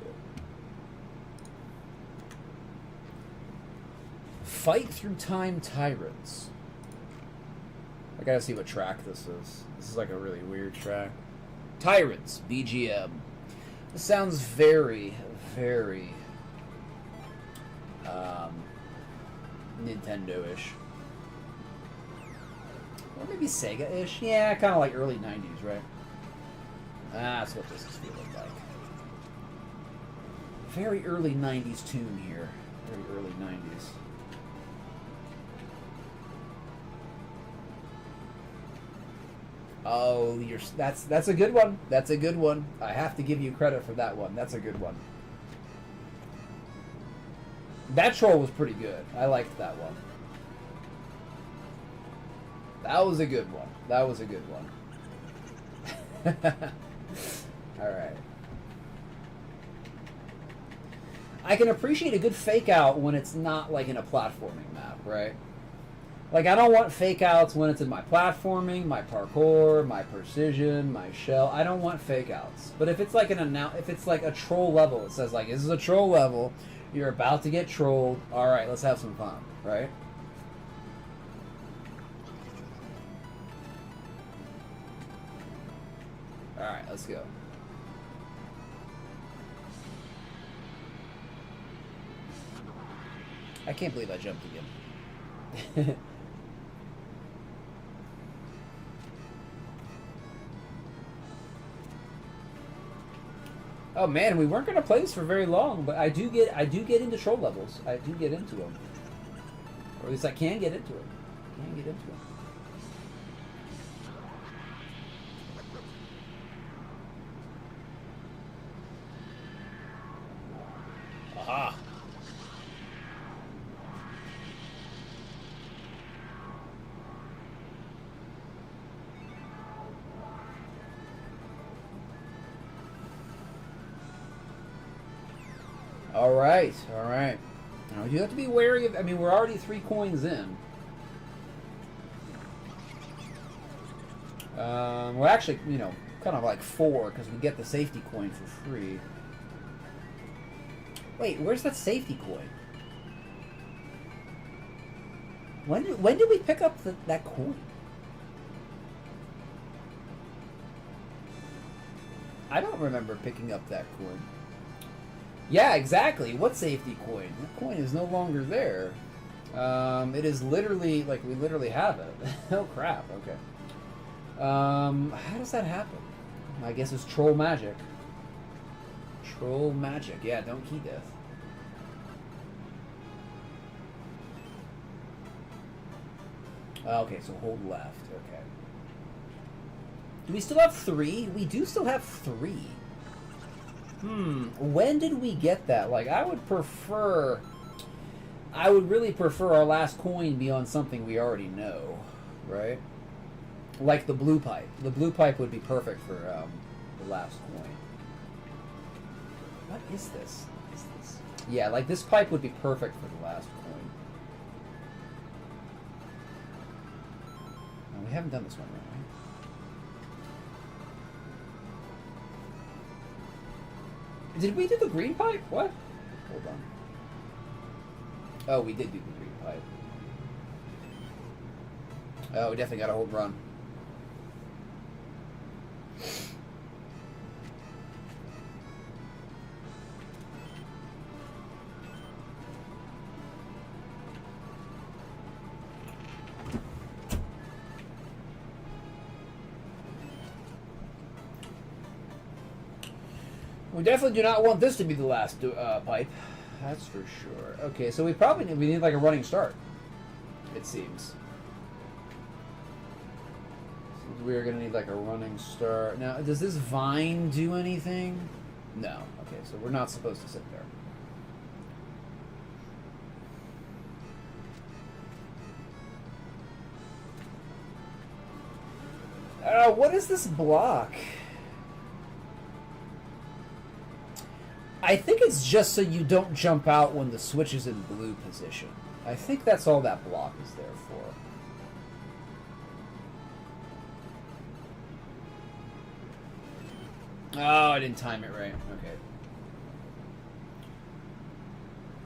Fight Through Time Tyrants. I gotta see what track this is. This is like a really weird track. Tyrants, BGM. This sounds very, very Nintendo-ish. Or maybe Sega-ish? Yeah, kind of like early 90s, right? That's what this is feeling like. Very early 90s tune here. Very early 90s. Oh, that's a good one. That's a good one. I have to give you credit for that one. That's a good one. That troll was pretty good. I liked that one. That was a good one. That was a good one. Alright. I can appreciate a good fake out when it's not like in a platforming map, right? Like, I don't want fake outs when it's in my platforming, my parkour, my precision, my shell. I don't want fake outs. But if it's like if it's like a troll level, it says like, this is a troll level, you're about to get trolled, alright, let's have some fun, right? Alright, let's go. I can't believe I jumped again. Oh man, we weren't gonna play this for very long, but I do get into troll levels. I do get into them, or at least I can get into them. Aha. All right. Now you have to be wary of. I mean, we're already 3 coins in. Well, actually, you know, kind of like 4 because we get the safety coin for free. Wait, where's that safety coin? When did we pick up that coin? I don't remember picking up that coin. Yeah, exactly. What safety coin? That coin is no longer there. It is literally, like, we literally have it. Oh, crap. Okay. How does that happen? I guess it's troll magic. Troll magic. Yeah, don't key death. Okay, so hold left. Okay. Do we still have 3? We do still have 3. When did we get that? Like, I would really prefer our last coin be on something we already know, right? Like the blue pipe. The blue pipe would be perfect for the last coin. What is this? Yeah, like this pipe would be perfect for the last coin. No, we haven't done this one right, right? Did we do the green pipe? What? Hold on. Oh, we did do the green pipe. Oh, we definitely got a hold run. We definitely do not want this to be the last pipe. That's for sure. Okay, so we need like a running start. It seems. We're gonna need like a running start. Now, does this vine do anything? No. Okay, so we're not supposed to sit there. What is this block? I think it's just so you don't jump out when the switch is in blue position. I think that's all that block is there for. Oh, I didn't time it right. Okay.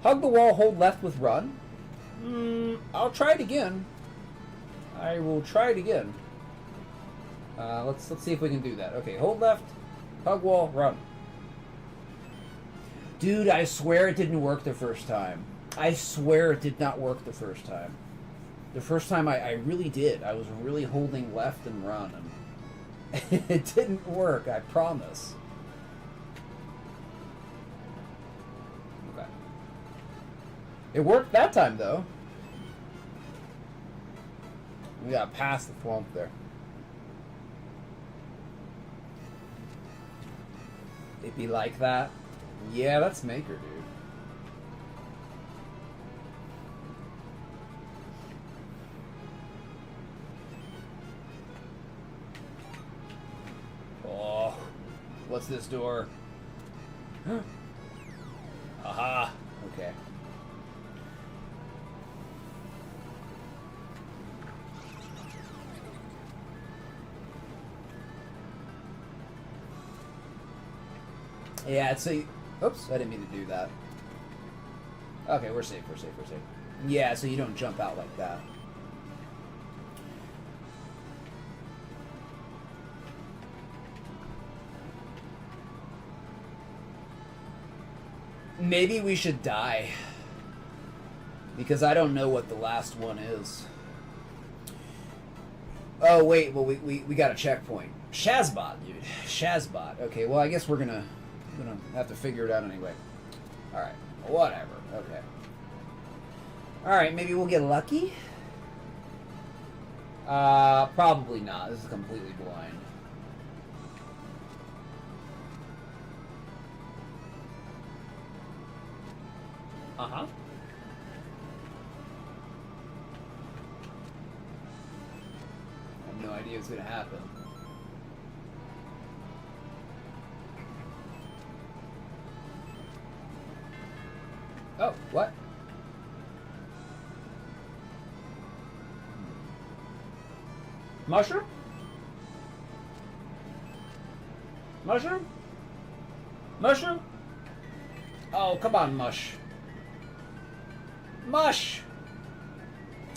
Hug the wall, hold left with run. I'll try it again. I will try it again. Let's see if we can do that. Okay, hold left, hug wall, run. Dude, I swear it didn't work the first time. I swear it did not work the first time. The first time I really did. I was really holding left and run, and it didn't work, I promise. Okay. It worked that time, though. We got past the flump there. It'd be like that. Yeah, that's Maker, dude. Oh, what's this door? Aha. Okay. Yeah, it's a... Oops, I didn't mean to do that. Okay, we're safe. Yeah, so you don't jump out like that. Maybe we should die. Because I don't know what the last one is. Oh, wait. Well, we got a checkpoint. Shazbot, dude. Shazbot. Okay, well, I guess we're gonna have to figure it out anyway. Alright. Whatever. Okay. Alright, maybe we'll get lucky? Probably not. This is completely blind. Uh-huh. I have no idea what's gonna happen. Oh, what? Mushroom? Mushroom? Mushroom? Oh, come on, mush. Mush!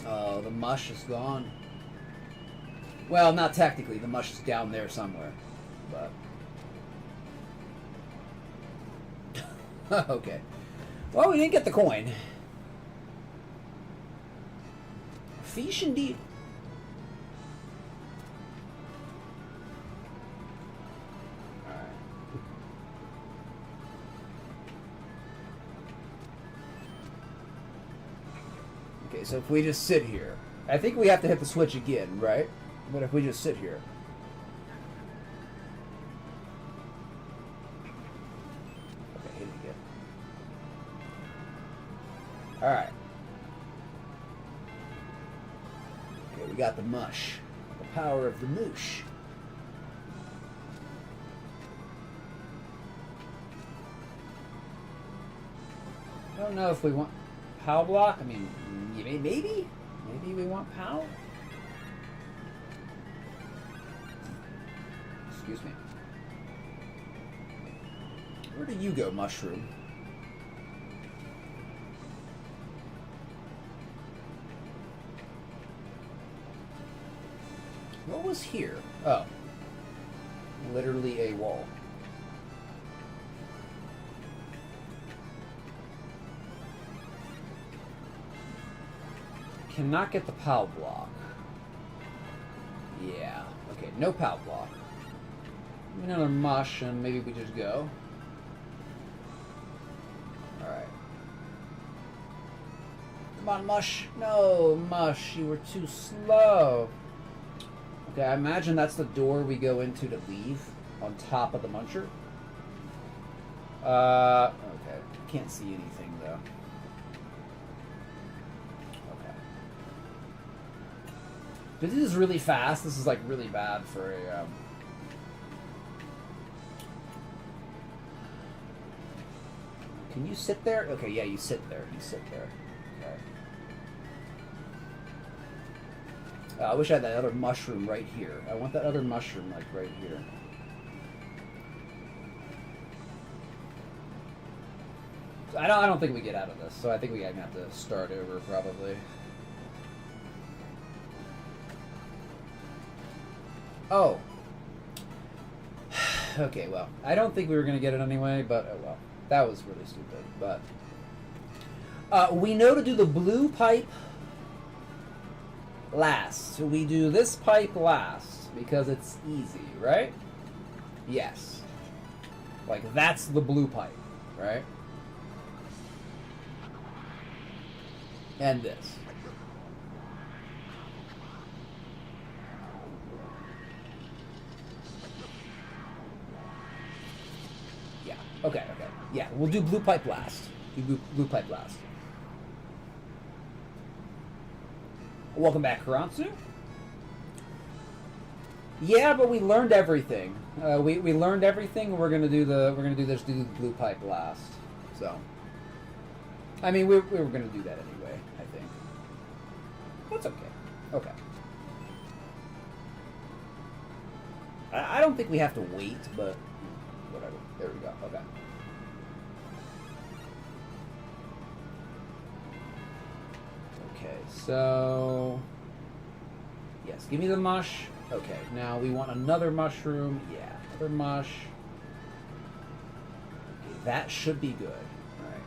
Oh, the mush is gone. Well, not technically. The mush is down there somewhere. But... okay. Well, we didn't get the coin. Fish indeed. Alright. Okay, so if we just sit here... I think we have to hit the switch again, right? But if we just sit here... Okay, hit it again. Alright. Okay, we got the mush. The power of the moosh. I don't know if we want POW block. I mean, maybe? Maybe we want POW? Excuse me. Where do you go, mushroom? What was here? Oh. Literally a wall. Cannot get the POW block. Yeah. Okay, no POW block. Another mush, and maybe we just go. Alright. Come on, mush. No, mush. You were too slow. Okay, I imagine that's the door we go into to leave on top of the muncher. Okay. Can't see anything, though. Okay. But this is really fast. This is, like, really bad for a, Can you sit there? Okay, yeah, you sit there. You sit there. Okay. I wish I had that other mushroom right here. I want that other mushroom, like, right here. So I don't think we get out of this, so I think we're gonna have to start over, probably. Oh. Okay, well, I don't think we were gonna get it anyway, but oh well. That was really stupid, but... we know to do the blue pipe last. So we do this pipe last, because it's easy, right? Yes. Like, that's the blue pipe, right? And this. Yeah, okay. Yeah, we'll do blue pipe last. Do blue pipe last. Welcome back, Karansu. Yeah, but we learned everything. We learned everything. We're gonna do the blue pipe last. So, I mean, we were gonna do that anyway. I think that's okay. Okay. I don't think we have to wait, but whatever. There we go. Okay. Okay, so... Yes, give me the mush. Okay, now we want another mushroom. Yeah, another mush. Okay, that should be good. Alright.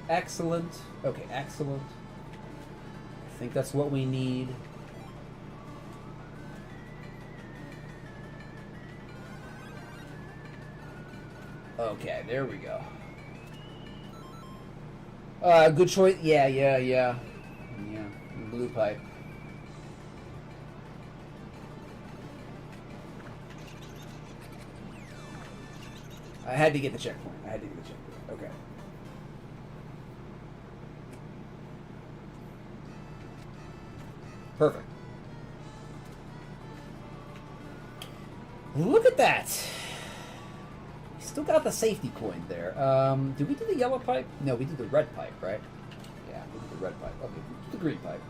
Excellent. Okay, excellent. I think that's what we need. Okay, there we go. Good choice. Yeah. Blue pipe. I had to get the checkpoint. Okay. Perfect. Look at that. We still got the safety coin there. Did we do the yellow pipe? No, we did the red pipe, right? Yeah, we did the red pipe. Okay, we did the green pipe.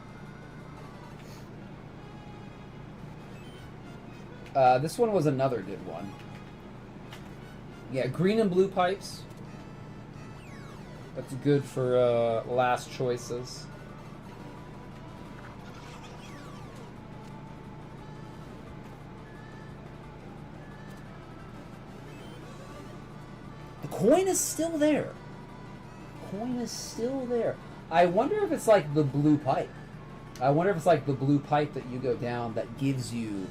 This one was another good one. Yeah, green and blue pipes. That's good for last choices. The coin is still there. Coin is still there. I wonder if it's like the blue pipe. I wonder if it's like the blue pipe that you go down that gives you...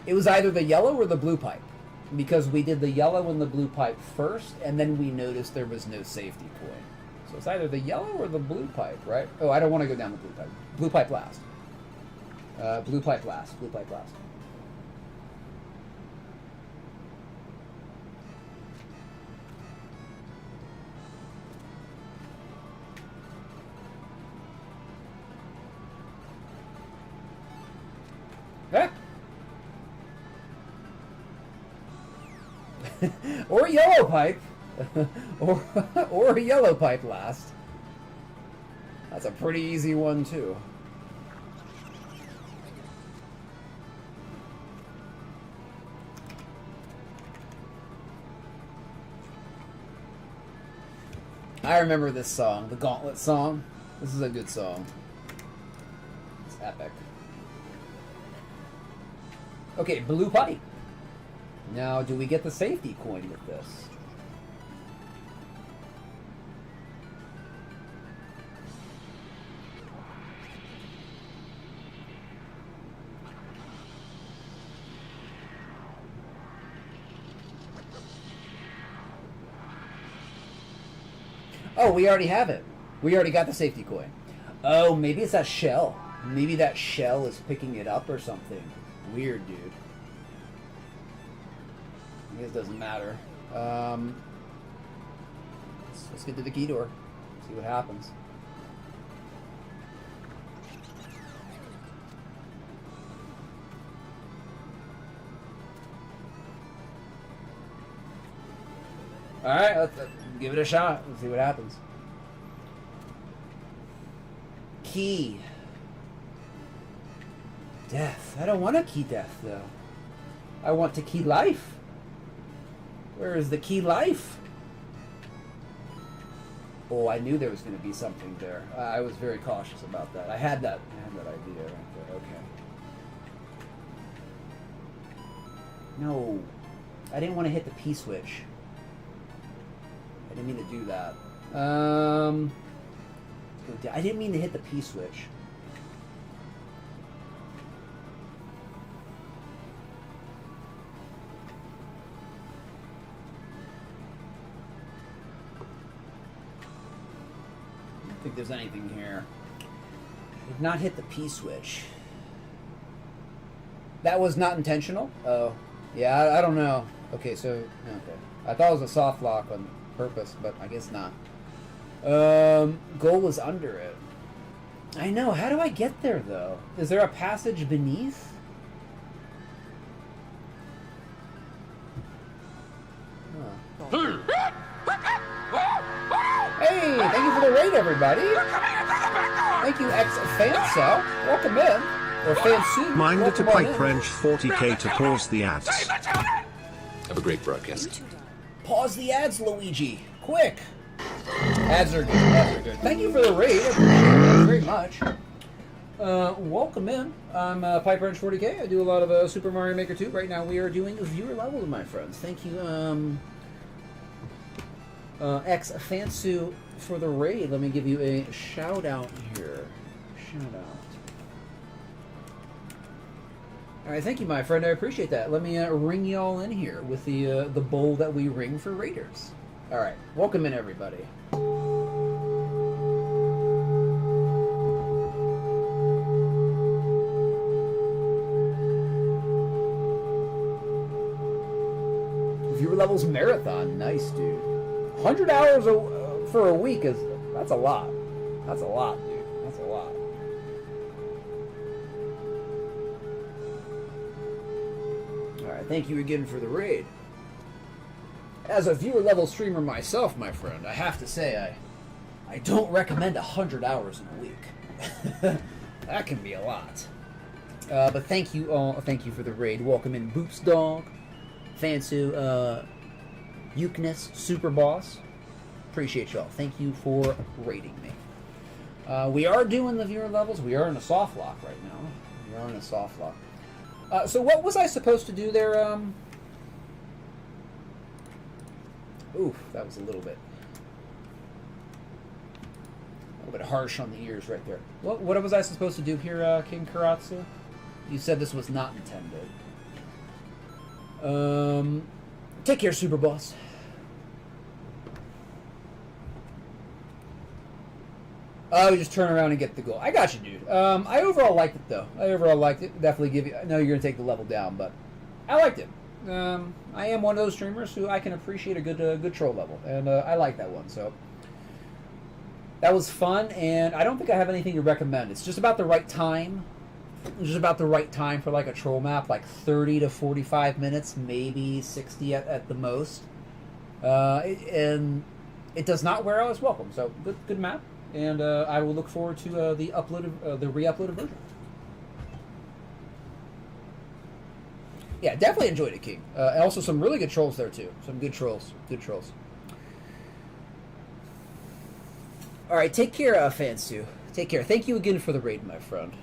It was either the yellow or the blue pipe. Because we did the yellow and the blue pipe first, and then we noticed there was no safety coin. So it's either the yellow or the blue pipe, right? Oh, I don't want to go down the blue pipe. Blue pipe last. Blue pipe last. Blue pipe last. Eh? Or a yellow pipe. or a yellow pipe last. That's a pretty easy one, too. I remember this song, the Gauntlet song. This is a good song. It's epic. Okay, blue pipe. Now, do we get the safety coin with this? Oh, we already have it. We already got the safety coin. Oh, maybe it's that shell. Maybe that shell is picking it up or something. Weird, dude. I guess it doesn't matter. Let's get to the key door. See what happens. Alright, let's give it a shot. Let's see what happens. Key. Death. I don't want a key death, though. I want to key life. Where is the key life? Oh, I knew there was going to be something there. I was very cautious about that. I had that idea right there. Okay. No. I didn't want to hit the P switch. I didn't mean to do that. I didn't mean to hit the P switch. I don't think there's anything here. I did not hit the P switch. That was not intentional? Oh. Yeah, I don't know. Okay, so... Okay. I thought it was a soft lock on purpose, but I guess not. Goal is under it. I know. How do I get there, though? Is there a passage beneath? Huh. Hey, thank you for the raid, everybody. Thank you, ex-Fansa. Welcome in. Or Fansu. Mind it to pipe French 40k to pause the ads. Have a great broadcast. Pause the ads, Luigi. Quick. Ads are good. Ads are good. Thank you for the raid. I appreciate it very much. Welcome in. I'm PipeRanch40k. I do a lot of Super Mario Maker 2. Right now we are doing viewer levels, my friends. Thank you, ex-Fansu for the raid. Let me give you a shout out here. Shout out. All right, thank you, my friend. I appreciate that. Let me ring y'all in here with the bowl that we ring for raiders. All right, welcome in, everybody. Viewer levels marathon, nice, dude. 100 hours for a week that's a lot. That's a lot, dude. That's a lot. Alright, thank you again for the raid. As a viewer level streamer myself, my friend, I have to say I don't recommend 100 hours in a week. That can be a lot. But thank you all. Thank you for the raid. Welcome in Boots Dog, Fansu, Eucness, Super Boss. Appreciate y'all. Thank you for raiding me. We are doing the viewer levels. We are in a soft lock right now. We are in a soft lock. So what was I supposed to do there? Oof, that was a little bit harsh on the ears right there. What was I supposed to do here, King Karatsu? You said this was not intended. Take care, Super Boss. Oh, just turn around and get the goal. I got you, dude. I overall liked it, though. I overall liked it. Definitely give you... I know you're going to take the level down, but I liked it. I am one of those streamers who I can appreciate a good troll level, and I like that one, so... That was fun, and I don't think I have anything to recommend. It's just about the right time. Just about the right time for, like, a troll map, like 30 to 45 minutes, maybe 60 at the most. And it does not wear out its welcome, so good map. And I will look forward to the re-uploaded version. Yeah, definitely enjoyed it, King. And also some really good trolls there too. Some good trolls. Good trolls. All right, take care, Fansu. Take care. Thank you again for the raid, my friend.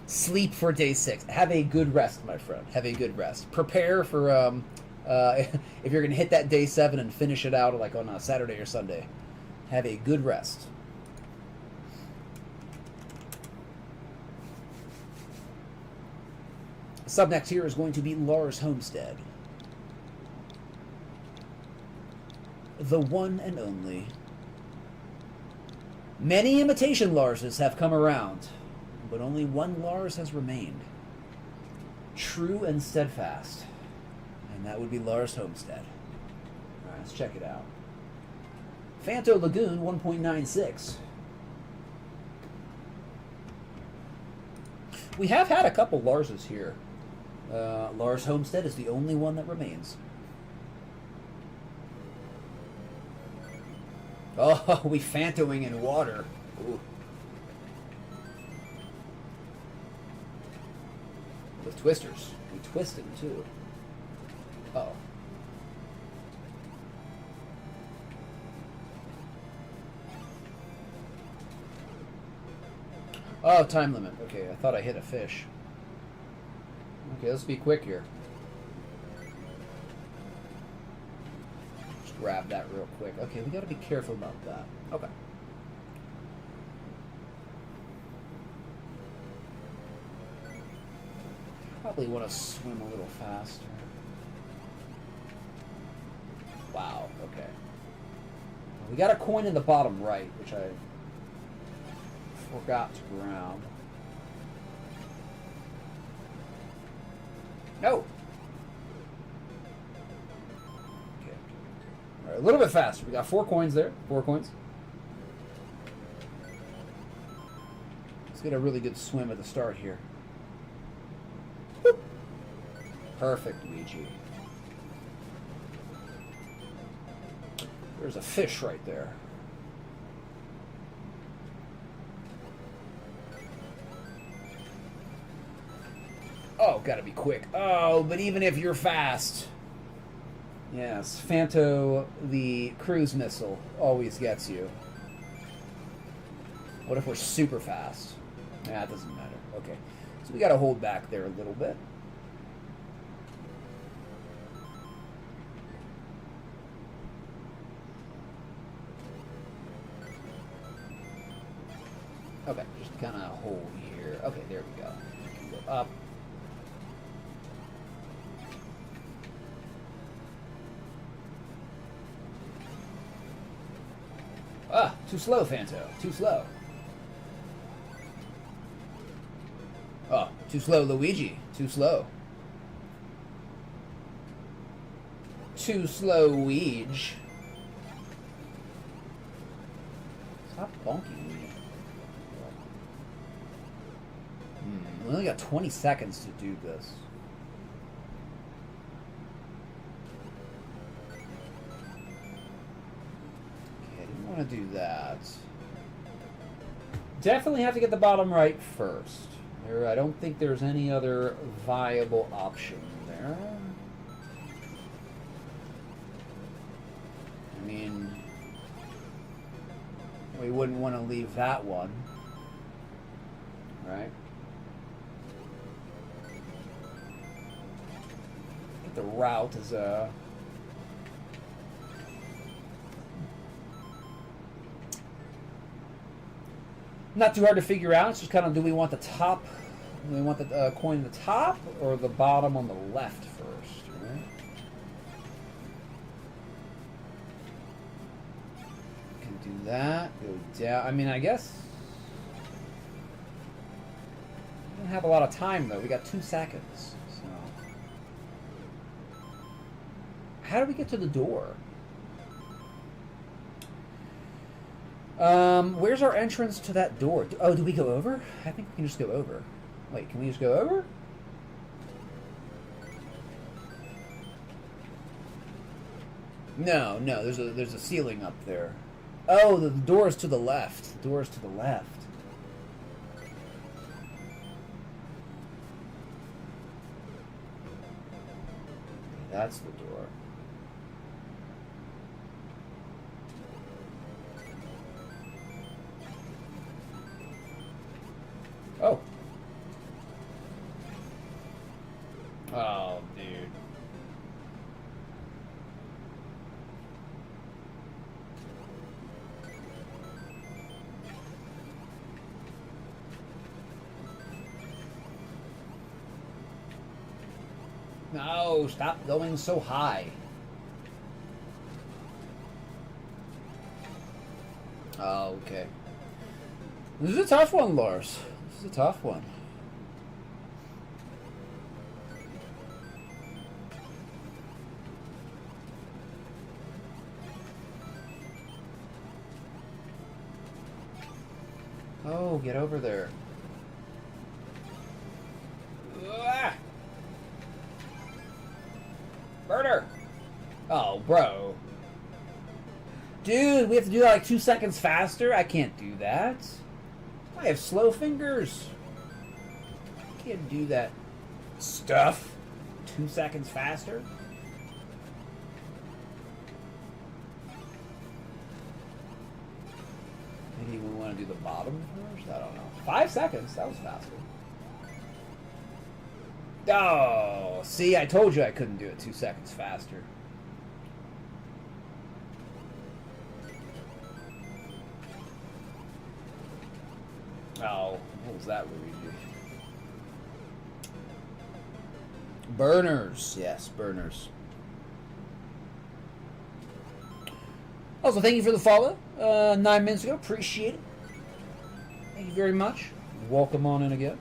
Sleep for day 6. Have a good rest, my friend. Have a good rest. Prepare for if you're gonna hit that day 7 and finish it out like on a Saturday or Sunday. Have a good rest. Sub next here is going to be Lars Homestead. The one and only. Many imitation Larses have come around, but only one Lars has remained. True and steadfast. And that would be Lars Homestead. Alright, let's check it out. Fanto Lagoon 1.96. We have had a couple Larses here. Lars Homestead is the only one that remains. Oh, we Fantoing in water. Ooh. With twisters. We twisted too. Uh-oh. Oh, time limit. Okay, I thought I hit a fish. Okay, let's be quick here. Just grab that real quick. Okay, we gotta be careful about that. Okay. Probably want to swim a little faster. Wow, okay. We got a coin in the bottom right, which I forgot to grab. No! Okay. Alright, a little bit faster. We got 4 coins there. 4 coins. Let's get a really good swim at the start here. Whoop. Perfect, Luigi. There's a fish right there. Oh, gotta be quick. Oh, but even if you're fast. Yes, Fanto, the cruise missile, always gets you. What if we're super fast? Nah, it doesn't matter. Okay. So we gotta hold back there a little bit. kind of hole here. Okay, there we go. Go up. Ah, too slow, Fanto. Too slow. Oh, too slow, Luigi. Too slow. Too slow, Weege. Stop bonking me. We only got 20 seconds to do this. Okay, I didn't want to do that. Definitely have to get the bottom right first. I don't think there's any other viable option there. I mean, we wouldn't want to leave that one, right? I think the route is not too hard to figure out. It's just kind of, do we want the top? Do we want the coin at the top or the bottom on the left first? Right? Can do that. Go down. I mean, I guess we don't have a lot of time though. We got 2 seconds. So, how do we get to the door? Where's our entrance to that door? Oh, do we go over? I think we can just go over. Wait, can we just go over? No, there's a ceiling up there. Oh, the door is to the left. The door is to the left. That's the door. Oh. Oh, dude. No, stop going so high. Oh, okay. This is a tough one, Lars. This is a tough one. Oh, get over there. Ah! Murder! Oh, bro. Dude, we have to do that like 2 seconds faster? I can't do that. I have slow fingers. I can't do that stuff 2 seconds faster. Maybe we want to do the bottom first? I don't know. 5 seconds? That was faster. Oh, see, I told you I couldn't do it 2 seconds faster. Oh, what was that, Luigi? Burners. Yes, burners. Also, thank you for the follow. 9 minutes ago. Appreciate it. Thank you very much. Welcome on in again.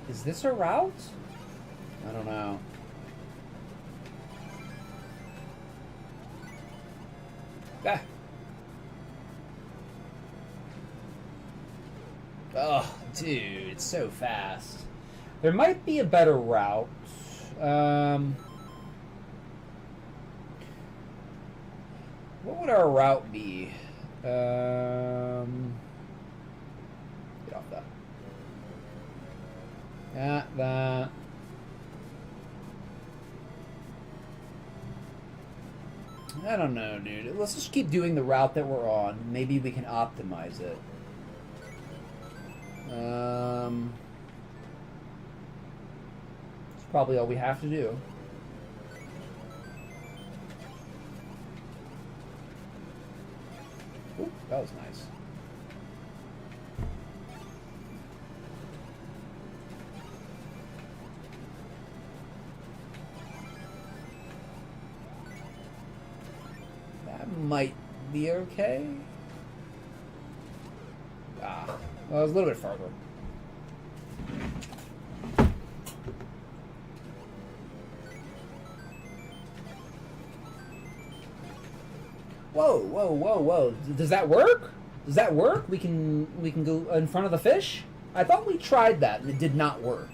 Is this a route? I don't know. Ah. Oh, dude, it's so fast. There might be a better route. What would our route be? Get off that. That. I don't know, dude. Let's just keep doing the route that we're on. Maybe we can optimize it. It's probably all we have to do. That was nice. That might be okay. Ah, well, it was a little bit farther. Whoa, whoa, whoa, whoa. Does that work? Does that work? We can go in front of the fish? I thought we tried that and it did not work.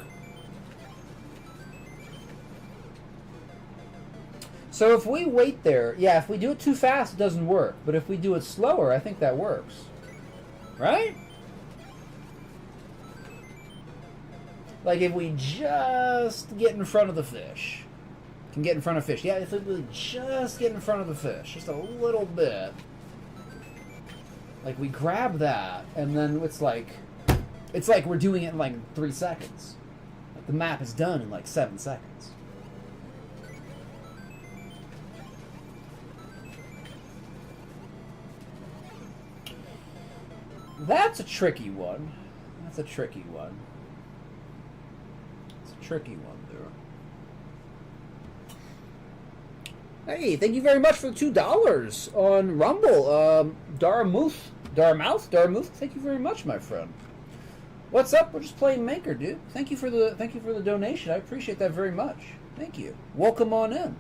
So if we wait there, yeah, if we do it too fast, it doesn't work. But if we do it slower, I think that works. Right? Like if we just get in front of the fish. Can get in front of fish. Yeah, if we just get in front of the fish. Just a little bit. Like we grab that, and then it's like we're doing it in like 3 seconds. Like the map is done in like 7 seconds. That's a tricky one. That's a tricky one. It's a tricky one there. Hey, thank you very much for the $2 on Rumble. Daramuth, thank you very much, my friend. What's up? We're just playing Maker, dude. Thank you for the donation. I appreciate that very much. Thank you. Welcome on in.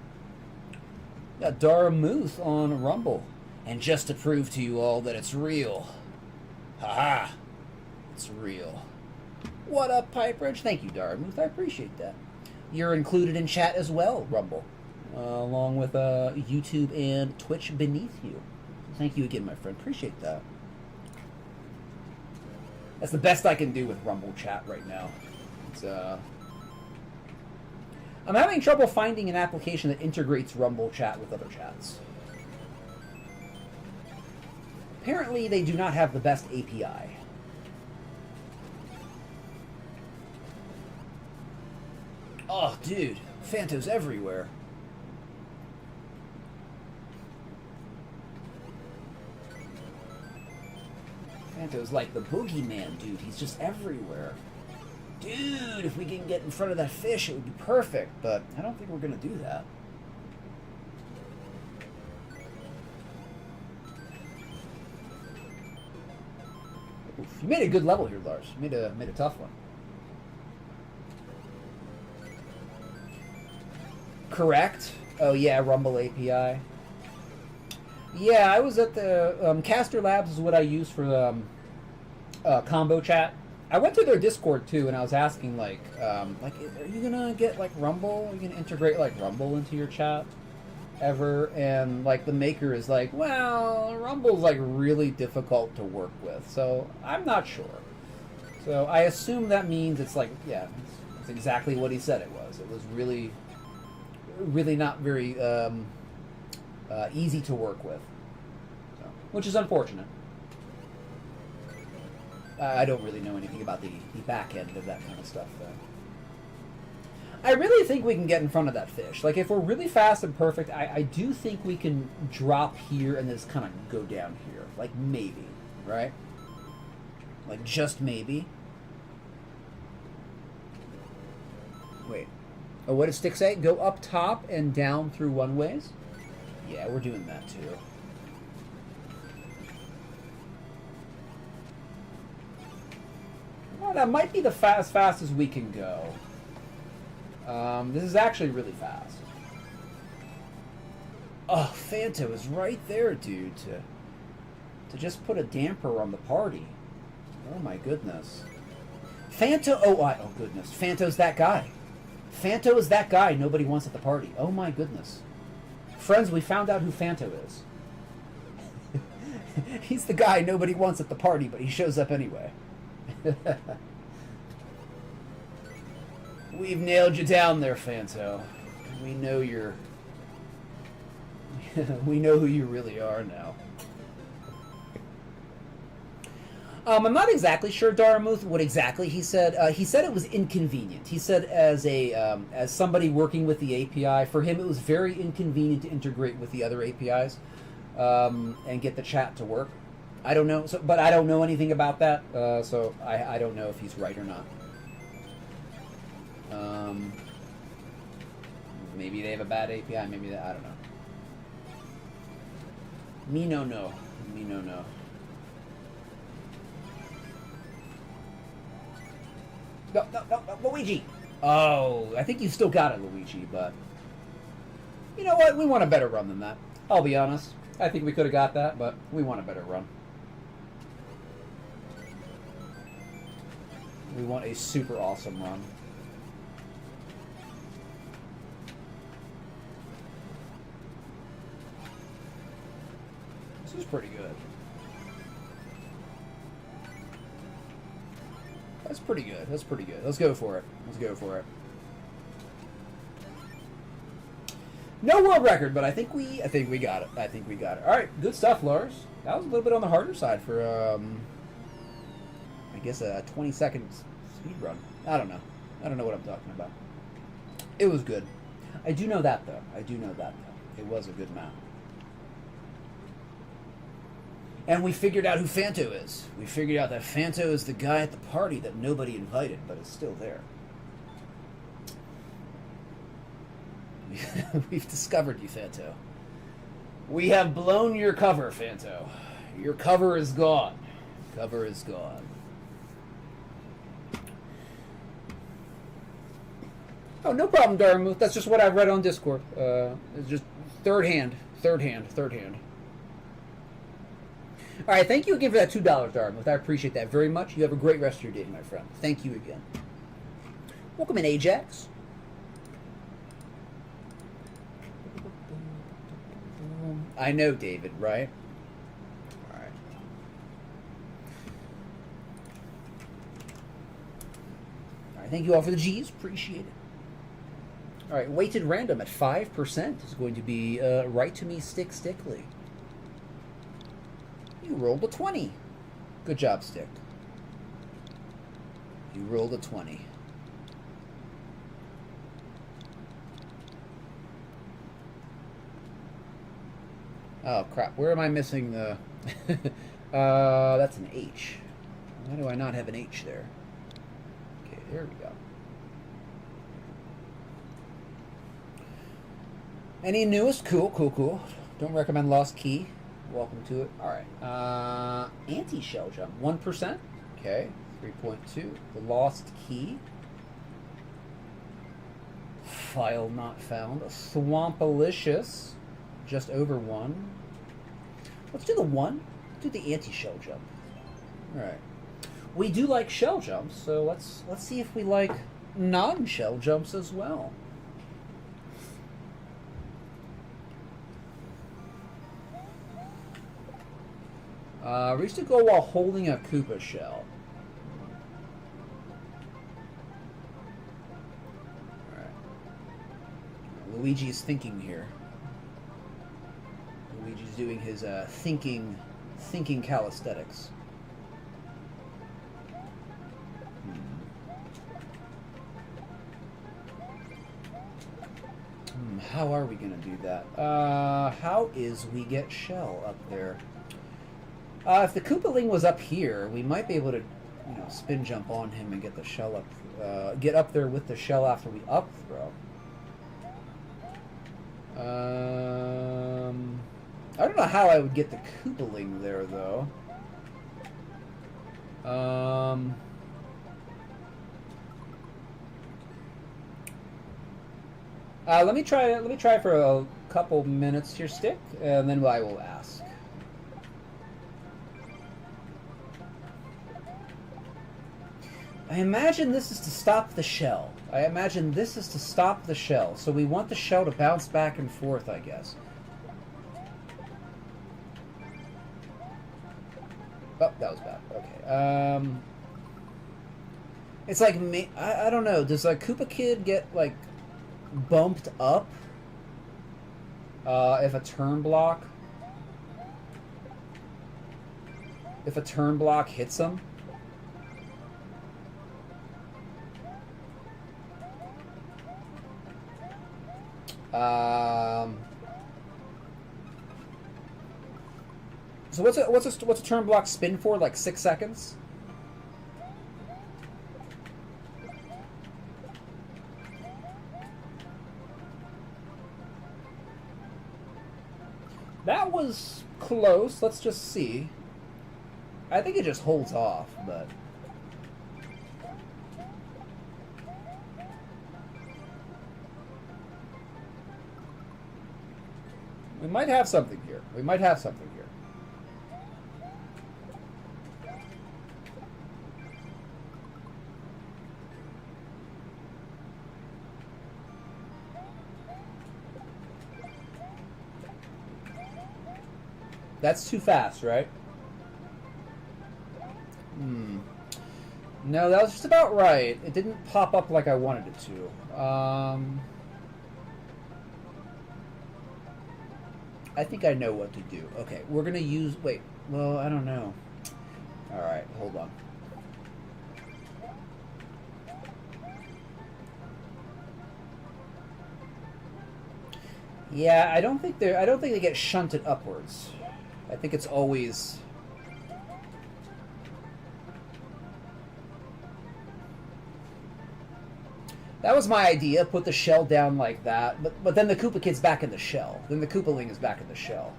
Got Daramuth on Rumble. And just to prove to you all that it's real. Haha. It's real. What up, Piperidge? Thank you, Daramuth. I appreciate that. You're included in chat as well, Rumble. Along with YouTube and Twitch beneath you. Thank you again, my friend. Appreciate that. That's the best I can do with Rumble chat right now. It's, I'm having trouble finding an application that integrates Rumble chat with other chats. Apparently, they do not have the best API. Oh, dude. Phantos everywhere. Phanto's like the boogeyman, dude. He's just everywhere. Dude, if we can get in front of that fish, it would be perfect. But I don't think we're going to do that. Oof, you made a good level here, Lars. You made a tough one. Correct. Oh, yeah, Rumble API. Yeah, I was at the Caster Labs is what I use for combo chat. I went to their Discord too, and I was asking like, are you gonna get like Rumble? Are you gonna integrate like Rumble into your chat ever? And like the maker is like, well, Rumble's like really difficult to work with, so I'm not sure. So I assume that means it's like, yeah, it's exactly what he said it was. It was really, really not very easy to work with, so, which is unfortunate. I don't really know anything about the back end of that kind of stuff, though. I really think we can get in front of that fish. Like, if we're really fast and perfect, I do think we can drop here and then just kind of go down here. Like, maybe, right? Like, just maybe. Wait. Oh, what does Stick say? Go up top and down through one ways? Yeah, we're doing that too. Well, that might be the as fast as we can go. This is actually really fast. Oh, Phanto is right there, dude. To just put a damper on the party. Oh my goodness. Phanto. Oh goodness. Phanto's that guy. Phanto is that guy nobody wants at the party. Oh my goodness. Friends, we found out who Phanto is. He's the guy nobody wants at the party, but he shows up anyway. We've nailed you down there, Phanto. We know you're... we know who you really are now. I'm not exactly sure, Daramuth, what exactly he said. He said it was inconvenient. He said as somebody working with the API, for him it was very inconvenient to integrate with the other APIs and get the chat to work. I don't know, but I don't know anything about that, so I don't know if he's right or not. Maybe they have a bad API, maybe that, I don't know. Me no. No. No, Luigi! Oh, I think you still got it, Luigi, but... You know what? We want a better run than that. I'll be honest. I think we could have got that, but we want a better run. We want a super awesome run. This is pretty good. That's pretty good. That's pretty good. Let's go for it. Let's go for it. No world record, but I think we got it. I think we got it. All right, good stuff, Lars. That was a little bit on the harder side for I guess a 20-second speed run. I don't know. I don't know what I'm talking about. It was good. I do know that though. It was a good map. And we figured out who Fanto is. We figured out that Fanto is the guy at the party that nobody invited, but is still there. We've discovered you, Fanto. We have blown your cover, Fanto. Your cover is gone. Cover is gone. Oh, no problem, Darmuth. That's just what I've read on Discord. It's just third hand. All right, thank you again for that $2, Darmuth. I appreciate that very much. You have a great rest of your day, my friend. Thank you again. Welcome in, Ajax. I know, David, right? All right. All right, thank you all for the G's. Appreciate it. All right, weighted random at 5% is going to be right to me, Stickly. You rolled a 20. Good job, Stick. You rolled a 20. Oh, crap. Where am I missing the... that's an H. Why do I not have an H there? Okay, there we go. Any newest? Cool. Don't recommend Lost Key. Welcome to it. Alright. Anti-shell jump. 1%. Okay. 3.2. The Lost Key. File not found. Swampalicious. Just over 1. Let's do the 1. Do the anti-shell jump. Alright. We do like shell jumps, so let's see if we like non-shell jumps as well. Reach the goal while holding a Koopa shell. Alright. Luigi's thinking here. Luigi's doing his thinking calisthenics. How are we gonna do that? How is we get shell up there? If the Koopaling was up here, we might be able to, spin jump on him and get the shell up, get up there with the shell after we up throw. I don't know how I would get the Koopaling there though. Let me try for a couple minutes here, Stick, and then I will ask. I imagine this is to stop the shell. So we want the shell to bounce back and forth, I guess. Oh, that was bad. Okay. It's like, I don't know. Does a Koopa Kid get, like, bumped up if a turn block hits him? So So what's a turn block spin for? Like 6 seconds? That was close. Let's just see. I think it just holds off, but... We might have something here. We might have something here. That's too fast, right? No, that was just about right. It didn't pop up like I wanted it to. I think I know what to do. Okay, we're gonna use... Wait, well, I don't know. Alright, hold on. Yeah, I don't think they get shunted upwards. I think it's always... That was my idea, put the shell down like that, but then the Koopa Kid's back in the shell. Then the Koopaling is back in the shell.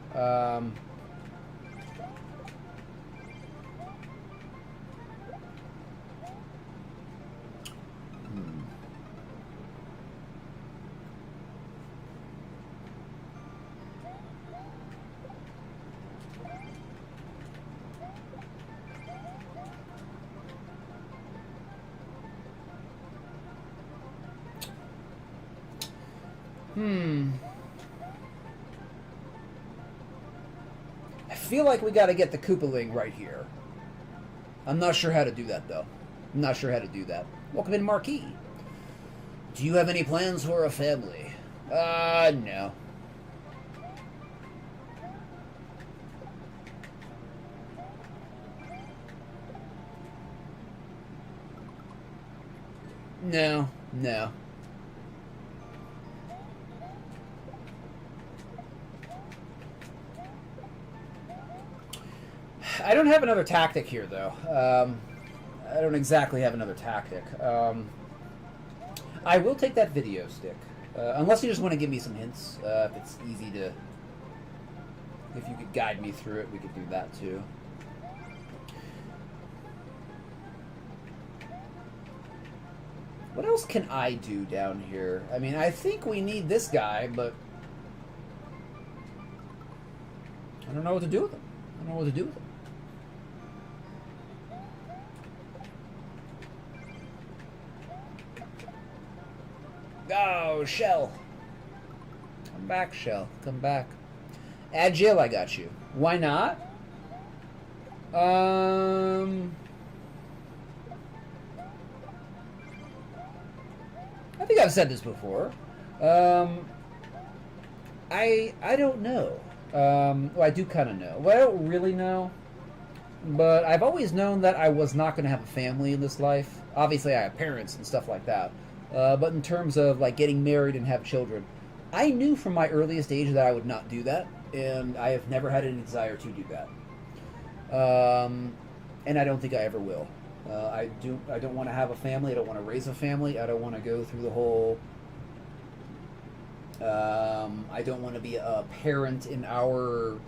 I feel like we gotta get the Koopaling right here. I'm not sure how to do that, though. I'm not sure how to do that. Welcome in, Marquis. Do you have any plans for a family? No. No. I don't have another tactic here, though. I don't exactly have another tactic. I will take that video stick. Unless you just want to give me some hints. If it's easy to... If you could guide me through it, we could do that, too. What else can I do down here? I mean, I think we need this guy, but... I don't know what to do with him. I don't know what to do with him. Oh, Shell. Come back, Shell. Come back. Agile, I got you. Why not? I think I've said this before. I don't know. Well, I do kind of know. Well, I don't really know. But I've always known that I was not going to have a family in this life. Obviously, I have parents and stuff like that. But in terms of like getting married and have children, I knew from my earliest age that I would not do that, and I have never had any desire to do that. And I don't think I ever will. I don't want to have a family. I don't want to raise a family. I don't want to go through the whole. I don't want to be a parent in our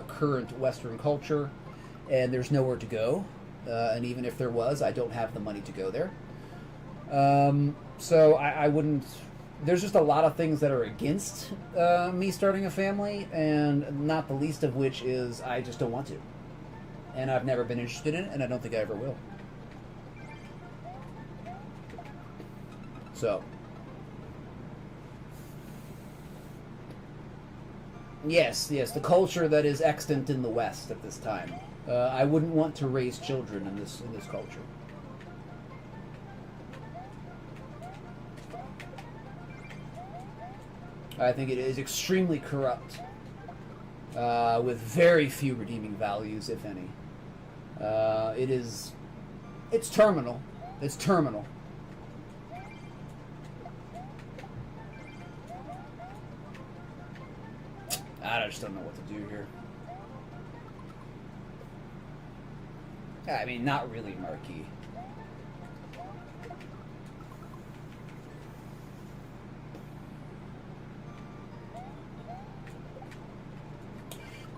current Western culture, and there's nowhere to go. And even if there was, I don't have the money to go there. So I wouldn't... There's just a lot of things that are against me starting a family, and not the least of which is I just don't want to. And I've never been interested in it, and I don't think I ever will. So... Yes, the culture that is extant in the West at this time. I wouldn't want to raise children in this culture. I think it is extremely corrupt, with very few redeeming values, if any. It's terminal. It's terminal. I just don't know what to do here. I mean, not really murky.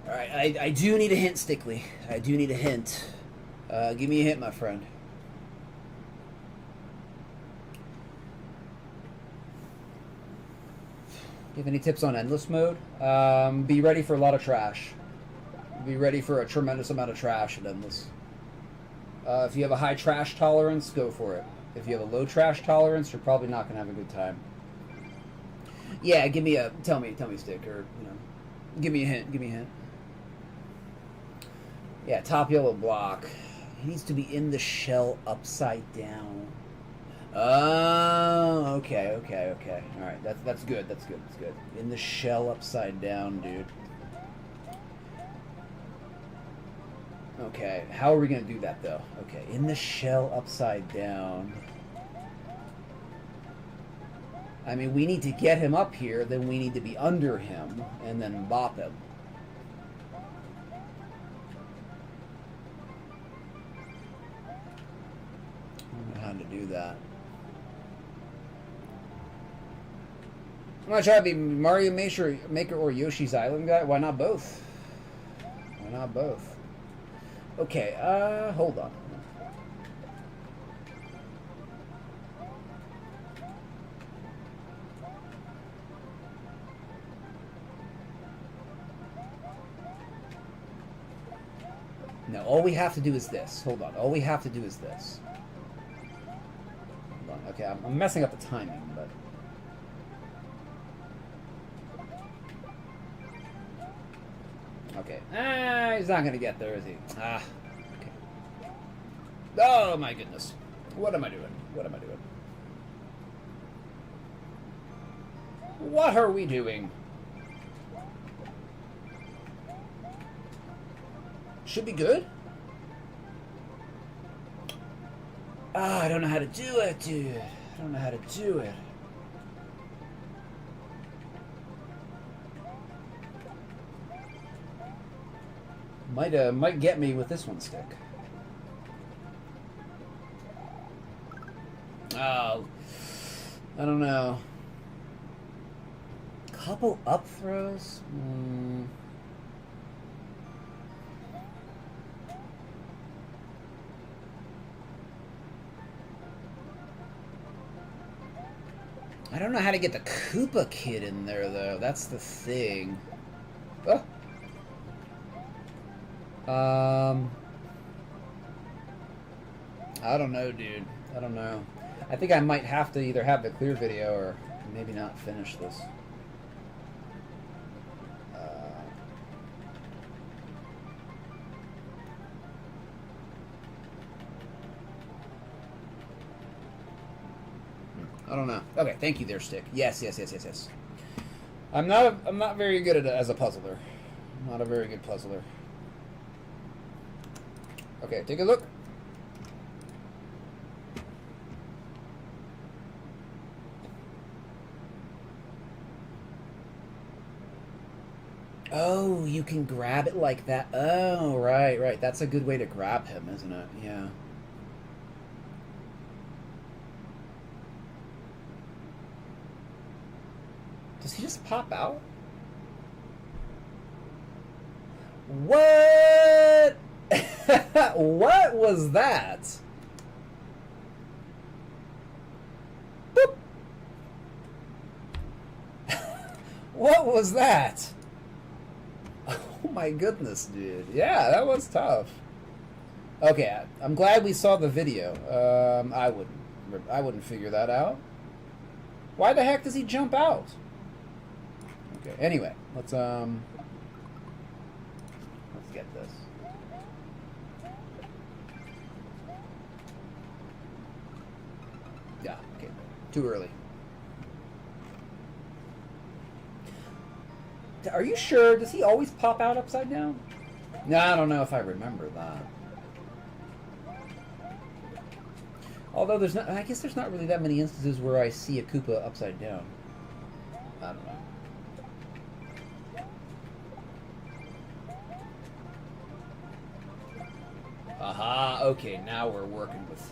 Alright, I do need a hint, Stickley. I do need a hint. Give me a hint, my friend. Do you have any tips on endless mode? Be ready for a lot of trash. Be ready for a tremendous amount of trash in endless. If you have a high trash tolerance, go for it. If you have a low trash tolerance, you're probably not going to have a good time. Yeah, give me a... Tell me, Stick, or, you know... Give me a hint, give me a hint. Yeah, top yellow block. He needs to be in the shell upside down. Oh, okay. Alright, that's good, that's good. In the shell upside down, dude. Okay, how are we going to do that, though? Okay, in the shell upside down. I mean, we need to get him up here, then we need to be under him, and then bop him. I don't know how to do that. I'm going to try to be Mario Maker or Yoshi's Island guy. Why not both? Why not both? Okay, hold on. No, all we have to do is this. Hold on. All we have to do is this. Hold on. Okay, I'm messing up the timing, but... Okay. He's not going to get there, is he? Okay. Oh, my goodness. What am I doing? What am I doing? What are we doing? Should be good. I don't know how to do it, dude. I don't know how to do it. Might get me with this one, Stick. Oh, I don't know. Couple up throws? I don't know how to get the Koopa Kid in there, though. That's the thing. Oh. I don't know, dude. I don't know. I think I might have to either have the clear video or maybe not finish this. I don't know. Okay, thank you there, Stick. Yes. I'm not very good at it as a puzzler. I'm not a very good puzzler. Okay, take a look. Oh, you can grab it like that. Oh, right. That's a good way to grab him, isn't it? Yeah. Does he just pop out? What? What was that? Boop. What was that? Oh my goodness, dude. Yeah, that was tough. Okay, I'm glad we saw the video. I wouldn't figure that out. Why the heck does he jump out? Okay, anyway, let's get this. Yeah, okay. Too early. Are you sure? Does he always pop out upside down? No, I don't know if I remember that. Although I guess there's not really that many instances where I see a Koopa upside down. I don't know. Aha. Ah, okay, now we're working with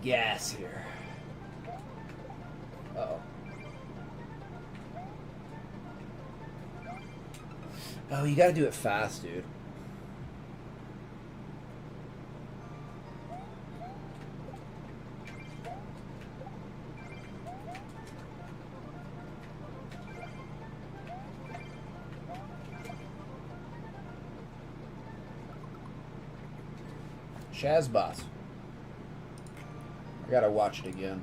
gas here. Uh-oh. Oh, you gotta do it fast, dude. Shazboss. I gotta watch it again.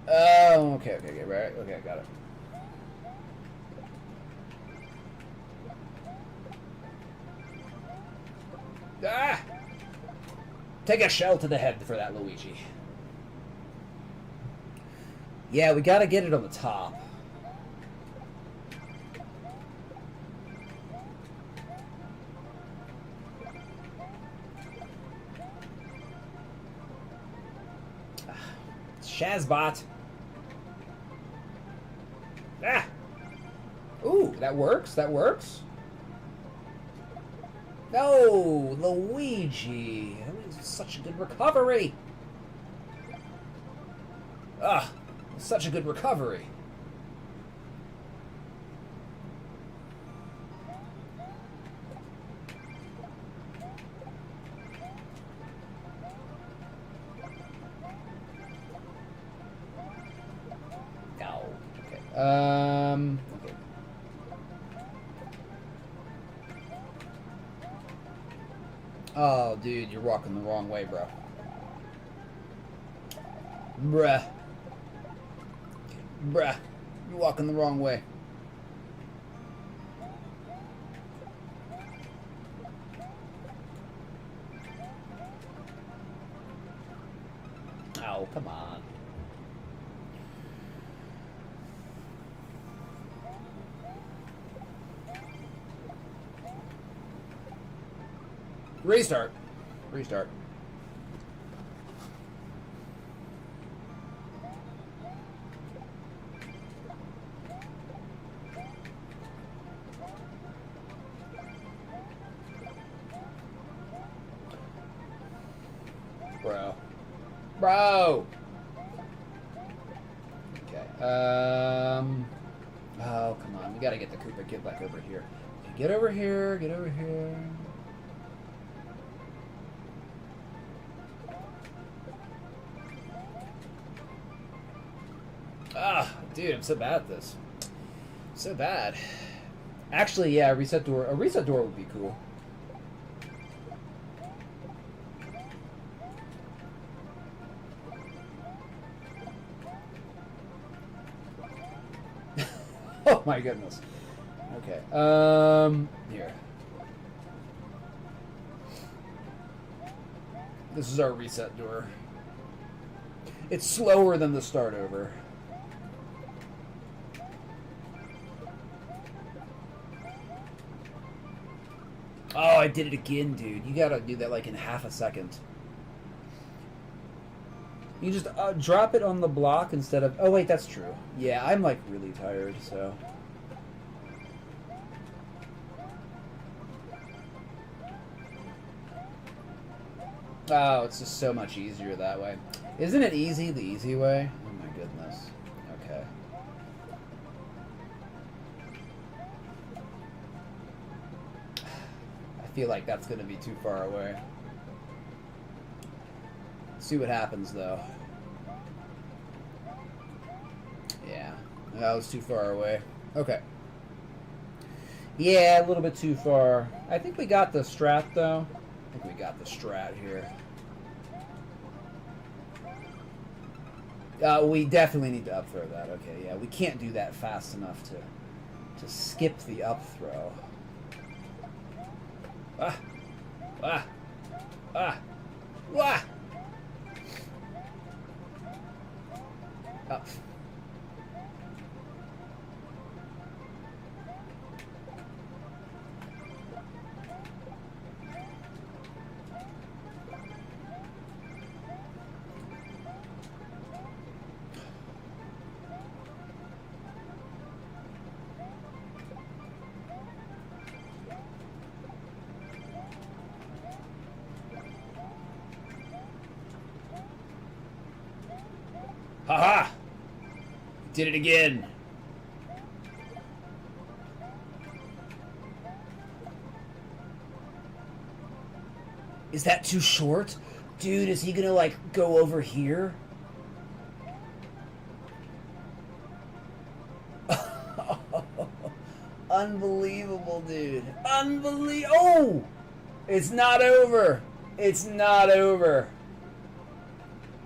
Oh, okay, right. Okay, I got it. Ah! Take a shell to the head for that, Luigi. Yeah, we gotta get it on the top. Shazbot. Ah! Ooh, that works? That works? No, Luigi. That was such a good recovery. Ah, such a good recovery. No. Okay. Okay. Oh, dude, you're walking the wrong way, bro. Bruh. Bruh. You're walking the wrong way. Oh, come on. Restart. Restart. Bro. Bro! Okay. Oh, come on. We gotta get the Koopa Kid back over here. Get over here. Get over here. Ah, dude, I'm so bad at this. So bad. Actually, yeah, a reset door would be cool. Oh my goodness. Okay. Here. This is our reset door. It's slower than the start over. Oh, I did it again, dude. You gotta do that like in half a second. You just drop it on the block instead of... Oh, wait, that's true. Yeah, I'm like really tired, so... Oh, it's just so much easier that way. Isn't it easy the easy way? Oh my goodness. Okay. I feel like that's going to be too far away. See what happens, though. Yeah, that was too far away. Okay. Yeah, a little bit too far. I think we got the strat, though. I think we got the strat here. We definitely need to upthrow that. Okay, yeah, we can't do that fast enough to skip the upthrow. Ah! Ah! Ah! Ah! Up. Haha! Did it again. Is that too short? Dude, is he gonna, like, go over here? Unbelievable, dude. Oh! It's not over. It's not over.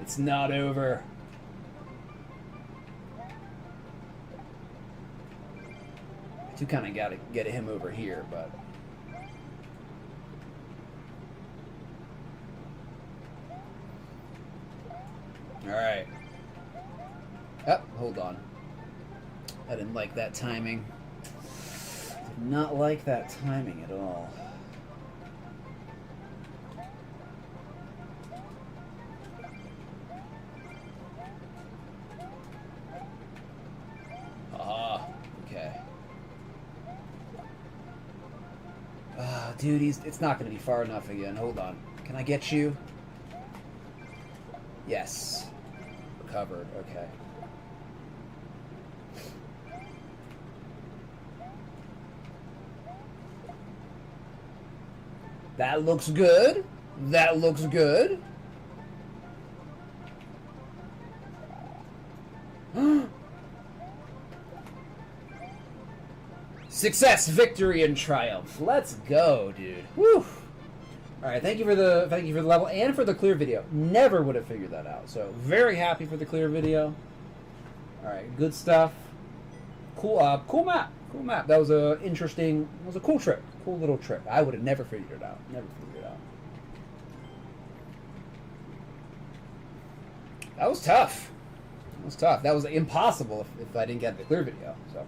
It's not over. I do kind of got to get him over here, but... Alright. Oh, hold on. I didn't like that timing. Did not like that timing at all. Okay. Dude, it's not going to be far enough again. Hold on. Can I get you? Yes. Recovered. Okay. That looks good. That looks good. Success, victory, and triumph. Let's go, dude. Woo! All right, thank you for the level and for the clear video. Never would have figured that out. So very happy for the clear video. All right, good stuff. Cool, cool map. Cool map. That was a interesting. It was a cool trip. Cool little trip. I would have never figured it out. Never figured it out. That was tough. That was tough. That was impossible if I didn't get the clear video. So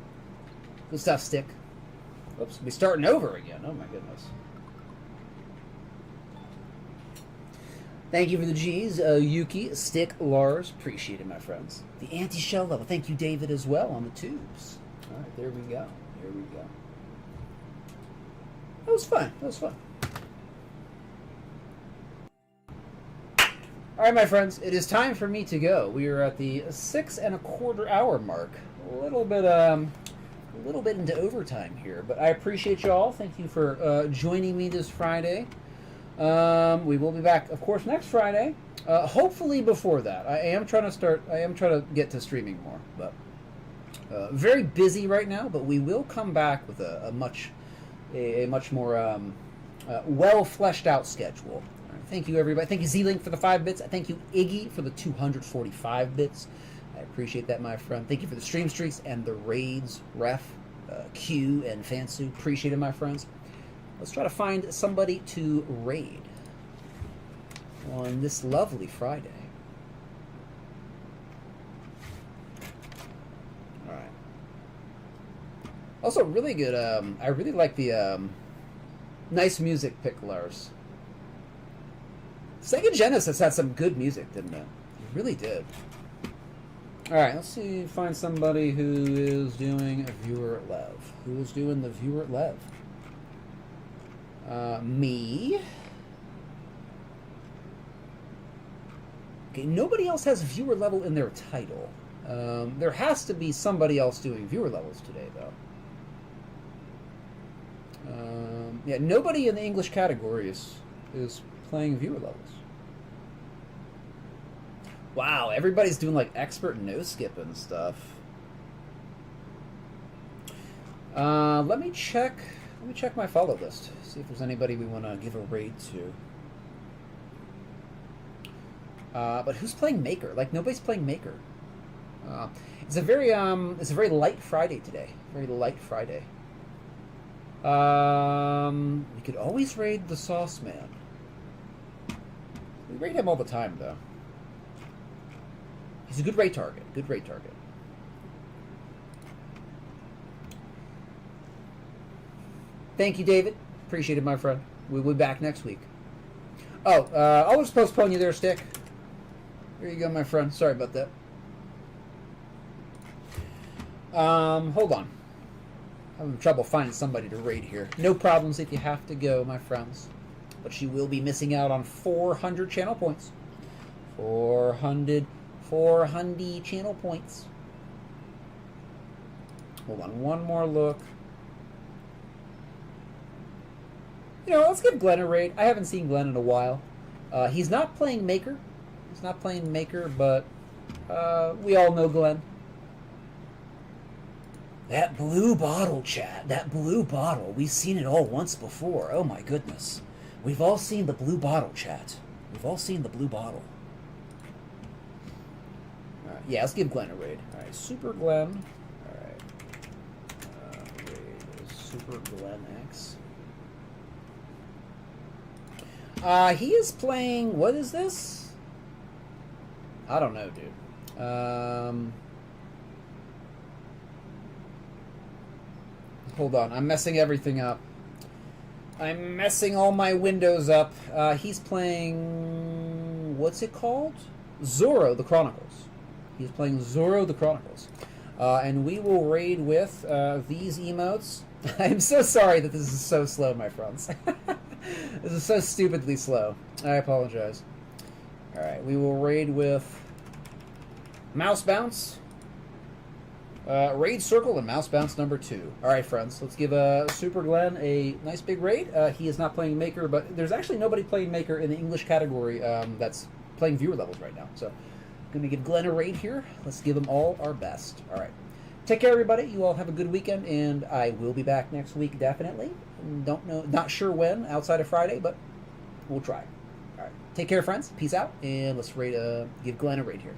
good stuff, Stick. Oops, we're starting over again. Oh my goodness. Thank you for the G's, Yuki, Stick, Lars. Appreciate it, my friends. The anti-shell level. Thank you, David, as well on the tubes. All right, there we go. There we go. That was fun. That was fun. All right, my friends, it is time for me to go. We are at the 6 1/4 hour mark. A little bit into overtime here, but I appreciate y'all. Thank you for joining me this Friday. We will be back, of course, next Friday. Hopefully before that. I am trying to get to streaming more, but very busy right now. But we will come back with a much more well fleshed out schedule. All right, thank you, everybody. Thank you, Z-Link, for the 5 bits. Thank you, Iggy, for the 245 bits. I appreciate that, my friend. Thank you for the stream streaks and the raids, Ref, Q, and Fansu. Appreciate it, my friends. Let's try to find somebody to raid on this lovely Friday. All right. Also, really good. I really like the nice music pick, Lars. Sega Genesis had some good music, didn't it? It really did. All right, let's see. Find somebody who is doing a viewer lev. Who is doing the viewer lev? Me. Okay, nobody else has viewer level in their title. There has to be somebody else doing viewer levels today, though. Yeah, nobody in the English category is playing viewer levels. Wow, everybody's doing like expert no skip and stuff. Let me check my follow list. See if there's anybody we want to give a raid to. But who's playing Maker? Like, nobody's playing Maker. It's a very light Friday today. Very light Friday. We could always raid the Sauce Man. We raid him all the time, though. He's a good raid target. Good raid target. Thank you, David. Appreciate it, my friend. We'll be back next week. Oh, I'll just postpone you there, Stick. Here you go, my friend. Sorry about that. Hold on. I'm having trouble finding somebody to raid here. No problems if you have to go, my friends. But you will be missing out on 400 channel points. 400 for Hundy channel points. Hold on, one more look. You know, let's give Glenn a raid. I haven't seen Glenn in a while. He's not playing Maker. He's not playing Maker, but we all know Glenn. That blue bottle, chat. That blue bottle. We've seen it all once before. Oh my goodness. We've all seen the blue bottle, chat. We've all seen the blue bottle. All right, yeah, let's give Glenn a raid. All right, Super Glenn. All right. Raid Super Glenn X. He is playing... What is this? I don't know, dude. Hold on, I'm messing everything up. I'm messing all my windows up. He's playing... What's it called? Zorro the Chronicles. He's playing Zorro the Chronicles. And we will raid with these emotes. I'm so sorry that this is so slow, my friends. This is so stupidly slow. I apologize. Alright, we will raid with Mouse Bounce, Raid Circle, and Mouse Bounce number 2. Alright, friends, let's give Super Glenn a nice big raid. He is not playing Maker, but there's actually nobody playing Maker in the English category that's playing viewer levels right now. So, I'm going to give Glenn a raid here. Let's give them all our best. Alright. Take care, everybody. You all have a good weekend, and I will be back next week, definitely. Don't know, not sure when, outside of Friday, but we'll try. All right. Take care, friends. Peace out, and let's raid. Give Glenn a raid here.